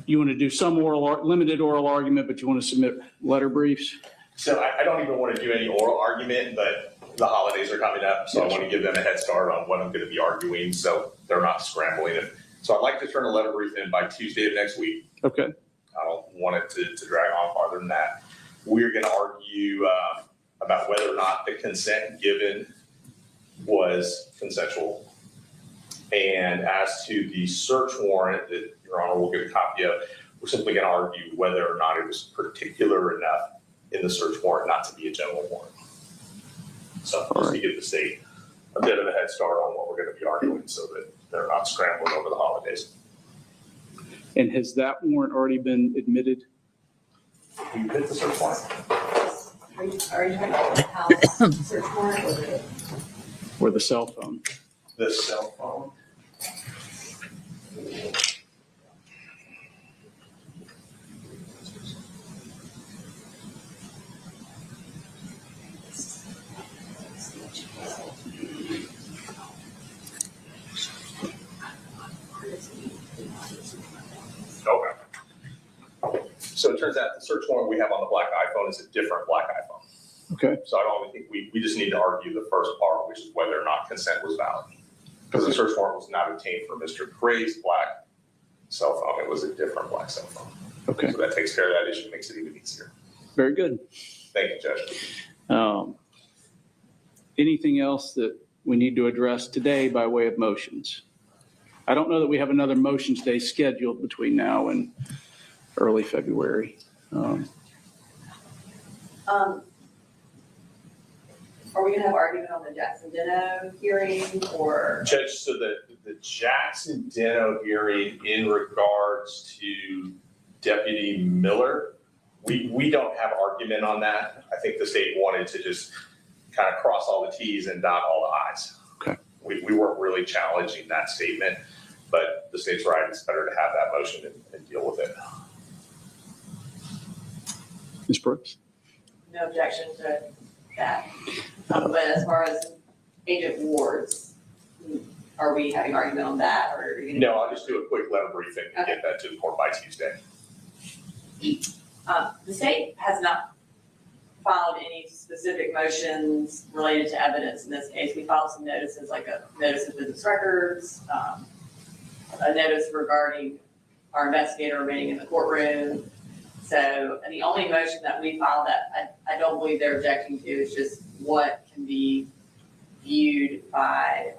you want to do some limited oral argument, but you want to submit letter briefs? So I don't even want to do any oral argument, but the holidays are coming up, so I want to give them a head start on what I'm going to be arguing, so they're not scrambling. So I'd like to turn a letter brief in by Tuesday of next week. Okay. I don't want it to drag on farther than that. We're going to argue about whether or not the consent given was consensual. And as to the search warrant that Your Honor will get a copy of, we're simply going to argue whether or not it was particular enough in the search warrant not to be a general warrant. So just to give the state a bit of a head start on what we're going to be arguing so that they're not scrambling over the holidays. And has that warrant already been admitted? You hit the search warrant. Are you talking about the house search warrant Or the cell phone? The cell phone. Okay. So it turns out the search warrant we have on the black iPhone is a different black iPhone. Okay. So I don't think we just need to argue the first part, which is whether or not consent was valid. Because the search warrant was not obtained for Mr. Cray's black cell phone. It was a different black cell phone. Okay. So that takes care of that issue, makes it even easier. Very good. Thank you, Judge. Anything else that we need to address today by way of motions? I don't know that we have another motions day scheduled between now and early February. Are we going to have argument on the Jackson Deno hearing or? Judge, so the Jackson Deno hearing in regards to Deputy Miller, we don't have argument on that. I think the state wanted to just kind of cross all the T's and dot all the I's. Okay. We weren't really challenging that statement, but the state's right. It's better to have that motion and deal with it. Ms. Brooks? No objection to that. But as far as Agent Ward's, are we having argument on that or? Are you gonna... No, I'll just do a quick letter briefing and get that to the court by Tuesday. The state has not filed any specific motions related to evidence in this case. We filed some notices, like a notice of business records, a notice regarding our investigator remaining in the courtroom. So the only motion that we filed that I don't believe they're objecting to is just what can be viewed by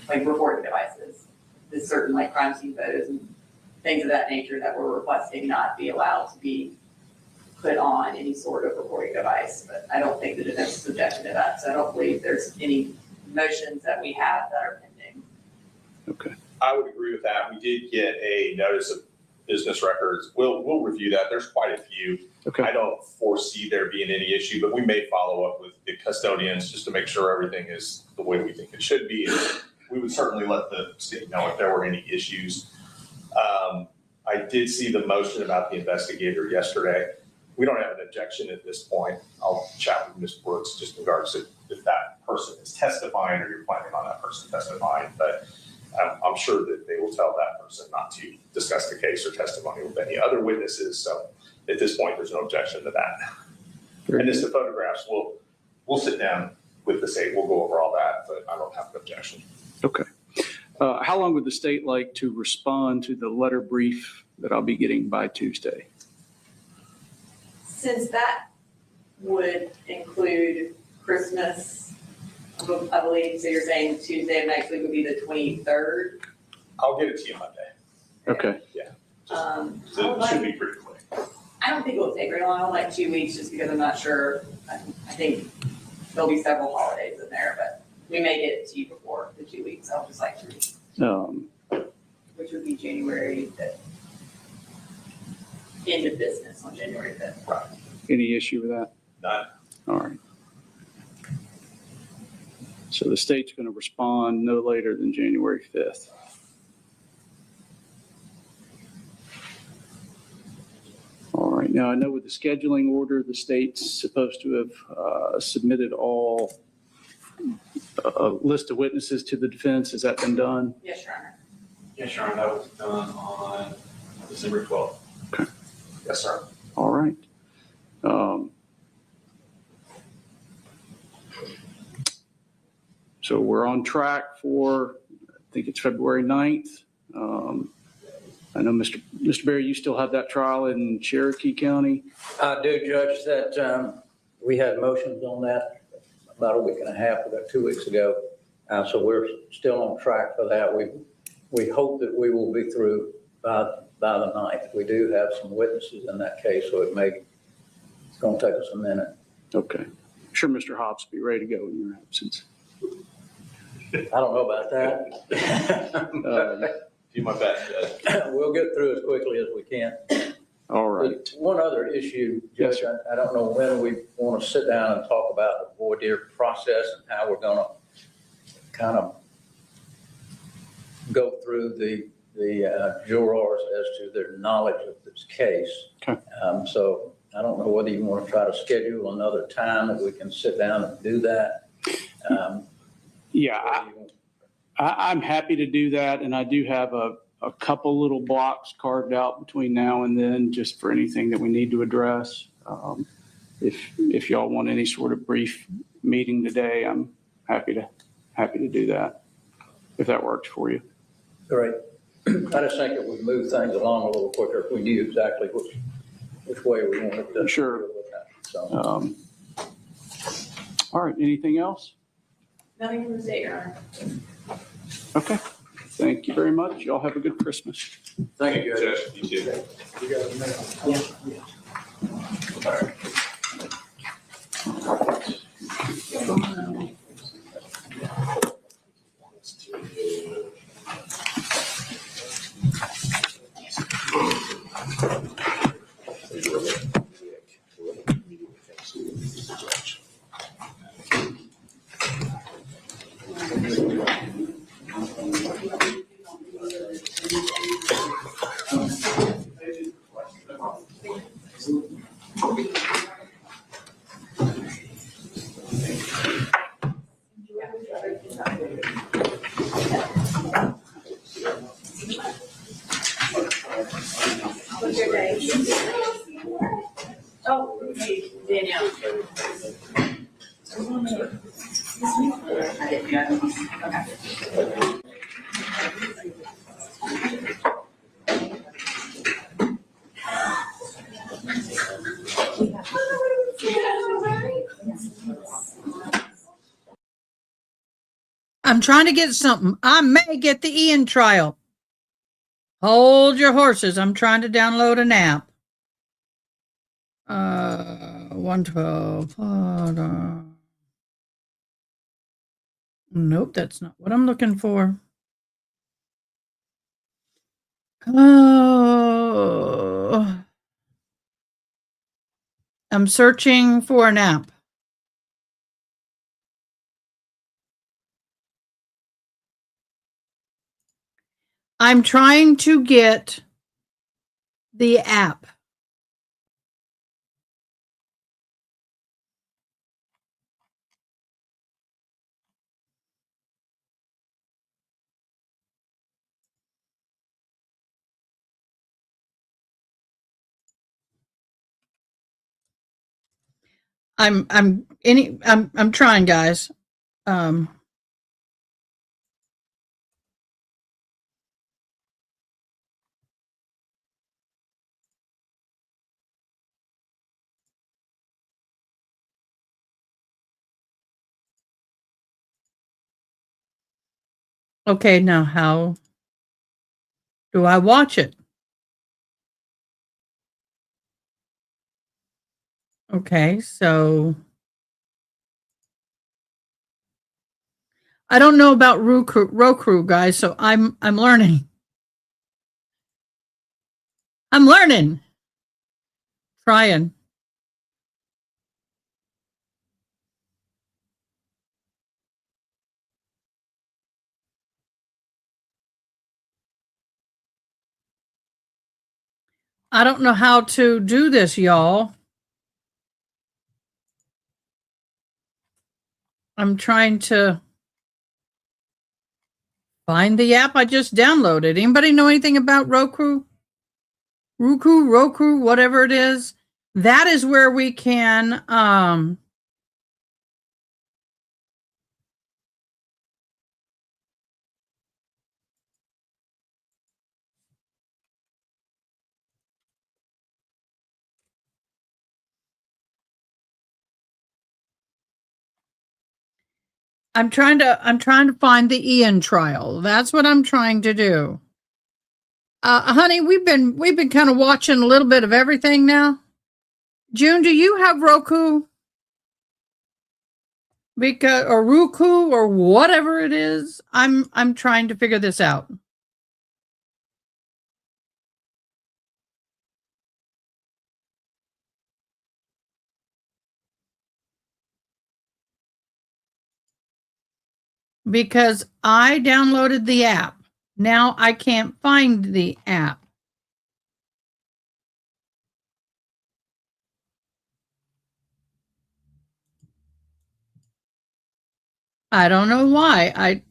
like recording devices. There's certain like crime scene photos and things of that nature that we're requesting not be allowed to be put on any sort of recording device. But I don't think the defense is objecting to that. So I don't believe there's any motions that we have that are pending. Okay. I would agree with that. We did get a notice of business records. We'll review that. There's quite a few. Okay. I don't foresee there being any issue, but we may follow up with the custodians just to make sure everything is the way we think it should be. we would certainly let the state know if there were any issues. I did see the motion about the investigator yesterday. We don't have an objection at this point. I'll chat with Ms. Brooks just in regards to if that person is testifying or you're planning on that person testifying. But I'm sure that they will tell that person not to discuss the case or testimony with any other witnesses. So at this point, there's no objection to that. And as the photographs, we'll sit down with the state. We'll go over all that, but I don't have an objection. Okay. How long would the state like to respond to the letter brief that I'll be getting by Tuesday? Since that would include Christmas, I believe, so you're saying Tuesday of next week would be the 23rd? I'll get it to you Monday. Okay. Yeah. So it should be pretty quick. I don't think it will take very long, like 2 weeks, just because I'm not sure. I think there'll be several holidays in there, but we may get it to you before the 2 weeks. I'll just like 2 weeks, which would be January 5th. End of business on January 5th. Right. Any issue with that? None. All right. So the state's going to respond no later than January 5th. All right. Now, I know with the scheduling order, the state's supposed to have submitted a list of witnesses to the defense. Has that been done? Yes, Your Honor. Yes, Your Honor, that was done on December 12th. Okay. Yes, sir. All right. So we're on track for, I think it's February 9th. I know, Mr. Berry, you still have that trial in Cherokee County? I do, Judge. That we had motions on that about a week and a half, about 2 weeks ago. So we're still on track for that. We hope that we will be through by the 9th. We do have some witnesses in that case, so it's going to take us a minute. Okay. I'm sure Mr. Hobbs will be ready to go in your absence. I don't know about that. Do my best, Judge. We'll get through as quickly as we can. All right. One other issue, Judge, Yes, I don't know when we want to sit down and talk about the voir dire process and how we're going to kind of go through the jurors as to their knowledge of this case. Okay. So I don't know whether you want to try to schedule another time that we can sit down and do that. Yeah, I'm happy to do that. And I do have a couple little blocks carved out between now and then just for anything that we need to address. If y'all want any sort of brief meeting today, I'm happy to do that, if that works for you. Great. I just think it would move things along a little quicker if we knew exactly which way we wanted to. Sure. So. All right. Anything else? Nothing from the state, Your Honor. Okay. Thank you very much. Y'all have a good Christmas. Thank you, Judge. You too. You got a minute. What's your name? Oh, Danielle. I didn't know. Okay. I'm trying to get something. I may get the Ian trial. Hold your horses. I'm trying to download an app. 112. Nope, that's not what I'm looking for. Oh, I'm searching for an app. I'm trying to get the app. I'm trying, guys. Okay, now how do I watch it? Okay, so I don't know about Roku, guys, so I'm learning. I'm learning. Trying. I don't know how to do this, y'all. I'm trying to find the app I just downloaded. Anybody know anything about Roku? Roku, whatever it is. That is where we can I'm trying to find the Ian trial. That's what I'm trying to do. Honey, we've been kind of watching a little bit of everything now. June, do you have Roku? Because or Roku or whatever it is. I'm trying to figure this out. Because I downloaded the app. Now I can't find the app. I don't know why.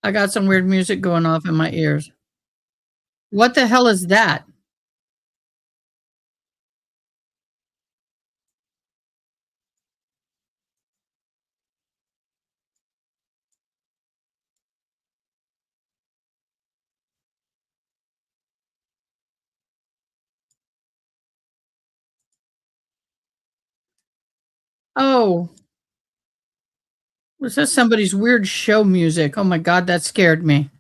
I got some weird music going off in my ears. What the hell is that? Oh, was this somebody's weird show music? Oh my God, that scared me.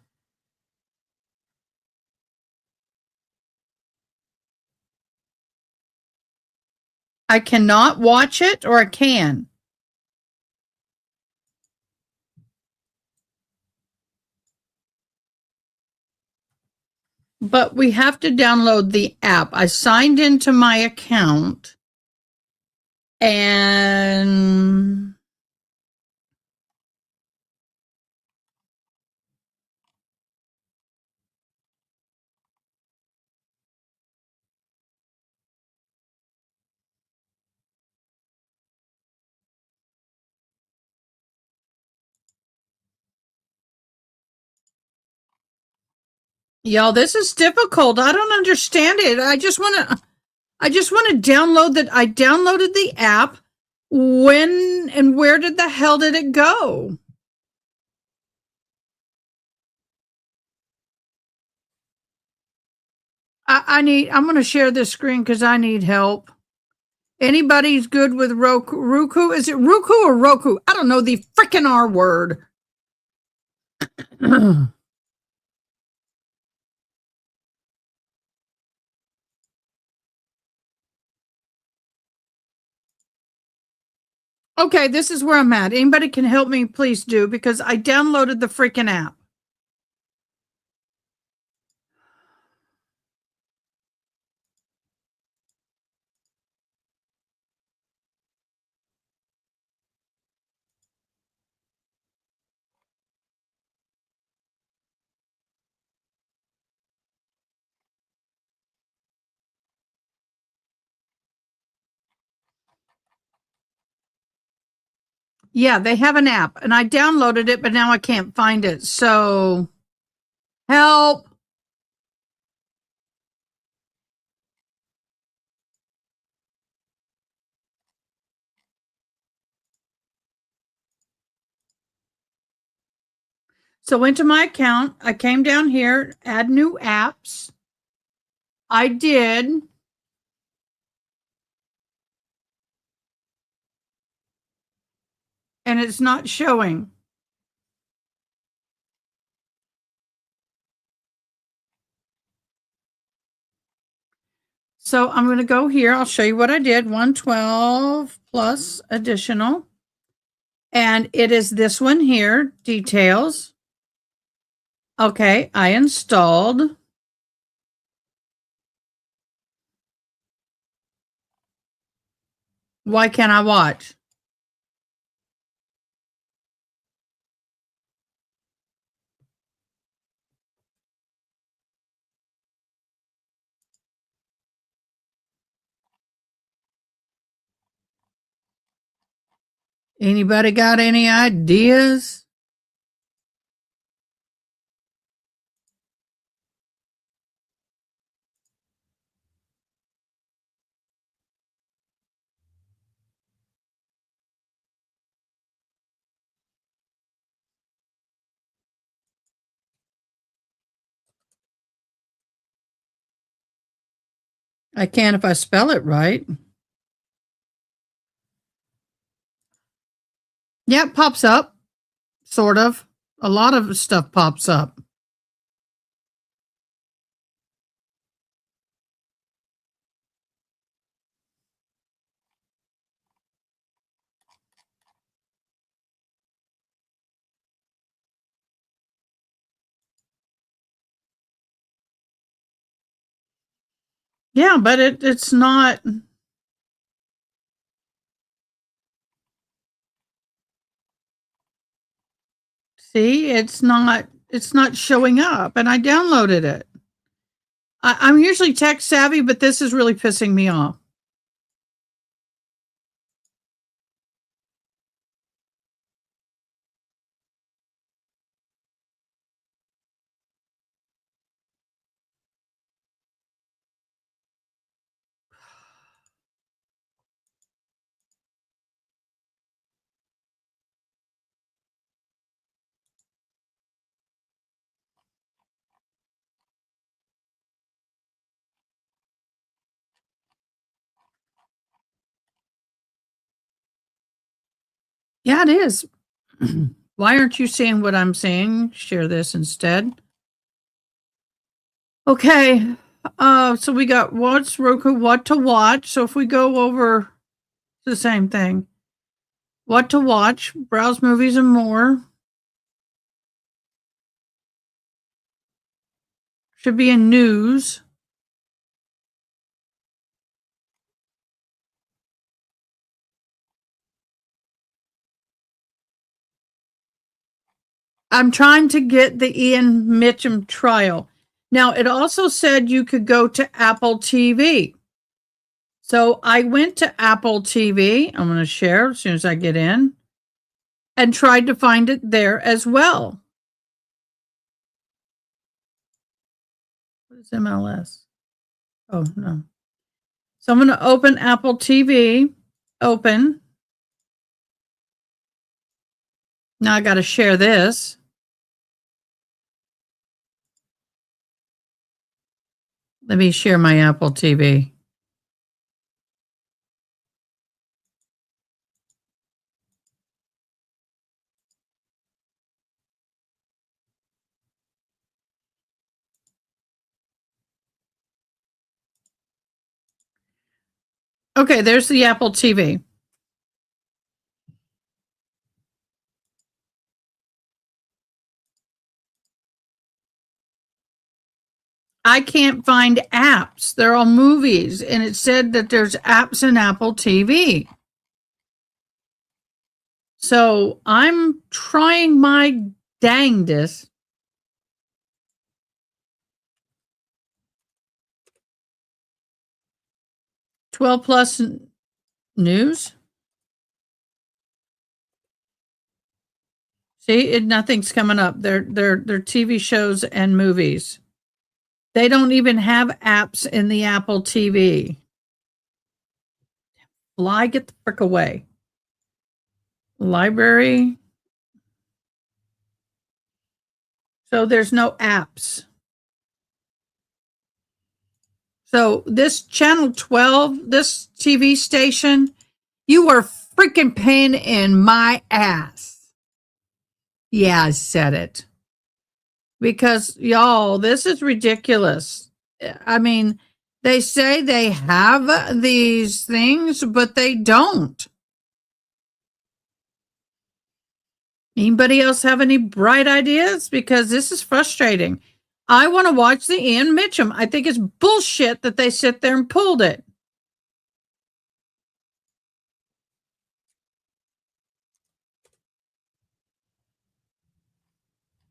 I cannot watch it or I can. But we have to download the app. I signed into my account and y'all, this is difficult. I don't understand it. I just want to download that. I downloaded the app. When and where did the hell did it go? I'm going to share this screen because I need help. Anybody's good with Roku? Is it Roku or Roku? I don't know the freaking R word. Okay, this is where I'm at. Anybody can help me, please do, because I downloaded the freaking app. Yeah, they have an app and I downloaded it, but now I can't find it. So help. So went to my account. I came down here, add new apps. I did. And it's not showing. So I'm going to go here. I'll show you what I did. 112 plus additional. And it is this one here, details. Okay, I installed. Why can't I watch? Anybody got any ideas? I can if I spell it right. Yeah, it pops up. Sort of. A lot of stuff pops up. Yeah, but it's not. See, it's not showing up and I downloaded it. I'm usually tech savvy, but this is really pissing me off. Yeah, it is. Why aren't you seeing what I'm seeing? Share this instead. Okay. So we got what's Roku, what to watch. So if we go over the same thing, what to watch, browse movies and more. Should be in news. I'm trying to get the Ian Mitchum trial. Now, it also said you could go to Apple TV. So I went to Apple TV. I'm going to share as soon as I get in and tried to find it there as well. What is MLS? Oh, no. So I'm going to open Apple TV. Open. Now I got to share this. Let me share my Apple TV. Okay, there's the Apple TV. I can't find apps. They're all movies. And it said that there's apps in Apple TV. So I'm trying my dangdest. +12 news. See, nothing's coming up. They're TV shows and movies. They don't even have apps in the Apple TV. Fly, get the frick away. Library. So there's no apps. So this channel 12, this TV station, you are freaking pain in my ass. Yeah, I said it. Because y'all, this is ridiculous. I mean, they say they have these things, but they don't. Anybody else have any bright ideas? Because this is frustrating. I want to watch the Ian Mitchum. I think it's bullshit that they sit there and pulled it.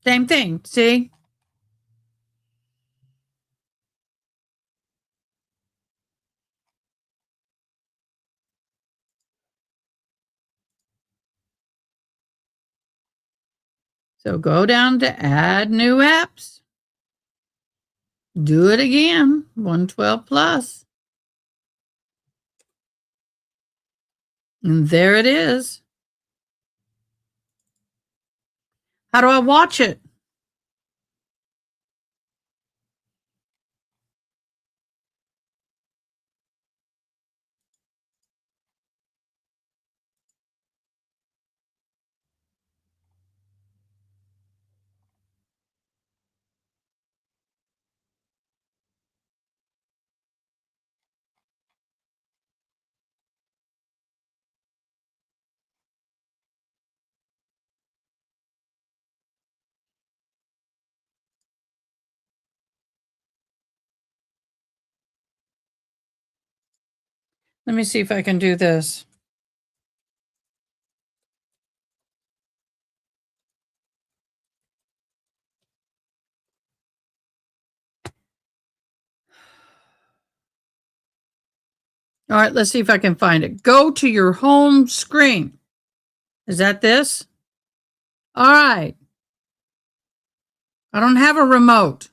Same thing. See? So go down to add new apps. Do it again. 112 plus. And there it is. How do I watch it? Let me see if I can do this. All right, let's see if I can find it. Go to your home screen. Is that this? All right. I don't have a remote.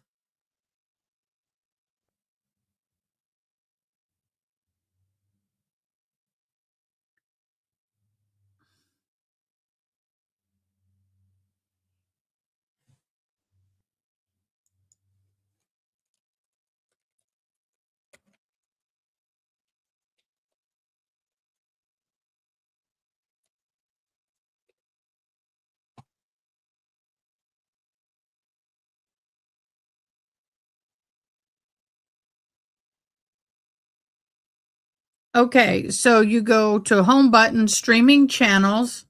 Okay, so you go to home button, streaming channels.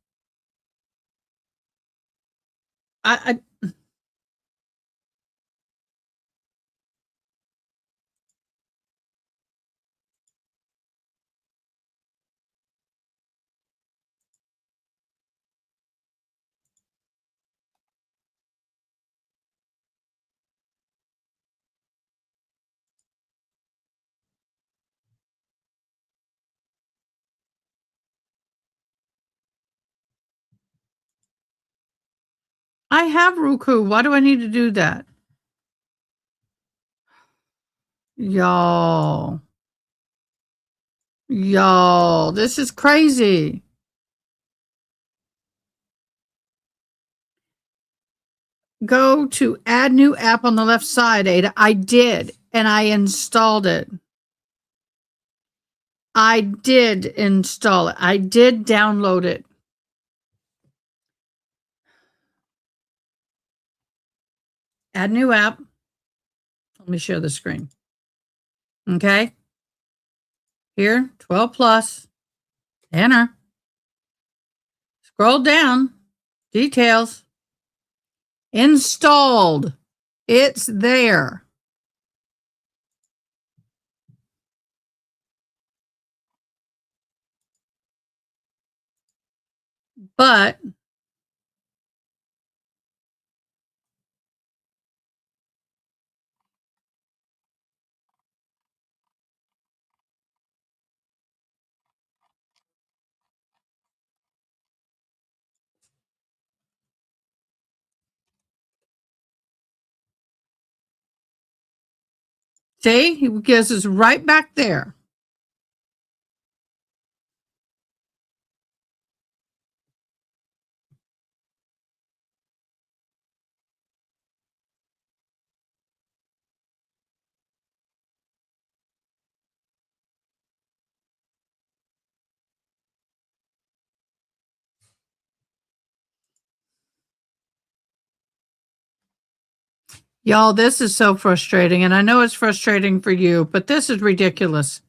I have Roku. Why do I need to do that? Y'all, this is crazy. Go to add new app on the left side, Ada. I did, and I installed it. I did install it. I did download it. Add new app. Let me share the screen. Okay. Here, 12 plus. Enter. Scroll down. Details. Installed. It's there. But See, he gives us right back there. Y'all, this is so frustrating, and I know it's frustrating for you, but this is ridiculous.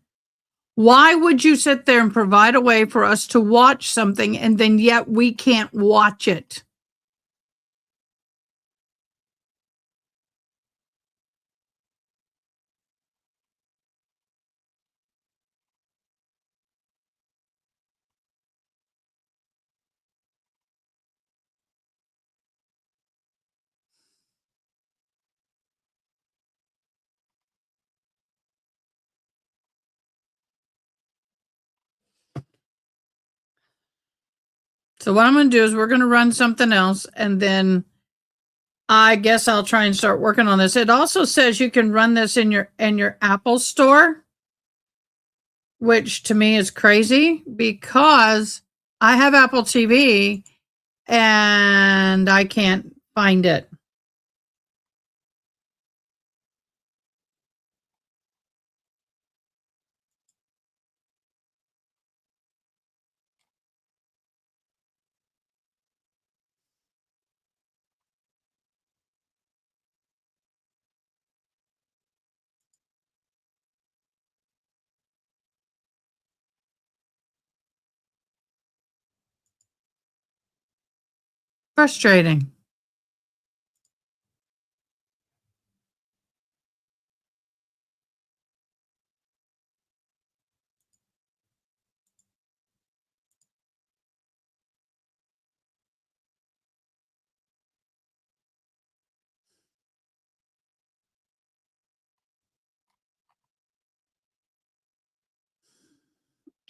Why would you sit there and provide a way for us to watch something and then yet we can't watch it? So what I'm going to do is we're going to run something else, and then I guess I'll try and start working on this. It also says you can run this in your Apple store, which to me is crazy because I have Apple TV and I can't find it. Frustrating.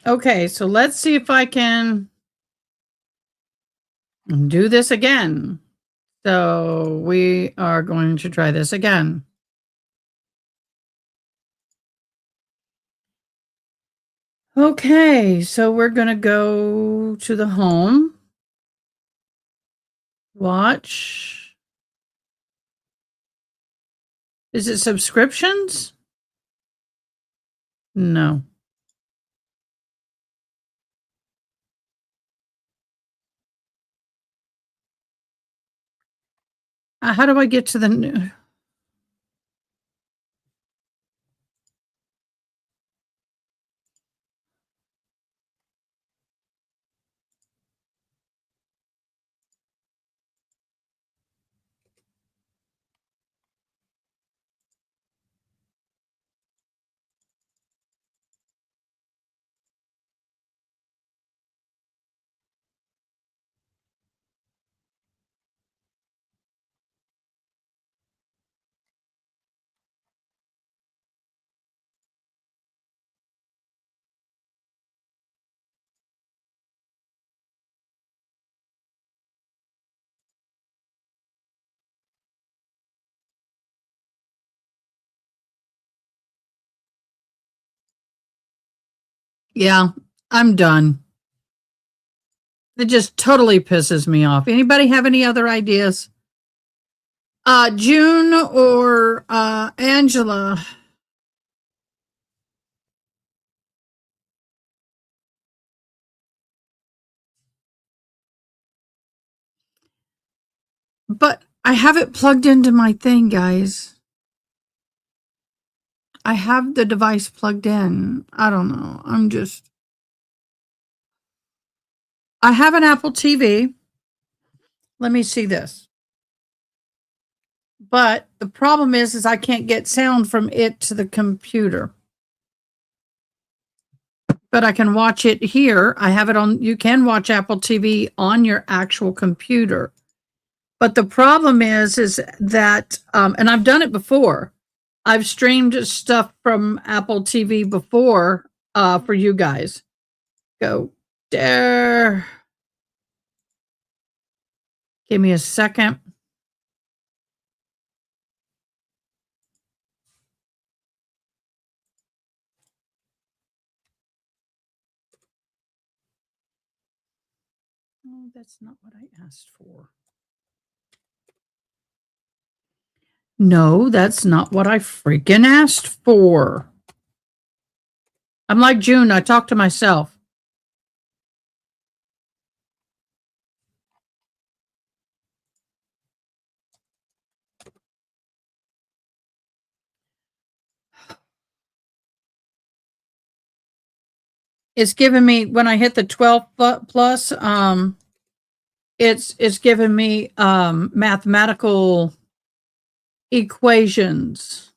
Okay, so let's see if I can do this again. So we are going to try this again. Okay, so we're going to go to the home. Watch. Is it subscriptions? No. How do I get to the new? Yeah, I'm done. It just totally pisses me off. Anybody have any other ideas? June or Angela? But I have it plugged into my thing, guys. I have the device plugged in. I don't know. I have an Apple TV. Let me see this. But the problem is I can't get sound from it to the computer. But I can watch it here. I have it on, you can watch Apple TV on your actual computer. But the problem is that, and I've done it before. I've streamed stuff from Apple TV before for you guys. Go there. Give me a second. That's not what I asked for. No, that's not what I freaking asked for. I'm like June. I talk to myself. It's giving me, when I hit the 12 plus, it's giving me mathematical equations.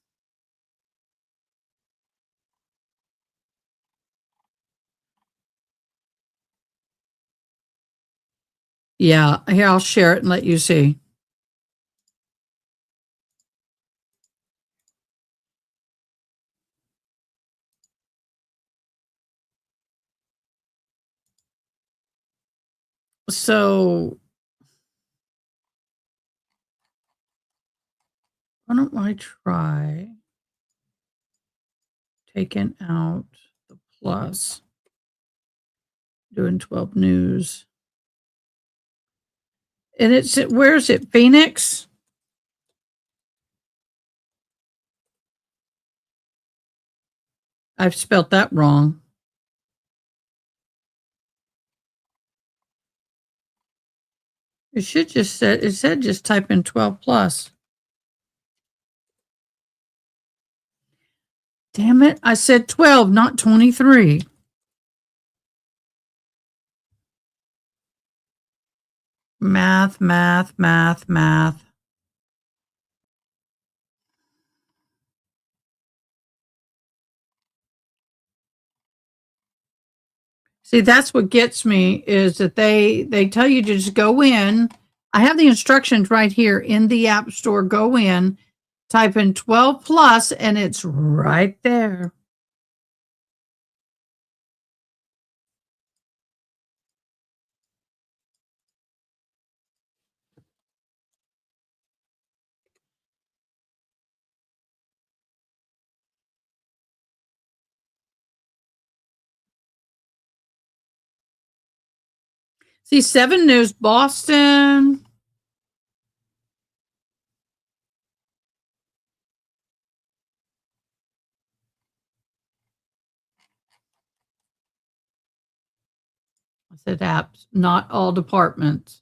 Yeah, here, I'll share it and let you see. So why don't I try taking out the plus, doing 12 news. And it's, where is it? Phoenix? I've spelt that wrong. It should just say, it said just type in 12 plus. Damn it. I said 12, not 23. Math. See, that's what gets me is that they tell you to just go in. I have the instructions right here in the App Store. Go in, type in 12 plus, and it's right there. See, 7 News, Boston. I said apps, not all departments.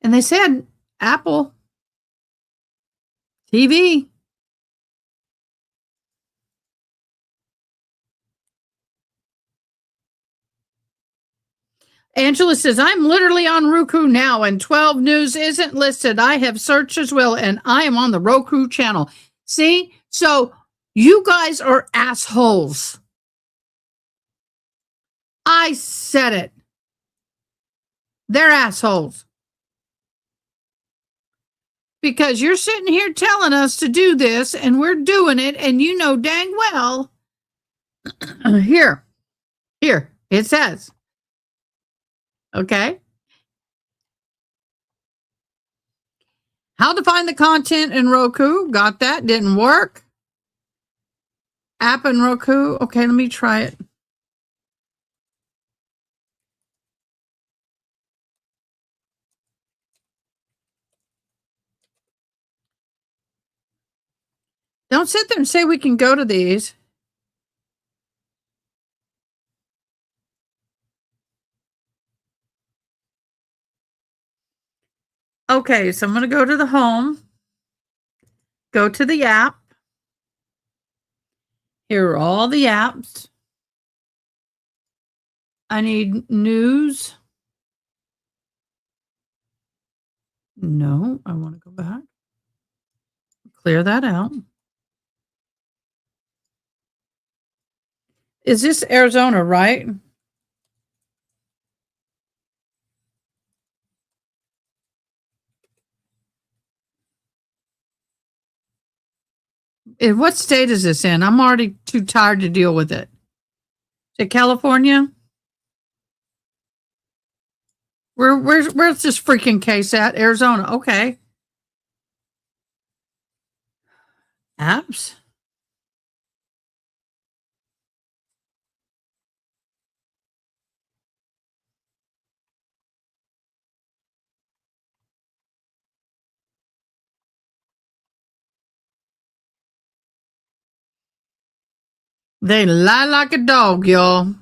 And they said Apple TV. Angela says, I'm literally on Roku now and 12 News isn't listed. I have searched as well and I am on the Roku channel. See? So you guys are assholes. I said it. They're assholes. Because you're sitting here telling us to do this and we're doing it and you know dang well. Here, it says. Okay. How to find the content in Roku. Got that. Didn't work. App in Roku. Okay, let me try it. Don't sit there and say we can go to these. Okay, so I'm going to go to the home. Go to the app. Here are all the apps. I need news. No, I want to go back. Clear that out. Is this Arizona, right? What state is this in? I'm already too tired to deal with it. Is it California? Where's this freaking case at? Arizona. Okay. Apps. They lie like a dog, y'all.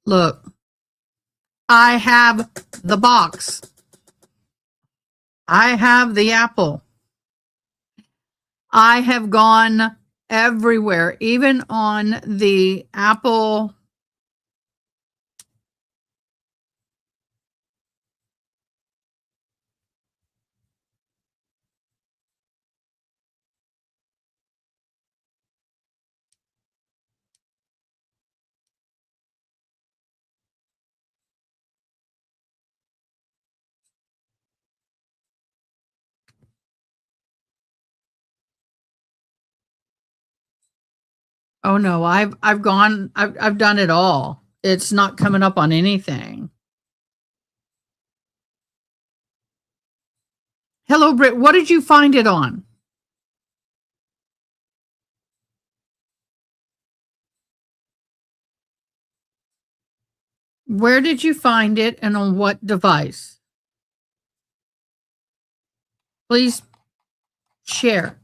Look, I have the box. I have the apple. I have gone everywhere, even on the Apple. Oh no, I've gone, I've done it all. It's not coming up on anything. Hello, Britt. What did you find it on? Where did you find it and on what device? Please share.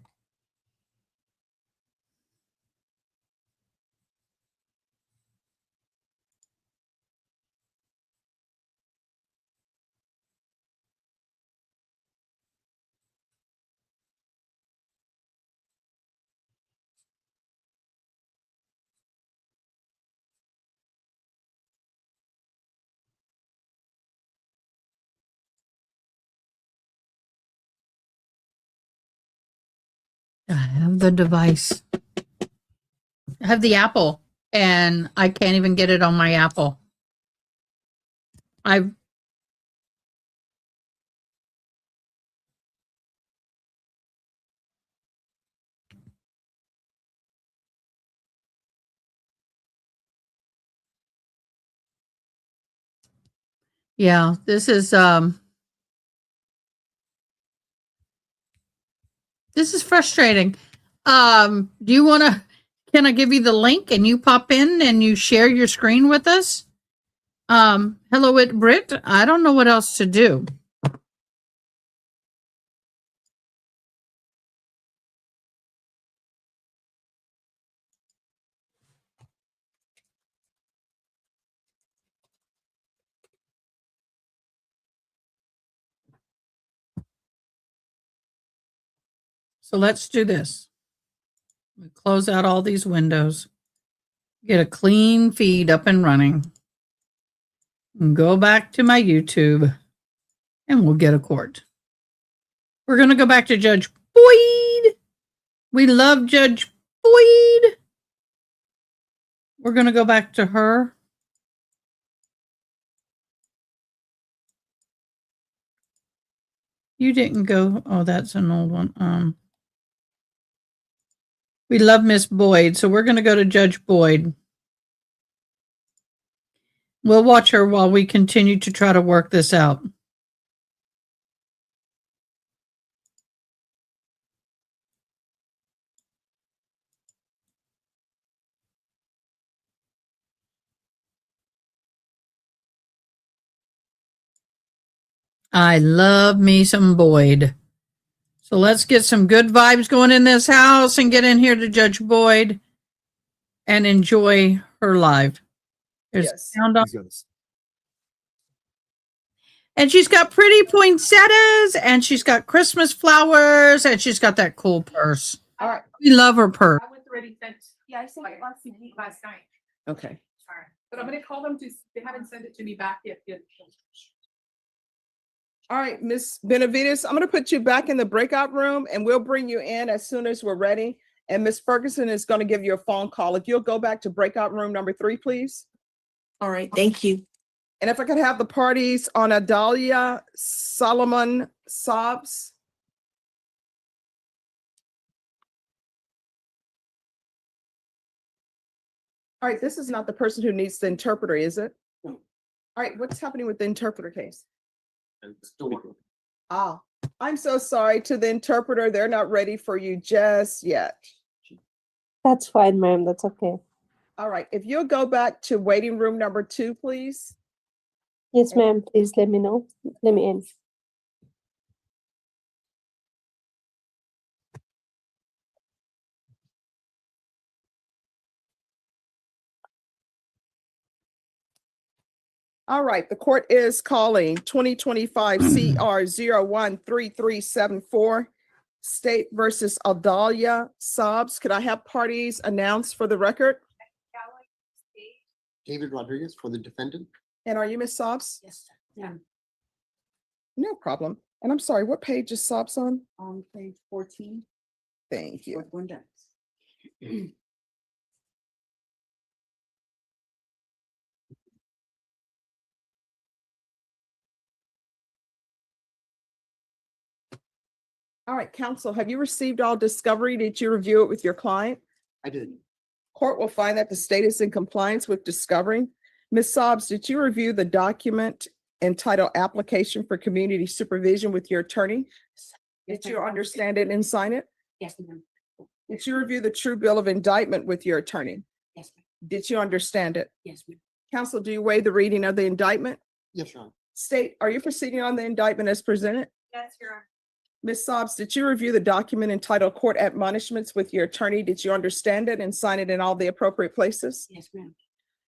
I have the device. I have the Apple and I can't even get it on my Apple. I've Yeah, this is frustrating. Do you want to, can I give you the link and you pop in and you share your screen with us? Hello, it Britt. I don't know what else to do. So let's do this. We close out all these windows, get a clean feed up and running, and go back to my YouTube, and we'll get a court. We're going to go back to Judge Boyd. We love Judge Boyd. We're going to go back to her. You didn't go. Oh, that's an old one. We love Miss Boyd, so we're going to go to Judge Boyd. We'll watch her while we continue to try to work this out. I love me some Boyd. So let's get some good vibes going in this house and get in here to Judge Boyd and enjoy her live. There's sound on. And she's got pretty poinsettias and she's got Christmas flowers and she's got that cool purse. All right. We love her purse. I went through already sent. Yeah, I sent it last night. Okay. All right. But I'm gonna call them to, they haven't sent it to me back yet. All right, Ms. Benavides, I'm going to put you back in the breakout room and we'll bring you in as soon as we're ready. And Ms. Ferguson is going to give you a phone call. If you'll go back to breakout room number 3, please. All right, thank you. And if I could have the parties on Adalia Solomon Sobs. All right, this is not the person who needs the interpreter, is it? No. All right, what's happening with the interpreter case? Ah, I'm so sorry to the interpreter. They're not ready for you just yet. That's fine, ma'am. That's okay. All right, if you'll go back to waiting room number 2, please. Yes, ma'am. Please let me know. Let me in. All right, the court is calling 2025 CR 013374 State versus Adalia Sobs. Could I have parties announced for the record? David Rodriguez for the defendant. And are you Ms. Sobs? Yes, yeah, No problem. And I'm sorry, what page is Sobs on? on page 14. Thank you. Fourth one down. All right, counsel, have you received all discovery? Did you review it with your client? I did. Court will find that the state is in compliance with discovery. Ms. Sobs, did you review the document entitled Application for Community Supervision with your attorney? Did you understand it and sign it? Yes, ma'am. Did you review the true bill of indictment with your attorney? Yes, ma'am. Did you understand it? Yes, ma'am. Counsel, do you waive the reading of the indictment? Yes, Your Honor. State, are you proceeding on the indictment as presented? Yes, Your Honor. Ms. Sobs, did you review the document entitled Court Admonishments with your attorney? Did you understand it and sign it in all the appropriate places? Yes, ma'am.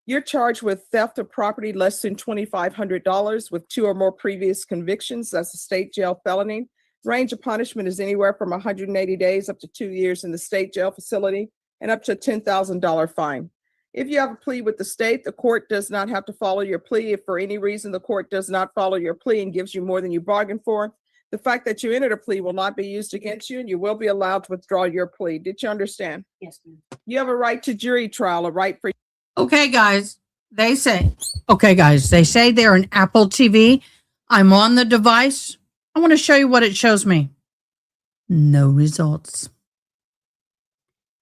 You're charged with theft of property less than $2,500 with 2 or more previous convictions. That's a state jail felony. Range of punishment is anywhere from 180 days up to 2 years in the state jail facility and up to a $10,000 fine. If you have a plea with the state, the court does not have to follow your plea. If for any reason the court does not follow your plea and gives you more than you bargained for, the fact that you entered a plea will not be used against you and you will be allowed to withdraw your plea. Did you understand? Yes, ma'am. You have a right to jury trial, a right for Okay, guys, they say they're an Apple TV. I'm on the device. I want to show you what it shows me. No results.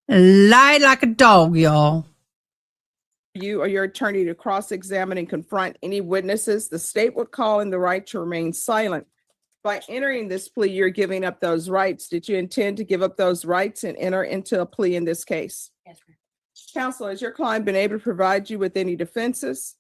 Lie like a dog, y'all. you or your attorney to cross-examine and confront any witnesses. The state would call in the right to remain silent. By entering this plea, you're giving up those rights. Did you intend to give up those rights and enter into a plea in this case? Yes, ma'am. Counsel, has your client been able to provide you with any defenses?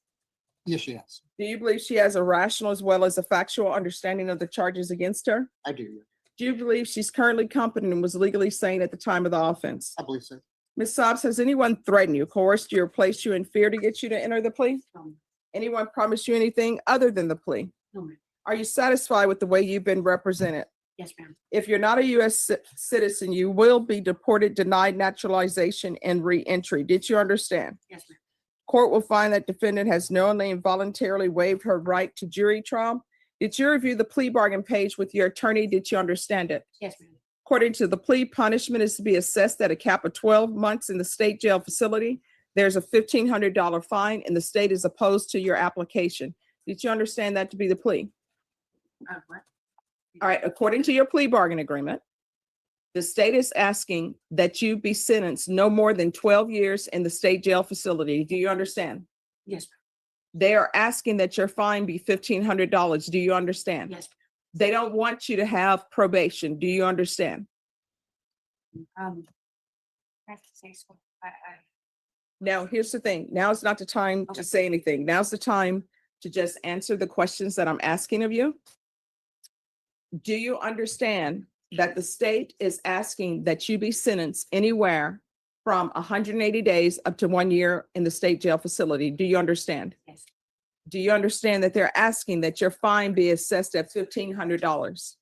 Yes, she has. Do you believe she has a rational as well as a factual understanding of the charges against her? I do. Do you believe she's currently competent and was legally sane at the time of the offense? I believe so. Ms. Sobs, has anyone threatened you, coerced you, or placed you in fear to get you to enter the plea? No, ma'am. Anyone promised you anything other than the plea? No, ma'am. Are you satisfied with the way you've been represented? Yes, ma'am. If you're not a U.S. citizen, you will be deported, denied naturalization, and re-entry. Did you understand? Yes, ma'am. Court will find that defendant has knowingly and voluntarily waived her right to jury trial. Did you review the plea bargain page with your attorney? Did you understand it? Yes, ma'am. According to the plea, punishment is to be assessed at a cap of 12 months in the state jail facility. There's a $1,500 fine, and the state is opposed to your application. Did you understand that to be the plea? What? All right, according to your plea bargain agreement, the state is asking that you be sentenced no more than 12 years in the state jail facility. Do you understand? Yes, ma'am. They are asking that your fine be $1,500. Do you understand? Yes, They don't want you to have probation. Do you understand? ma'am. I have to say so. Now, here's the thing. Now is not the time to say anything. Now's the time to just answer the questions that I'm asking of you. Do you understand that the state is asking that you be sentenced anywhere from 180 days up to 1 year in the state jail facility? Do you understand? Yes. Do you understand that they're asking that your fine be assessed at $1,500?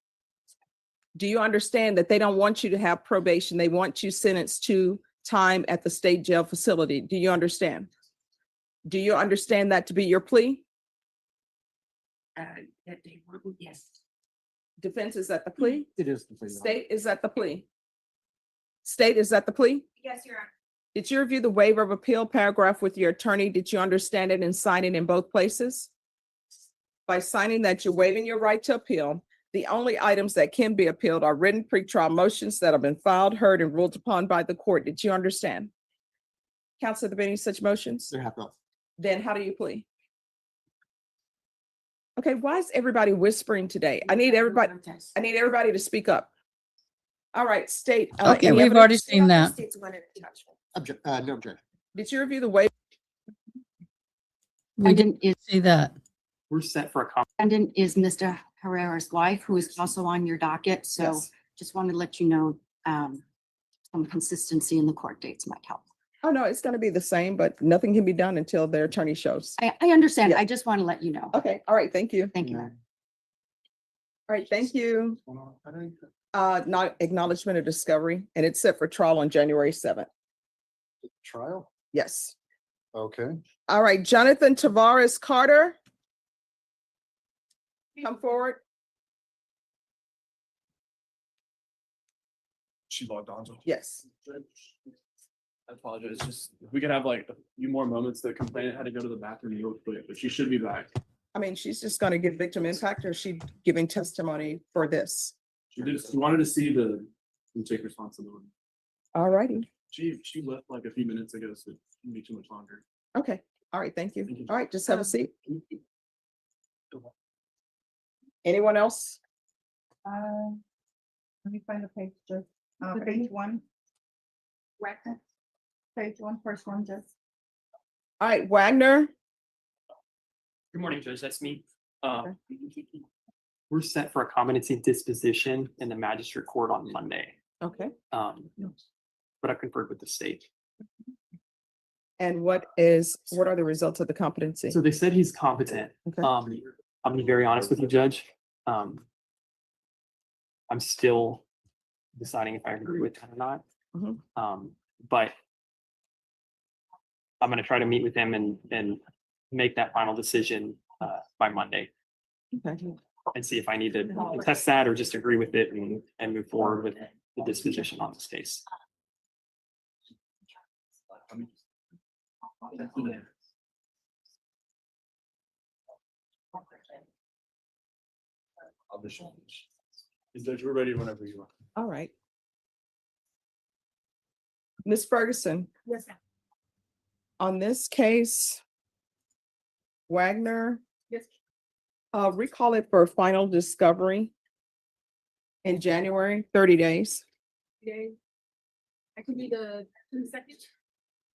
Do you understand that they don't want you to have probation? They want you sentenced to time at the state jail facility. Do you understand? Do you understand that to be your plea? That they want, yes. Defense is at the plea? It is the plea. State is at the plea? State is at the plea? Yes, Your Honor. Did you review the waiver of appeal paragraph with your attorney? Did you understand it and sign it in both places? By signing that you're waiving your right to appeal, the only items that can be appealed are written pretrial motions that have been filed, heard, and ruled upon by the court. Did you understand? Counsel, have there been any such motions? There have not. Then how do you plea? Okay, why is everybody whispering today? I need everybody to speak up. All right, state. Okay, any we've already evidence? seen that. No objection. Did you review the waiver? We didn't see that. We're set for a comment. Defendant is Mr. Herrera's wife, who is also on your docket. So Yes. just wanted to let you know some consistency in the court dates might help. Oh, no, it's gonna be the same, but nothing can be done until their attorney shows. I understand. Yeah. I just want to let you know. Okay, all right, thank you. Thank you. All right, thank you. Not acknowledgement of discovery, and it's set for trial on January 7th. Trial? Yes. Okay. All right, Jonathan Tavares Carter. Come forward. She logged on. Yes. I apologize. Just if we could have like a few more moments. The complainant had to go to the bathroom real quick, but she should be back. I mean, she's just gonna give victim impact, or is she giving testimony for this? She wanted to see and take responsibility. All righty. She left like a few minutes ago, so it shouldn't be too much longer. Okay, all right, thank you. All right, just have a seat. Anyone else? Let me find the page, Judge. Page one. Wagner. Page one, first one, Judge. All right, Wagner. Good morning, Judge. That's me. We're set for a competency disposition in the magistrate court on Monday. Okay. But I've conferred with the state. And what are the results of the competency? So they said he's competent. Okay. I'll be very honest with you, Judge. I'm still deciding if I agree with that or not. Mhm. But I'm going to try to meet with him and make that final decision by Monday Okay. and see if I need to contest that or just agree with it and move forward with the disposition on this case. Judge, we're ready whenever you are. All right. Ms. Ferguson, Yes, ma'am. on this case, Wagner, Yes. recall it for final discovery in January, 30 days. Yay. I could be the 22nd.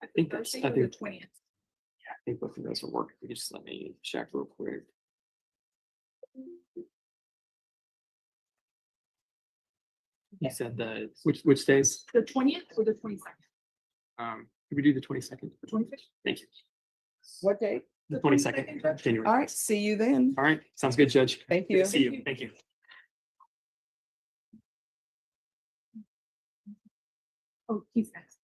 I think think that's- Thursday I or the think- 20th. I think both of those will work. If you just let me check real quick. You said which days? The 20th or the 22nd? Could we do the 22nd? The 25th? Thank you. What date? The 22nd, January. All right, see you then. All right, sounds good, Judge. Thank Good to you. see you. Thank you. Oh, he's next.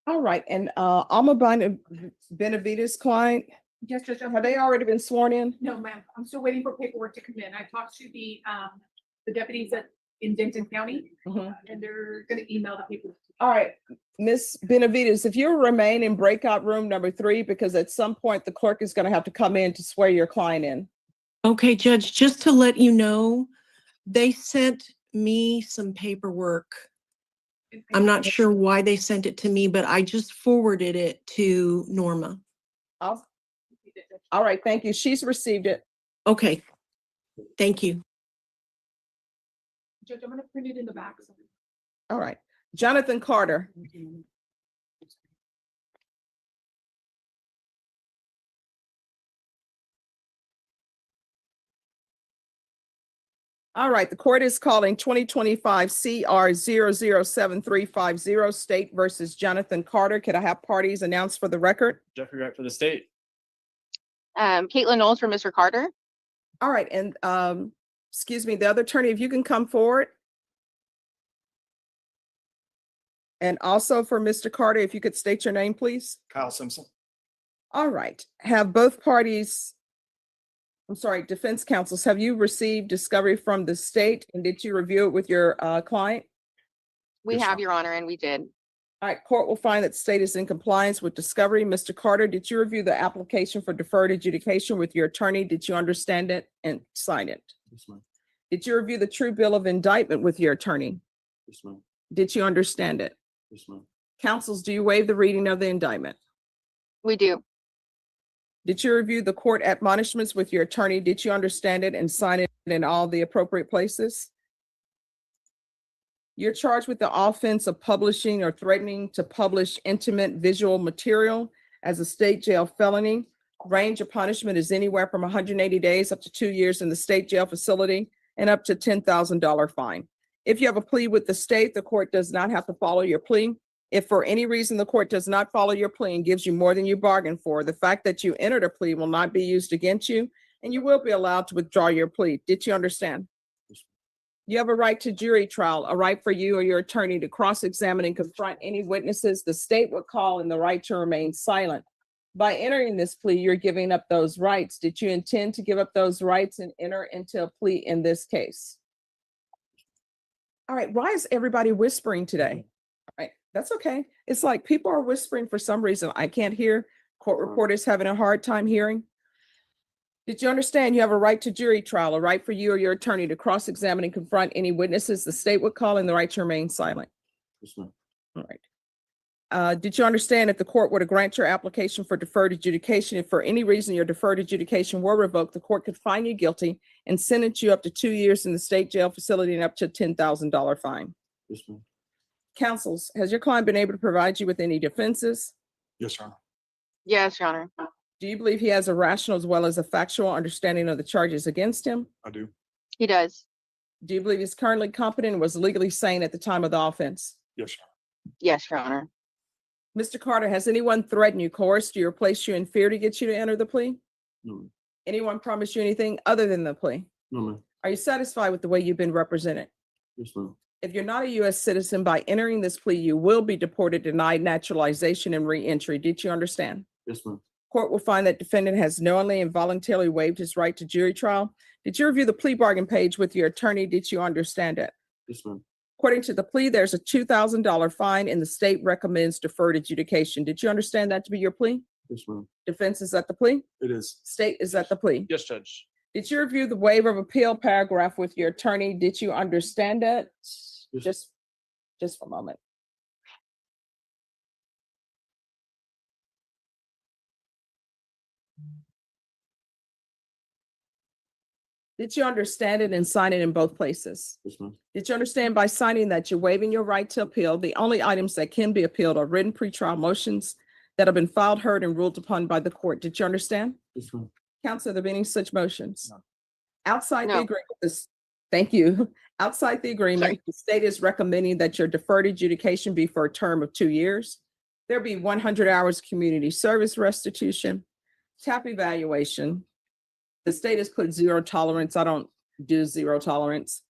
All right, and Alma Benavides client, Yes, Judge. have they already been sworn in? No, ma'am. I'm still waiting for paperwork to come in. I talked to the deputies in Denton County, Mhm. and they're gonna email the paperwork. All right, Ms. Benavides, if you remain in breakout room number 3, because at some point the clerk is going to have to come in to swear your client in. Okay, Judge, just to let you know, they sent me some paperwork. I'm not sure why they sent it to me, but I just forwarded it to Norma. All right, thank you. She's received it. Okay, thank you. Judge, I'm gonna print it in the back. So. All right, Jonathan Carter. All right, the court is calling 2025 CR 007350 State versus Jonathan Carter. Could I have parties announced for the record? Jeffrey Wright for the state. Caitlin Knowles for Mr. Carter. All right, and excuse me, the other attorney, if you can come forward. And also for Mr. Carter, if you could state your name, please. Kyle Simpson. All right, have both parties, I'm sorry, defense counsels, have you received discovery from the state and did you review it with your client? We have, Your Honor, and we did. All right, court will find that the state is in compliance with discovery. Mr. Carter, did you review the application for deferred adjudication with your attorney? Did you understand it and sign it? Yes, ma'am. Did you review the true bill of indictment with your attorney? Yes, ma'am. Did you understand it? Yes, ma'am. Counsels, do you waive the reading of the indictment? We do. Did you review the court admonishments with your attorney? Did you understand it and sign it in all the appropriate places? You're charged with the offense of publishing or threatening to publish intimate visual material as a state jail felony. Range of punishment is anywhere from 180 days up to 2 years in the state jail facility and up to $10,000 fine. If you have a plea with the state, the court does not have to follow your plea. If for any reason the court does not follow your plea and gives you more than you bargained for, the fact that you entered a plea will not be used against you, and you will be allowed to withdraw your plea. Did you understand? You have a right to jury trial, a right for you or your attorney to cross-examine and confront any witnesses the state would call, and the right to remain silent. By entering this plea, you're giving up those rights. Did you intend to give up those rights and enter into a plea in this case? All right, why is everybody whispering today? All right, that's okay. It's like people are whispering for some reason. I can't hear. Court reporters having a hard time hearing. Did you understand you have a right to jury trial, a right for you or your attorney to cross-examine and confront any witnesses the state would call, and the right to remain silent? Yes, ma'am. All right. Did you understand if the court were to grant your application for deferred adjudication, if for any reason your deferred adjudication were revoked, the court could find you guilty and sentence you up to 2 years in the state jail facility and up to a $10,000 fine? Yes, ma'am. Counsels, has your client been able to provide you with any defenses? Yes, Your Honor. Yes, Your Honor. Do you believe he has a rational as well as a factual understanding of the charges against him? I do. He does. Do you believe he's currently competent and was legally sane at the time of the offense? Yes, Your Honor. Yes, Your Honor. Mr. Carter, has anyone threatened you, coerced you, or placed you in fear to get you to enter the plea? No, ma'am. Anyone promised you anything other than the plea? No, ma'am. Are you satisfied with the way you've been represented? Yes, ma'am. If you're not a U.S. citizen, by entering this plea, you will be deported, denied naturalization, and re-entry. Did you understand? Yes, ma'am. Court will find that defendant has knowingly and voluntarily waived his right to jury trial. Did you review the plea bargain page with your attorney? Did you understand it? Yes, ma'am. According to the plea, there's a $2,000 fine and the state recommends deferred adjudication. Did you understand that to be your plea? Yes, ma'am. Defense is at the plea? It is. State is at the plea. Yes, Judge. Did you review the waiver of appeal paragraph with your attorney? Did you understand it? Yes. Just for a moment. Did you understand it and sign it in both places? Yes, ma'am. Did you understand by signing that you're waiving your right to appeal? The only items that can be appealed are written pretrial motions that have been filed, heard, and ruled upon by the court. Did you understand? Yes, ma'am. Counsel, are there any such motions? No. Outside the No. agreement, thank you. Outside the agreement, the state is recommending that your deferred adjudication be for a term of 2 years. There'll be 100 hours community service restitution, TAP evaluation. The state has put zero tolerance. I don't do zero tolerance.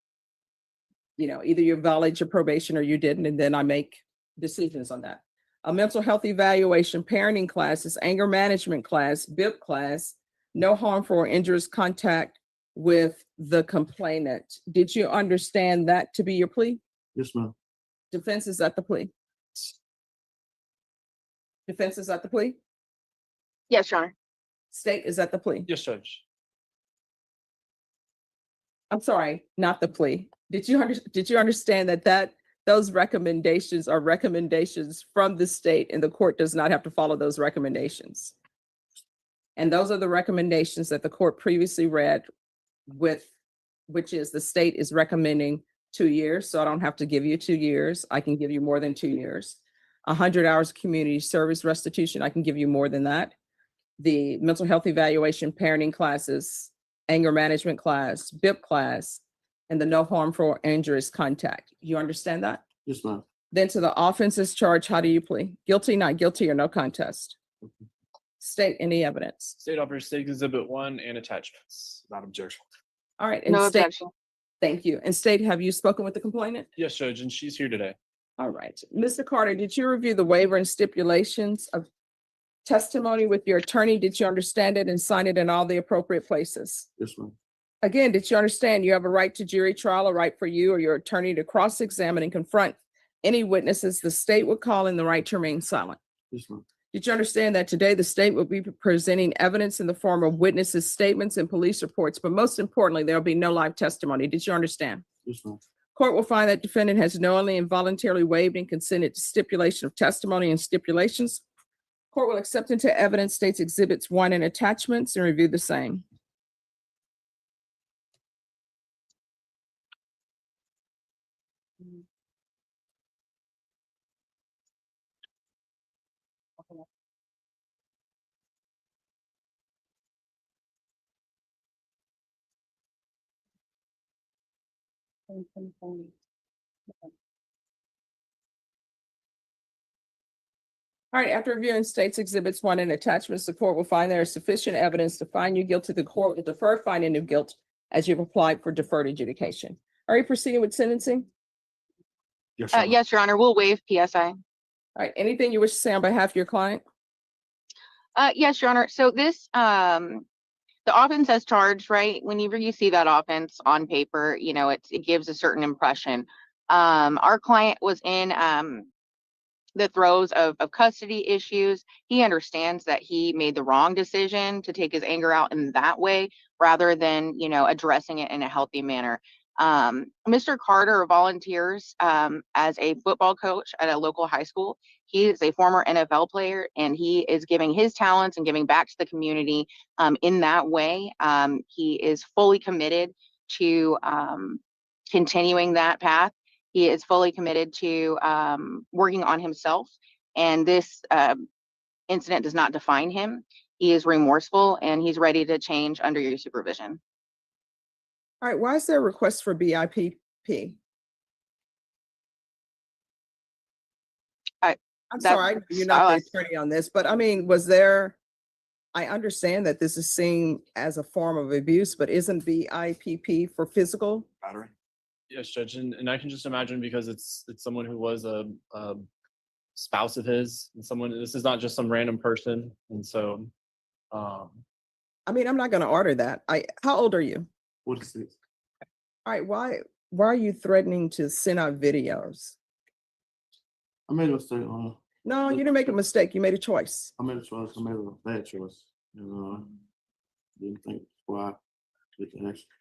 You know, either you violate your probation or you didn't, and then I make decisions on that. A mental health evaluation, parenting classes, anger management class, BIP class, no harmful or injurious contact with the complainant. Did you understand that to be your plea? Yes, ma'am. Defense is at the plea. Defense is at the plea. Yes, Your Honor. State is at the plea. Yes, Judge. I'm sorry, not the plea. Did you understand that those recommendations are recommendations from the state and the court does not have to follow those recommendations? And those are the recommendations that the court previously read which is the state is recommending 2 years. So I don't have to give you 2 years. I can give you more than 2 years. 100 hours of community service restitution. I can give you more than that. The mental health evaluation, parenting classes, anger management class, BIP class, and the no harmful or injurious contact. You understand that? Yes, ma'am. Then to the offenses charge, how do you plead? Guilty, not guilty, or no contest? State any evidence. State offers State Exhibit 1 and attachments. Without objection. All right. And No state, objection. thank you. And state, have you spoken with the complainant? Yes, Judge, and she's here today. All right. Mr. Carter, did you review the waiver and stipulations of testimony with your attorney? Did you understand it and sign it in all the appropriate places? Yes, ma'am. Again, did you understand you have a right to jury trial, a right for you or your attorney to cross-examine and confront any witnesses the state would call, and the right to remain silent? Yes, ma'am. Did you understand that today the state will be presenting evidence in the form of witnesses' statements and police reports, but most importantly, there will be no live testimony? Did you understand? Yes, ma'am. Court will find that defendant has knowingly and voluntarily waived and consented to stipulation of testimony and stipulations. Court will accept into evidence states exhibits 1 and attachments and review the same. All right, after reviewing state's exhibits 1 and attachments, the court will find there is sufficient evidence to find you guilty. The court will defer finding of guilt as you've applied for deferred adjudication. Are you proceeding with sentencing? Yes, Your Honor. Yes, Your Honor, we'll waive PSI. All right, anything you wish to say on behalf of your client? Yes, Your Honor. So this, the offense as charged, right? Whenever you see that offense on paper, you know, it gives a certain impression. Our client was in the throes of custody issues. He understands that he made the wrong decision to take his anger out in that way, rather than, you know, addressing it in a healthy manner. Mr. Carter volunteers as a football coach at a local high school. He is a former NFL player, and he is giving his talents and giving back to the community in that way. He is fully committed to continuing that path. He is fully committed to working on himself, and this incident does not define him. He is remorseful, and he's ready to change under your supervision. All right, why is there a request for BIPP? I'm sorry, you're not the attorney on this, but I mean, was there, I understand that this is seen as a form of abuse, but isn't BIPP for physical? Battery. Yes, Judge, and I can just imagine, because it's someone who was a spouse of his, and someone, this is not just some random person, and so. I mean, I'm not gonna order that. How old are you? 46. All right, why are you threatening to send out videos? I made a mistake. No, you didn't make a mistake. You made a choice. I made a choice. I made a bad choice. And didn't think why.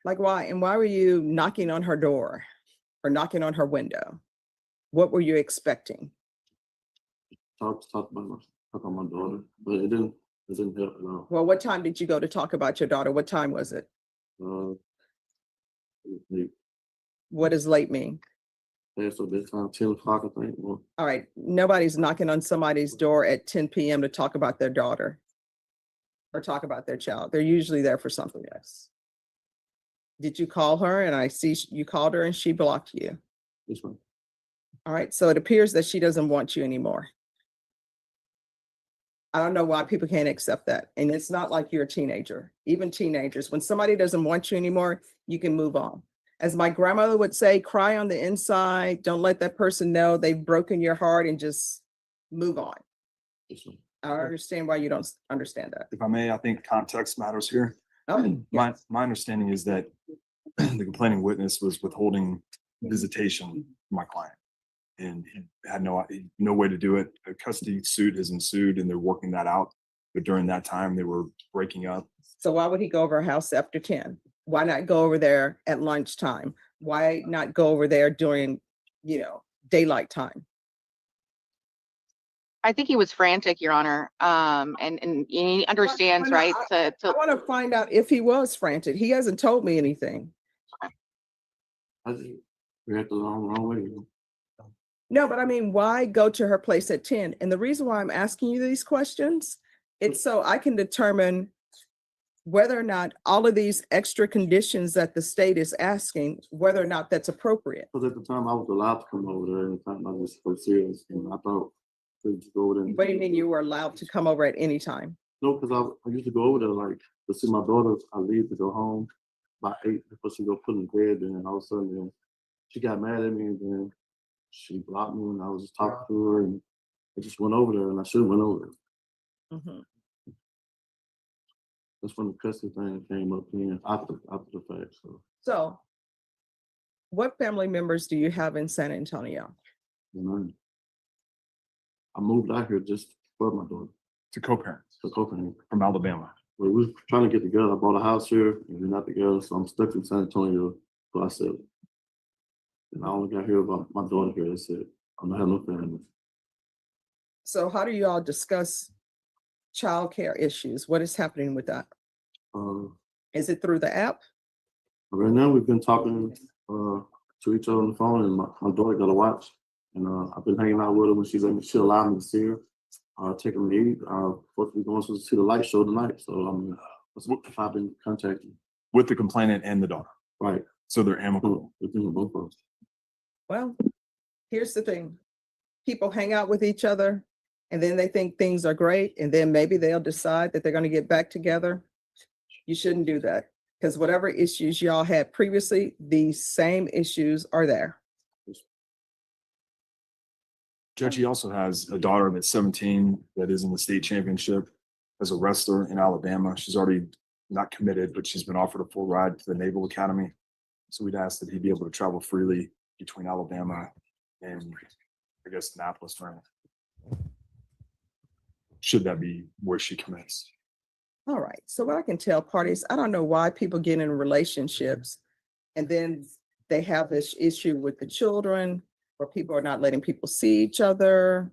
Like why? And why were you knocking on her door or knocking on her window? What were you expecting? Talk about my daughter, but it didn't help at all. Well, what time did you go to talk about your daughter? What time was it? Late. What does late mean? Yeah, so this time 10 o'clock, I think. Well, All right, nobody's knocking on somebody's door at 10 p.m. to talk about their daughter or talk about their child. They're usually there for something else. Did you call her? And I see you called her and she blocked you. this one. All right, so it appears that she doesn't want you anymore. I don't know why people can't accept that. And it's not like you're a teenager. Even teenagers, when somebody doesn't want you anymore, you can move on. As my grandmother would say, cry on the inside. Don't let that person know they've broken your heart, and just move on. I understand why you don't understand that. If I may, I think context matters here. Oh, My understanding is that the complaining witness was withholding visitation from my client, and he had no way to do it. A custody suit has ensued, and they're working that out. But during that time, they were breaking up. So why would he go over her house after 10? Why not go over there at lunchtime? Why not go over there during, daylight time? I think he was frantic, Your Honor. And he understands, right? I want to find out if he was frantic. He hasn't told me anything. I think we had the wrong way. No, but I mean, why go to her place at 10? And the reason why I'm asking you these questions, it's so I can determine whether or not all of these extra conditions that the state is asking, whether or not that's appropriate. Because at the time I was allowed to come over there, and the time I was so serious, and I thought to go over there. What do you mean you were allowed to come over at any time? No, because I used to go over there like to see my daughter. I leave to go home by 8 before she go put in bed, and all of a sudden then she got mad at me, and then she blocked me, and I was just talking to her, and I just went over there, and I should have went over there. Mm-hmm. That's when the custody thing came up then after the fact. So what family members do you have in San Antonio? I moved out here just for my daughter. To co-parents. To co-parents. From Alabama. Well, we were trying to get together. I bought a house here, and we're not together, so I'm stuck in San Antonio. So I said, and I only got here about my daughter here. I said, I don't have no family. So how do you all discuss childcare issues? What is happening with that? Is it through the app? Right now, we've been talking to each other on the phone, and my daughter got a watch, and I've been hanging out with her when she allowed me to see her. Take her to eat. Supposed to be going to see the light show tonight, so if I've been contacting with the complainant and the daughter. Right. So they're amicable. Within both of us. Well, Here's the thing. People hang out with each other and then they think things are great. And then maybe they'll decide that they're going to get back together. You shouldn't do that because whatever issues y'all had previously, these same issues are there. Judge, he also has a daughter that's 17 that is in the state championship as a wrestler in Alabama. She's already not committed, but she's been offered a full ride to the Naval Academy. So we'd ask that he be able to travel freely between Alabama and, I guess, Annapolis. Should that be where she commits? All right. So what I can tell parties, I don't know why people get in relationships and then they have this issue with the children where people are not letting people see each other,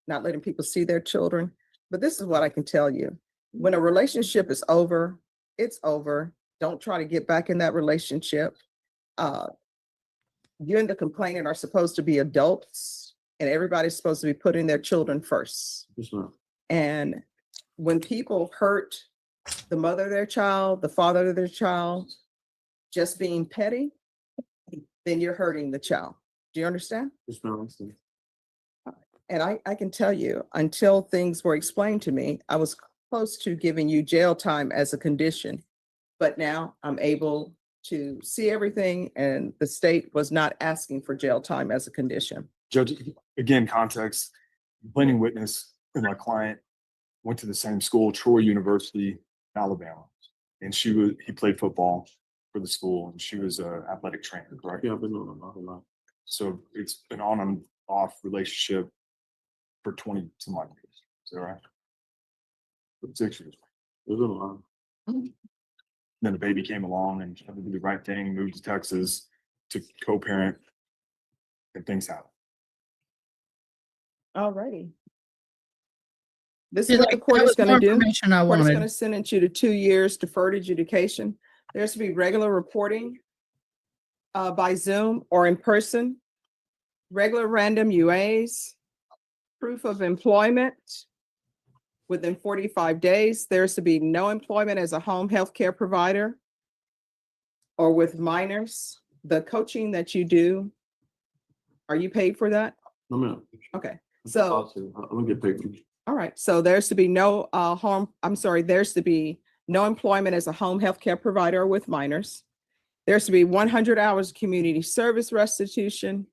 not letting people see their children. But this is what I can tell you. When a relationship is over, it's over. Don't try to get back in that relationship. You and the complainant are supposed to be adults and everybody's supposed to be putting their children first. Yes, ma'am. And when people hurt the mother of their child, the father of their child, just being petty, then you're hurting the child. Do you understand? Yes, ma'am. I understand. And I can tell you, until things were explained to me, I was close to giving you jail time as a condition. But now I'm able to see everything and the state was not asking for jail time as a condition. Judge, again, context, complaining witness and my client went to the same school, Troy University, Alabama. And he played football for the school and she was an athletic trainer, correct? Yeah, I've been on a lot. So it's been on and off relationship for 20 some odd years. Is that right? 6 years. It's been a lot. Then the baby came along and tried to do the right thing, moved to Texas to co-parent, and things happen. All righty. This See, is what that- the court that is was going more to do. information I Court is wanted. going to sentence you to 2 years deferred adjudication. There's to be regular reporting by Zoom or in person, regular random UAs, proof of employment within 45 days. There's to be no employment as a home health care provider or with minors. The coaching that you do, are you paid for that? No, ma'am. Okay, so. I'm gonna get paid for it. All right, so there's to be no there's to be no employment as a home healthcare provider with minors. There's to be 100 hours of community service restitution.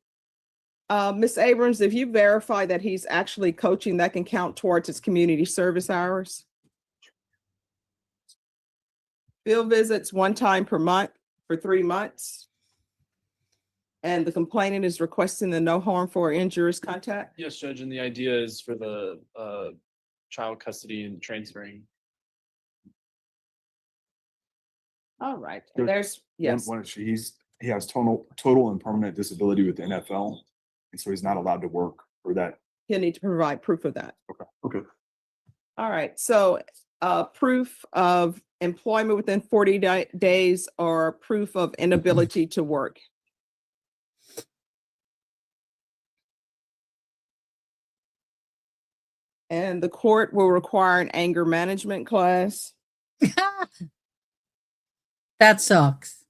Ms. Abrams, if you verify that he's actually coaching, that can count towards his community service hours. Field visits 1 time per month for 3 months. And the complainant is requesting the no harmful or injurious contact. Yes, Judge, and the idea is for the child custody and transferring. All right, There- there's, yes. He has total and permanent disability with the NFL, and so he's not allowed to work for that. He'll need to provide proof of that. Okay. All right, so proof of employment within 40 days or proof of inability to work. And the court will require an anger management class. That sucks.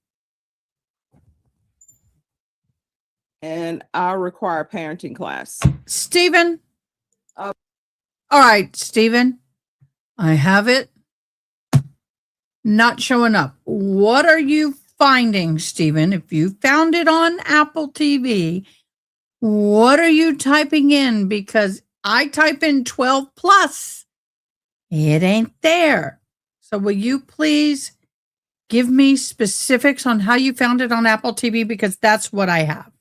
And I require a parenting class. Stephen. All right, Stephen. I have it. Not showing up. What are you finding, Stephen? If you found it on Apple TV, what are you typing in? Because I type in 12 plus. It ain't there. So will you please give me specifics on how you found it on Apple TV? Because that's what I have.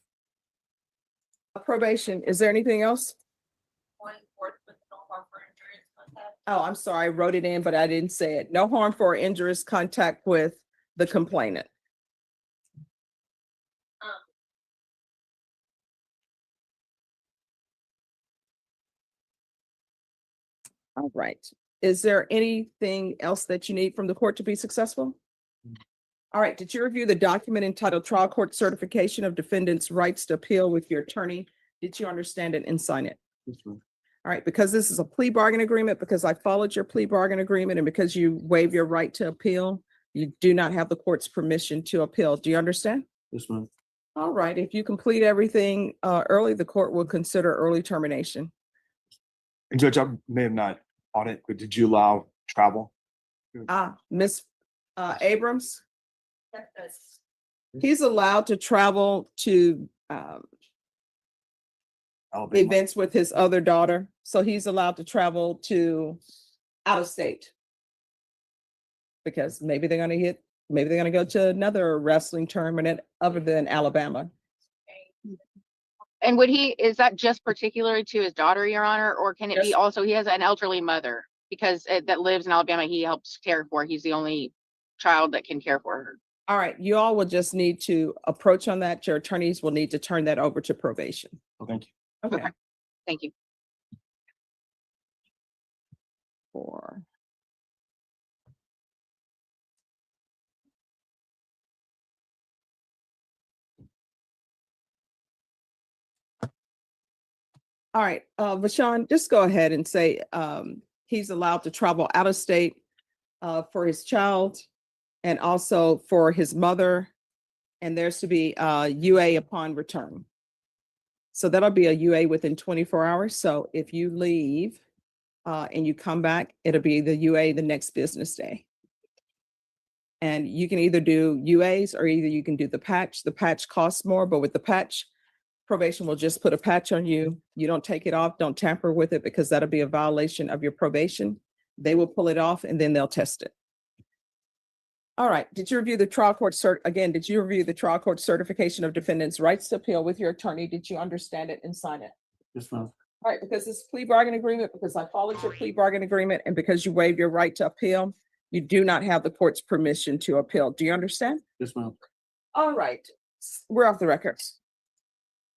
Probation. Is there anything else? Oh, I'm sorry. I wrote it in, but I didn't say it. No harm for injurious contact with the complainant. All right. Is there anything else that you need from the court to be successful? All right. Did you review the document entitled Trial Court Certification of Defendant's Rights to Appeal with your attorney? Did you understand it and sign it? Yes, ma'am. All right, because this is a plea bargain agreement, because I followed your plea bargain agreement, and because you waive your right to appeal, you do not have the court's permission to appeal. Do you understand? Yes, ma'am. All right, if you complete everything early, the court will consider early termination. And Judge, I may have not on it, but did you allow travel? Ms. Abrams, he's allowed to travel to Alabama. events with his other daughter. So he's allowed to travel to out of state. Because maybe they're going to go to another wrestling tournament other than Alabama. And is that just particular to his daughter, Your Honor, or can it be also, he has an elderly mother because that lives in Alabama, he helps care for, he's the only child that can care for her. All right, you all will just need to approach on that. Your attorneys will need to turn that over to probation. Well, thank you. Okay. Thank you. All right, Vashon, just go ahead and say he's allowed to travel out of state for his child and also for his mother, and there's to be UA upon return. So that'll be a UA within 24 hours. So if you leave and you come back, it'll be the UA the next business day. And you can either do UAs or either you can do the patch. The patch costs more, but with the patch, probation will just put a patch on you. You don't take it off, don't tamper with it because that'll be a violation of your probation. They will pull it off and then they'll test it. All right, did you review the trial court did you review the trial court certification of defendant's rights to appeal with your attorney? Did you understand it and sign it? Yes, ma'am. All right, because this plea bargain agreement, because I followed your plea bargain agreement and because you waived your right to appeal, you do not have the court's permission to appeal. Do you understand? Yes, ma'am. All right, we're off the records.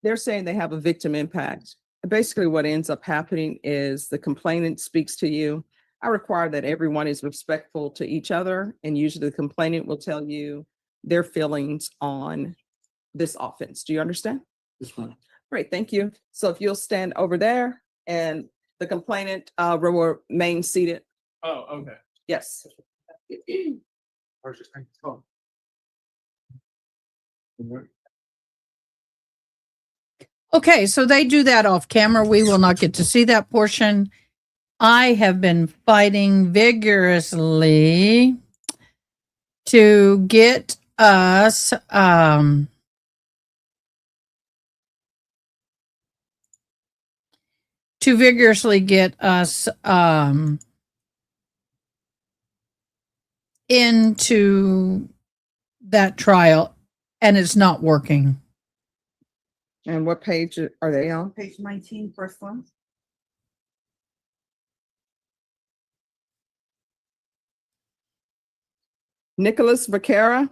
They're saying they have a victim impact. Basically, what ends up happening is the complainant speaks to you. I require that everyone is respectful to each other, and usually the complainant will tell you their feelings on this offense. Do you understand? Yes, ma'am. Great, thank you. So if you'll stand over there and the complainant will remain seated. Oh, okay. Yes. Okay, so they do that off camera. We will not get to see that portion. I have been fighting vigorously to get us into that trial, and it's not working. And what page are they on? Page 19, first one. Nicholas Vaquera.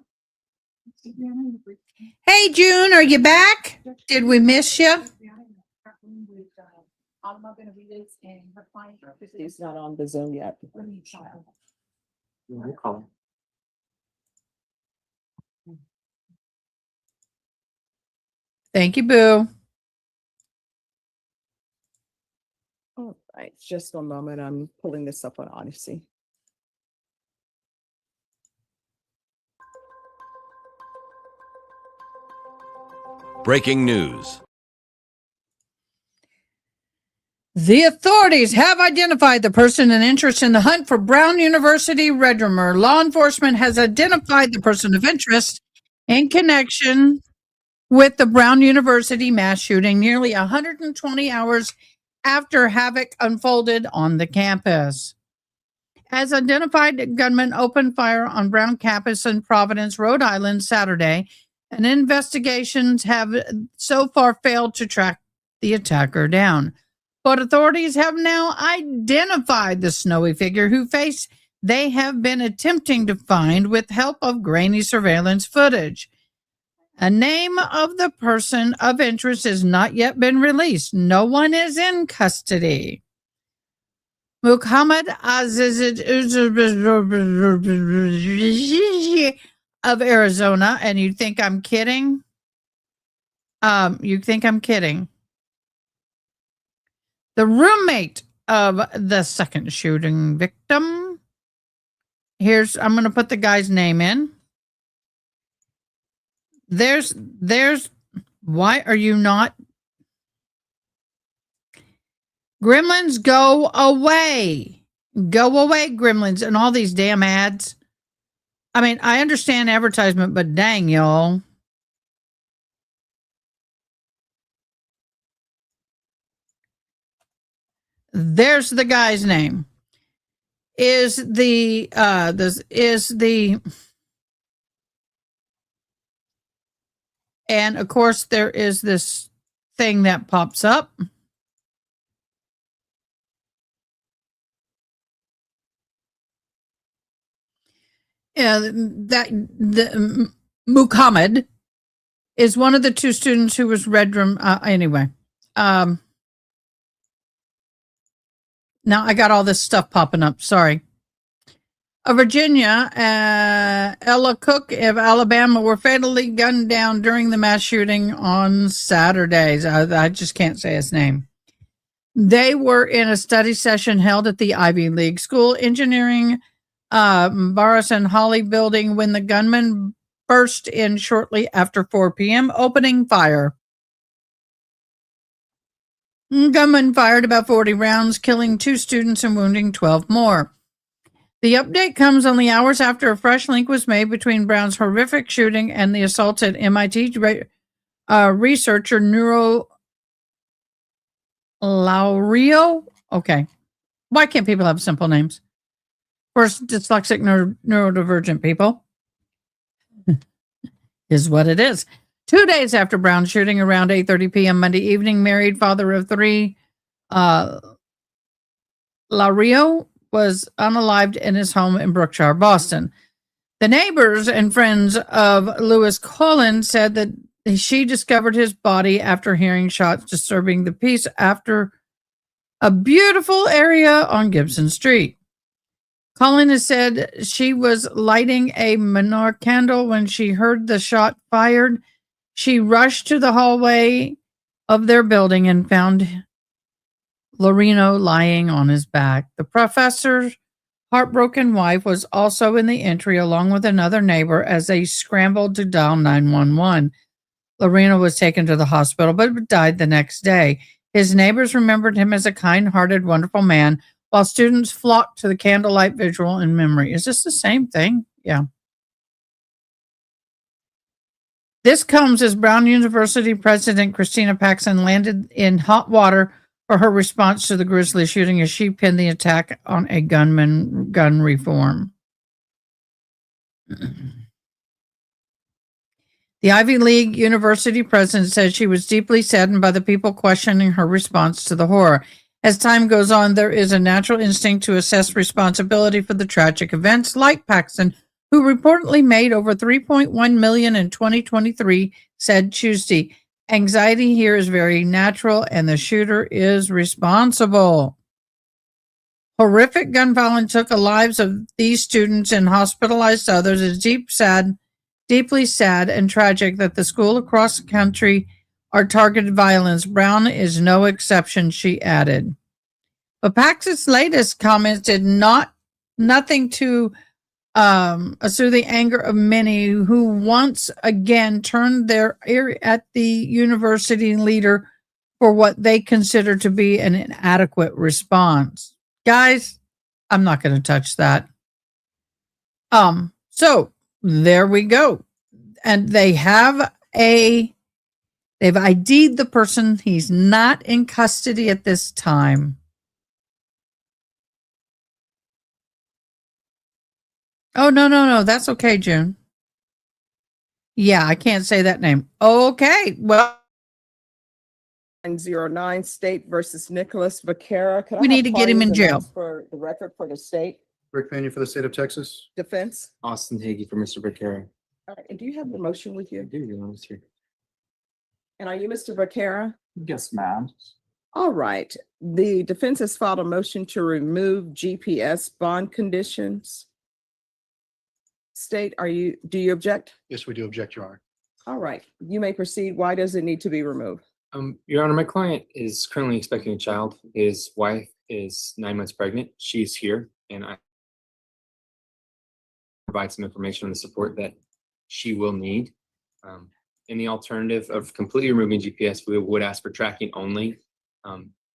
Hey, June, are you back? Did we miss you? He's not on the Zoom yet. We'll call him. Thank you, Boo. All right, just one moment. I'm pulling this up on Odyssey. Breaking news. The authorities have identified the person in interest in the hunt for Brown University Red Rumor. Law enforcement has identified the person of interest in connection with the Brown University mass shooting nearly 120 hours after havoc unfolded on the campus. As identified, gunmen opened fire on Brown campus in Providence, Rhode Island, Saturday, and investigations have so far failed to track the attacker down. But authorities have now identified the snowy figure whose face they have been attempting to find with help of grainy surveillance footage. A name of the person of interest has not yet been released. No one is in custody. Muhammad Aziz of Arizona, and you think I'm kidding? You think I'm kidding? The roommate of the second shooting victim. I'm going to put the guy's name in. There's Why are you not? Gremlins, go away. Go away, gremlins, and all these damn ads. I mean, I understand advertisement, but dang, y'all. There's the guy's name. Is the and of course there is this thing that pops up. Yeah, that the Muhammad is one of the two students who was red room. Anyway, now I got all this stuff popping up. Sorry. Virginia, Ella Cook of Alabama were fatally gunned down during the mass shooting on Saturdays. I just can't say his name. They were in a study session held at the Ivy League School Engineering Barris and Holly building when the gunman burst in shortly after 4 p.m., opening fire. Gunman fired about 40 rounds, killing 2 students and wounding 12 more. The update comes only hours after a fresh link was made between Brown's horrific shooting and the assault at MIT researcher Neuro Laurio. Okay. Why can't people have simple names? For dyslexic neurodivergent people. Is what it is. 2 days after Brown's shooting around 8:30 p.m. Monday evening, married father of 3, Laurio was unalived in his home in Brookshire, Boston. The neighbors and friends of Lewis Collins said that she discovered his body after hearing shots disturbing the peace after a beautiful area on Gibson Street. Collins has said she was lighting a menorah candle when she heard the shot fired. She rushed to the hallway of their building and found Lorino lying on his back. The professor's heartbroken wife was also in the entry along with another neighbor as they scrambled to dial 911. Lorino was taken to the hospital but died the next day. His neighbors remembered him as a kind-hearted, wonderful man, while students flocked to the candlelight vigil in memory. Is this the same thing? Yeah. This comes as Brown University President Christina Paxson landed in hot water for her response to the grisly shooting as she pinned the attack on a gun reform. The Ivy League University president said she was deeply saddened by the people questioning her response to the horror. As time goes on, there is a natural instinct to assess responsibility for the tragic events, like Paxson, who reportedly made over $3.1 million in 2023, said Tuesday. Anxiety here is very natural, and the shooter is responsible. Horrific gun violence took the lives of these students and hospitalized others. It's deeply sad and tragic that the school across the country are targeted violence. Brown is no exception, she added. But Pax's latest comments did nothing to assuage the anger of many who once again turned their ear at the university leader for what they consider to be an inadequate response. Guys, I'm not going to touch that. So there we go. And they've ID'd the person. He's not in custody at this time. Oh, no. That's okay, June. Yeah, I can't say that name. Okay, well. 909 State versus Nicholas Vaquera. Could I We have need to get him in parties jail. announced for the record for the state Rick Pena for the state of Texas. defense? Austin Hagee for Mr. Vaquera. All right, and do you have the motion with I you? do, Your Honor, here. And are you Mr. Vaquera? Yes, ma'am. All right. The defense has filed a motion to remove GPS bond conditions. State, do you object? Yes, we do object, Your Honor. All right, you may proceed. Why does it need to be removed? Your Honor, my client is currently expecting a child. His wife is 9 months pregnant. She's here, and I provide some information on the support that she will need. in the alternative of completely removing GPS, we would ask for tracking only.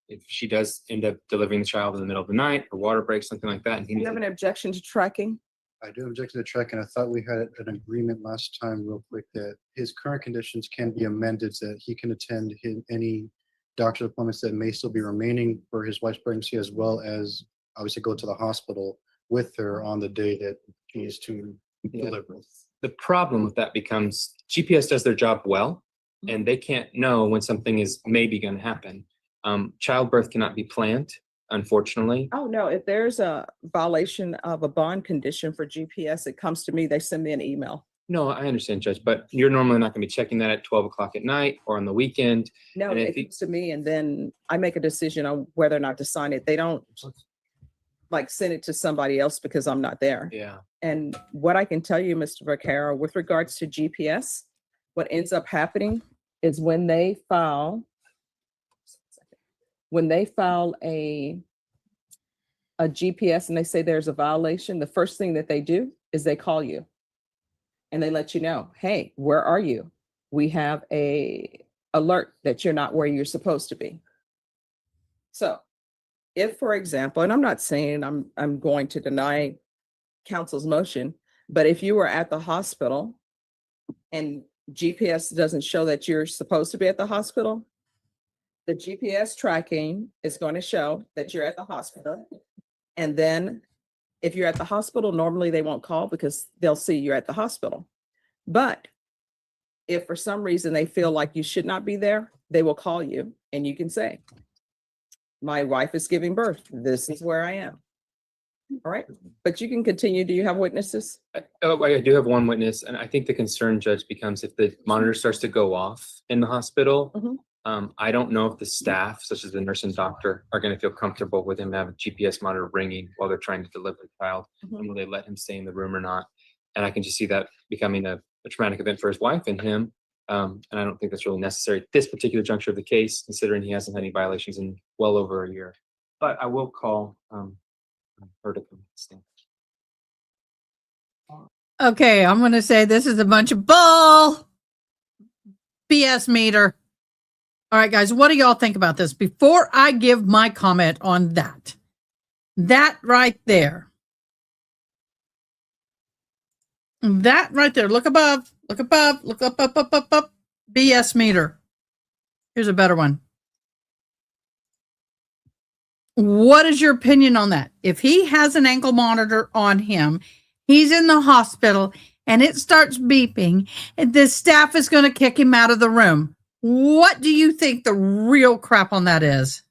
If she does end up delivering the child in the middle of the night or water break, something like that. And Do you have an objection to tracking? I do object to the track, and I thought we had an agreement last time real quick that his current conditions can be amended so that he can attend any doctor appointments that may still be remaining for his wife's pregnancy, as well as obviously go to the hospital with her on the day that he is to deliver. The problem with that becomes GPS does their job well, and they can't know when something is maybe going to happen. Childbirth cannot be planned, unfortunately. Oh, no, if there's a violation of a bond condition for GPS, it comes to me, they send me an email. No, I understand, Judge, but you're normally not going to be checking that at 12 o'clock at night or on the weekend. No, And it if comes to me and then I make a decision on whether or not to sign it. They don't like send it to somebody else because I'm not there. Yeah. And what I can tell you, Mr. Vaccaro, with regards to GPS, what ends up happening is when they file a GPS and they say there's a violation, the first thing that they do is they call you and they let you know, hey, where are you? We have a alert that you're not where you're supposed to be. So if, for example, and I'm not saying I'm going to deny counsel's motion, but if you were at the hospital and GPS doesn't show that you're supposed to be at the hospital, the GPS tracking is going to show that you're at the hospital. And then if you're at the hospital, normally they won't call because they'll see you're at the hospital. But if for some reason they feel like you should not be there, they will call you and you can say, my wife is giving birth. This is where I am. All right. But you can continue. Do you have witnesses? I do have one witness, and I think the concern, Judge, becomes if the monitor starts to go off in the hospital. I don't know if the staff, such as the nurse and doctor, are going to feel comfortable with him having a GPS monitor ringing while they're trying to deliver the child, and will they let him stay in the room or not? And I can just see that becoming a traumatic event for his wife and him. And I don't think that's really necessary at this particular juncture of the case, considering he hasn't had any violations in well over a year. But I will call her to come stand. Okay, I'm going to say this is a bunch of bull BS meter. All right, guys, what do y'all think about this? Before I give my comment on that right there, look above, look up, BS meter. Here's a better one. What is your opinion on that? If he has an ankle monitor on him, he's in the hospital, and it starts beeping, and the staff is going to kick him out of the room. What do you think the real crap on that is?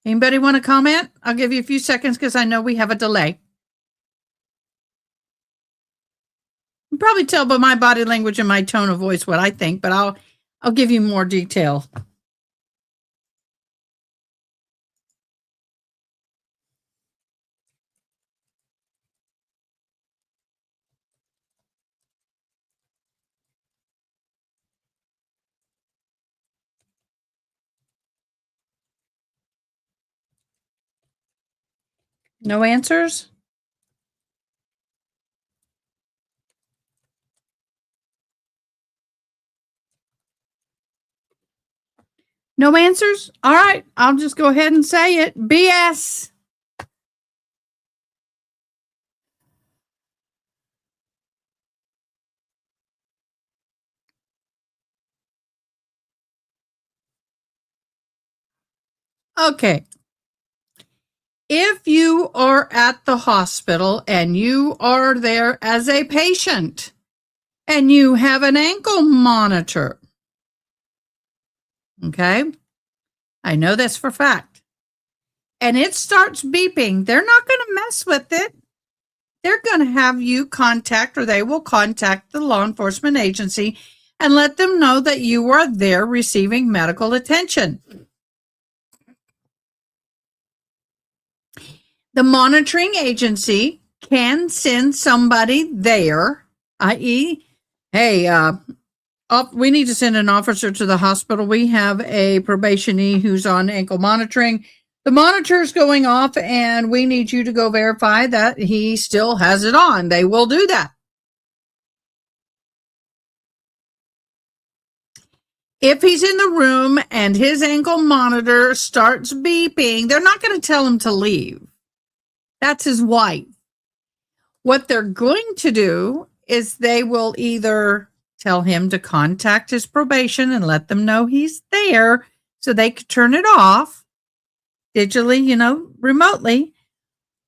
Anybody want to comment? I'll give you a few seconds because I know we have a delay. You can probably tell by my body language and my tone of voice what I think, but I'll give you more detail. No answers? No answers? All right, I'll just go ahead and say it. BS. Okay. If you are at the hospital and you are there as a patient and you have an ankle monitor, okay, I know this for a fact, and it starts beeping, they're not going to mess with it. They're going to have you contact, or they will contact the law enforcement agency and let them know that you are there receiving medical attention. The monitoring agency can send somebody there, i.e., hey, we need to send an officer to the hospital. We have a probationee who's on ankle monitoring. The monitor's going off, and we need you to go verify that he still has it on. They will do that. If he's in the room and his ankle monitor starts beeping, they're not going to tell him to leave. That's his wife. What they're going to do is they will either tell him to contact his probation and let them know he's there so they could turn it off digitally, remotely,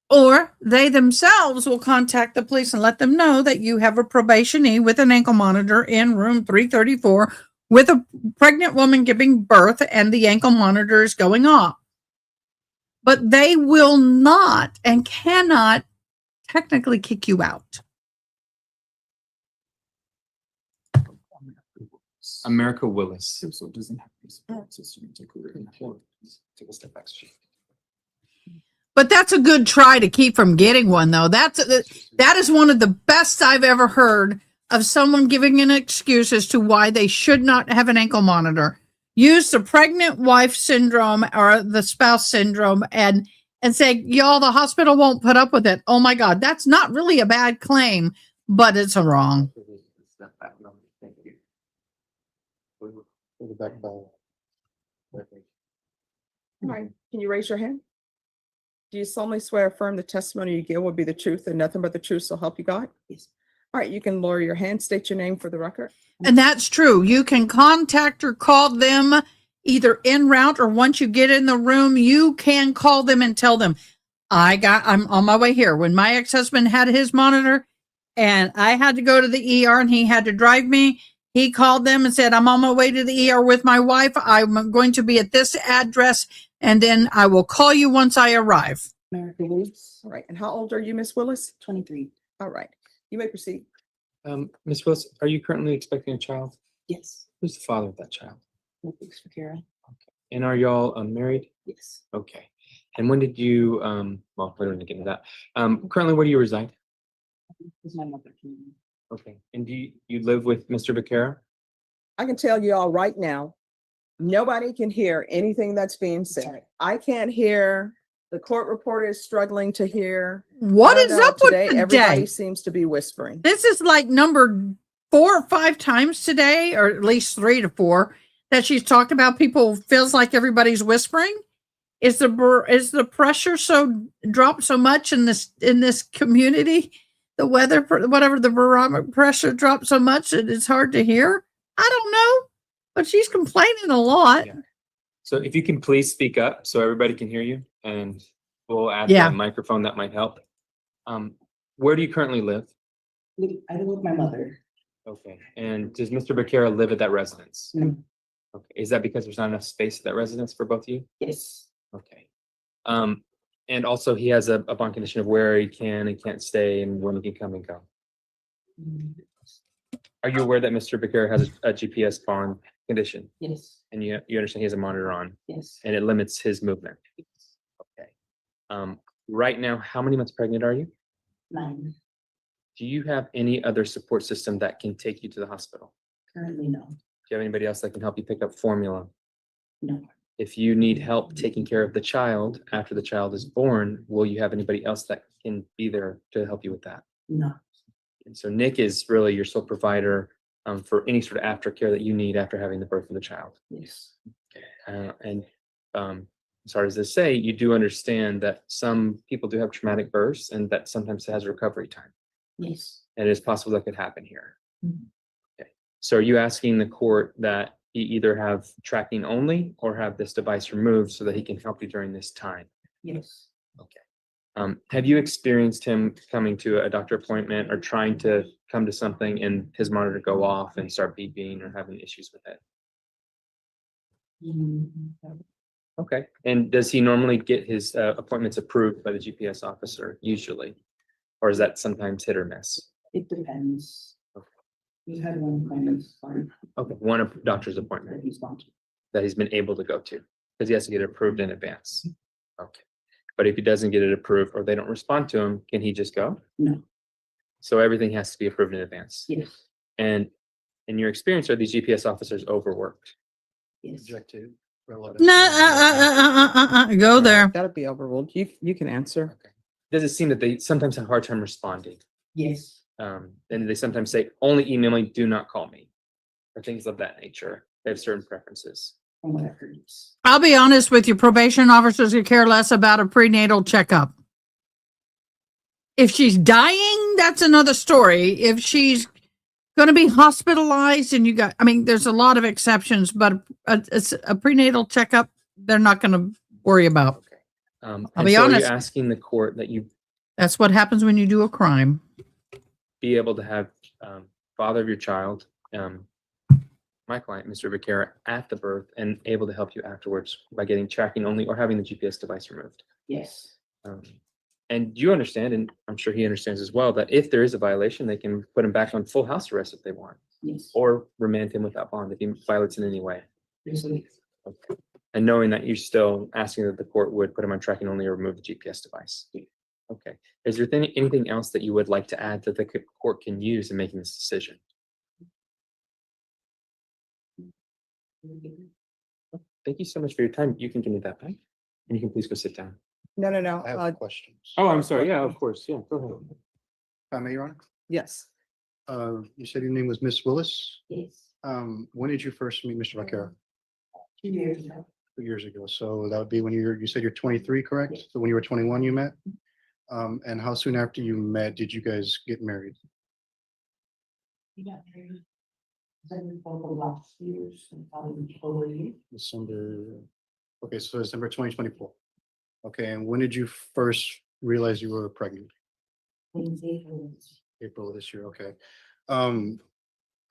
or they themselves will contact the police and let them know that you have a probationee with an ankle monitor in room 334 with a pregnant woman giving birth and the ankle monitor is going off. But they will not and cannot technically kick you out. America Willis. So it doesn't have to be support system to take a step back. But that's a good try to keep from getting one, though. That is one of the best I've ever heard of someone giving an excuse as to why they should not have an ankle monitor. Use the pregnant wife syndrome or the spouse syndrome and say, y'all, the hospital won't put up with it. Oh my God, that's not really a bad claim, but it's a wrong. All right, can you raise your hand? Do you solemnly swear or affirm the testimony you give will be the truth and nothing but the truth, so help you God? Yes. All right, you can lower your hand, state your name for the record. And that's true. You can contact or call them either en route or once you get in the room, you can call them and tell them, I'm on my way here. When my ex-husband had his monitor and I had to go to the ER and he had to drive me, he called them and said, I'm on my way to the ER with my wife. I'm going to be at this address and then I will call you once I arrive. America Willis. All right, and how old are you, Miss Willis? 23. All right, you may proceed. Ms. Willis, are you currently expecting a child? Yes. Who's the father of that child? Norfolk Superior. And are y'all married? Yes. Okay. And when did you, well, we don't need to get into that. Currently, where do you reside? Is my mother. Okay. And do you live with Mr. Becerra? I can tell you all right now, nobody can hear anything that's being said. I can't hear. The court reporter is struggling to hear. What is up with today? Everybody seems to be whispering. This is like number 4 or 5 times today, or at least 3 to 4, that she's talked about people feels like everybody's whispering. Is the pressure so dropped so much in this community? The weather, whatever, the barometer pressure dropped so much that it's hard to hear. I don't know, but she's complaining a lot. Yeah. So if you can please speak up so everybody can hear you, and we'll add Yeah. the microphone that might help. Where do you currently live? I live with my mother. Okay. And does Mr. Becerra live at that residence? No. Okay. Is that because there's not enough space at that residence for both of you? Yes. Okay. And also he has a bond condition of where he can and can't stay and when he can come and go. Are you aware that Mr. Becerra has a GPS bond condition? Yes. And you understand he has a monitor on? Yes. And it limits his movement? Okay. Right now, how many months pregnant are you? 9. Do you have any other support system that can take you to the hospital? Currently, no. Do you have anybody else that can help you pick up formula? No. If you need help taking care of the child after the child is born, will you have anybody else that can be there to help you with that? No. And so Nick is really your sole provider for any sort of aftercare that you need after having the birth of the child. Yes. Sorry to say, you do understand that some people do have traumatic births and that sometimes it has a recovery time. Yes. And it is possible that could happen here. Mhm. Okay. So are you asking the court that he either have tracking only or have this device removed so that he can help you during this time? Yes. Okay. Have you experienced him coming to a doctor appointment or trying to come to something and his monitor go off and start beeping or having issues with it? Okay. And does he normally get his appointments approved by the GPS officer usually? Or is that sometimes hit or miss? It depends. We had one appointment. Okay, one doctor's appointment He's gone to. that he's been able to go to because he has to get it approved in advance. Okay. But if he doesn't get it approved or they don't respond to him, can he just go? No. So everything has to be approved in advance. Yes. And in your experience, are these GPS officers overworked? Yes. No, go there. That'll be overruled. You can answer. Does it seem that they sometimes have a hard time responding? Yes. And they sometimes say, only email me, do not call me, or things of that nature. They have certain preferences. from what I've heard. I'll be honest with you, probation officers could care less about a prenatal checkup. If she's dying, that's another story. If she's going to be hospitalized and there's a lot of exceptions, but a prenatal checkup, they're not going to worry about. I'll be honest. You're asking the court that you That's what happens when you do a crime. be able to have father of your child, my client, Mr. Vaquera, at the birth and able to help you afterwards by getting tracking only or having the GPS device removed. Yes. And you understand, and I'm sure he understands as well, that if there is a violation, they can put him back on full house arrest if they want, Yes. or remand him without bond if he violates in any way. Yes. Okay. And knowing that you're still asking that the court would put him on tracking only or remove the GPS device. Okay. Is there anything else that you would like to add that the court can use in making this decision? Thank you so much for your time. You can give me that back, and you can please go sit down. No. I have questions. Oh, I'm sorry. Yeah, of course. Yeah, go ahead. If I may, Your Honor? Yes. You said your name was Miss Willis? Yes. When did you first meet Mr. Vaquera? 2 years ago. 2 years ago. So that would be when you said you're 23, correct? So when you were 21, you met? And how soon after you met did you guys get married? We got married. Then for the last years, and probably over a year. December. Okay, so December 2024. Okay, and when did you first realize you were pregnant? April of this year, okay.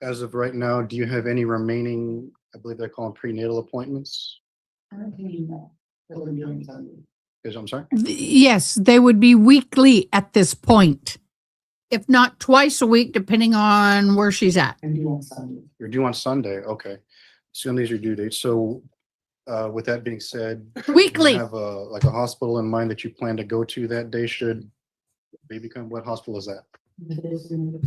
As of right now, do you have any remaining, I believe they call them prenatal appointments? I don't think you know. I'm sorry? Yes, they would be weekly at this point, if not twice a week, depending on where she's at. I'm due on Sunday. You're due on Sunday, okay. Sunday's your due date. So with that being said, Weekly. you have a hospital in mind that you plan to go to that day should baby come? What hospital is that? Methodist and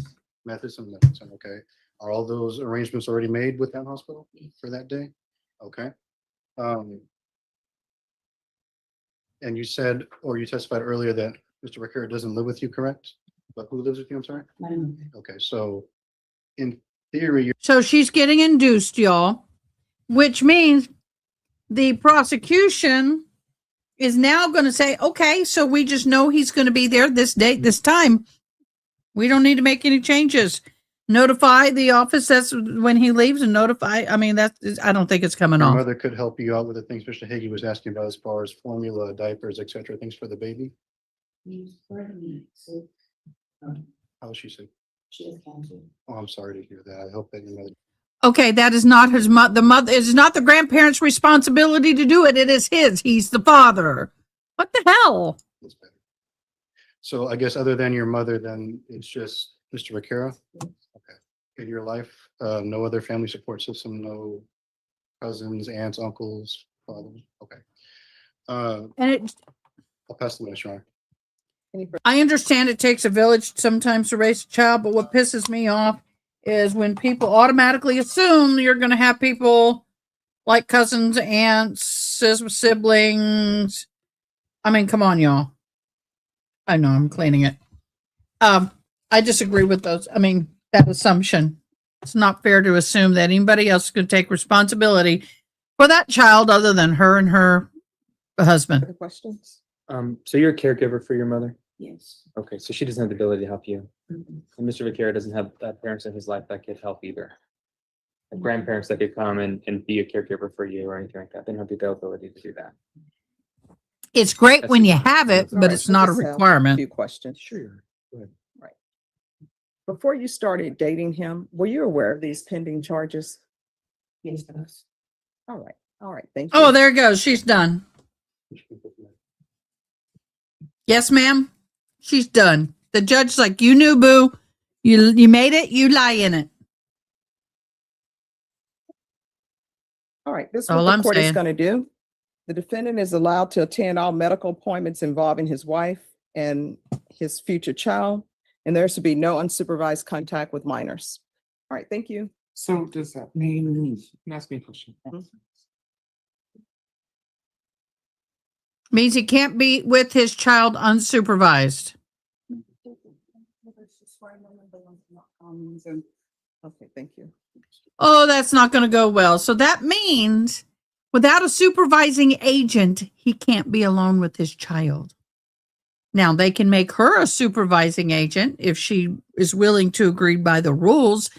Medicine, okay. Are all those arrangements already made with that hospital for that day? Okay. And you said, or you testified earlier that Mr. Vaquera doesn't live with you, correct? But who lives with you, I'm sorry? Okay, so in theory, So she's getting induced, y'all, which means the prosecution is now going to say, okay, so we just know he's going to be there this date, this time. We don't need to make any changes. Notify the office that's when he leaves and notify. I mean, I don't think it's coming your off. mother could help you out with the things Mr. Hagee was asking about as far as formula, diapers, etc., things for the baby. How is she sick? She has cancer. Oh, I'm sorry to hear that. I hope that your mother. Okay, that is not his the mother. It is not the grandparent's responsibility to do it. It is his. He's the father. What the hell? That's better. So I guess other than your mother, then it's just Mr. Vaquera? Okay. In your life, no other family support system, no cousins, aunts, uncles, fathers? Okay. And I'll pass the witness, Your Honor. I understand it takes a village sometimes to raise a child, but what pisses me off is when people automatically assume you're going to have people like cousins, aunts, siblings. I mean, come on, y'all. I know I'm cleaning it. I disagree with those. I mean, that assumption. It's not fair to assume that anybody else could take responsibility for that child other than her and her husband. Other questions? So you're a caregiver for your mother? Yes. Okay, so she doesn't have the ability to help you. Mhm. And Mr. Vaquera doesn't have parents in his life that could help either. Like grandparents that could come and be a caregiver for you or anything like that. They don't have the availability to do that. It's great That's when you exactly- have it, All but right, it's I not a just have requirement. Few questions. Sure. Go ahead. Right. Before you started dating him, were you aware of these pending charges? Yes. All right. All right. Thank you. Oh, there it goes. She's done. Yes, ma'am. She's done. The judge's like, you knew, boo. You made it. You lie in it. All right. This is All what the I'm court is saying. going to do. The defendant is allowed to attend all medical appointments involving his wife and his future child, and there's to be no unsupervised contact with minors. All right. Thank you. So does that mean, can I ask me a question? Means he can't be with his child unsupervised. Okay, thank you. Oh, that's not going to go well. So that means without a supervising agent, he can't be alone with his child. Now, they can make her a supervising agent if she is willing to agree by the rules.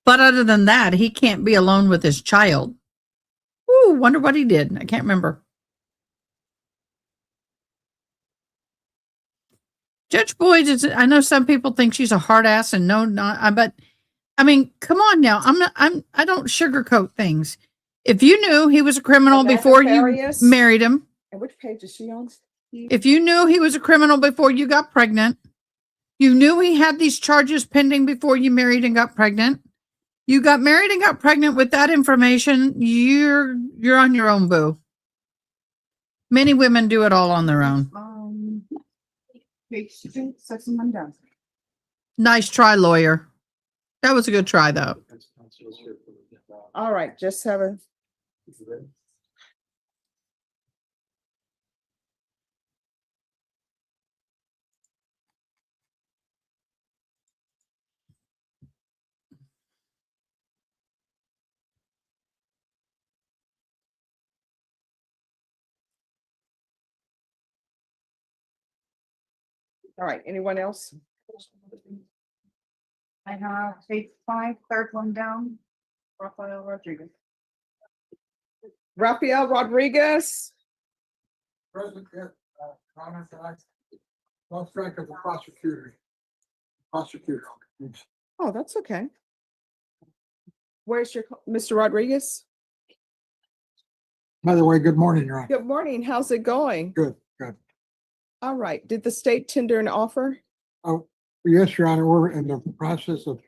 But other than that, he can't be alone with his child. Ooh, wonder what he did. I can't remember. Judge Boyd is, I know some people think she's a hard ass and no, not, but I mean, come on now. I don't sugarcoat things. If you knew he was a criminal Rebecca before you Farias? married him, And which page is she on? if you knew he was a criminal before you got pregnant, you knew he had these charges pending before you married and got pregnant, you got married and got pregnant with that information, you're on your own, boo. Many women do it all on their own. Page 2, section 1 down. Nice try, lawyer. That was a good try, though. All right, just have a. All right, anyone else? I have page 5, third one down, Rafael Rodriguez. Rafael Rodriguez. President, comments, lost track of the prosecutor. Prosecutor. Oh, that's okay. Where's your, Mr. Rodriguez? By the way, good morning, Your Honor. Good morning. How's it going? Good, good. All right. Did the state tender an offer? Oh, yes, Your Honor, we're in the process of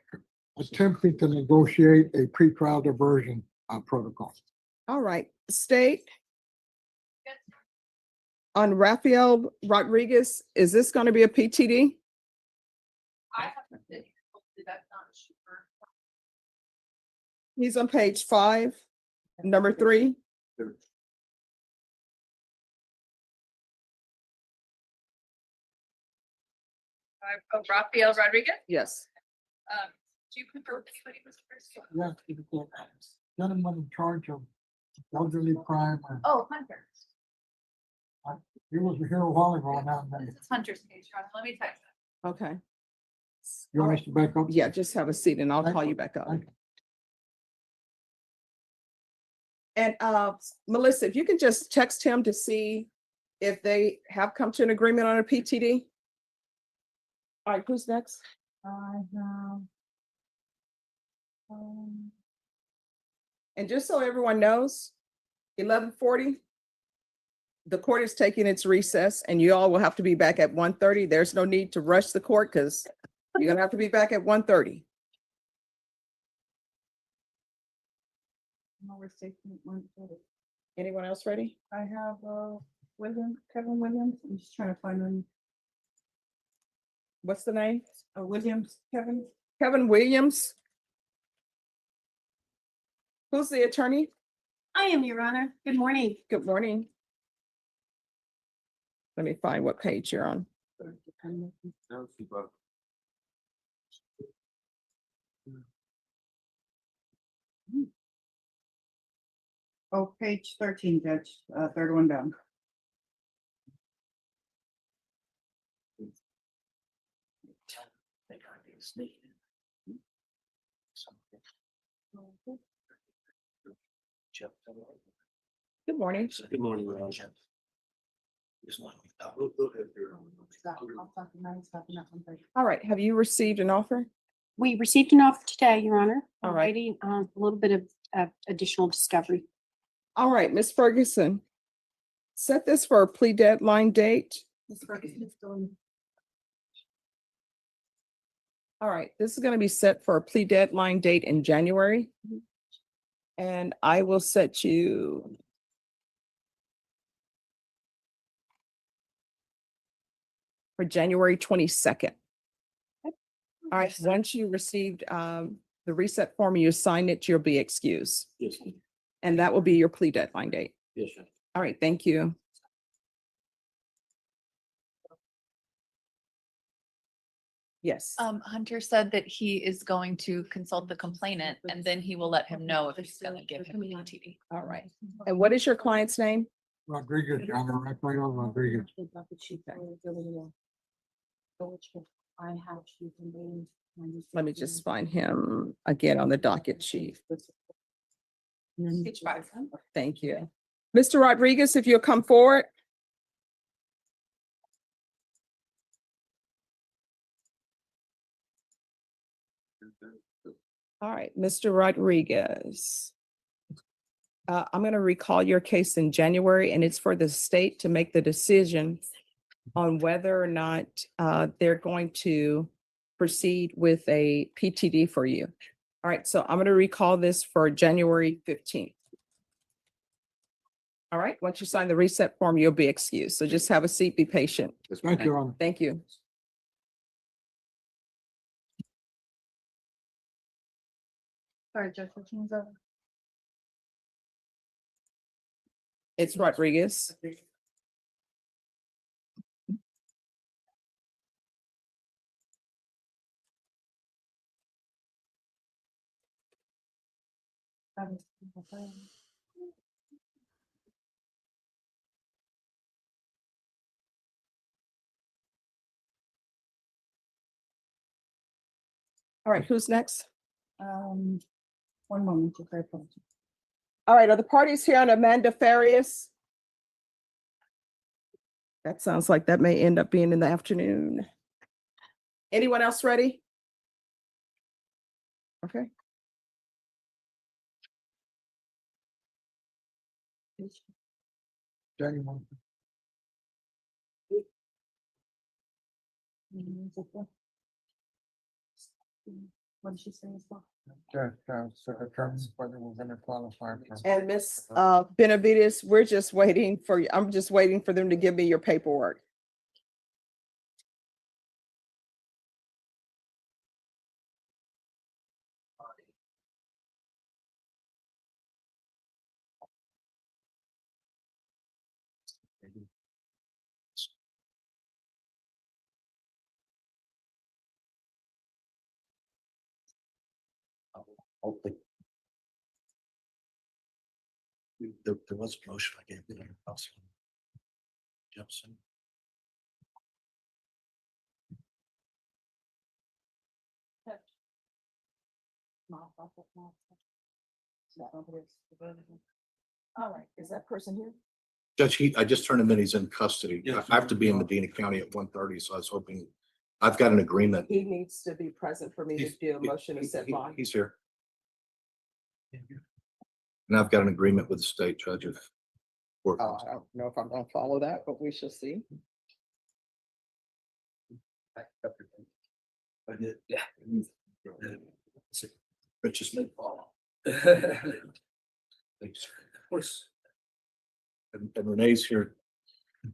attempting to negotiate a pretrial diversion protocol. All right. State. On Rafael Rodriguez, is this going to be a PTD? I have to say, hopefully that's not super. He's on page 5, number 3. Oh, Rafael Rodriguez? Yes. Do you prefer anybody was first? Yes, the gentleman in charge of elderly crime. Oh, Hunter. He was here a while ago now. This is Hunter's case, Ron. Let me text him. Okay. You want us to back up? Yeah, just have a seat and I'll call you back up. And Melissa, if you can just text him to see if they have come to an agreement on a PTD. All right, who's next? I have. And just so everyone knows, 11:40, the court is taking its recess and you all will have to be back at 1:30. There's no need to rush the court because you're gonna have to be back at 1:30. Anyone else ready? I have Kevin Williams. I'm just trying to find him. What's the name? Williams, Kevin. Kevin Williams. Who's the attorney? I am, Your Honor. Good morning. Good morning. Let me find what page you're on. Oh, page 13, Judge, third one down. Good morning. Good morning, Ron. All right, have you received an offer? We received an offer today, Your Honor. All right. Already, a little bit of additional discovery. All right, Ms. Ferguson. Set this for a plea deadline date. All right, this is going to be set for a plea deadline date in January. And I will set you for January 22nd. All right, once you received the reset form, you sign it, you'll be excused. Yes, sir. And that will be your plea deadline date. Yes, sir. All right, thank you. Yes. Hunter said that he is going to consult the complainant and then he will let him know if he's gonna give him PTD. All right. And what is your client's name? Rodriguez, Rafael Rodriguez. Let me just find him again on the docket sheet. Thank you. Mr. Rodriguez, if you'll come forward. All right, Mr. Rodriguez. I'm going to recall your case in January, and it's for the state to make the decision on whether or not they're going to proceed with a PTD for you. All right, so I'm going to recall this for January 15th. All right, once you sign the reset form, you'll be excused. So just have a seat, be patient. Thank you, Your Honor. Thank you. Sorry, Judge, which one's over? It's Rodriguez. All right, who's next? One moment. All right, are the parties here on Amanda Farias? That sounds like that may end up being in the afternoon. Anyone else ready? Okay. What did she say as well? Whether we're gonna qualify for. And Miss Benavides, we're just waiting for you. I'm just waiting for them to give me your paperwork. There was a motion I gave to Councilman Jefferson. All right, is that person here? Judge, I just turned him in. He's in custody. I have to be in Medina County at 1:30, so I was hoping, I've got an agreement. He needs to be present for me to do a motion to set bond. He's here. And I've got an agreement with the state judge of. I don't know if I'm gonna follow that, but we shall see. I did. Yeah. But just make follow. Thanks. Of course. And Renee's here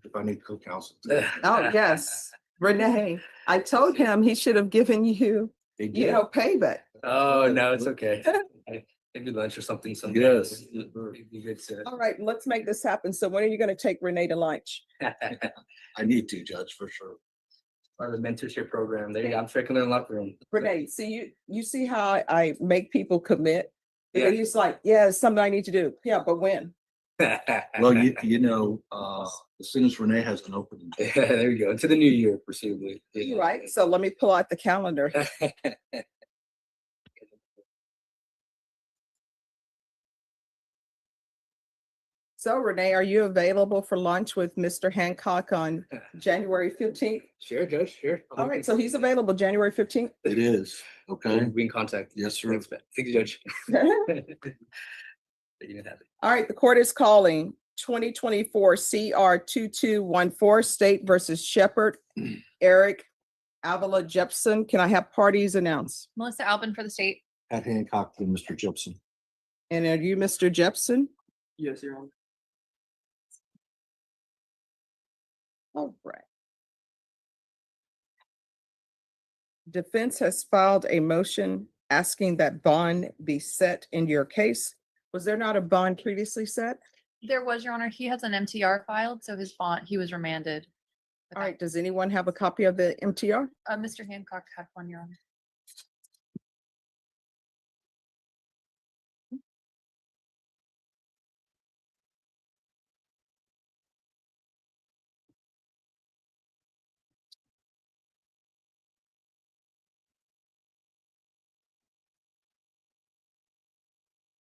if I need co-counsel. Oh, yes, Renee, I told him he should have given you, payback. Oh, no, it's okay. Maybe lunch or something. Yes. All right, let's make this happen. So when are you gonna take Renee to lunch? I need to, Judge, for sure. Or the mentorship program. There you go. I'm checking in the locker room. Renee, see, you see how I make people commit? Yeah. He's like, yeah, it's something I need to do. Yeah, but when? Well, as soon as Renee has an opening. Yeah, there you go. Into the new year, presumably. Yeah. Right, so let me pull out the calendar. So Renee, are you available for lunch with Mr. Hancock on January 15th? Sure, Judge, sure. All right, so he's available January 15th? It is, okay. We'll be in contact. Yes, sir. Thanks, thank you, Judge. All right, the court is calling 2024 CR 2214 State versus Shepherd, Eric Avila Jepson. Can I have parties announced? Melissa Albin for the state. At Hancock and Mr. Gibson. And are you Mr. Jepson? Yes, Your Honor. All right. Defense has filed a motion asking that bond be set in your case. Was there not a bond previously set? There was, Your Honor. He has an MTR filed, so his bond, he was remanded. All right, does anyone have a copy of the MTR? Mr. Hancock had one, Your Honor.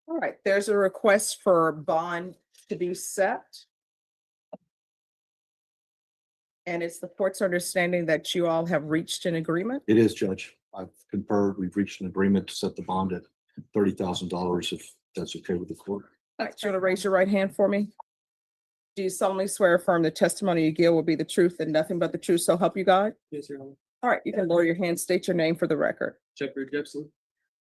All right, there's a request for bond to be set. And it's the court's understanding that you all have reached an agreement. It is, Judge. I've conferred. We've reached an agreement to set the bond at $30,000 if that's okay with the court. All right, you want to raise your right hand for me? Do you solemnly swear or affirm the testimony you give will be the truth and nothing but the truth, so help you God? Yes, Your Honor. All right, you can lower your hand, state your name for the record. Jeffrey Gibson.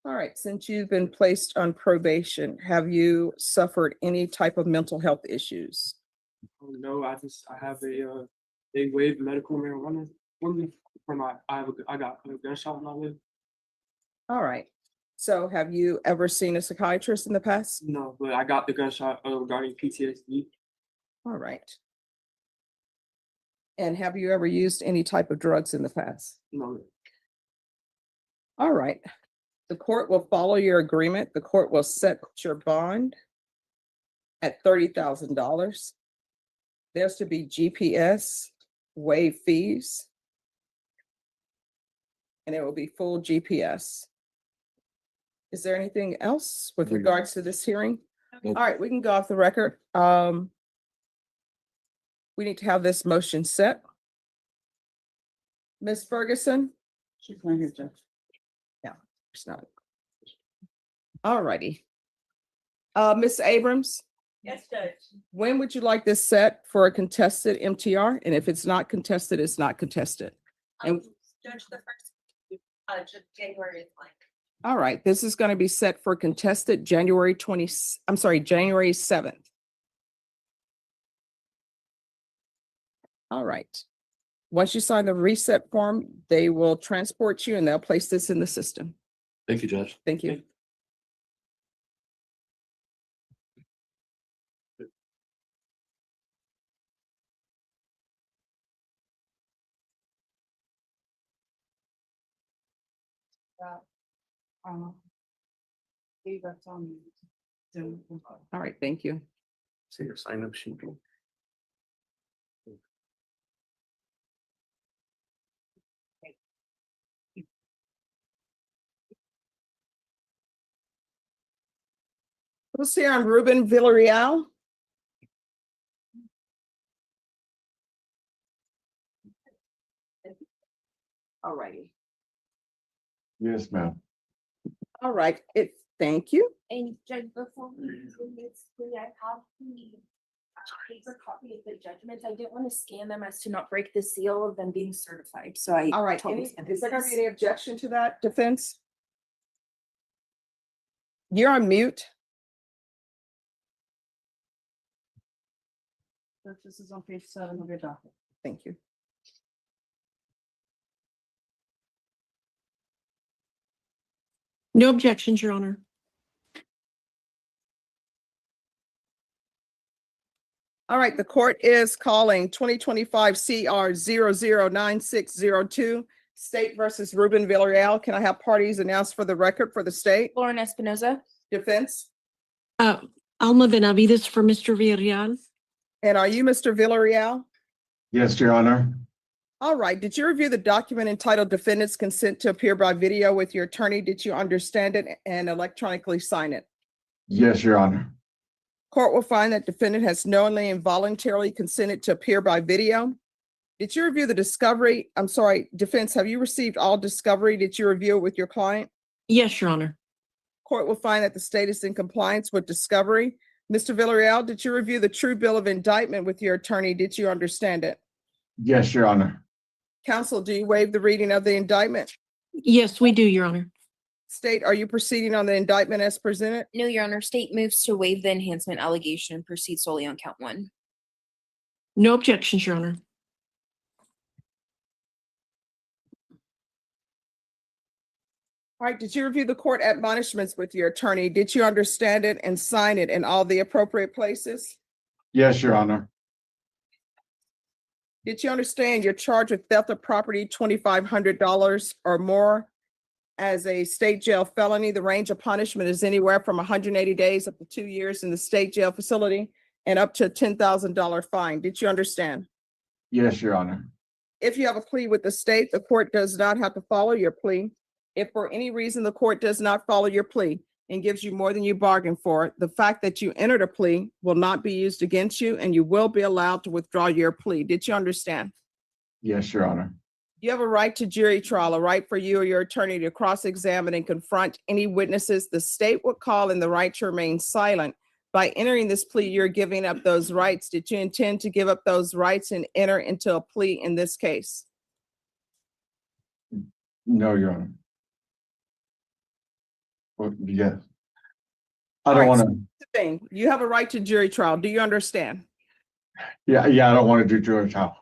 All right, since you've been placed on probation, have you suffered any type of mental health issues? Oh, no, I have they waived medical marijuana for me for I got a gunshot when I lived. All right, so have you ever seen a psychiatrist in the past? No, but I got the gunshot regarding PTSD. All right. And have you ever used any type of drugs in the past? No. All right. The court will follow your agreement. The court will set your bond at $30,000. There's to be GPS, waive fees, and it will be full GPS. Is there anything else with regards to this hearing? All right, we can go off the record. We need to have this motion set. Ms. Ferguson? She's not here, Judge. Yeah, it's not. All righty. Ms. Abrams? Yes, Judge. When would you like this set for a contested MTR? And if it's not contested, it's not contested. And Judge, the first, January is fine. all right, this is going to be set for contested January 7th. All right. Once you sign the reset form, they will transport you and they'll place this in the system. Thank you, Judge. Thank you. All right, thank you. See your sign up sheet. We'll see on Ruben Villarreal. All righty. Yes, ma'am. All right, thank you. And Judge, before we do this, I have the paper copy of the judgments. I didn't want to scan them as to not break the seal of them being certified, so I. All right, totally is there going to be any objection to that, defense? You're on mute. This is on page 7 of your document. Thank you. No objections, Your Honor. All right, the court is calling 2025 CR 009602, State versus Ruben Villarreal. Can I have parties announced for the record for the state? Lauren Espinoza. Defense? Alma Benavides for Mr. Villarreal. And are you Mr. Villarreal? Yes, Your Honor. All right, did you review the document entitled Defendant's Consent to Appear by Video with your attorney? Did you understand it and electronically sign it? Yes, Your Honor. Court will find that defendant has knowingly and voluntarily consented to appear by video. Did you review the discovery? I'm sorry, defense, have you received all discovery? Did you review it with your client? Yes, Your Honor. Court will find that the state is in compliance with discovery. Mr. Villarreal, did you review the true bill of indictment with your attorney? Did you understand it? Yes, Your Honor. Counsel, do you waive the reading of the indictment? Yes, we do, Your Honor. State, are you proceeding on the indictment as presented? No, Your Honor. State moves to waive the enhancement allegation and proceed solely on count 1. No objections, Your Honor. All right, did you review the court admonishments with your attorney? Did you understand it and sign it in all the appropriate places? Yes, Your Honor. Did you understand you're charged with theft of property, $2,500 or more? As a state jail felony, the range of punishment is anywhere from 180 days up to 2 years in the state jail facility and up to a $10,000 fine. Did you understand? Yes, Your Honor. If you have a plea with the state, the court does not have to follow your plea. If for any reason the court does not follow your plea and gives you more than you bargained for, the fact that you entered a plea will not be used against you and you will be allowed to withdraw your plea. Did you understand? Yes, Your Honor. You have a right to jury trial, a right for you or your attorney to cross-examine and confront any witnesses the state would call and the right to remain silent. By entering this plea, you're giving up those rights. Did you intend to give up those rights and enter into a plea in this case? No, Your Honor. Well, yes. I don't want to. Thing, you have a right to jury trial. Do you understand? Yeah, I don't want to do jury trial.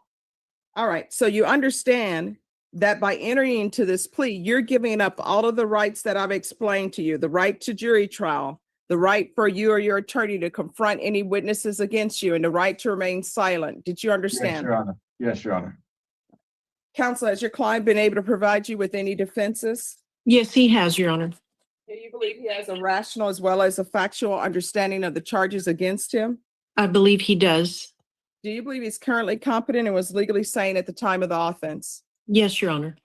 All right, so you understand that by entering into this plea, you're giving up all of the rights that I've explained to you, the right to jury trial, the right for you or your attorney to confront any witnesses against you, and the right to remain silent. Did you Yes, understand? Your Honor. Yes, Your Honor. Counsel, has your client been able to provide you with any defenses? Yes, he has, Your Honor. Do you believe he has a rational as well as a factual understanding of the charges against him? I believe he does. Do you believe he's currently competent and was legally sane at the time of the offense? Yes, Your Honor.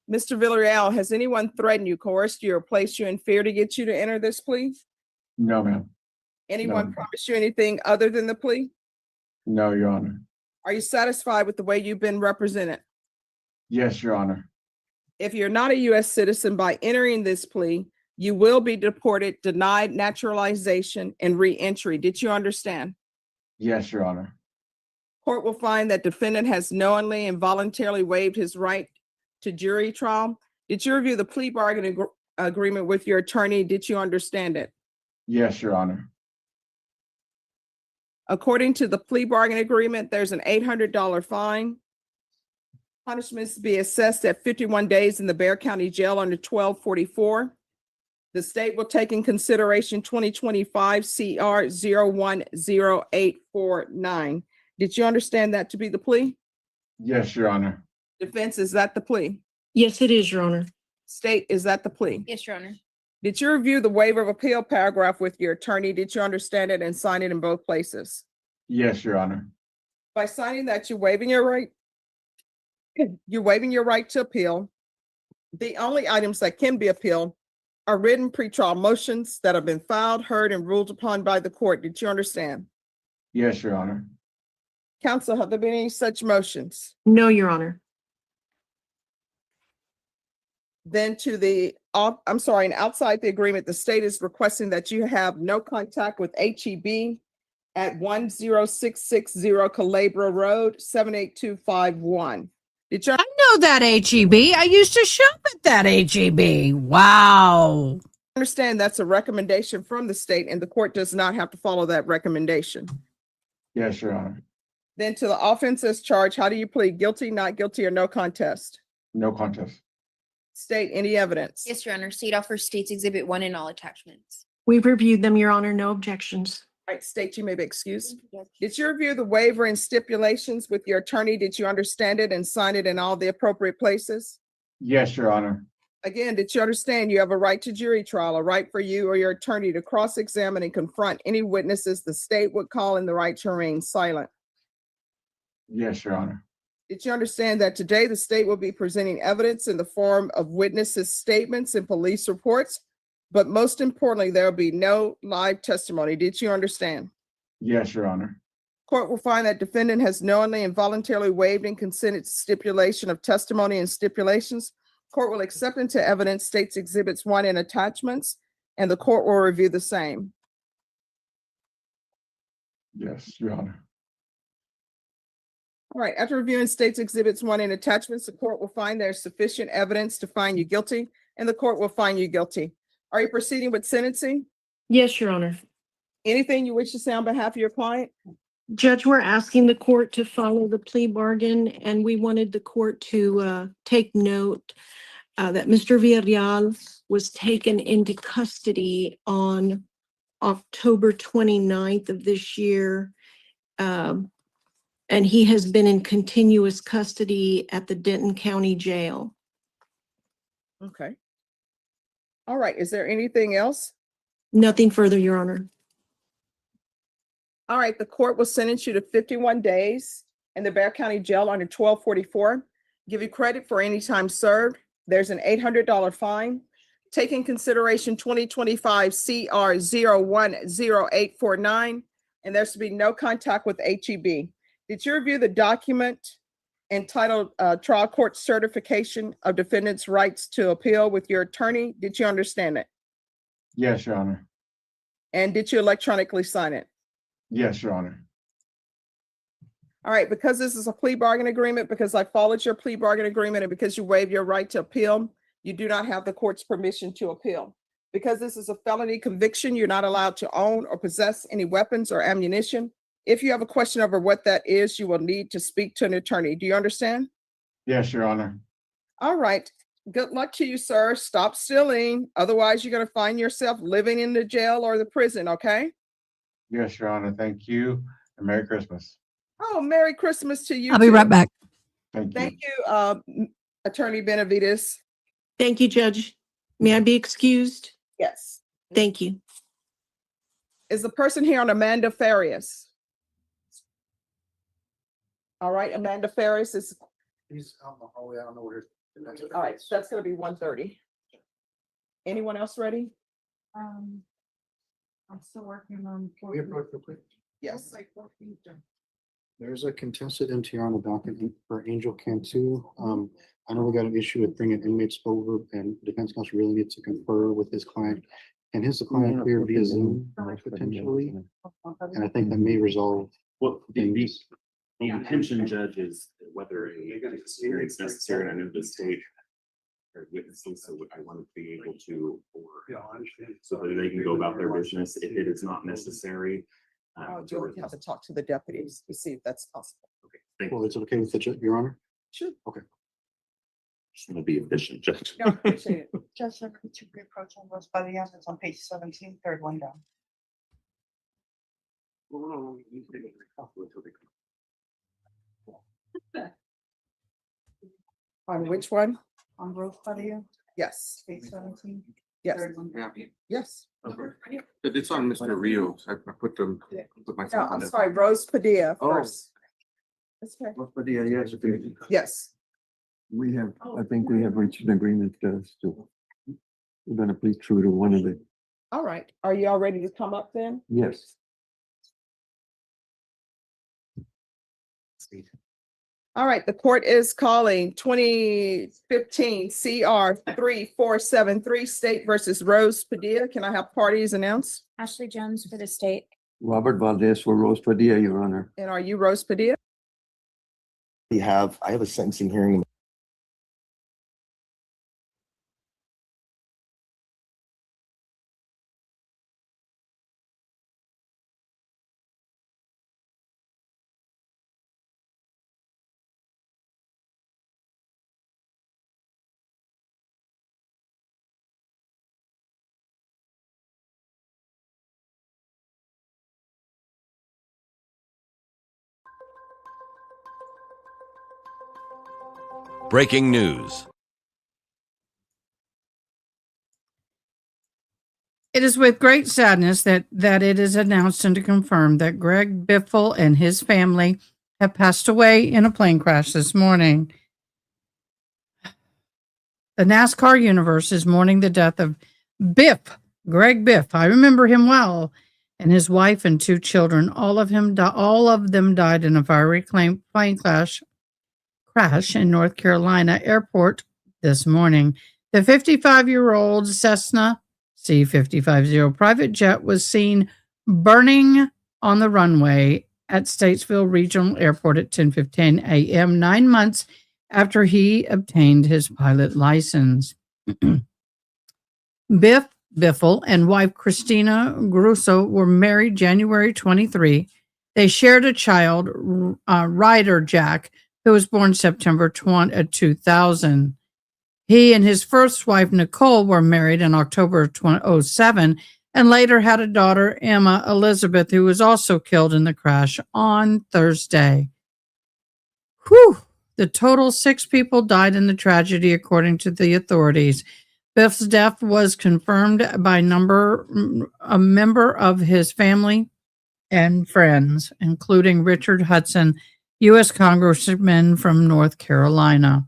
Mr. Villarreal, has anyone threatened you, coerced you, or placed you in fear to get you to enter this plea? No, ma'am. Anyone No. promised you anything other than the plea? No, Your Honor. Are you satisfied with the way you've been represented? Yes, Your Honor. If you're not a U.S. citizen by entering this plea, you will be deported, denied naturalization, and re-entry. Did you understand? Yes, Your Honor. Court will find that defendant has knowingly and voluntarily waived his right to jury trial. Did you review the plea bargaining agreement with your attorney? Did you understand it? Yes, Your Honor. According to the plea bargain agreement, there's an $800 fine. Punishments to be assessed at 51 days in the Bexar County Jail under 1244. The state will take in consideration 2025 CR 010849. Did you understand that to be the plea? Yes, Your Honor. Defense, is that the plea? Yes, it is, Your Honor. State, is that the plea? Yes, Your Honor. Did you review the waiver of appeal paragraph with your attorney? Did you understand it and sign it in both places? Yes, Your Honor. By signing that, you're waiving your right. You're waiving your right to appeal. The only items that can be appealed are written pretrial motions that have been filed, heard, and ruled upon by the court. Did you understand? Yes, Your Honor. Counsel, have there been any such motions? No, Your Honor. Then and outside the agreement, the state is requesting that you have no contact with HEB at 10660 Calabria Road, 78251. Did you I know that HEB. I used to shop at that HEB. Wow. understand that's a recommendation from the state and the court does not have to follow that recommendation? Yes, Your Honor. Then to the offenses charged, how do you plead? Guilty, not guilty, or no contest? No contest. State, any evidence? Yes, Your Honor. State offers States Exhibit 1 in all attachments. We've reviewed them, Your Honor. No objections. All right, state, you may be excused. Did you review the waiver and stipulations with your attorney? Did you understand it and sign it in all the appropriate places? Yes, Your Honor. Again, did you understand you have a right to jury trial, a right for you or your attorney to cross-examine and confront any witnesses the state would call and the right to remain silent? Yes, Your Honor. Did you understand that today the state will be presenting evidence in the form of witnesses' statements and police reports? But most importantly, there will be no live testimony. Did you understand? Yes, Your Honor. Court will find that defendant has knowingly and voluntarily waived and consented to stipulation of testimony and stipulations. Court will accept into evidence States Exhibits 1 and attachments, and the court will review the same. Yes, Your Honor. All right, after reviewing States Exhibits 1 and attachments, the court will find there's sufficient evidence to find you guilty, and the court will find you guilty. Are you proceeding with sentencing? Yes, Your Honor. Anything you wish to say on behalf of your client? Judge, we're asking the court to follow the plea bargain, and we wanted the court to take note that Mr. Villarreal was taken into custody on October 29th of this year. and he has been in continuous custody at the Denton County Jail. Okay. All right. Is there anything else? Nothing further, Your Honor. All right. The court will sentence you to 51 days in the Bear County Jail under 1244. Give you credit for any time served. There's an $800 fine. Take in consideration 2025 CR 010849, and there's to be no contact with HEB. Did you review the document entitled Trial Court Certification of Defendant's Rights to Appeal with your attorney? Did you understand it? Yes, Your Honor. And did you electronically sign it? Yes, Your Honor. All right, because this is a plea bargain agreement, because I followed your plea bargain agreement, and because you waived your right to appeal, you do not have the court's permission to appeal. Because this is a felony conviction, you're not allowed to own or possess any weapons or ammunition. If you have a question over what that is, you will need to speak to an attorney. Do you understand? Yes, Your Honor. All right. Good luck to you, sir. Stop stealing. Otherwise, you're going to find yourself living in the jail or the prison, okay? Yes, Your Honor. Thank you, and Merry Christmas. Oh, Merry Christmas to you. I'll be too. right back. Thank you. Thank you, Attorney Benavides. Thank you, Judge. May I be excused? Yes. Thank you. Is the person here on Amanda Farias? All right, Amanda Farias is, He's out in the hallway. I don't know where. all right, so that's going to be 1:30. Anyone else ready? I'm still working on. Can we approach real quick? Yes. There's a contested MTR on the docket for Angel Cantu. I know we got an issue with bringing inmates over, and defense counsel really needs to confer with his client. And his client clear via Zoom potentially, and I think that may resolve. Well, the intention, Judge, is whether a hearing is necessary, and I know the state are witnessing, so I want to be able to, so that they can go about their business. If it is not necessary. You'll have to talk to the deputies to see if that's possible. Okay, thank Well, you. it's okay with Your Honor? Sure. Okay. Just want to be efficient, Judge. No, appreciate it. Just a quick approach on those by the end. It's on page 17, third one down. On which one? On Rose Padilla, Yes, page 17. yes, third one down. yes. It's on Mr. Rios. I put them, put my. No, I'm sorry, Rose Padilla Oh. first. That's okay. Yes, Yes. we have, I think we have reached an agreement to, we're going to plead true to one of the, All right. Are you all ready to come up then? yes. All right, the court is calling 2015 CR 3473 State versus Rose Padilla. Can I have parties announced? Ashley Jones for the state. Robert Valdez for Rose Padilla, Your Honor. And are you Rose Padilla? I have a sentencing hearing. Breaking news. It is with great sadness that it is announced and confirmed that Greg Biffle and his family have passed away in a plane crash this morning. The NASCAR universe is mourning the death of Greg Biff. I remember him well, and his wife and two children. All of them died in a fiery plane crash in North Carolina airport this morning. The 55-year-old Cessna C-550 private jet was seen burning on the runway at Statesville Regional Airport at 10:15 a.m., 9 months after he obtained his pilot license. Biffle and wife Christina Grusso were married January 23. They shared a child, Ryder Jack, who was born September 2000. He and his first wife, Nicole, were married in October 2007 and later had a daughter, Emma Elizabeth, who was also killed in the crash on Thursday. Whew. The total 6 people died in the tragedy, according to the authorities. Biff's death was confirmed by a member of his family and friends, including Richard Hudson, U.S. Congressman from North Carolina.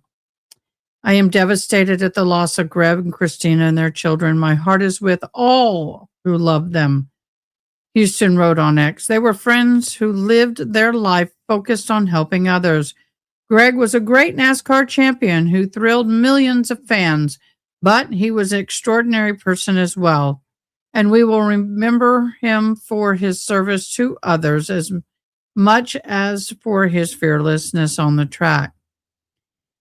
I am devastated at the loss of Greg and Christina and their children. My heart is with all who love them. Houston wrote on X. They were friends who lived their life focused on helping others. Greg was a great NASCAR champion who thrilled millions of fans, but he was an extraordinary person as well. And we will remember him for his service to others as much as for his fearlessness on the track.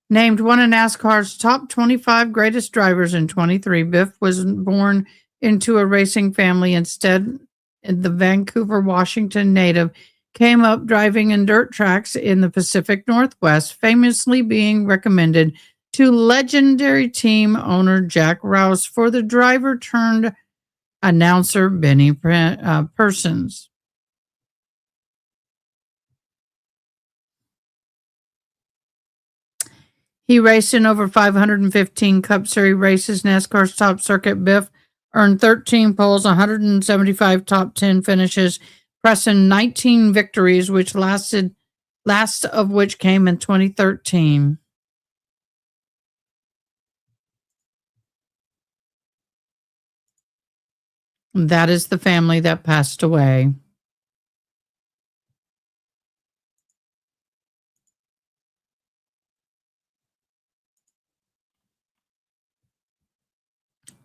Named one of NASCAR's top 25 greatest drivers in 23, Biff was born into a racing family. Instead, the Vancouver, Washington native came up driving in dirt tracks in the Pacific Northwest, famously being recommended to legendary team owner Jack Rouse for the driver turned announcer Benny Persons. He raced in over 515 Cup Series races, NASCAR's top circuit. Biff earned 13 poles, 175 top 10 finishes, pressing 19 victories, which last of which came in 2013. That is the family that passed away.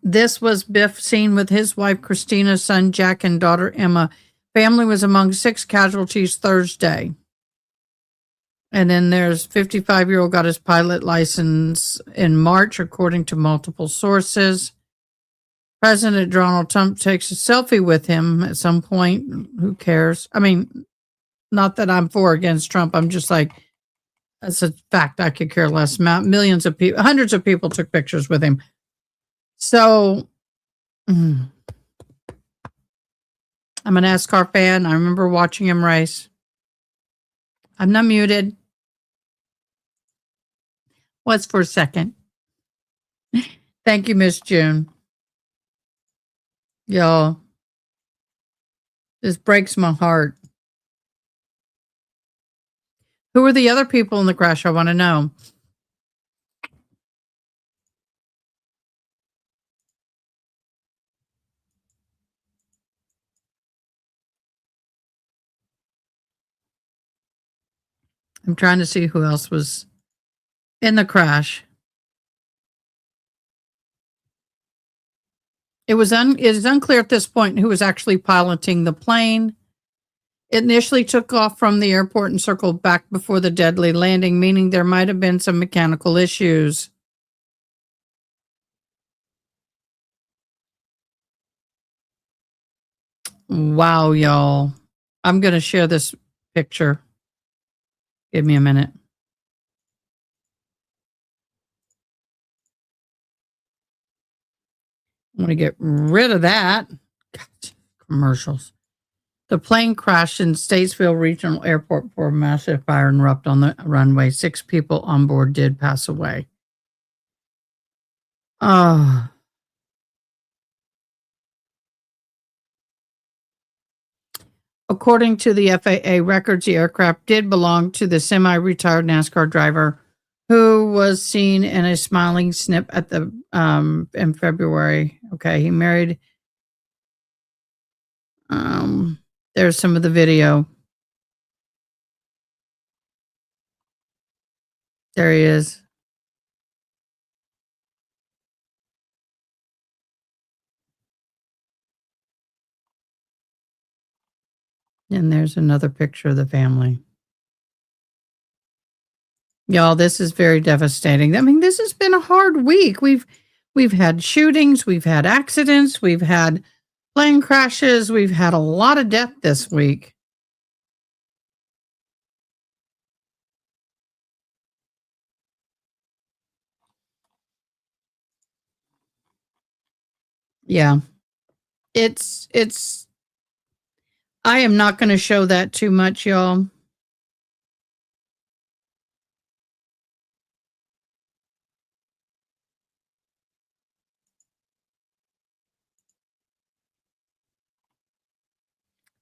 This was Biff seen with his wife Christina, son Jack, and daughter Emma. Family was among 6 casualties Thursday. And then there's 55-year-old got his pilot license in March, according to multiple sources. President Donald Trump takes a selfie with him at some point. Who cares? I mean, not that I'm for or against Trump. I'm just like, that's a fact. I could care less. Millions of people, hundreds of people took pictures with him. So, I'm a NASCAR fan. I remember watching him race. I'm not muted. Was for a second. Thank you, Miss June. Y'all, this breaks my heart. Who were the other people in the crash? I want to know. I'm trying to see who else was in the crash. It is unclear at this point who was actually piloting the plane. It initially took off from the airport and circled back before the deadly landing, meaning there might have been some mechanical issues. Wow, y'all. I'm going to share this picture. Give me a minute. I'm going to get rid of that. God, commercials. The plane crashed in Statesville Regional Airport before a massive fire erupted on the runway. 6 people on board did pass away. According to the FAA records, the aircraft did belong to the semi-retired NASCAR driver who was seen in a smiling snip at the in February. Okay, he married. There's some of the video. There he is. And there's another picture of the family. Y'all, this is very devastating. I mean, this has been a hard week. We've had shootings, we've had accidents, we've had plane crashes, we've had a lot of death this week. Yeah. It's I am not going to show that too much, y'all.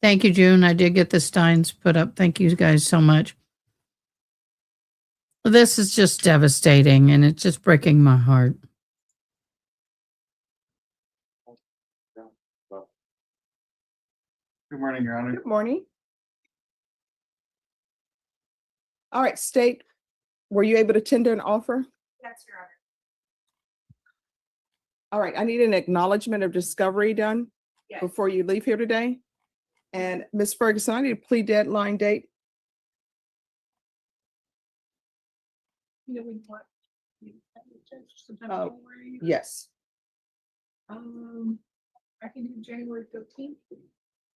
Thank you, June. I did get the Steins put up. Thank you guys so much. This is just devastating and it's just breaking my heart. Good morning, Your Honor. Good morning. All right, State, were you able to tender an offer? Yes, Your Honor. All right, I need an acknowledgement of discovery done Yes. before you leave here today. And Ms. Ferguson, I need a plea deadline date. You know, we want. Sometime Uh, in January. Yes. I can do January 15th.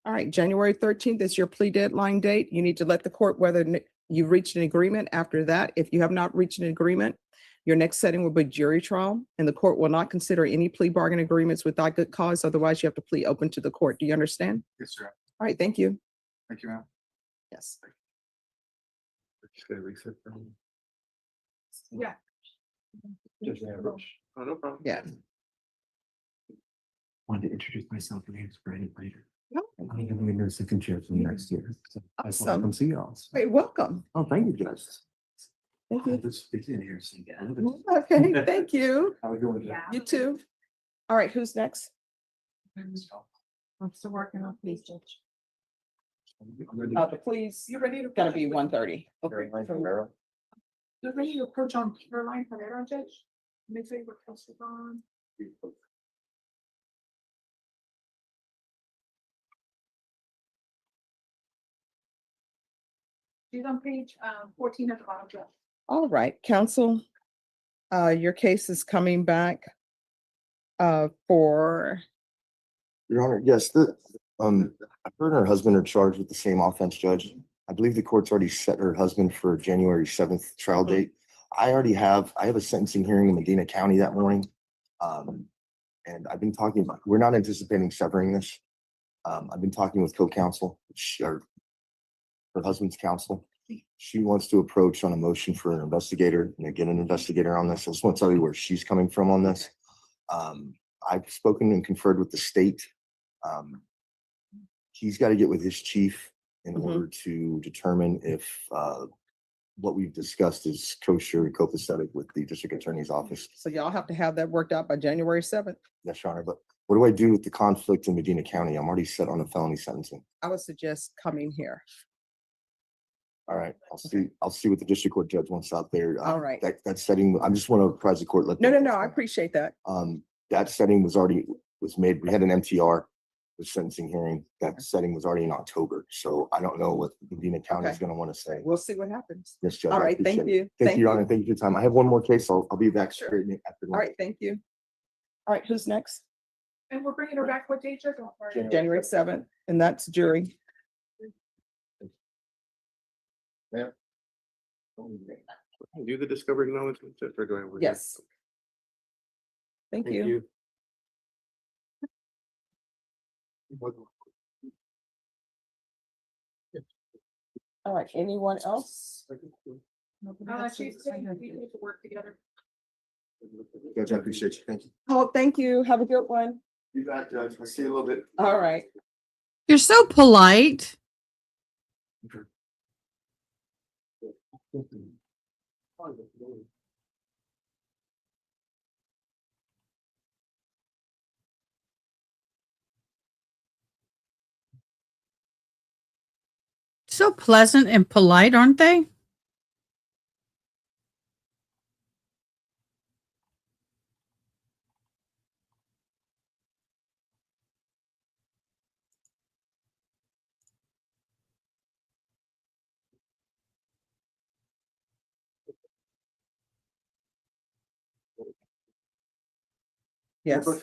All right, January 13th is your plea deadline date. You need to let the court whether you've reached an agreement after that. If you have not reached an agreement, your next setting will be jury trial, and the court will not consider any plea bargain agreements without good cause. Otherwise, you have to plea open to the court. Do you understand? Yes, sir. All right, thank you. Thank you, ma'am. Yes. Yeah. Oh, no problem. Yeah. Wanted to introduce myself. My name's Brandon later. Oh. I'm going to be in the second chair for next year. So I just want to Awesome. come see y'all. Hey, welcome. Oh, thank you, Judge. Thank you. Just fit in here. So Okay, thank you. How are you doing? You too. All right, who's next? I'm still working on police judge. The please. You ready to? Gotta be 1:30. You're ready to approach on Caroline Herrera, Judge? Make sure you were posted on. She's on page 14 at the bottom, Judge. All right, counsel, your case is coming back for, Your Honor, yes, her and her husband are charged with the same offense, Judge. I believe the court's already set her husband for January 7th trial date. I have a sentencing hearing in Medina County that morning. And I've been talking about, we're not anticipating severing this. I've been talking with co-counsel, or her husband's counsel. She wants to approach on a motion for an investigator and get an investigator on this. I just want to tell you where she's coming from on this. I've spoken and conferred with the state. He's got to get with his chief in order to determine if what we've discussed is kosher and copacetic with the district attorney's office. so y'all have to have that worked out by January 7th. Yes, Your Honor, but what do I do with the conflict in Medina County? I'm already set on a felony sentencing. I would suggest coming here. All right, I'll see what the district court judge wants out there. All right. That setting, I just want to apprise the court. No, I appreciate that. That setting was made. We had an MTR, the sentencing hearing. That setting was already in October. So I don't know what Medina County is Okay. going to want to say. We'll see what happens. Yes, Judge. All I right, thank appreciate it. you. Thank you, Your Honor. Thank you for your time. I have one more case. I'll be back Sure. straight after. All right, thank you. All right, who's next? And we're bringing her back what date, Judge? January 7th, and that's jury. Ma'am? Do the discovery acknowledgement, Judge, or do I? Yes. Thank you. All right, anyone else? She's saying we need to work together. Judge, I appreciate you. Thank you. Oh, thank you. Have a good one. You got it, Judge. I'll see you in a little bit. All right. You're so polite. So pleasant and polite, aren't they? Yes. Oh,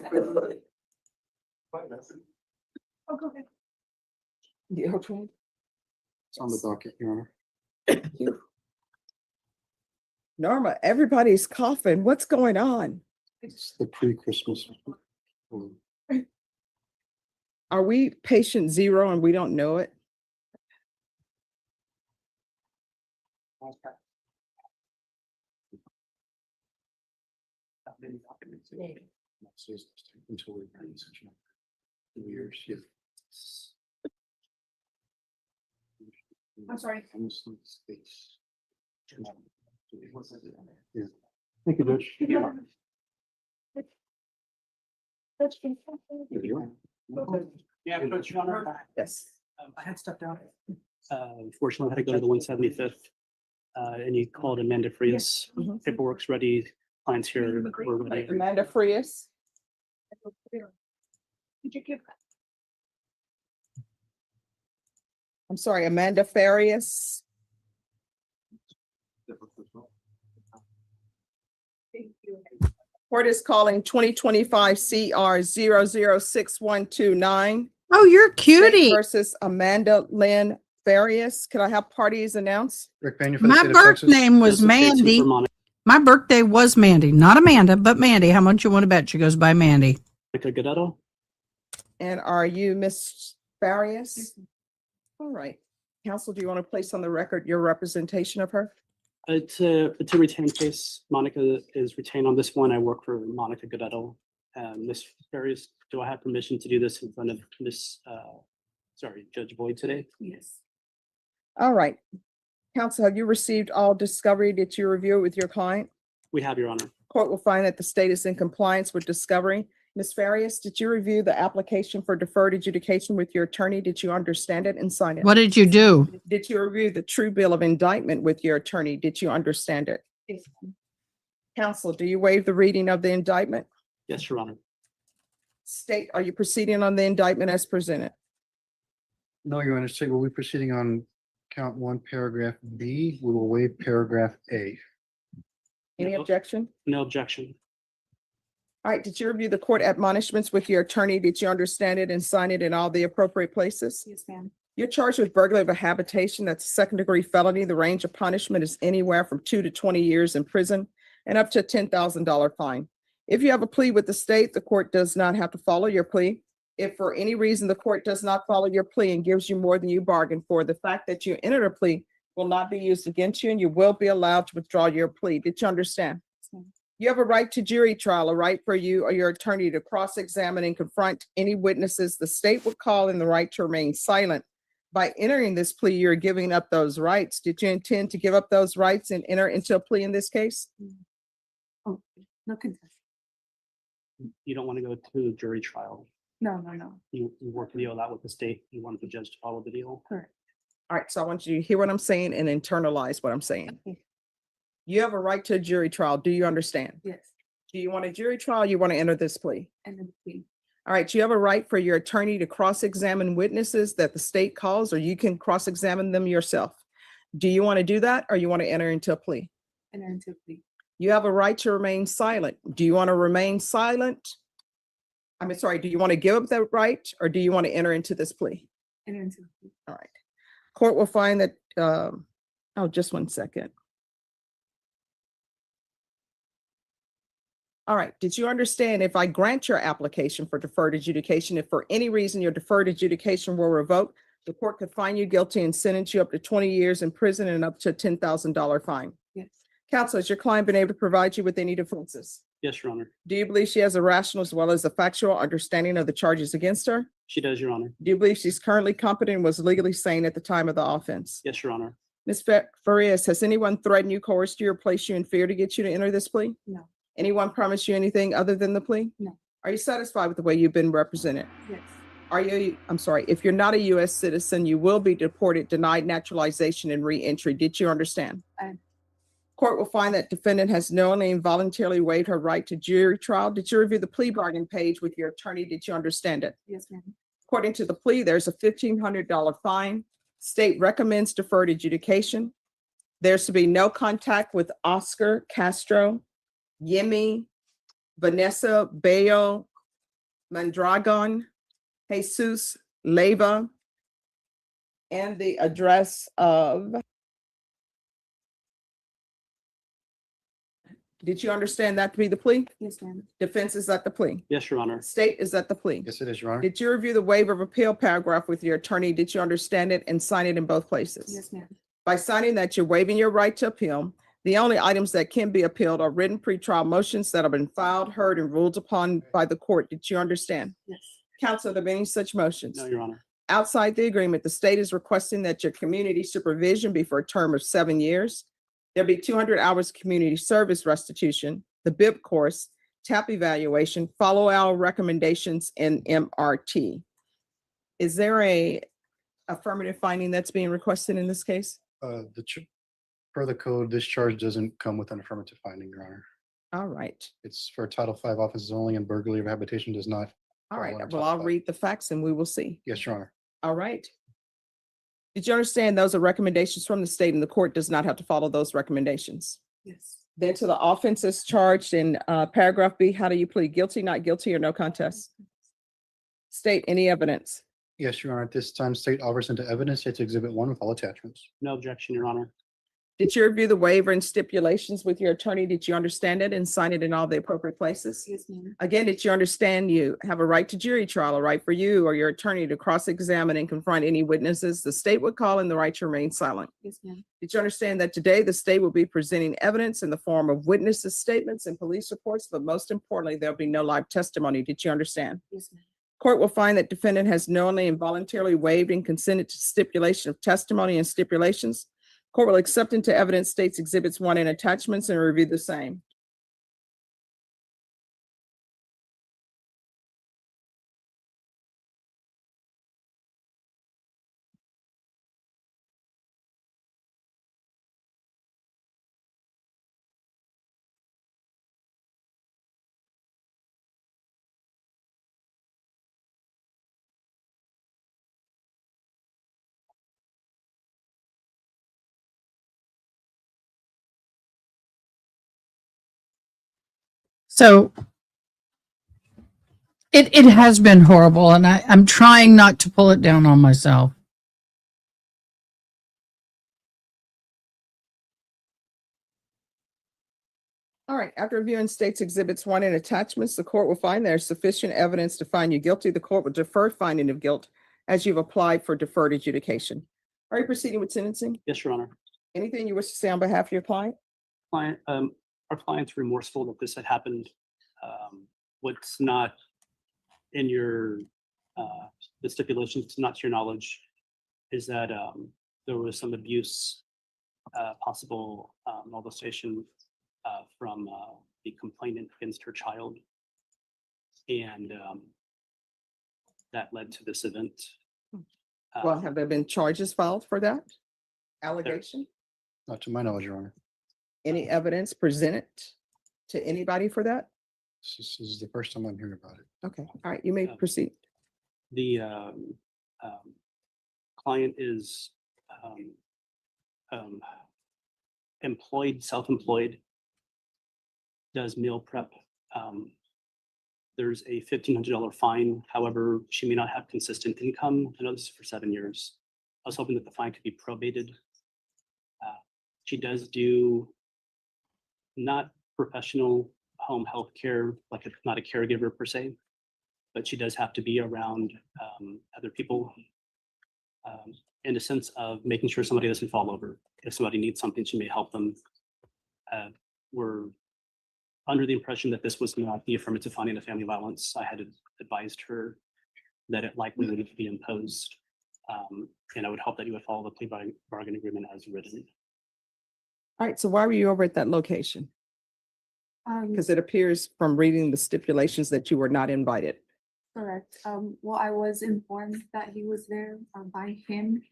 go ahead. Okay. It's on the docket, Your Honor. Norma, everybody's coughing. What's going on? It's the pre-Christmas. Are we patient zero and we don't know it? Until we bring such 2 years, yeah. I'm sorry. Thank you, Judge. Yeah, Coach, Your Honor. Yes. I had stepped out. Unfortunately, I had to go to the 175th. And you called Amanda Frias. Paperwork's ready. Clients here. We're ready. Amanda Frias. Did you give? I'm sorry, Amanda Farias. Court is calling 2025 CR 006129. Oh, you're State cutie. versus Amanda Lynn Farias. Could I have parties announced? Rick Pena for the My state of birth Texas. name was Joseph Bates Mandy. for Monica My birthday was Mandy, not Amanda, but Mandy. How much you want to bet she goes by Mandy? Gadetto. And are you Miss Farias? All right. Counsel, do you want to place on the record your representation of her? It's a retained case. Monica is retained on this one. I work for Monica Gadetto. Miss Farias, do I have permission to do this in front of Judge Boyd today? Yes. All right. Counsel, have you received all discovery? Did you review it with your client? We have, Your Honor. Court will find that the state is in compliance with discovery. Ms. Farias, did you review the application for deferred adjudication with your attorney? Did you understand it and sign it? What did you do? Did you review the true bill of indictment with your attorney? Did you understand it? Yes. Counsel, do you waive the reading of the indictment? Yes, Your Honor. State, are you proceeding on the indictment as presented? No, Your Honor, state, we'll be proceeding on count 1, paragraph B. We will waive paragraph A. Any No. objection? No objection. All right, did you review the court admonishments with your attorney? Did you understand it and sign it in all the appropriate places? Yes, ma'am. You're charged with burglary of a habitation. That's a second-degree felony. The range of punishment is anywhere from 2 to 20 years in prison and up to a $10,000 fine. If you have a plea with the state, the court does not have to follow your plea. If for any reason the court does not follow your plea and gives you more than you bargained for, the fact that you entered a plea will not be used against you and you will be allowed to withdraw your plea. Did you understand? You have a right to jury trial, a right for you or your attorney to cross-examine and confront any witnesses the state would call, and the right to remain silent. By entering this plea, you're giving up those rights. Did you intend to give up those rights and enter into a plea in this case? Oh, no contest. You don't want to go to a jury trial. No. You work the deal out with the state. You want the judge to follow the deal. Correct. All right, so I want you to hear what I'm saying and internalize what I'm saying. You have a right to a jury trial. Do you understand? Yes. Do you want a jury trial? You want to enter this plea? And then we. All right, you have a right for your attorney to cross-examine witnesses that the state calls, or you can cross-examine them yourself. Do you want to do that, or you want to enter into a plea? And then to we. You have a right to remain silent. Do you want to remain silent? Do you want to give up that right, or do you want to enter into this plea? And then to we. All right. Court will find that, just 1 second. All right, did you understand if I grant your application for deferred adjudication, if for any reason your deferred adjudication were revoked, the court could find you guilty and sentence you up to 20 years in prison and up to a $10,000 fine? Yes. Counsel, has your client been able to provide you with any defenses? Yes, Your Honor. Do you believe she has a rational as well as a factual understanding of the charges against her? She does, Your Honor. Do you believe she's currently competent and was legally sane at the time of the offense? Yes, Your Honor. Ms. Farias, has anyone threatened you, coerced you, or placed you in fear to get you to enter this plea? No. Anyone promised you anything other than the plea? No. Are you satisfied with the way you've been represented? Yes. If you're not a U.S. citizen, you will be deported, denied naturalization, and re-entry. Did you understand? Court will find that defendant has knowingly and voluntarily waived her right to jury trial. Did you review the plea bargain page with your attorney? Did you understand it? Yes, ma'am. According to the plea, there's a $1,500 fine. State recommends deferred adjudication. There's to be no contact with Oscar Castro, Yemi, Vanessa Bayo, Mandragon, Jesus Leva, and the address of. Did you understand that to be the plea? Yes, ma'am. Defense is at the plea. Yes, Your Honor. State is at the plea. Yes, it is, Your Honor. Did you review the waiver of appeal paragraph with your attorney? Did you understand it and sign it in both places? Yes, ma'am. By signing that, you're waiving your right to appeal. The only items that can be appealed are written pretrial motions that have been filed, heard, and ruled upon by the court. Did you understand? Yes. Counsel, are there any such motions? No, Your Honor. Outside the agreement, the state is requesting that your community supervision be for a term of 7 years. There'll be 200 hours community service restitution, the BIP course, TAP evaluation, follow our recommendations, and MRT. Is there a affirmative finding that's being requested in this case? Per the code, this charge doesn't come with an affirmative finding, Your Honor. All right. It's for Title V offenses only, and burglary of habitation does not. All right. fall under Well, Title I'll V. read the facts and we will see. Yes, Your Honor. All right. Did you understand those are recommendations from the state and the court does not have to follow those recommendations? Yes. Then to the offenses charged in paragraph B, how do you plead? Guilty, not guilty, or no contest? State any evidence. Yes, Your Honor. At this time, state offers into evidence its Exhibit 1 with all attachments. No objection, Your Honor. Did you review the waiver and stipulations with your attorney? Did you understand it and sign it in all the appropriate places? Yes, ma'am. Again, did you understand you have a right to jury trial, a right for you or your attorney to cross-examine and confront any witnesses the state would call and the right to remain silent? Yes, ma'am. Did you understand that today the state will be presenting evidence in the form of witnesses' statements and police reports, but most importantly, there'll be no live testimony? Did you understand? Yes, ma'am. Court will find that defendant has knowingly and voluntarily waived and consented to stipulation of testimony and stipulations. Court will accept into evidence states Exhibits 1 and attachments and review the same. So it has been horrible, and I'm trying not to pull it down on myself. All right, after reviewing states Exhibits 1 and attachments, the court will find there is sufficient evidence to find you guilty. The court will defer finding of guilt as you've applied for deferred adjudication. Are you proceeding with sentencing? Yes, Your Honor. Anything you wish to say on behalf of your client? Our client's remorseful that this had happened. What's not in your, the stipulations, not to your knowledge, is that there was some abuse, possible molestation from the complainant against her child. And that led to this event. Well, have there been charges filed for that allegation? Not to my knowledge, Your Honor. Any evidence presented to anybody for that? This is the first time I'm hearing about it. Okay, all right, you may proceed. The client is employed, self-employed, does meal prep. There's a $1,500 fine. However, she may not have consistent income. I know this is for 7 years. I was hoping that the fine could be probated. She does do not professional home health care, like not a caregiver per se, but she does have to be around other people in a sense of making sure somebody doesn't fall over. If somebody needs something, she may help them. We're under the impression that this was not the affirmative finding of family violence. I had advised her that it likely would be imposed. And I would hope that you would follow the plea bargain agreement as written. All right, so why were you over at that location? Because it appears from reading the stipulations that you were not invited. Correct. Well, I was informed that he was there by him.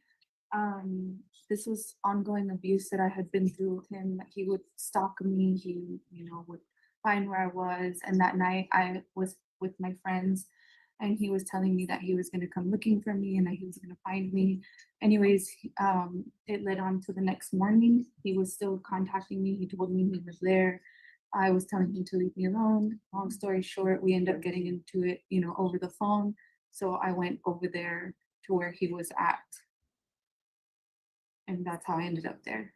This was ongoing abuse that I had been through with him. He would stalk me. He, would find where I was. And that night I was with my friends and he was telling me that he was going to come looking for me and that he was going to find me. Anyways, it led on to the next morning. He was still contacting me. He told me he was there. I was telling him to leave me alone. Long story short, we ended up getting into it, over the phone. So I went over there to where he was at. And that's how I ended up there.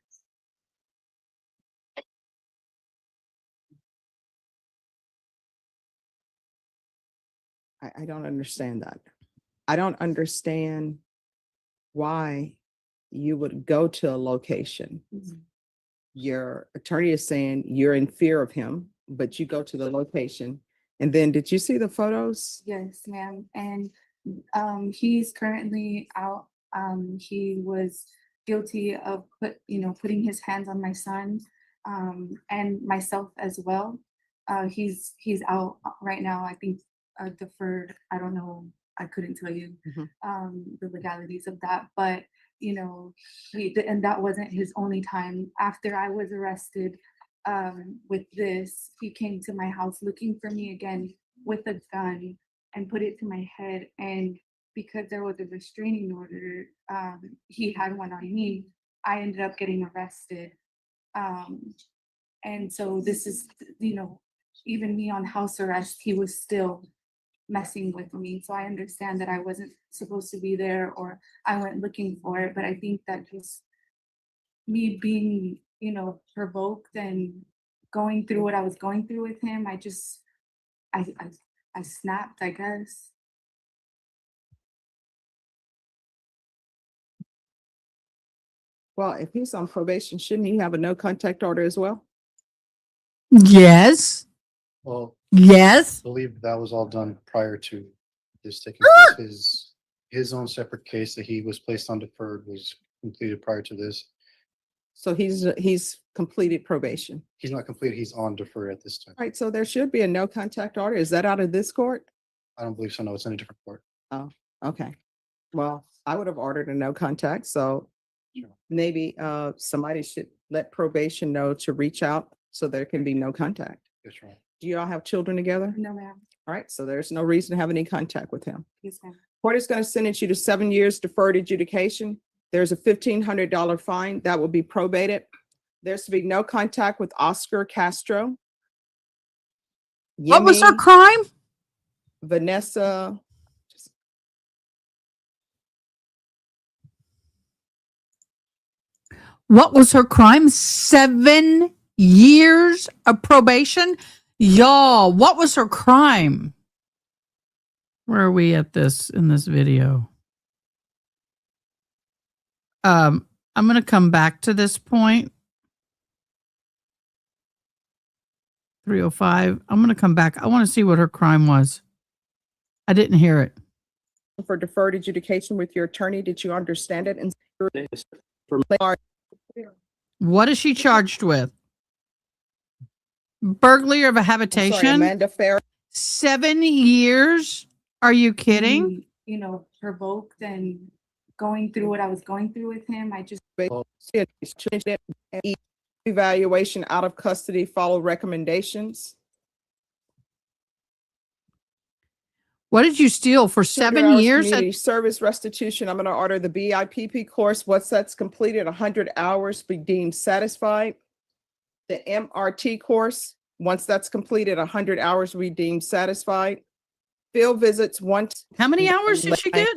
I don't understand that. I don't understand why you would go to a location. Your attorney is saying you're in fear of him, but you go to the location. And then did you see the photos? Yes, ma'am. And He's currently out. He was guilty of putting his hands on my son, and myself as well. He's out right now. I think deferred. I don't know. I couldn't tell you the legalities of that, but and that wasn't his only time. After I was arrested with this, he came to my house looking for me again with a gun and put it to my head. And because there was a restraining order, he had one on me. I ended up getting arrested. And so this is, even me on house arrest, he was still messing with me. So I understand that I wasn't supposed to be there or I went looking for it. But I think that just me being, provoked and going through what I was going through with him, I snapped, I guess. Well, if he's on probation, shouldn't he have a no contact order as well? Yes. Well, Yes. I believe that was all done prior to this taking place. His own separate case that he was placed on deferred was completed prior to this. So he's completed probation. He's not completed, he's on deferred at this time. Right, so there should be a no contact order. Is that out of this court? I don't believe so, no, it's in a different court. Oh, okay. Well, I would have ordered a no contact, so maybe somebody should let probation know to reach out so there can be no contact. That's right. Do you all have children together? No, ma'am. All right, so there's no reason to have any contact with him. Yes, ma'am. Court is going to sentence you to 7 years deferred adjudication. There's a $1,500 fine that will be probated. There's to be no contact with Oscar Castro. What was her Yemi, crime? Vanessa. What was her crime? 7 years of probation? Y'all, what was her crime? Where are we at this in this video? I'm going to come back to this point. 305. I'm going to come back. I want to see what her crime was. I didn't hear it. For deferred adjudication with your attorney, did you understand it? And What is she charged with? Burglary of a habitation? sorry, Amanda Farrell. 7 years? Are you kidding? Provoked and going through what I was going through with him. I just Evaluation out of custody, follow recommendations. What did you steal for 200 7 hours years? Community service restitution. I'm going to order the BIPP course. Once that's completed, 100 hours be deemed satisfied. The MRT course, once that's completed, 100 hours be deemed satisfied. Field visits once. How many hours did she get?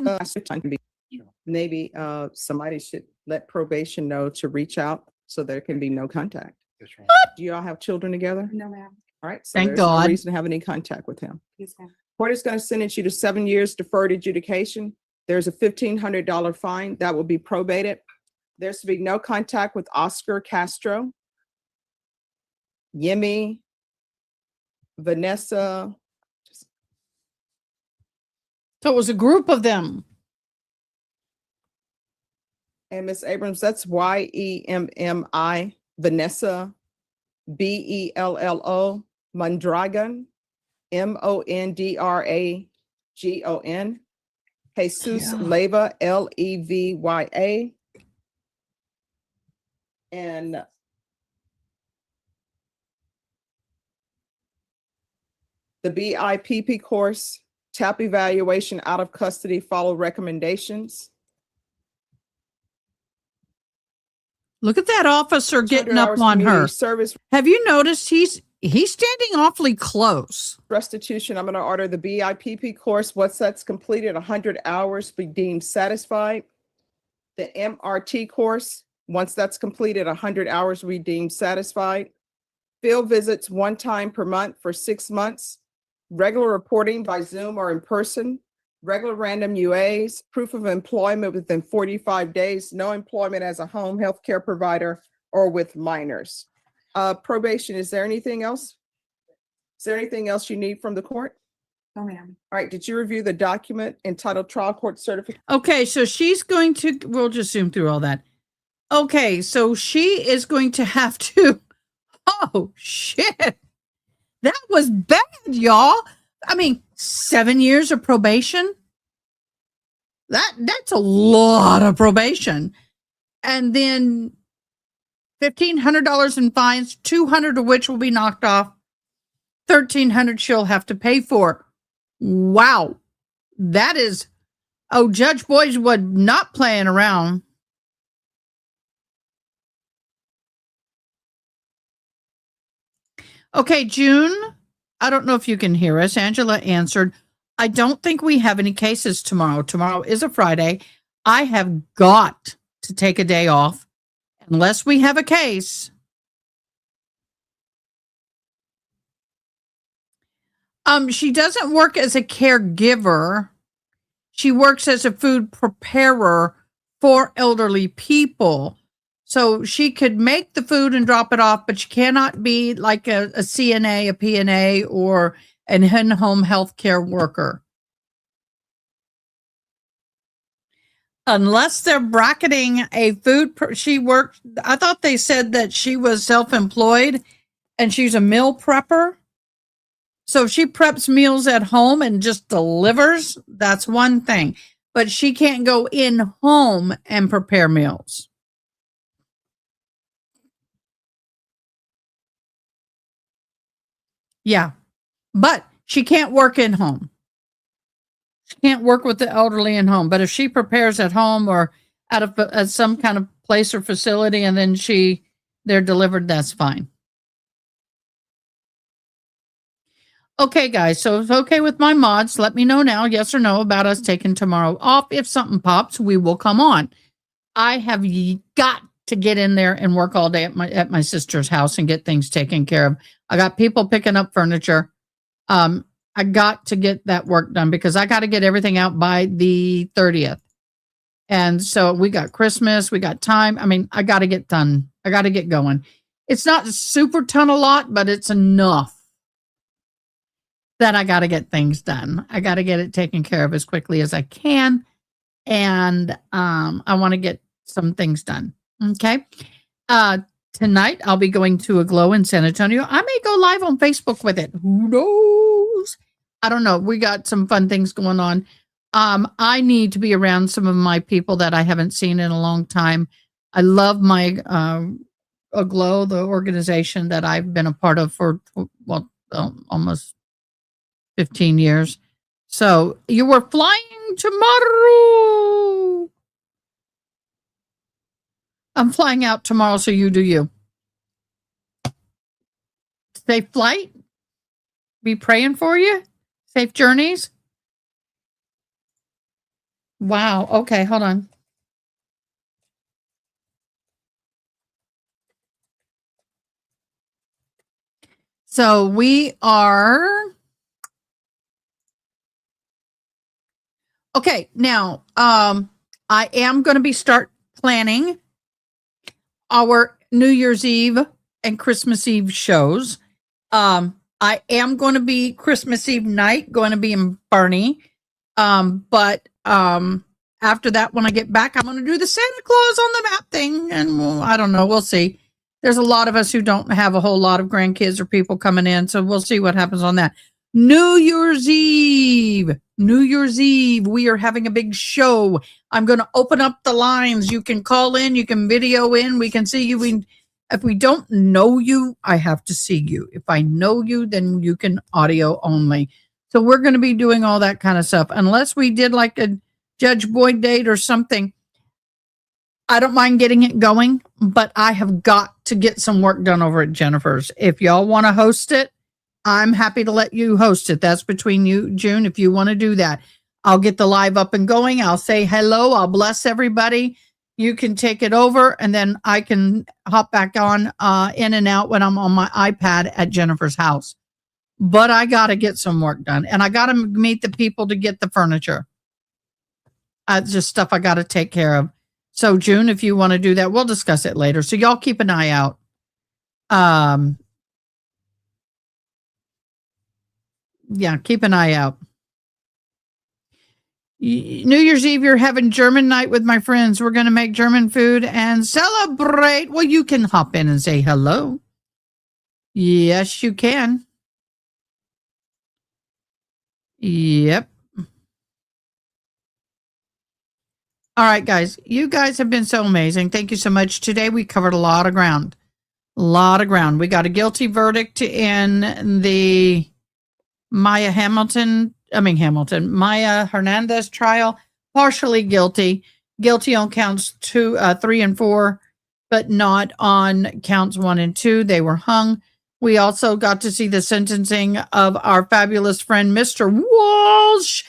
Maybe somebody should let probation know to reach out so there can be no contact. That's right. Do you all have children together? no, ma'am. All right, so Thank there's no God. reason to have any contact with him. Yes, ma'am. Court is going to sentence you to 7 years deferred adjudication. There's a $1,500 fine that will be probated. There's to be no contact with Oscar Castro, Yemi, Vanessa. So it was a group of them. And Ms. Abrams, that's Yemmi, Vanessa, Bello, Mondragon, Mondragon, Jesus Leva, Levya, and the BIPP course, TAP evaluation out of custody, follow recommendations. Look at that officer getting 200 up hours on community her. Service Have you noticed he's standing awfully close? restitution. I'm going to order the BIPP course. Once that's completed, 100 hours be deemed satisfied. The MRT course, once that's completed, 100 hours be deemed satisfied. Field visits one time per month for 6 months. Regular reporting by Zoom or in person. Regular random UAs, proof of employment within 45 days, no employment as a home health care provider or with minors. Probation, is there anything else? Is there anything else you need from the court? No, ma'am. All right, did you review the document entitled trial court certificate? Okay, so she's going to, we'll just zoom through all that. Okay, so she is going to have to, oh shit. That was bad, y'all. I mean, 7 years of probation. That's a lot of probation. And then $1,500 in fines, $200 of which will be knocked off. $1,300 she'll have to pay for. Wow. That is, oh, Judge Boyd was not playing around. Okay, June, I don't know if you can hear us. Angela answered, I don't think we have any cases tomorrow. Tomorrow is a Friday. I have got to take a day off unless we have a case. She doesn't work as a caregiver. She works as a food preparer for elderly people. So she could make the food and drop it off, but she cannot be like a CNA, a PNA, or an in-home healthcare worker. Unless they're bracketing a food, she worked, I thought they said that she was self-employed and she's a meal prepper. So if she preps meals at home and just delivers, that's one thing. But she can't go in home and prepare meals. Yeah, but she can't work in home. She can't work with the elderly in home. But if she prepares at home or at some kind of place or facility and then they're delivered, that's fine. Okay, guys, so it's okay with my mods. Let me know now, yes or no, about us taking tomorrow off. If something pops, we will come on. I have got to get in there and work all day at my sister's house and get things taken care of. I got people picking up furniture. I got to get that work done because I got to get everything out by the 30th. And so we got Christmas, we got time. I mean, I got to get done. I got to get going. It's not a super ton a lot, but it's enough that I got to get things done. I got to get it taken care of as quickly as I can. And I want to get some things done. Okay. Tonight, I'll be going to a glow in San Antonio. I may go live on Facebook with it. Who knows? I don't know. We got some fun things going on. I need to be around some of my people that I haven't seen in a long time. I love my Aglow, the organization that I've been a part of for, almost 15 years. So you were flying tomorrow. I'm flying out tomorrow, so you do you. Safe flight. Be praying for you. Safe journeys. Wow. Okay, hold on. So we are... Okay, now, I am going to be start planning our New Year's Eve and Christmas Eve shows. I am going to be Christmas Eve night, going to be in Barney. But after that, when I get back, I'm going to do the Santa Claus on the map thing. And I don't know. We'll see. There's a lot of us who don't have a whole lot of grandkids or people coming in. So we'll see what happens on that. New Year's Eve. New Year's Eve. We are having a big show. I'm going to open up the lines. You can call in. You can video in. We can see you. If we don't know you, I have to see you. If I know you, then you can audio only. So we're going to be doing all that kind of stuff. Unless we did like a Judge Boyd date or something. I don't mind getting it going, but I have got to get some work done over at Jennifer's. If y'all want to host it, I'm happy to let you host it. That's between you, June, if you want to do that. I'll get the live up and going. I'll say hello. I'll bless everybody. You can take it over, and then I can hop back on in and out when I'm on my iPad at Jennifer's house. But I got to get some work done, and I got to meet the people to get the furniture. Just stuff I got to take care of. So, June, if you want to do that, we'll discuss it later. So, y'all keep an eye out. Yeah, keep an eye out. New Year's Eve, you're having German night with my friends. We're going to make German food and celebrate. Well, you can hop in and say hello. Yes, you can. Yep. All right, guys. You guys have been so amazing. Thank you so much. Today we covered a lot of ground. A lot of ground. We got a guilty verdict in the Maya Hernandez trial. Partially guilty. Guilty on counts 3 and 4, but not on counts 1 and 2. They were hung. We also got to see the sentencing of our fabulous friend, Mr. Walsh.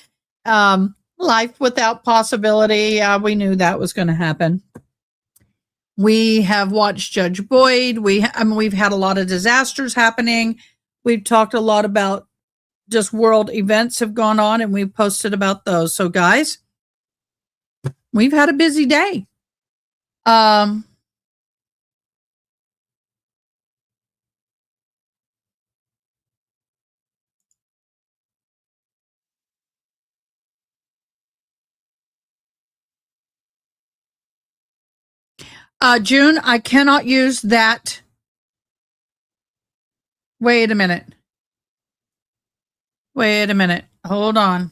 Life without possibility. We knew that was going to happen. We have watched Judge Boyd. We've had a lot of disasters happening. We've talked a lot about just world events have gone on, and we've posted about those. So, guys, we've had a busy day. June, I cannot use that. Wait a minute. Hold on.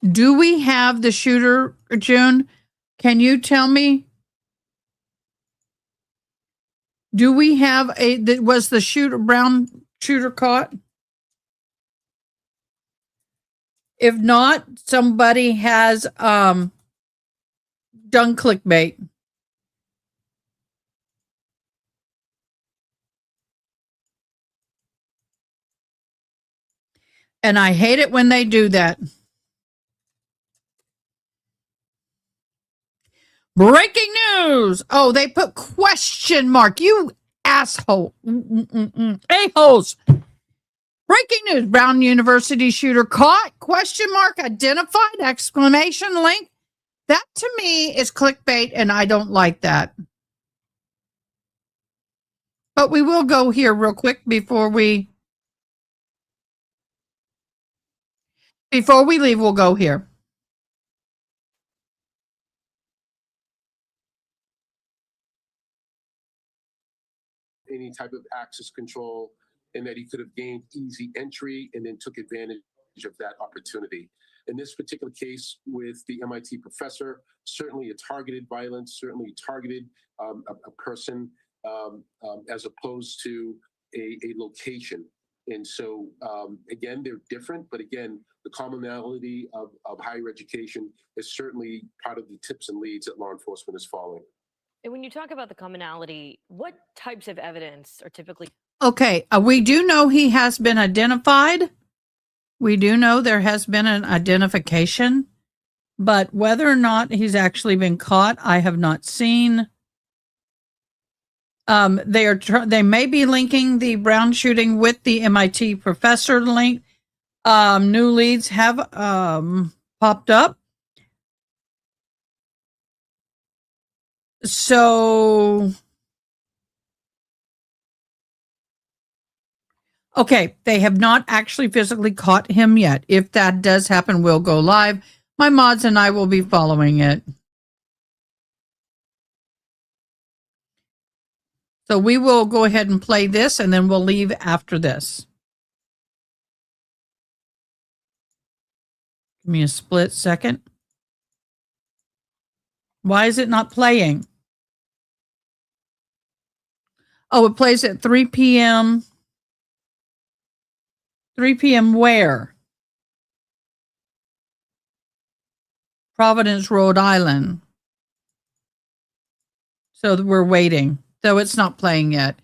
Do we have the shooter, June? Can you tell me? Do we have was the brown shooter caught? If not, somebody has done clickbait. And I hate it when they do that. Breaking news. Oh, they put question mark. You asshole. A-holes. Breaking news. Brown University shooter caught. Question mark. Identified. Exclamation link. That to me is clickbait, and I don't like that. But we will go here real quick before we leave. We'll go here. Any type of access control, and that he could have gained easy entry and then took advantage of that opportunity. In this particular case with the MIT professor, certainly a targeted violence, certainly targeted a person as opposed to a location. And so, again, they're different, but again, the commonality of higher education is certainly part of the tips and leads that law enforcement is following. And when you talk about the commonality, what types of evidence are typically? Okay, we do know he has been identified. We do know there has been an identification, but whether or not he's actually been caught, I have not seen. They may be linking the Brown shooting with the MIT professor link. New leads have popped up. So, okay, they have not actually physically caught him yet. If that does happen, we'll go live. My mods and I will be following it. So we will go ahead and play this, and then we'll leave after this. Give me a split second. Why is it not playing? Oh, it plays at 3 p.m. 3 p.m. where? Providence, Rhode Island. So we're waiting. So it's not playing yet.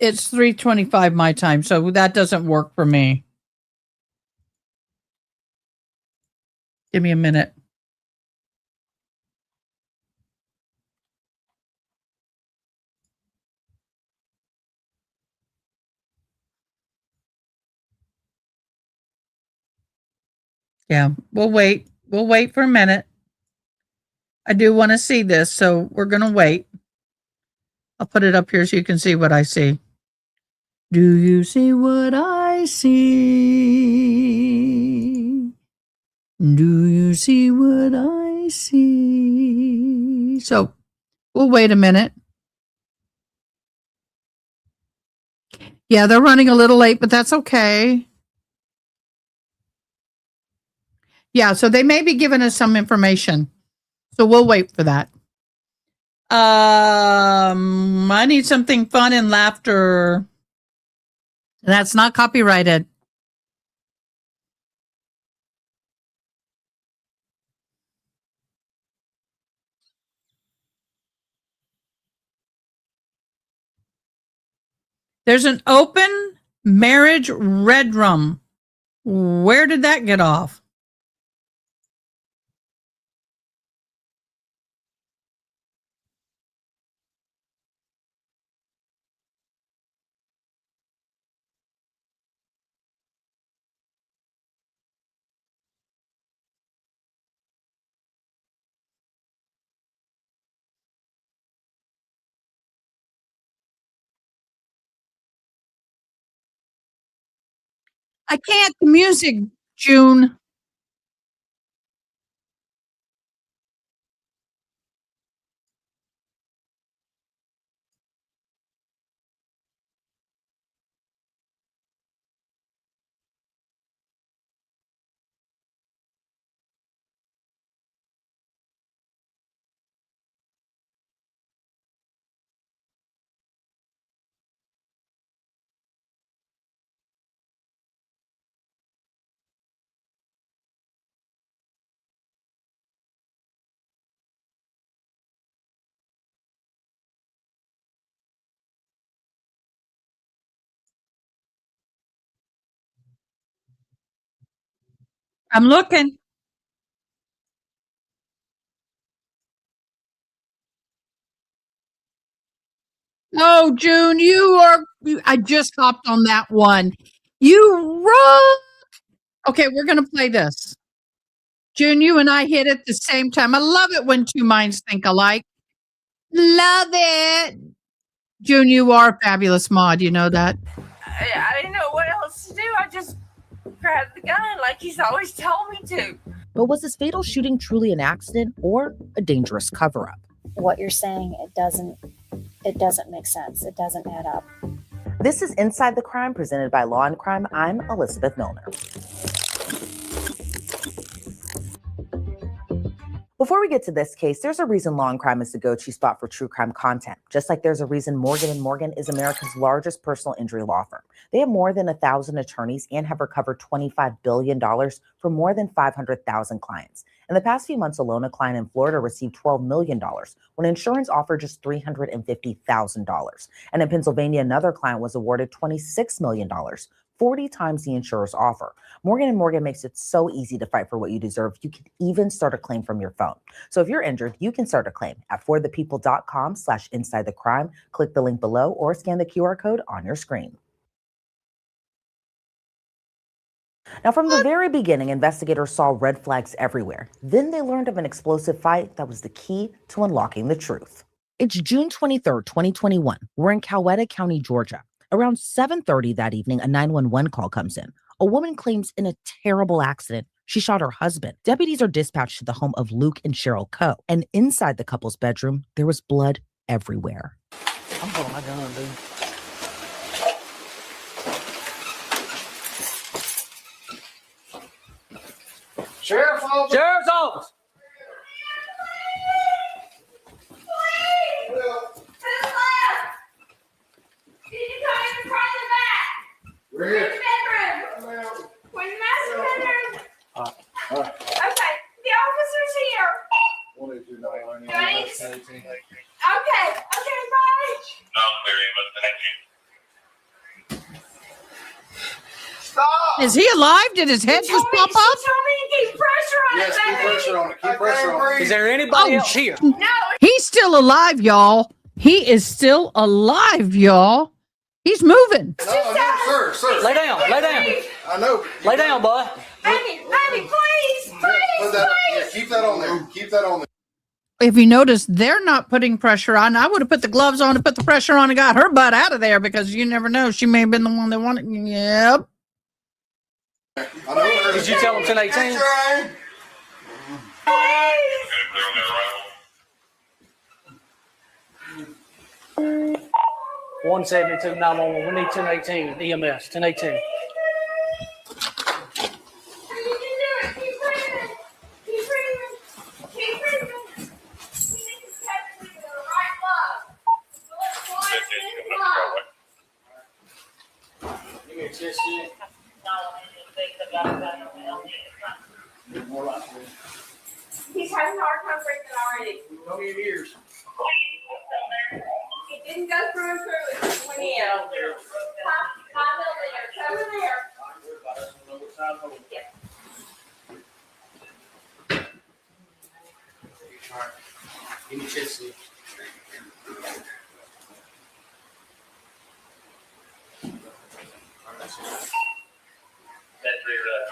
It's 3:25 my time, so that doesn't work for me. Give me a minute. Yeah, we'll wait. We'll wait for a minute. I do want to see this, so we're going to wait. I'll put it up here so you can see what I see. Do you see what I see? Do you see what I see? So we'll wait a minute. Yeah, they're running a little late, but that's okay. Yeah, so they may be giving us some information. So we'll wait for that. I need something fun and laughter. That's not copyrighted. There's an open marriage red rum. Where did that get off? I can't. The music, June. I'm looking. Oh, June, I just hopped on that one. You rock. Okay, we're going to play this. June, you and I hit at the same time. I love it when two minds think alike. Love it. June, you are a fabulous mod. You know that? I didn't know what else to do. I just grabbed the gun like he's always told me to. But was this fatal shooting truly an accident or a dangerous cover-up? What you're saying, it doesn't make sense. It doesn't add up. This is Inside the Crime, presented by Law and Crime. I'm Elizabeth Milner. Before we get to this case, there's a reason Law and Crime is the go-to spot for true crime content. Just like there's a reason Morgan & Morgan is America's largest personal injury law firm. They have more than 1,000 attorneys and have recovered $25 billion from more than 500,000 clients. In the past few months alone, a client in Florida received $12 million when insurance offered just $350,000. And in Pennsylvania, another client was awarded $26 million, 40 times the insurer's offer. Morgan & Morgan makes it so easy to fight for what you deserve. You can even start a claim from your phone. So if you're injured, you can start a claim at forthepeople.com/insidethecrime. Click the link below or scan the QR code on your screen. Now, from the very beginning, investigators saw red flags everywhere. Then they learned of an explosive fight that was the key to unlocking the truth. It's June 23rd, 2021. We're in Coweta County, Georgia. Around 7:30 that evening, a 911 call comes in. A woman claims in a terrible accident, she shot her husband. Deputies are dispatched to the home of Luke and Cheryl Coe. And inside the couple's bedroom, there was blood everywhere. I'm pulling my gun, dude. Sheriff's office. Sheriff's office. We're here. Where's the master bedroom? All right. Okay, the officer's here. Thanks. Okay, bye. Stop. Is he alive? Did his head just pop up? She told me to keep pressure on Yes, it, keep baby. pressure on it. Keep pressure on it. Is there anybody Oh, else here? No. He's still alive, y'all. He is still alive, y'all. He's moving. No, sir. Lay down, lay down. I know. Lay down, boy. Baby, please, Keep that on there. Keep that on there. If you notice, they're not putting pressure on. I would have put the gloves on and put the pressure on and got her butt out of there because you never know. She may have been the one that wanted. Yep. Did you tell them 1018? 172 911. We need 1018 EMS. 1018. He's having a hard time breathing already. How many years? It didn't go through and through. It just went in. High millimeters over there. Yeah. Give me chest.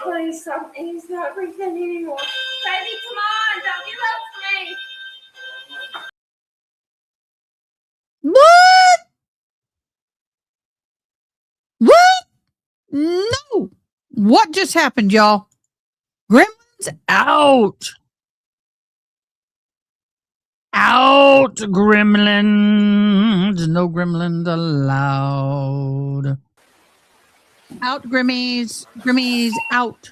Please stop. He's not breathing anymore. Baby, come on. Don't give up to me. What? What? No. What just happened, y'all? Gremlins out. Out, gremlins. No gremlins allowed. Out, Grimmies. Grimmies out.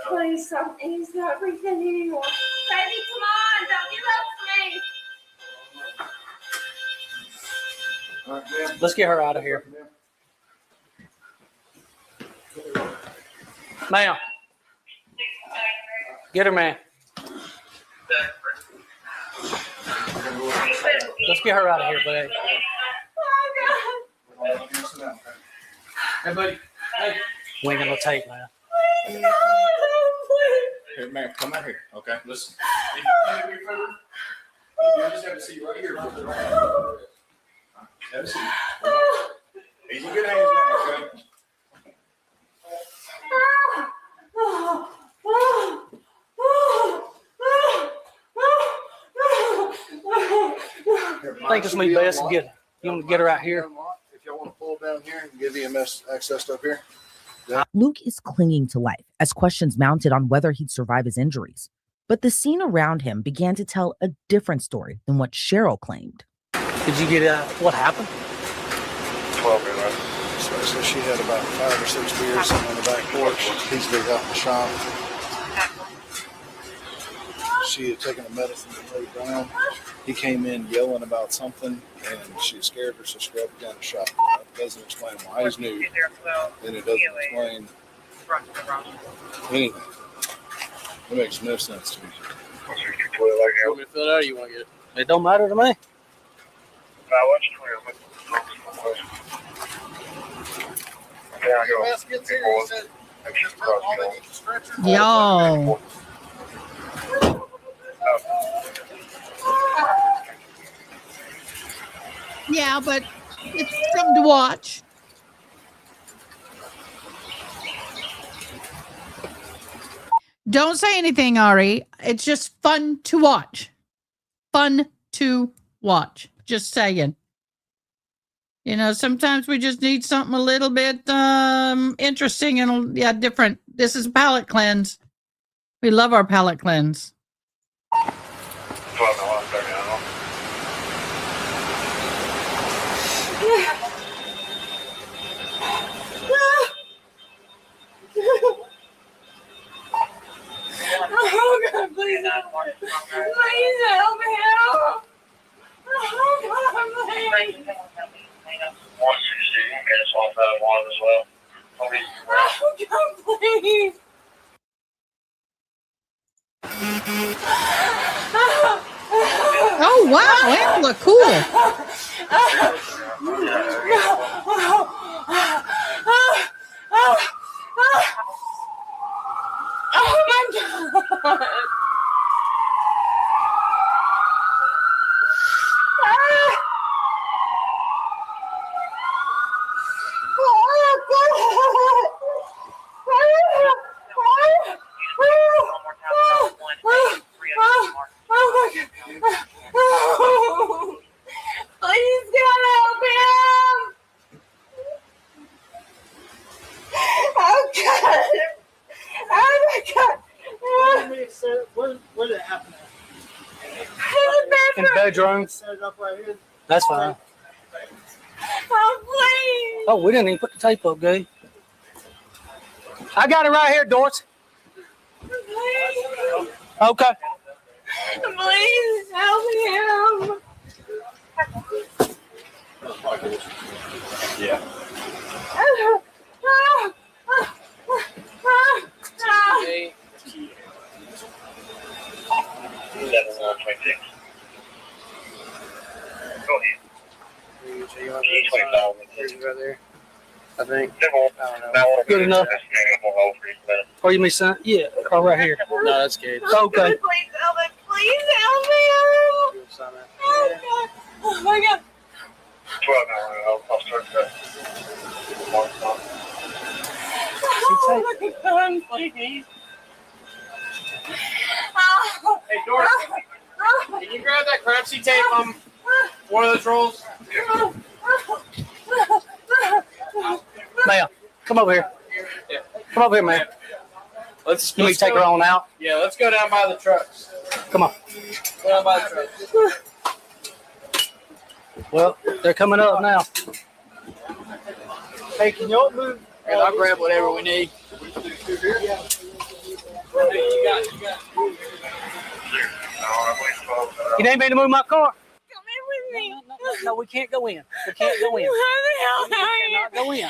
Please stop. He's not breathing anymore. Baby, come on. Don't give up to me. Let's get her out of here. Ma'am. Get her, man. Let's get her out of here, buddy. Hey, buddy. Hey. We ain't gonna take, man. Here, man, come out here. Okay, listen. You just have a seat right here. Have a seat. Easy, good hands now, okay? I think it's gonna be best to get you want to get her out here. If y'all want to pull down here and give EMS access up here. Luke is clinging to life as questions mounted on whether he'd survive his injuries. But the scene around him began to tell a different story than what Cheryl claimed. Did you get what happened? 12 beer, right? So she had about 5 or 6 beers sitting on the back porch. He's big out in the shop. She had taken the medicine and laid down. He came in yelling about something, and she scared her, so she grabbed down the shop. That doesn't explain why he's new, and it doesn't explain anything. It makes no sense to me. You want me to fill it out or you want to get it? It don't matter to me. Y'all. Yeah, but it's something to watch. Don't say anything, Ari. It's just fun to watch. Fun to watch. Just saying. You know, sometimes we just need something a little bit interesting and different. This is a palate cleanse. We love our palate cleanse. Oh God, please help me. Please help me out. Oh God, please. 116, minutes off that one as well. Oh God, please. Oh, wow. Angela, cool. Oh my God. Where did it happen? In the bedroom. Set it up right here. That's fine. Oh, please. Oh, we didn't even put the tape up, Gay. I got it right here, Doris. Please. Okay. Please help him. Yeah. Hey. 7126. Go ahead. Right there. I think. Good Good enough. Oh, you mean son? Yeah. Oh, right here. No, that's good. Okay. Please help him. Please help him. Oh, God. Oh, my God. 12 hours. I'll start that. Oh, my God, please. Oh. Hey, Doris, can you grab that crab seat tape from one of those rolls? Ma'am, come over here. Come over here, ma'am. Let's You need to take her on out. Yeah, let's go down by the trucks. Come on. Go down by the trucks. Well, they're coming up now. Hey, can y'all move? And I'll grab whatever we need. You need me to move my car? Come in with me. No, we can't go in. We can't go in. Where the hell We are you? cannot go in.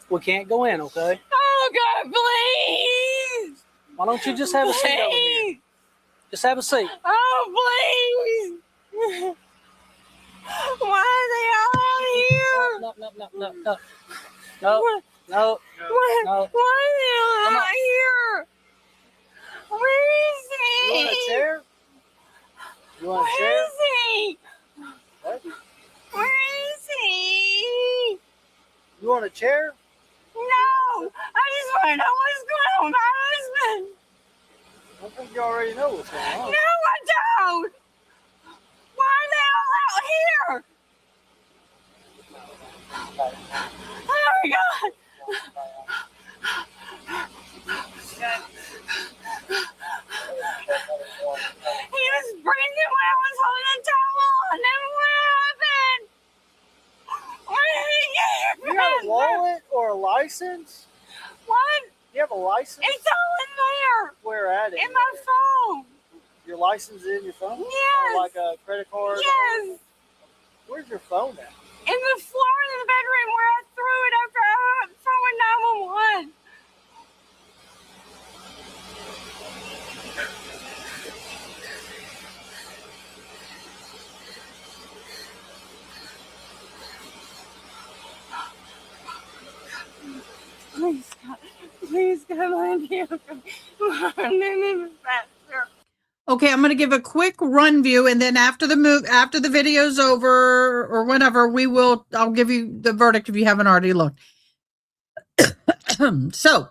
We can't go in, okay? Oh, God, please. Why don't you just have a seat over here? Just have a seat. Oh, please. Why are they all out here? No. No. Why are they all out here? Where is he? You want a chair? You want a chair? Where is he? What? Where is he? You want a chair? No, I just want to know what's going on with my husband. I think you already know what's going No, on. I don't. Why are they all out here? Oh my God. He was breathing when I was holding the towel, and then what happened? Where did he get You have a wallet or a license? What? You have a license? It's all in there. Where at it? In my phone. Your license is in your phone? Yes. Or like a credit card? Yes. Where's your phone at? In the floor in the bedroom where I threw it after I phoned 911. Please, God, land you. Faster. Okay, I'm going to give a quick run view, and then after the video's over or whenever, I'll give you the verdict if you haven't already looked. So,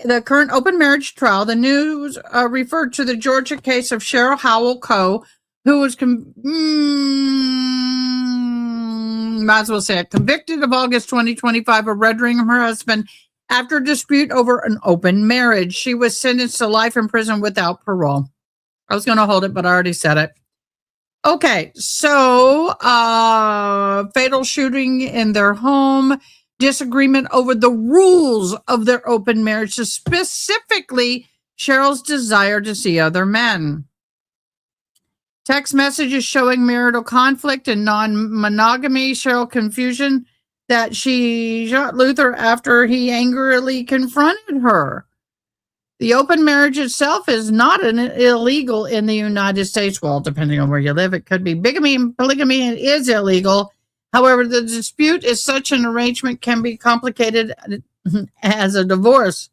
the current open marriage trial, the news referred to the Georgia case of Cheryl Howell Coe, who was might as well say it, convicted of August 2025 of murdering her husband after a dispute over an open marriage. She was sentenced to life in prison without parole. I was going to hold it, but I already said it. Okay, so fatal shooting in their home, disagreement over the rules of their open marriage, specifically Cheryl's desire to see other men. Text messages showing marital conflict and non-monogamy. Cheryl confusion that she shot Luther after he angrily confronted her. The open marriage itself is not illegal in the United States. Well, depending on where you live, it could be. Bigamy and polygamy is illegal. However, the dispute is such an arrangement can be complicated as a divorce.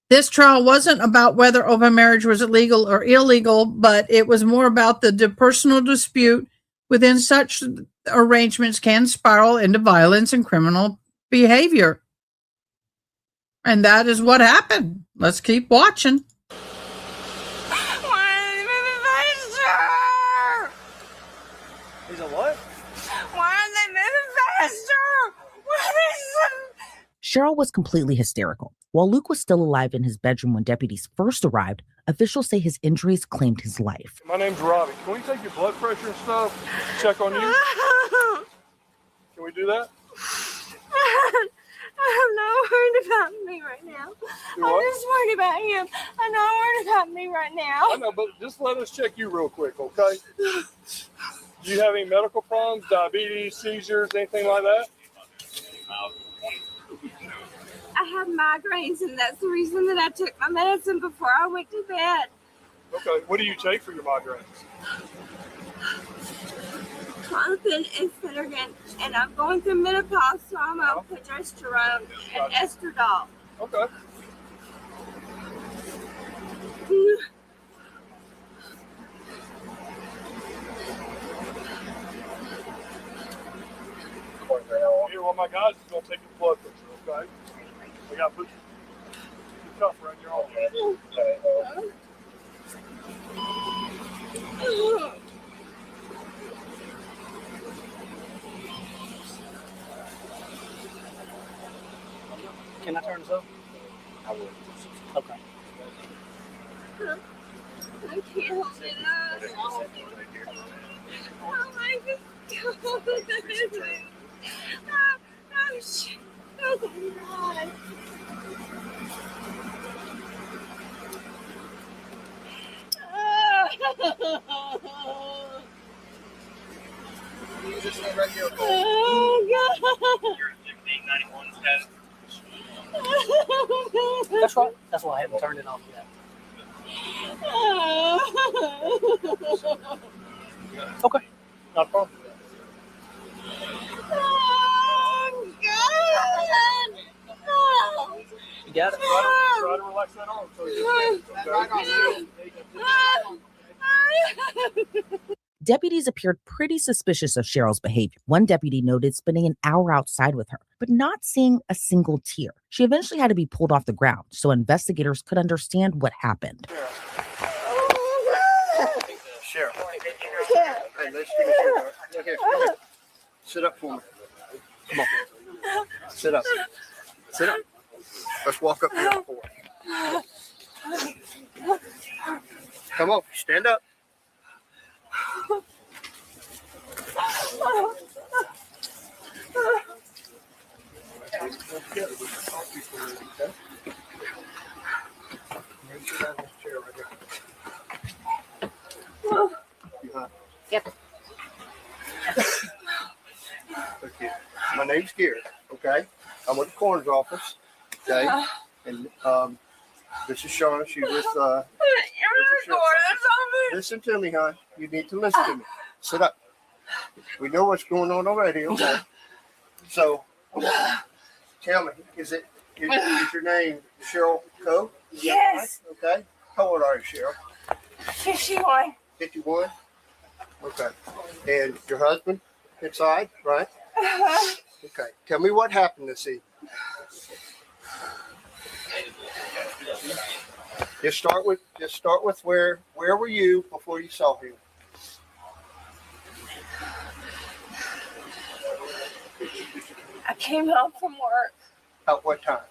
This trial wasn't about whether open marriage was illegal or illegal, but it was more about the personal dispute within such arrangements can spiral into violence and criminal behavior. And that is what happened. Let's keep watching. He's a what? Why Cheryl was completely hysterical. While Luke was still alive in his bedroom when deputies first arrived, officials say his injuries claimed his life. My name's Robbie. Can we take your blood pressure and stuff? Check on you? Can we do that? I'm not worried about me right now. You I'm what? just worried about him. I'm not worried about me right now. I know, but just let us check you real quick, okay? Do you have any medical problems, diabetes, seizures, anything like that? I have migraines, and that's the reason that I took my medicine before I went to bed. Okay, what do you take for your migraines? Clonopin and Phenergan, and I'm going through menopause, so I'm on progesterone and estradiol. Okay. Here, one of my guys is going to take your blood pressure, okay? We got to put your cuff around your arm. Can I turn this off? I will. Okay. I can't hold it up. Oh my God. Oh, shit. Oh, God. Oh, God. That's right. That's why I haven't turned it off yet. Okay. Not a problem. Oh, God. You got it? Try to relax that arm so you Deputies appeared pretty suspicious of Cheryl's behavior. One deputy noted spending an hour outside with her, but not seeing a single tear. She eventually had to be pulled off the ground so investigators could understand what happened. Sheriff. Hey, let's give it to her. Look here, come here. Sit up for me. Come on. Sit up. Sit up. Let's walk up here for her. Come on, stand up. Yep. Okay. My name's Gary, okay? I'm with the coroner's office, okay? And this is Shauna. She's with Listen to me, hon. You need to listen to me. Sit up. We know what's going on already, okay? So, tell me, is your name Cheryl Coe? Yes. Right? Okay. How old are you, Cheryl? 51. 51? Okay. And your husband inside, right? Okay. Tell me what happened this evening. Just start with where were you before you saw him? I came home from work. At what time?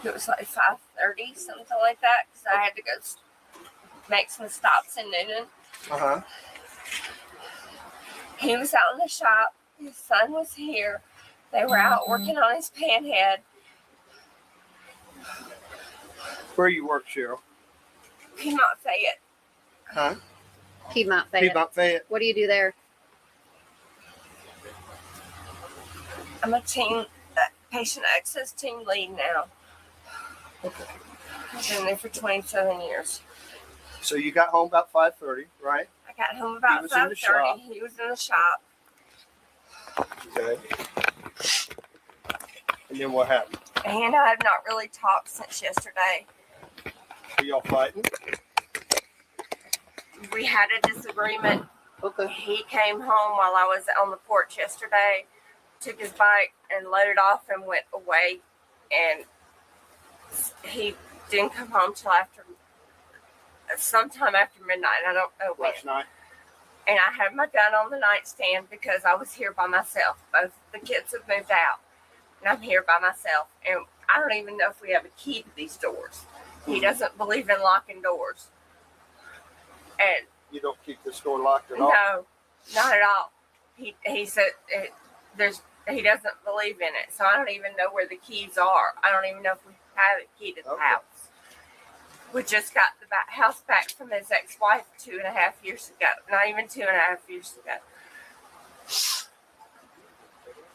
It was like 5:30, something like that, because I had to go make some stops in Newton. Uh-huh. He was out in the shop. His son was here. They were out working on his panhead. Where you work, Cheryl? Piedmont Fayette. Huh? Piedmont Fayette. Piedmont Fayette. What do you do there? I'm a patient access team lead now. Okay. I've been there for 27 years. So you got home about 5:30, right? I got home about He was in the 5:30. shop. He was in the shop. Okay. And then what happened? He and I have not really talked since yesterday. Were y'all fighting? We had a disagreement. Okay. He came home while I was on the porch yesterday, took his bike and loaded off and went away. And he didn't come home till sometime after midnight. I don't know when. Last night? And I had my gun on the nightstand because I was here by myself. Both the kids have moved out, and I'm here by myself. And I don't even know if we have a key to these doors. He doesn't believe in locking doors. And You don't keep this door locked at all? no, not at all. He said he doesn't believe in it. So I don't even know where the keys are. I don't even know if we have a key to the house. We just got the house back from his ex-wife 2.5 years ago. Not even 2.5 years ago.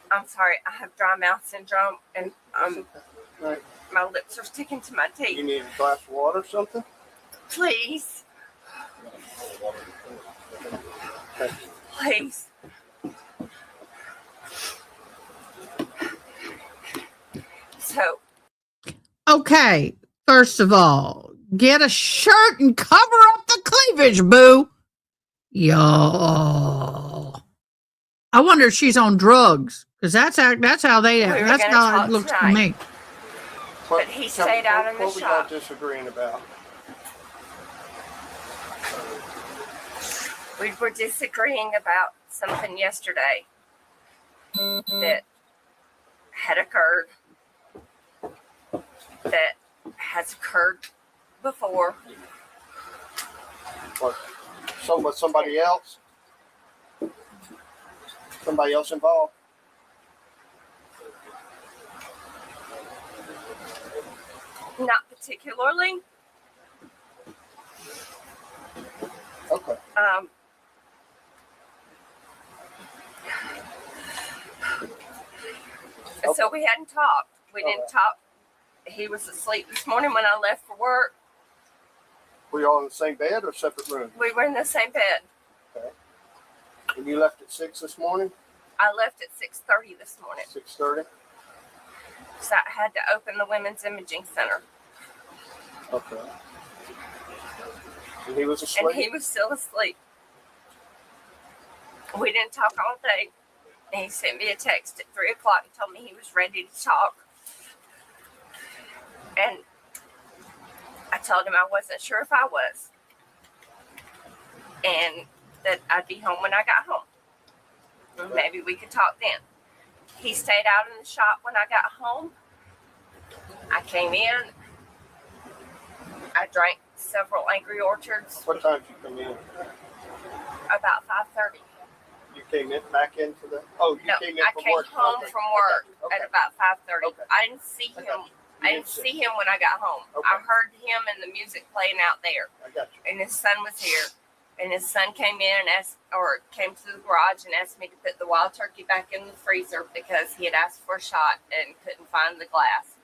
I'm sorry, I have dry mouth syndrome, and Right. my lips are sticking to my teeth. You need a glass of water or something? Please. Please. So. Okay, first of all, get a shirt and cover up the cleavage, boo. Yo. I wonder if she's on drugs, because that's how that's how it looks to me. But he stayed out in the What we shop. got disagreeing about? We were disagreeing about something yesterday that had occurred, that has occurred before. What? So with somebody else? Somebody else involved? Not particularly. Okay. So we hadn't talked. We didn't talk. He was asleep this morning when I left for work. Were you all in the same bed or separate rooms? We were in the same bed. Okay. And you left at 6 this morning? I left at 6:30 this morning. 6:30? So I had to open the Women's Imaging Center. Okay. And he was asleep? And he was still asleep. We didn't talk all day. And he sent me a text at 3 o'clock and told me he was ready to talk. And I told him I wasn't sure if I was. And that I'd be home when I got home. And maybe we could talk then. He stayed out in the shop when I got home. I came in. I drank several Angry Orchards. What time did you come in? About 5:30. You came in back in for the? Oh, you came in I from came work. home Okay. from work Okay. at about 5:30. Okay. I didn't see him. I didn't see him when I got home. Okay. I heard him and the music playing out there. I got you. And his son was here. And his son came in and came to the garage and asked me to put the wild turkey back in the freezer because he had asked for a shot and couldn't find the glass.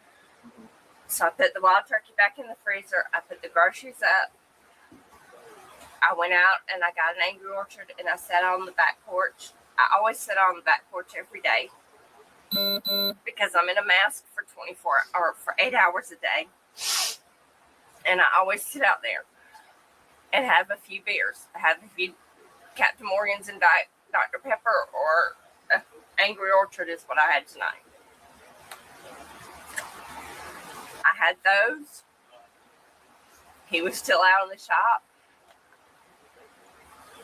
So I put the wild turkey back in the freezer. I put the groceries up. I went out and I got an Angry Orchard and I sat on the back porch. I always sit on the back porch every day because I'm in a mask for 8 hours a day. And I always sit out there and have a few beers. I have a few Captain Morgan's and Dr. Pepper, or Angry Orchard is what I had tonight. I had those. He was still out in the shop.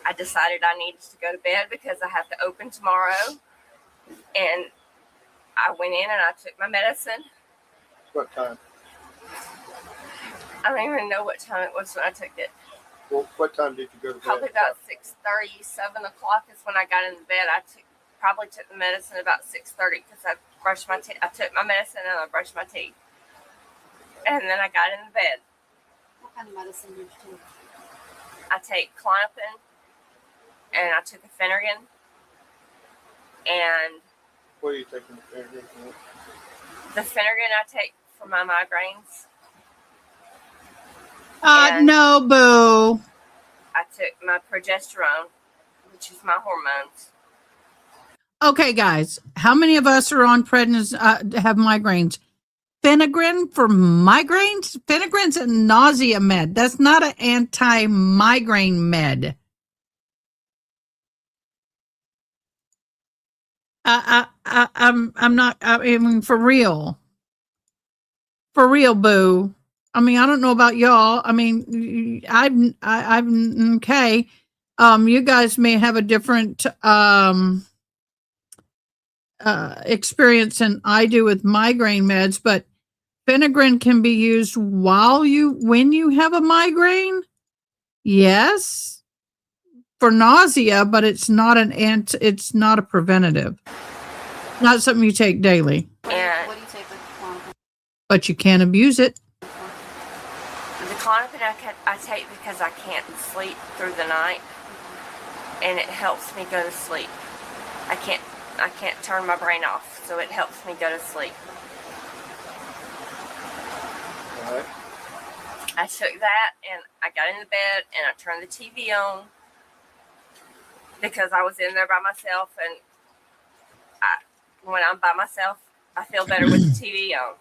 I decided I needed to go to bed because I have to open tomorrow. And I went in and I took my medicine. What time? I don't even know what time it was when I took it. Well, what time did you go to bed? Probably about 6:30, 7 o'clock is when I got in the bed. I probably took the medicine about 6:30 because I brushed my teeth. I took my medicine and I brushed my teeth. And then I got in the bed. What kind of medicine did you take? I take Klonopin and I took a Phenergan. And What are you taking the Phenergan for? the Phenergan I take for my migraines. No, boo. I took my progesterone, which is my hormones. Okay, guys, how many of us are on prednisone, have migraines? Phenergan for migraines? Phenergan's a nausea med. That's not an anti-migraine med. I'm not, I mean, for real, boo. I mean, I don't know about y'all. I mean, I'm okay. you guys may have a different experience than I do with migraine meds, but Phenergan can be used when you have a migraine. Yes, for nausea, but it's not it's not a preventative. Not something you take daily. And What do you take with Klonopin? But you can't abuse it. the Klonopin I take because I can't sleep through the night, and it helps me go to sleep. I can't turn my brain off, so it helps me go to sleep. Alright. I took that and I got in the bed and I turned the TV on because I was in there by myself, and when I'm by myself, I feel better with the TV on.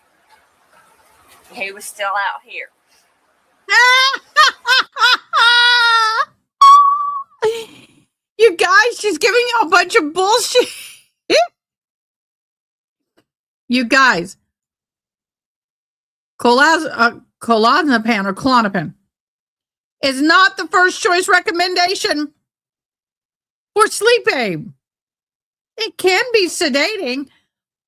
He was still out here. You guys, she's giving you a bunch of bullshit. You guys, Klonopin or Klonopin is not the first choice recommendation for sleep aid. It can be sedating,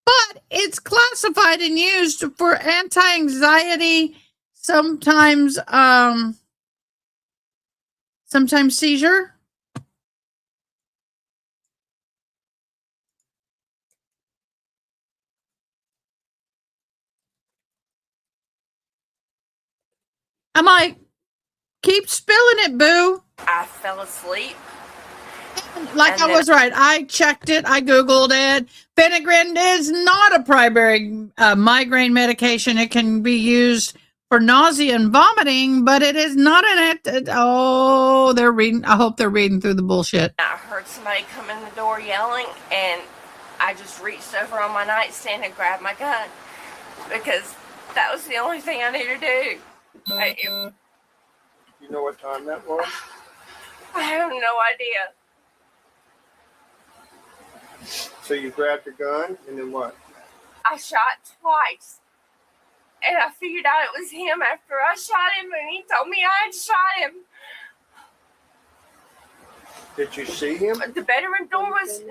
but it's classified and used for anti-anxiety, sometimes seizure. I'm like, keep spilling it, boo. I fell asleep. Like I was right. I checked it. I Googled it. Phenergan is not a primary migraine medication. It can be used for nausea and vomiting, but it is not they're reading. I hope they're reading through the bullshit. I heard somebody come in the door yelling, and I just reached over on my nightstand and grabbed my gun because that was the only thing I needed to do. You know what time that was? I have no idea. So you grabbed your gun and then what? I shot twice, and I figured out it was him after I shot him, and he told me I had shot him. Did you see him? The bedroom door was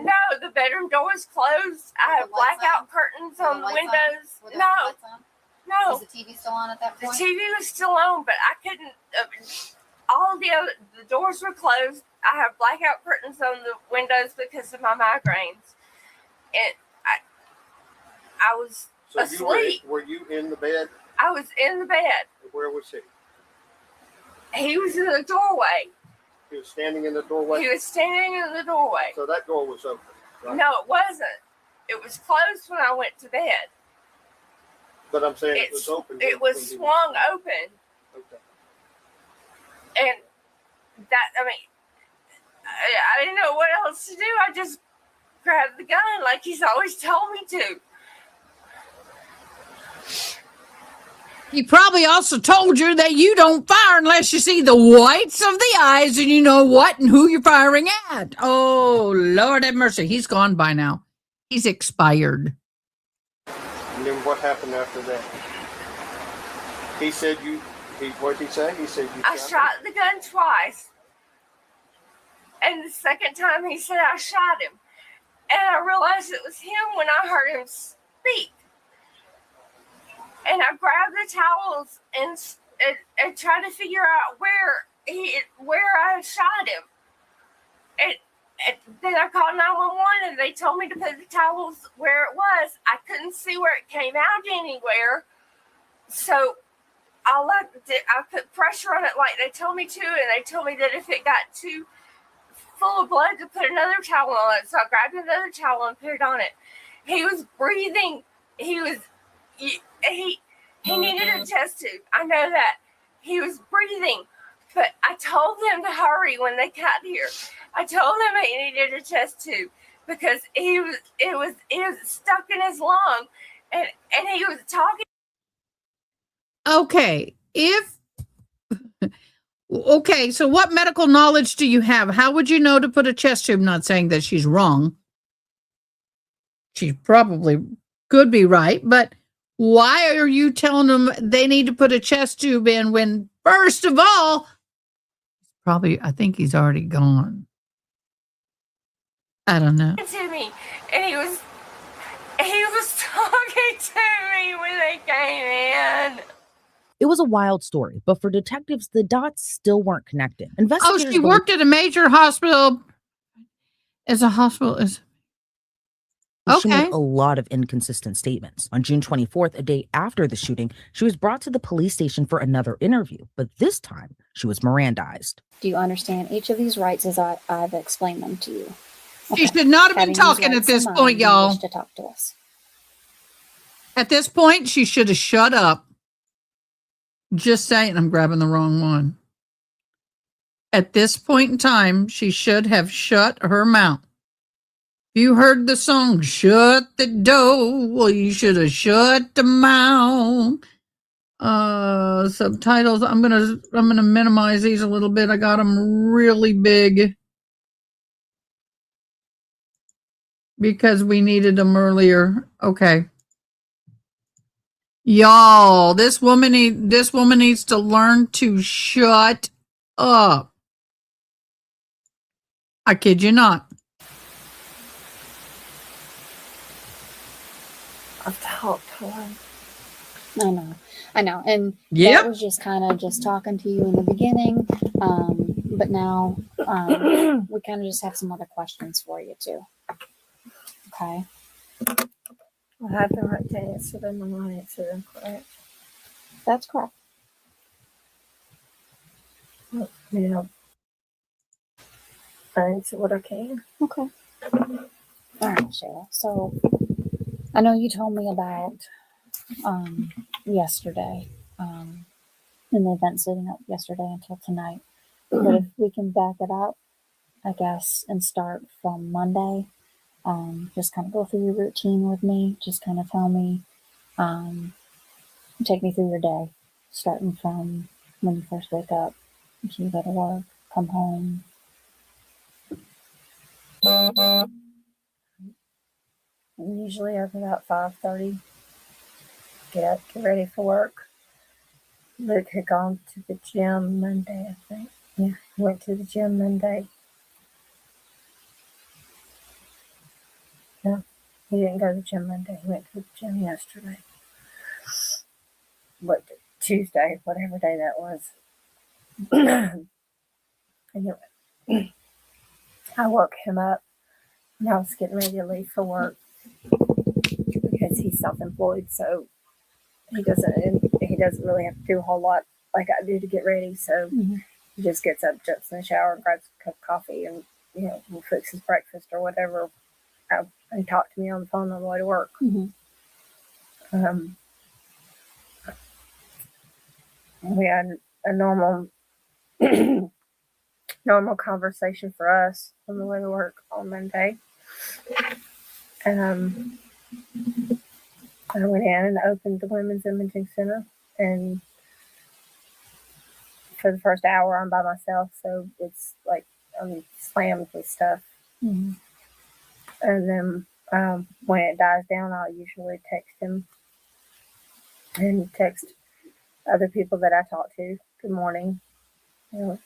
closed. I have blackout curtains on the windows. No. Was the TV still on at that The point? TV was still on, but I couldn't. The doors were closed. I have blackout curtains on the windows because of my migraines, and I was asleep. Were you in the bed? I was in the bed. Where was he? He was in the doorway. He was standing in the doorway? He was standing in the doorway. So that door was open, right? No, it wasn't. It was closed when I went to bed. But I'm saying it was open. It was swung open. Okay. And I didn't know what else to do. I just grabbed the gun like he's always told me to. He probably also told you that you don't fire unless you see the whites of the eyes and you know what and who you're firing at. Oh, Lord have mercy. He's gone by now. He's expired. And then what happened after that? He said what did he say? He said I shot the gun twice. And the second time he said I shot him. And I realized it was him when I heard him speak. And I grabbed the towels and tried to figure out where I shot him. And then I called 911 and they told me to put the towels where it was. I couldn't see where it came out anywhere. So I put pressure on it like they told me to, and they told me that if it got too full of blood to put another towel on it. So I grabbed another towel and put it on it. He was breathing. He needed a chest tube. I know that. He was breathing. But I told them to hurry when they got here. I told them he needed a chest tube because it was stuck in his lung, and he was talking. Okay, so what medical knowledge do you have? How would you know to put a chest tube? Not saying that she's wrong. She probably could be right, but why are you telling them they need to put a chest tube in when, first of all, Probably, I think he's already gone. I don't know. To me, and he was talking to me when they came in. It was a wild story, but for detectives, the dots still weren't connected. Oh, Investigators she worked at a major hospital. As a hospital is She made okay. a lot of inconsistent statements. On June 24th, a day after the shooting, she was brought to the police station for another interview, but this time she was Mirandized. Do you understand each of these rights as I've explained them to you? She should not have been Having these talking at rights this in mind, point, do you y'all. wish to talk to us? At this point, she should have shut up. Just saying, I'm grabbing the wrong one. At this point in time, she should have shut her mouth. You heard the song, Shut the Door. Well, you should have shut the mouth. Subtitles. I'm gonna minimize these a little bit. I got them really big because we needed them earlier. Okay. Y'all, this woman needs to learn to shut up. I kid you not. I've talked to her. I know. And Yep. that was just kind of just talking to you in the beginning. But now we kind of just have some other questions for you too. Okay. I have the right to answer them and not answer them, correct? That's correct. You know, I answer what I can. Okay. All right, Sheila. So I know you told me about yesterday, and the events leading up yesterday until tonight. But if we can back it up, I guess, and start from Monday, just kind of go through your routine with me. Just kind of tell me, take me through your day, starting from when you first wake up, until you go to work, come home. Usually up about 5:30. Get up, get ready for work. Luke had gone to the gym Monday, I think. Yeah, he went to the gym Monday. No, he didn't go to the gym Monday. He went to the gym yesterday. What, Tuesday, whatever day that was. Anyway, I woke him up and I was getting ready to leave for work because he's self-employed, so he doesn't really have to do a whole lot like I do to get ready. So he just gets up, jumps in the shower, grabs a cup of coffee, and will fix his breakfast or whatever, and talk to me on the phone on the way to work. We had a normal conversation for us on the way to work on Monday. And I went in and opened the Women's Imaging Center, and for the first hour I'm by myself, so it's like I'm slammed with stuff. And then when it dies down, I'll usually text him and text other people that I talk to, good morning. I'm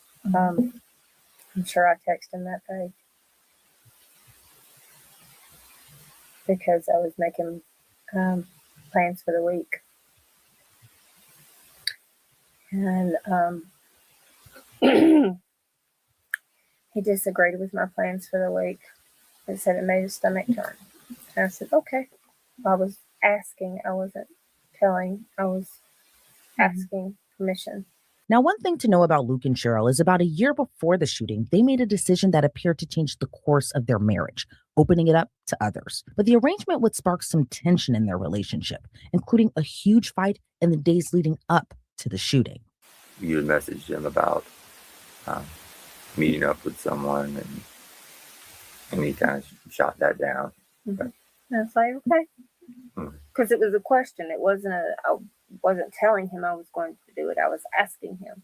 sure I text him that day because I was making plans for the week. And he disagreed with my plans for the week. He said it made his stomach turn. And I said, okay. I was asking. I wasn't telling. I was asking permission. Now, one thing to know about Luke and Cheryl is about a year before the shooting, they made a decision that appeared to change the course of their marriage, opening it up to others. But the arrangement would spark some tension in their relationship, including a huge fight in the days leading up to the shooting. You had messaged him about meeting up with someone, and he kind of shot that down. And I was like, okay. Because it was a question. It wasn't I wasn't telling him I was going to do it. I was asking him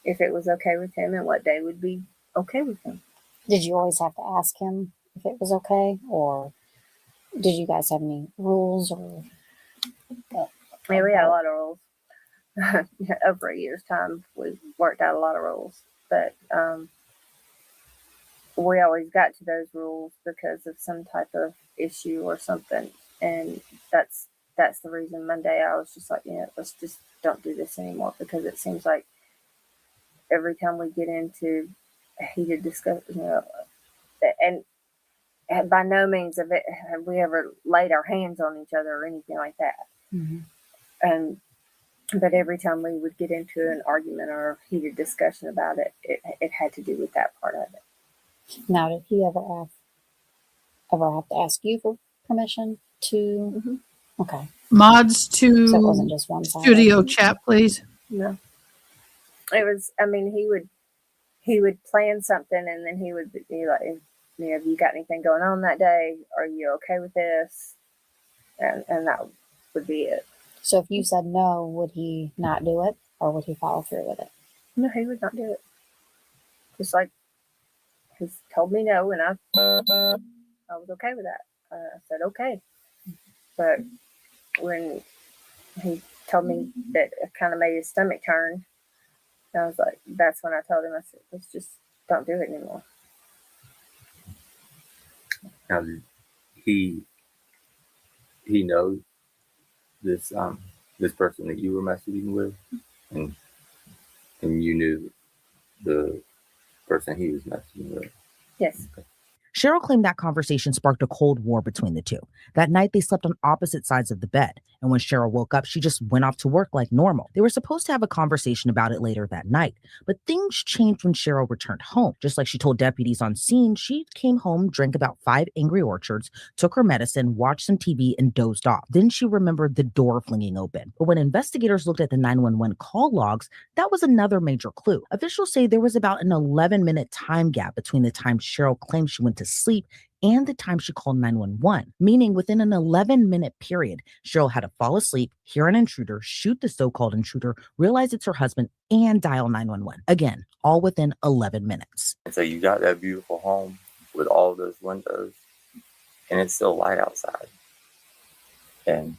if it was okay with him and what day would be okay with him. Did you always have to ask him if it was okay, or did you guys have any rules? Or Yeah, we had a lot of rules. Over a year's time, we worked out a lot of rules. but we always got to those rules because of some type of issue or something, and that's the reason Monday I was just like, let's just don't do this anymore, because it seems like every time we get into a heated discussion, and by no means have we ever laid our hands on each other or anything like that. And but every time we would get into an argument or a heated discussion about it, it had to do with that part of it. Now, did he ever have to ask you for permission to? Okay. Mods to So it wasn't just one studio chat, please. No, it was. I mean, he would plan something, and then he would be like, have you got anything going on that day? Are you okay with this? And that would be it. So if you said no, would he not do it, or would he follow through with it? No, he would not do it. Just like he told me no, and I was okay with that. I said okay, but when he told me that, it kind of made his stomach turn. I was like, that's when I told him, I said, let's just don't do it anymore. Now, did he knows this this person that you were messaging with, and you knew the person he was messaging with? Yes. Cheryl claimed that conversation sparked a cold war between the two. That night, they slept on opposite sides of the bed. And when Cheryl woke up, she just went off to work like normal. They were supposed to have a conversation about it later that night. But things changed when Cheryl returned home. Just like she told deputies on scene, she came home, drank about 5 Angry Orchards, took her medicine, watched some TV, and dozed off. Then she remembered the door flinging open. But when investigators looked at the 911 call logs, that was another major clue. Officials say there was about an 11-minute time gap between the time Cheryl claimed she went to sleep and the time she called 911, meaning within an 11-minute period, Cheryl had to fall asleep, hear an intruder, shoot the so-called intruder, realize it's her husband, and dial 911. Again, all within 11 minutes. And so you got that beautiful home with all those windows, and it's still light outside. And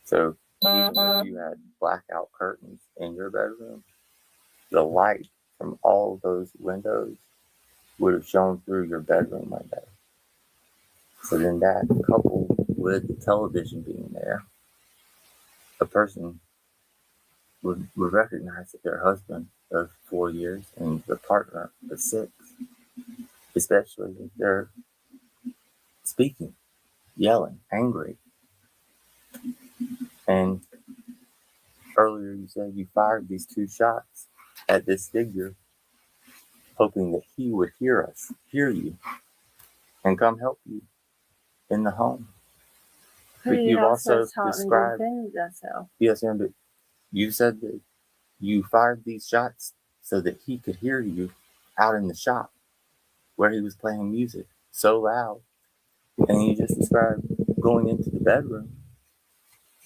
so even if you had blackout curtains in your bedroom, the light from all those windows would have shone through your bedroom window. So then that, coupled with the television being there, a person would recognize that their husband of 4 years and the partner of 6, especially if they're speaking, yelling, angry. And earlier you said you fired these 2 shots at this figure, hoping that he would hear you, and come help you in the home. But you've also described, yes, but you said that you fired these shots so that he could hear you out in the shop where he was playing music so loud. And you just described going into the bedroom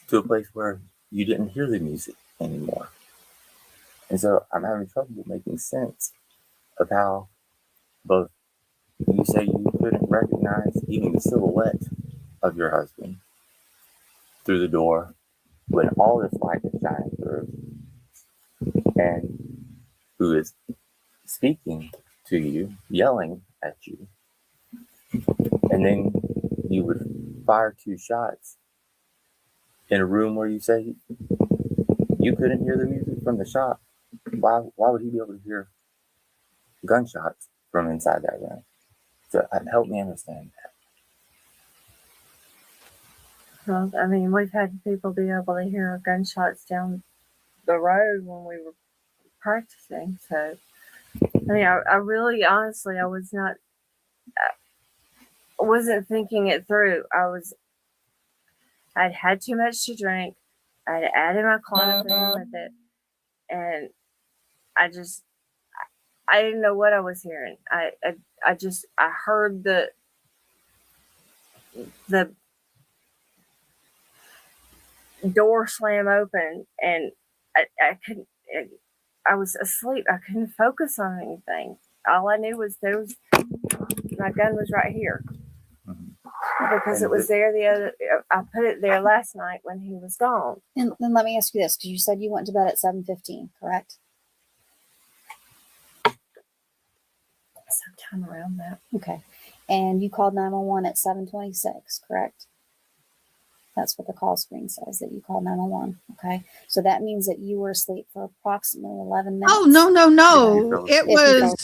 to a place where you didn't hear the music anymore. And so I'm having trouble making sense of how both you say you couldn't recognize even the silhouette of your husband through the door when all this light is shining through, and who is speaking to you, yelling at you. And then you would fire 2 shots in a room where you say you couldn't hear the music from the shop. Why would he be able to hear gunshots from inside that room? So help me understand that. Well, I mean, we've had people be able to hear gunshots down the road when we were practicing. So, I mean, I really, honestly, I wasn't thinking it through. I'd had too much to drink. I'd added my clonazepam with it, and I didn't know what I was hearing. I heard the door slam open, and I couldn't. I was asleep. I couldn't focus on anything. All I knew was my gun was right here because it was there I put it there last night when he was gone. And then let me ask you this, because you said you went to bed at 7:15, correct? sometime around that. Okay. And you called 911 at 7:26, correct? That's what the call screen says, that you called 911. Okay. So that means that you were asleep for approximately 11 minutes. Oh, no. If you fell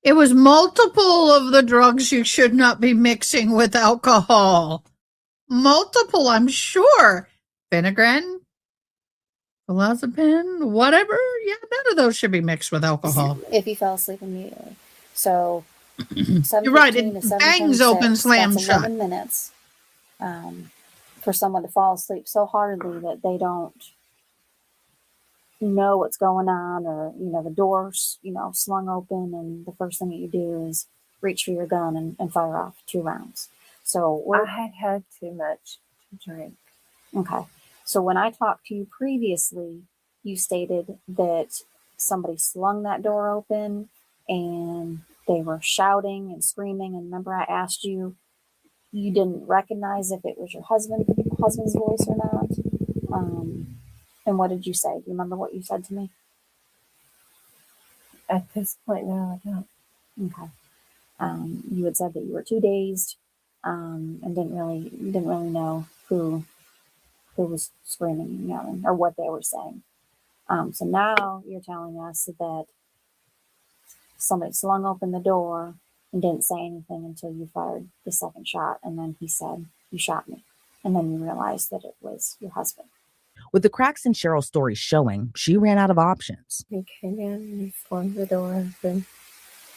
It was multiple of the drugs you should not be mixing with alcohol. Multiple, I'm sure. Phenergan, Diazepam, whatever. Yeah, none of those should be mixed with alcohol. If you fell asleep immediately. So You're right. 7:15 It to bangs open 7:26, slam that's shut. 11 minutes for someone to fall asleep so hardly that they don't know what's going on, or the door's slung open, and the first thing that you do is reach for your gun and fire off 2 rounds. So I had too much to drink. okay. So when I talked to you previously, you stated that somebody slung that door open and they were shouting and screaming. And remember, I asked you, you didn't recognize if it was your husband's voice or not. And what did you say? Do you remember what you said to me? At this point now, I don't. Okay. You had said that you were too dazed and didn't really know who was screaming and yelling or what they were saying. So now you're telling us that somebody slung open the door and didn't say anything until you fired the second shot, and then he said, "You shot me," and then you realized that it was your husband. With the cracks in Cheryl's story showing, she ran out of options. He came in and he flung the door open,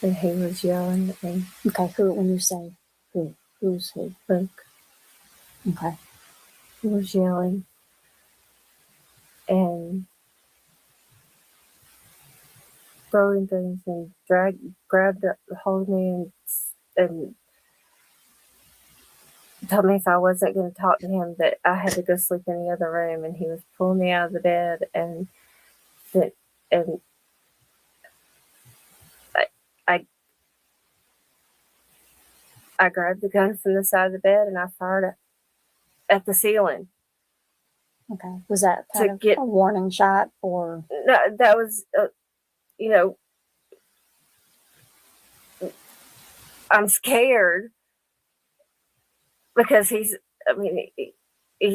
and he was yelling at me. Okay, when you say who's who? Luke. Okay. He was yelling and throwing things and grabbed hold of me and told me if I wasn't going to talk to him that I had to go sleep in the other room, and he was pulling me out of the bed and I grabbed the gun from the side of the bed and I fired it at the ceiling. Okay. Was that kind of a warning shot, or? No, that was, I'm scared because he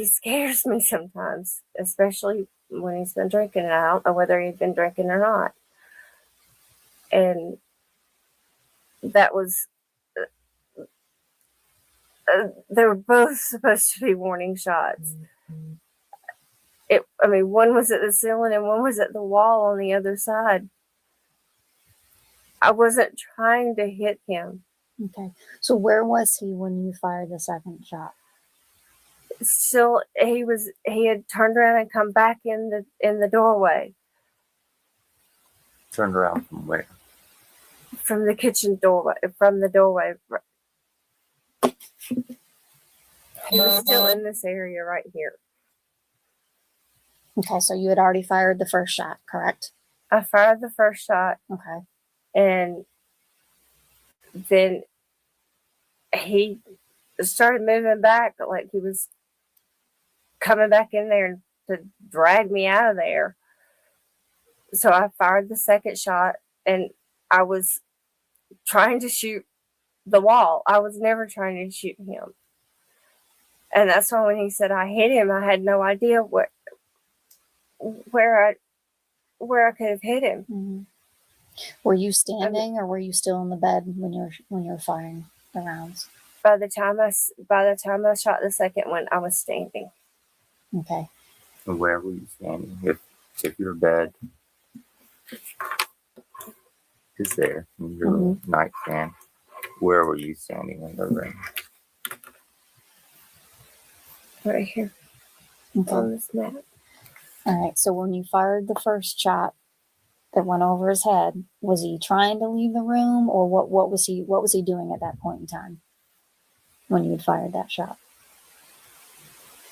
scares me sometimes, especially when he's been drinking. And I don't know whether he'd been drinking or not. And that was, they were both supposed to be warning shots. One was at the ceiling and one was at the wall on the other side. I wasn't trying to hit him. Okay. So where was he when you fired the second shot? Still, he had turned around and come back in the doorway. Turned around from where? From the kitchen doorway, from the doorway. He was still in this area right here. Okay, so you had already fired the first shot, correct? I fired the first shot. Okay. And then he started moving back, like he was coming back in there to drag me out of there. So I fired the second shot, and I was trying to shoot the wall. I was never trying to shoot him. And that's why when he said I hit him, I had no idea where I could have hit him. Mm-hmm. Were you standing, or were you still in the bed when you were firing the rounds? By the time I shot the second one, I was standing. Okay. And where were you standing? If your bed is there in your nightstand, where were you standing in the room? Right here. Okay. On this map. All right. So when you fired the first shot that went over his head, was he trying to leave the room, or what was he doing at that point in time when you had fired that shot?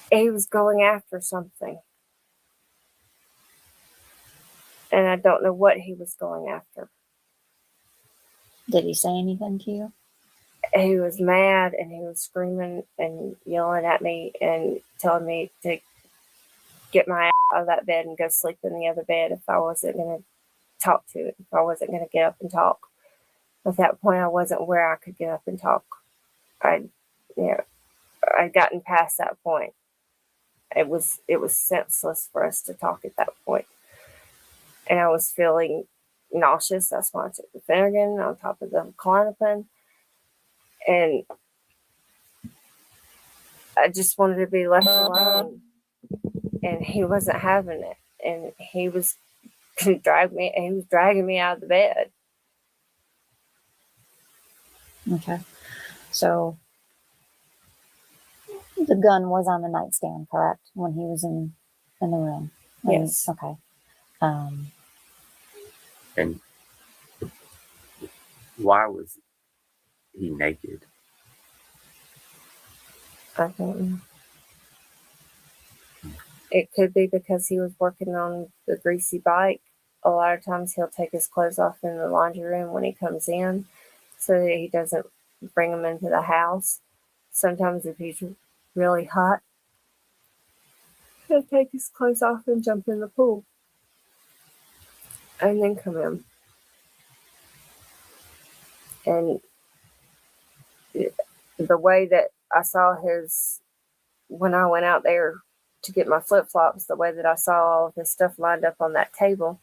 He was going after something. And I don't know what he was going after. Did he say anything to you? He was mad, and he was screaming and yelling at me and telling me to get my ass out of that bed and go sleep in the other bed if I wasn't going to talk to it, if I wasn't going to get up and talk. At that point, I wasn't where I could get up and talk. I'd gotten past that point. It was senseless for us to talk at that point. And I was feeling nauseous. That's why I took the Phenergan on top of the Klonopin. And I just wanted to be left alone. And he wasn't having it. And he was dragging me out of the bed. Okay. So the gun was on the nightstand, correct? When he was in the room? Yes. Okay. And why was he naked? I don't know. It could be because he was working on the greasy bike. A lot of times he'll take his clothes off in the laundry room when he comes in so that he doesn't bring them into the house. Sometimes if he's really hot, he'll take his clothes off and jump in the pool and then come in. And the way that I saw when I went out there to get my flip-flops, the way that I saw all of his stuff lined up on that table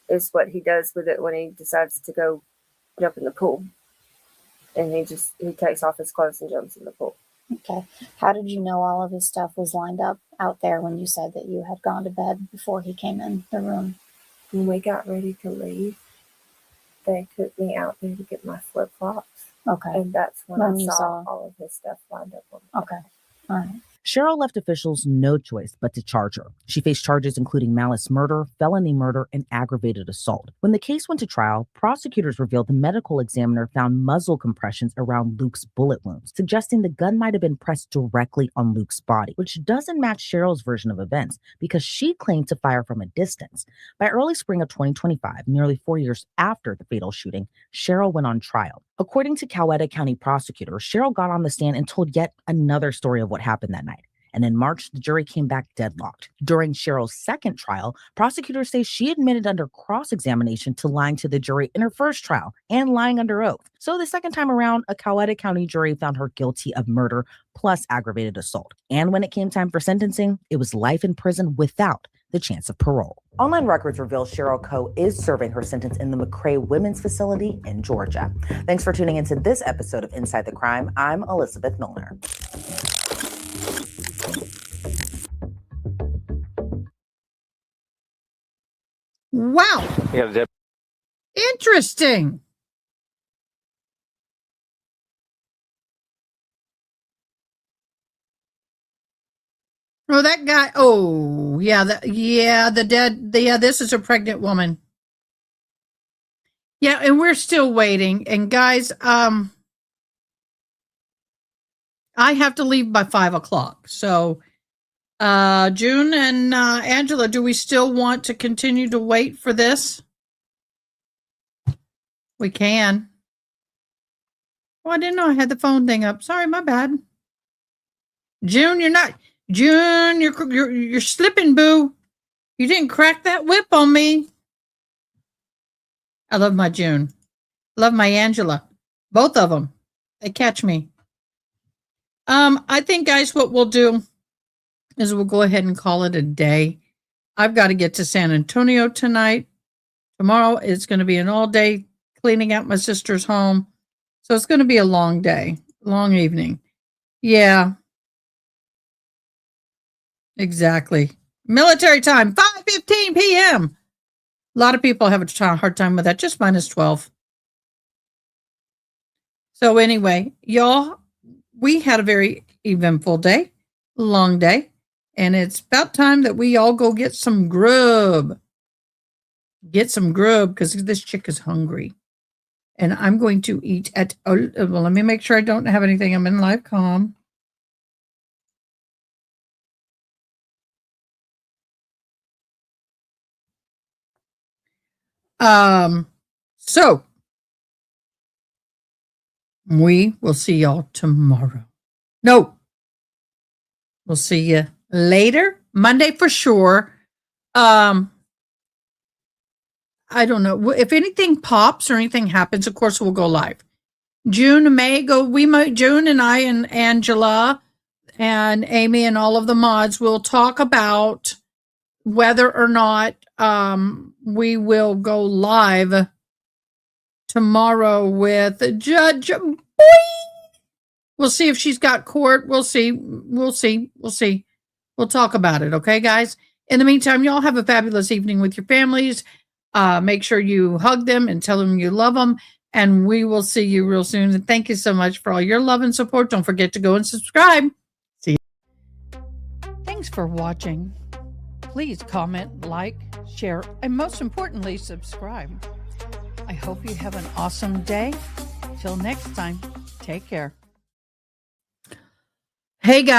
is what he does with it when he decides to go jump in the pool. And he takes off his clothes and jumps in the pool. Okay. How did you know all of his stuff was lined up out there when you said that you had gone to bed before he came in the room? When we got ready to leave, they took me out there to get my flip-flops. Okay. And that's when When I you saw saw- all of his stuff lined up on Okay. All right. Cheryl left officials no choice but to charge her. She faced charges including malice murder, felony murder, and aggravated assault. When the case went to trial, prosecutors revealed the medical examiner found muzzle compressions around Luke's bullet wounds, suggesting the gun might have been pressed directly on Luke's body, which doesn't match Cheryl's version of events because she claimed to fire from a distance. By early spring of 2025, nearly 4 years after the fatal shooting, Cheryl went on trial. According to Coweta County prosecutor, Cheryl got on the stand and told yet another story of what happened that night. And in March, the jury came back deadlocked. During Cheryl's second trial, prosecutors say she admitted under cross-examination to lying to the jury in her first trial and lying under oath. So the second time around, a Coweta County jury found her guilty of murder plus aggravated assault. And when it came time for sentencing, it was life in prison without the chance of parole. Online records reveal Cheryl Coe is serving her sentence in the McRae Women's Facility in Georgia. Thanks for tuning into this episode of Inside the Crime. I'm Elizabeth Milner. Wow. Yeah, Interesting. Oh, that guy. Oh, yeah. This is a pregnant woman. Yeah, and we're still waiting. And guys, I have to leave by 5:00. So, June and Angela, do we still want to continue to wait for this? We can. Oh, I didn't know I had the phone thing up. Sorry, my bad. June, you're slipping, boo. You didn't crack that whip on me. I love my June. Love my Angela. Both of them. They catch me. I think, guys, what we'll do is we'll go ahead and call it a day. I've got to get to San Antonio tonight. Tomorrow it's going to be an all-day cleaning out my sister's home. So it's going to be a long day, long evening. Yeah. Exactly. Military time, 5:15 p.m. A lot of people have a hard time with that, just minus 12. So anyway, y'all, we had a very eventful day, long day, and it's about time that we all go get some grub. Get some grub because this chick is hungry. And I'm going to eat at, well, let me make sure I don't have anything. I'm in live comm. So we will see y'all tomorrow. No, we'll see you later, Monday for sure. I don't know. If anything pops or anything happens, of course, we'll go live. June, May, June and I and Angela and Amy and all of the mods will talk about whether or not we will go live tomorrow with Judge Boy. We'll see if she's got court. We'll see. We'll talk about it. Okay, guys? In the meantime, y'all have a fabulous evening with your families. Make sure you hug them and tell them you love them. And we will see you real soon. And thank you so much for all your love and support. Don't forget to go and subscribe. See you. Thanks for watching. Please comment, like, share, and most importantly, subscribe. I hope you have an awesome day. Till next time, take care. Hey, guys.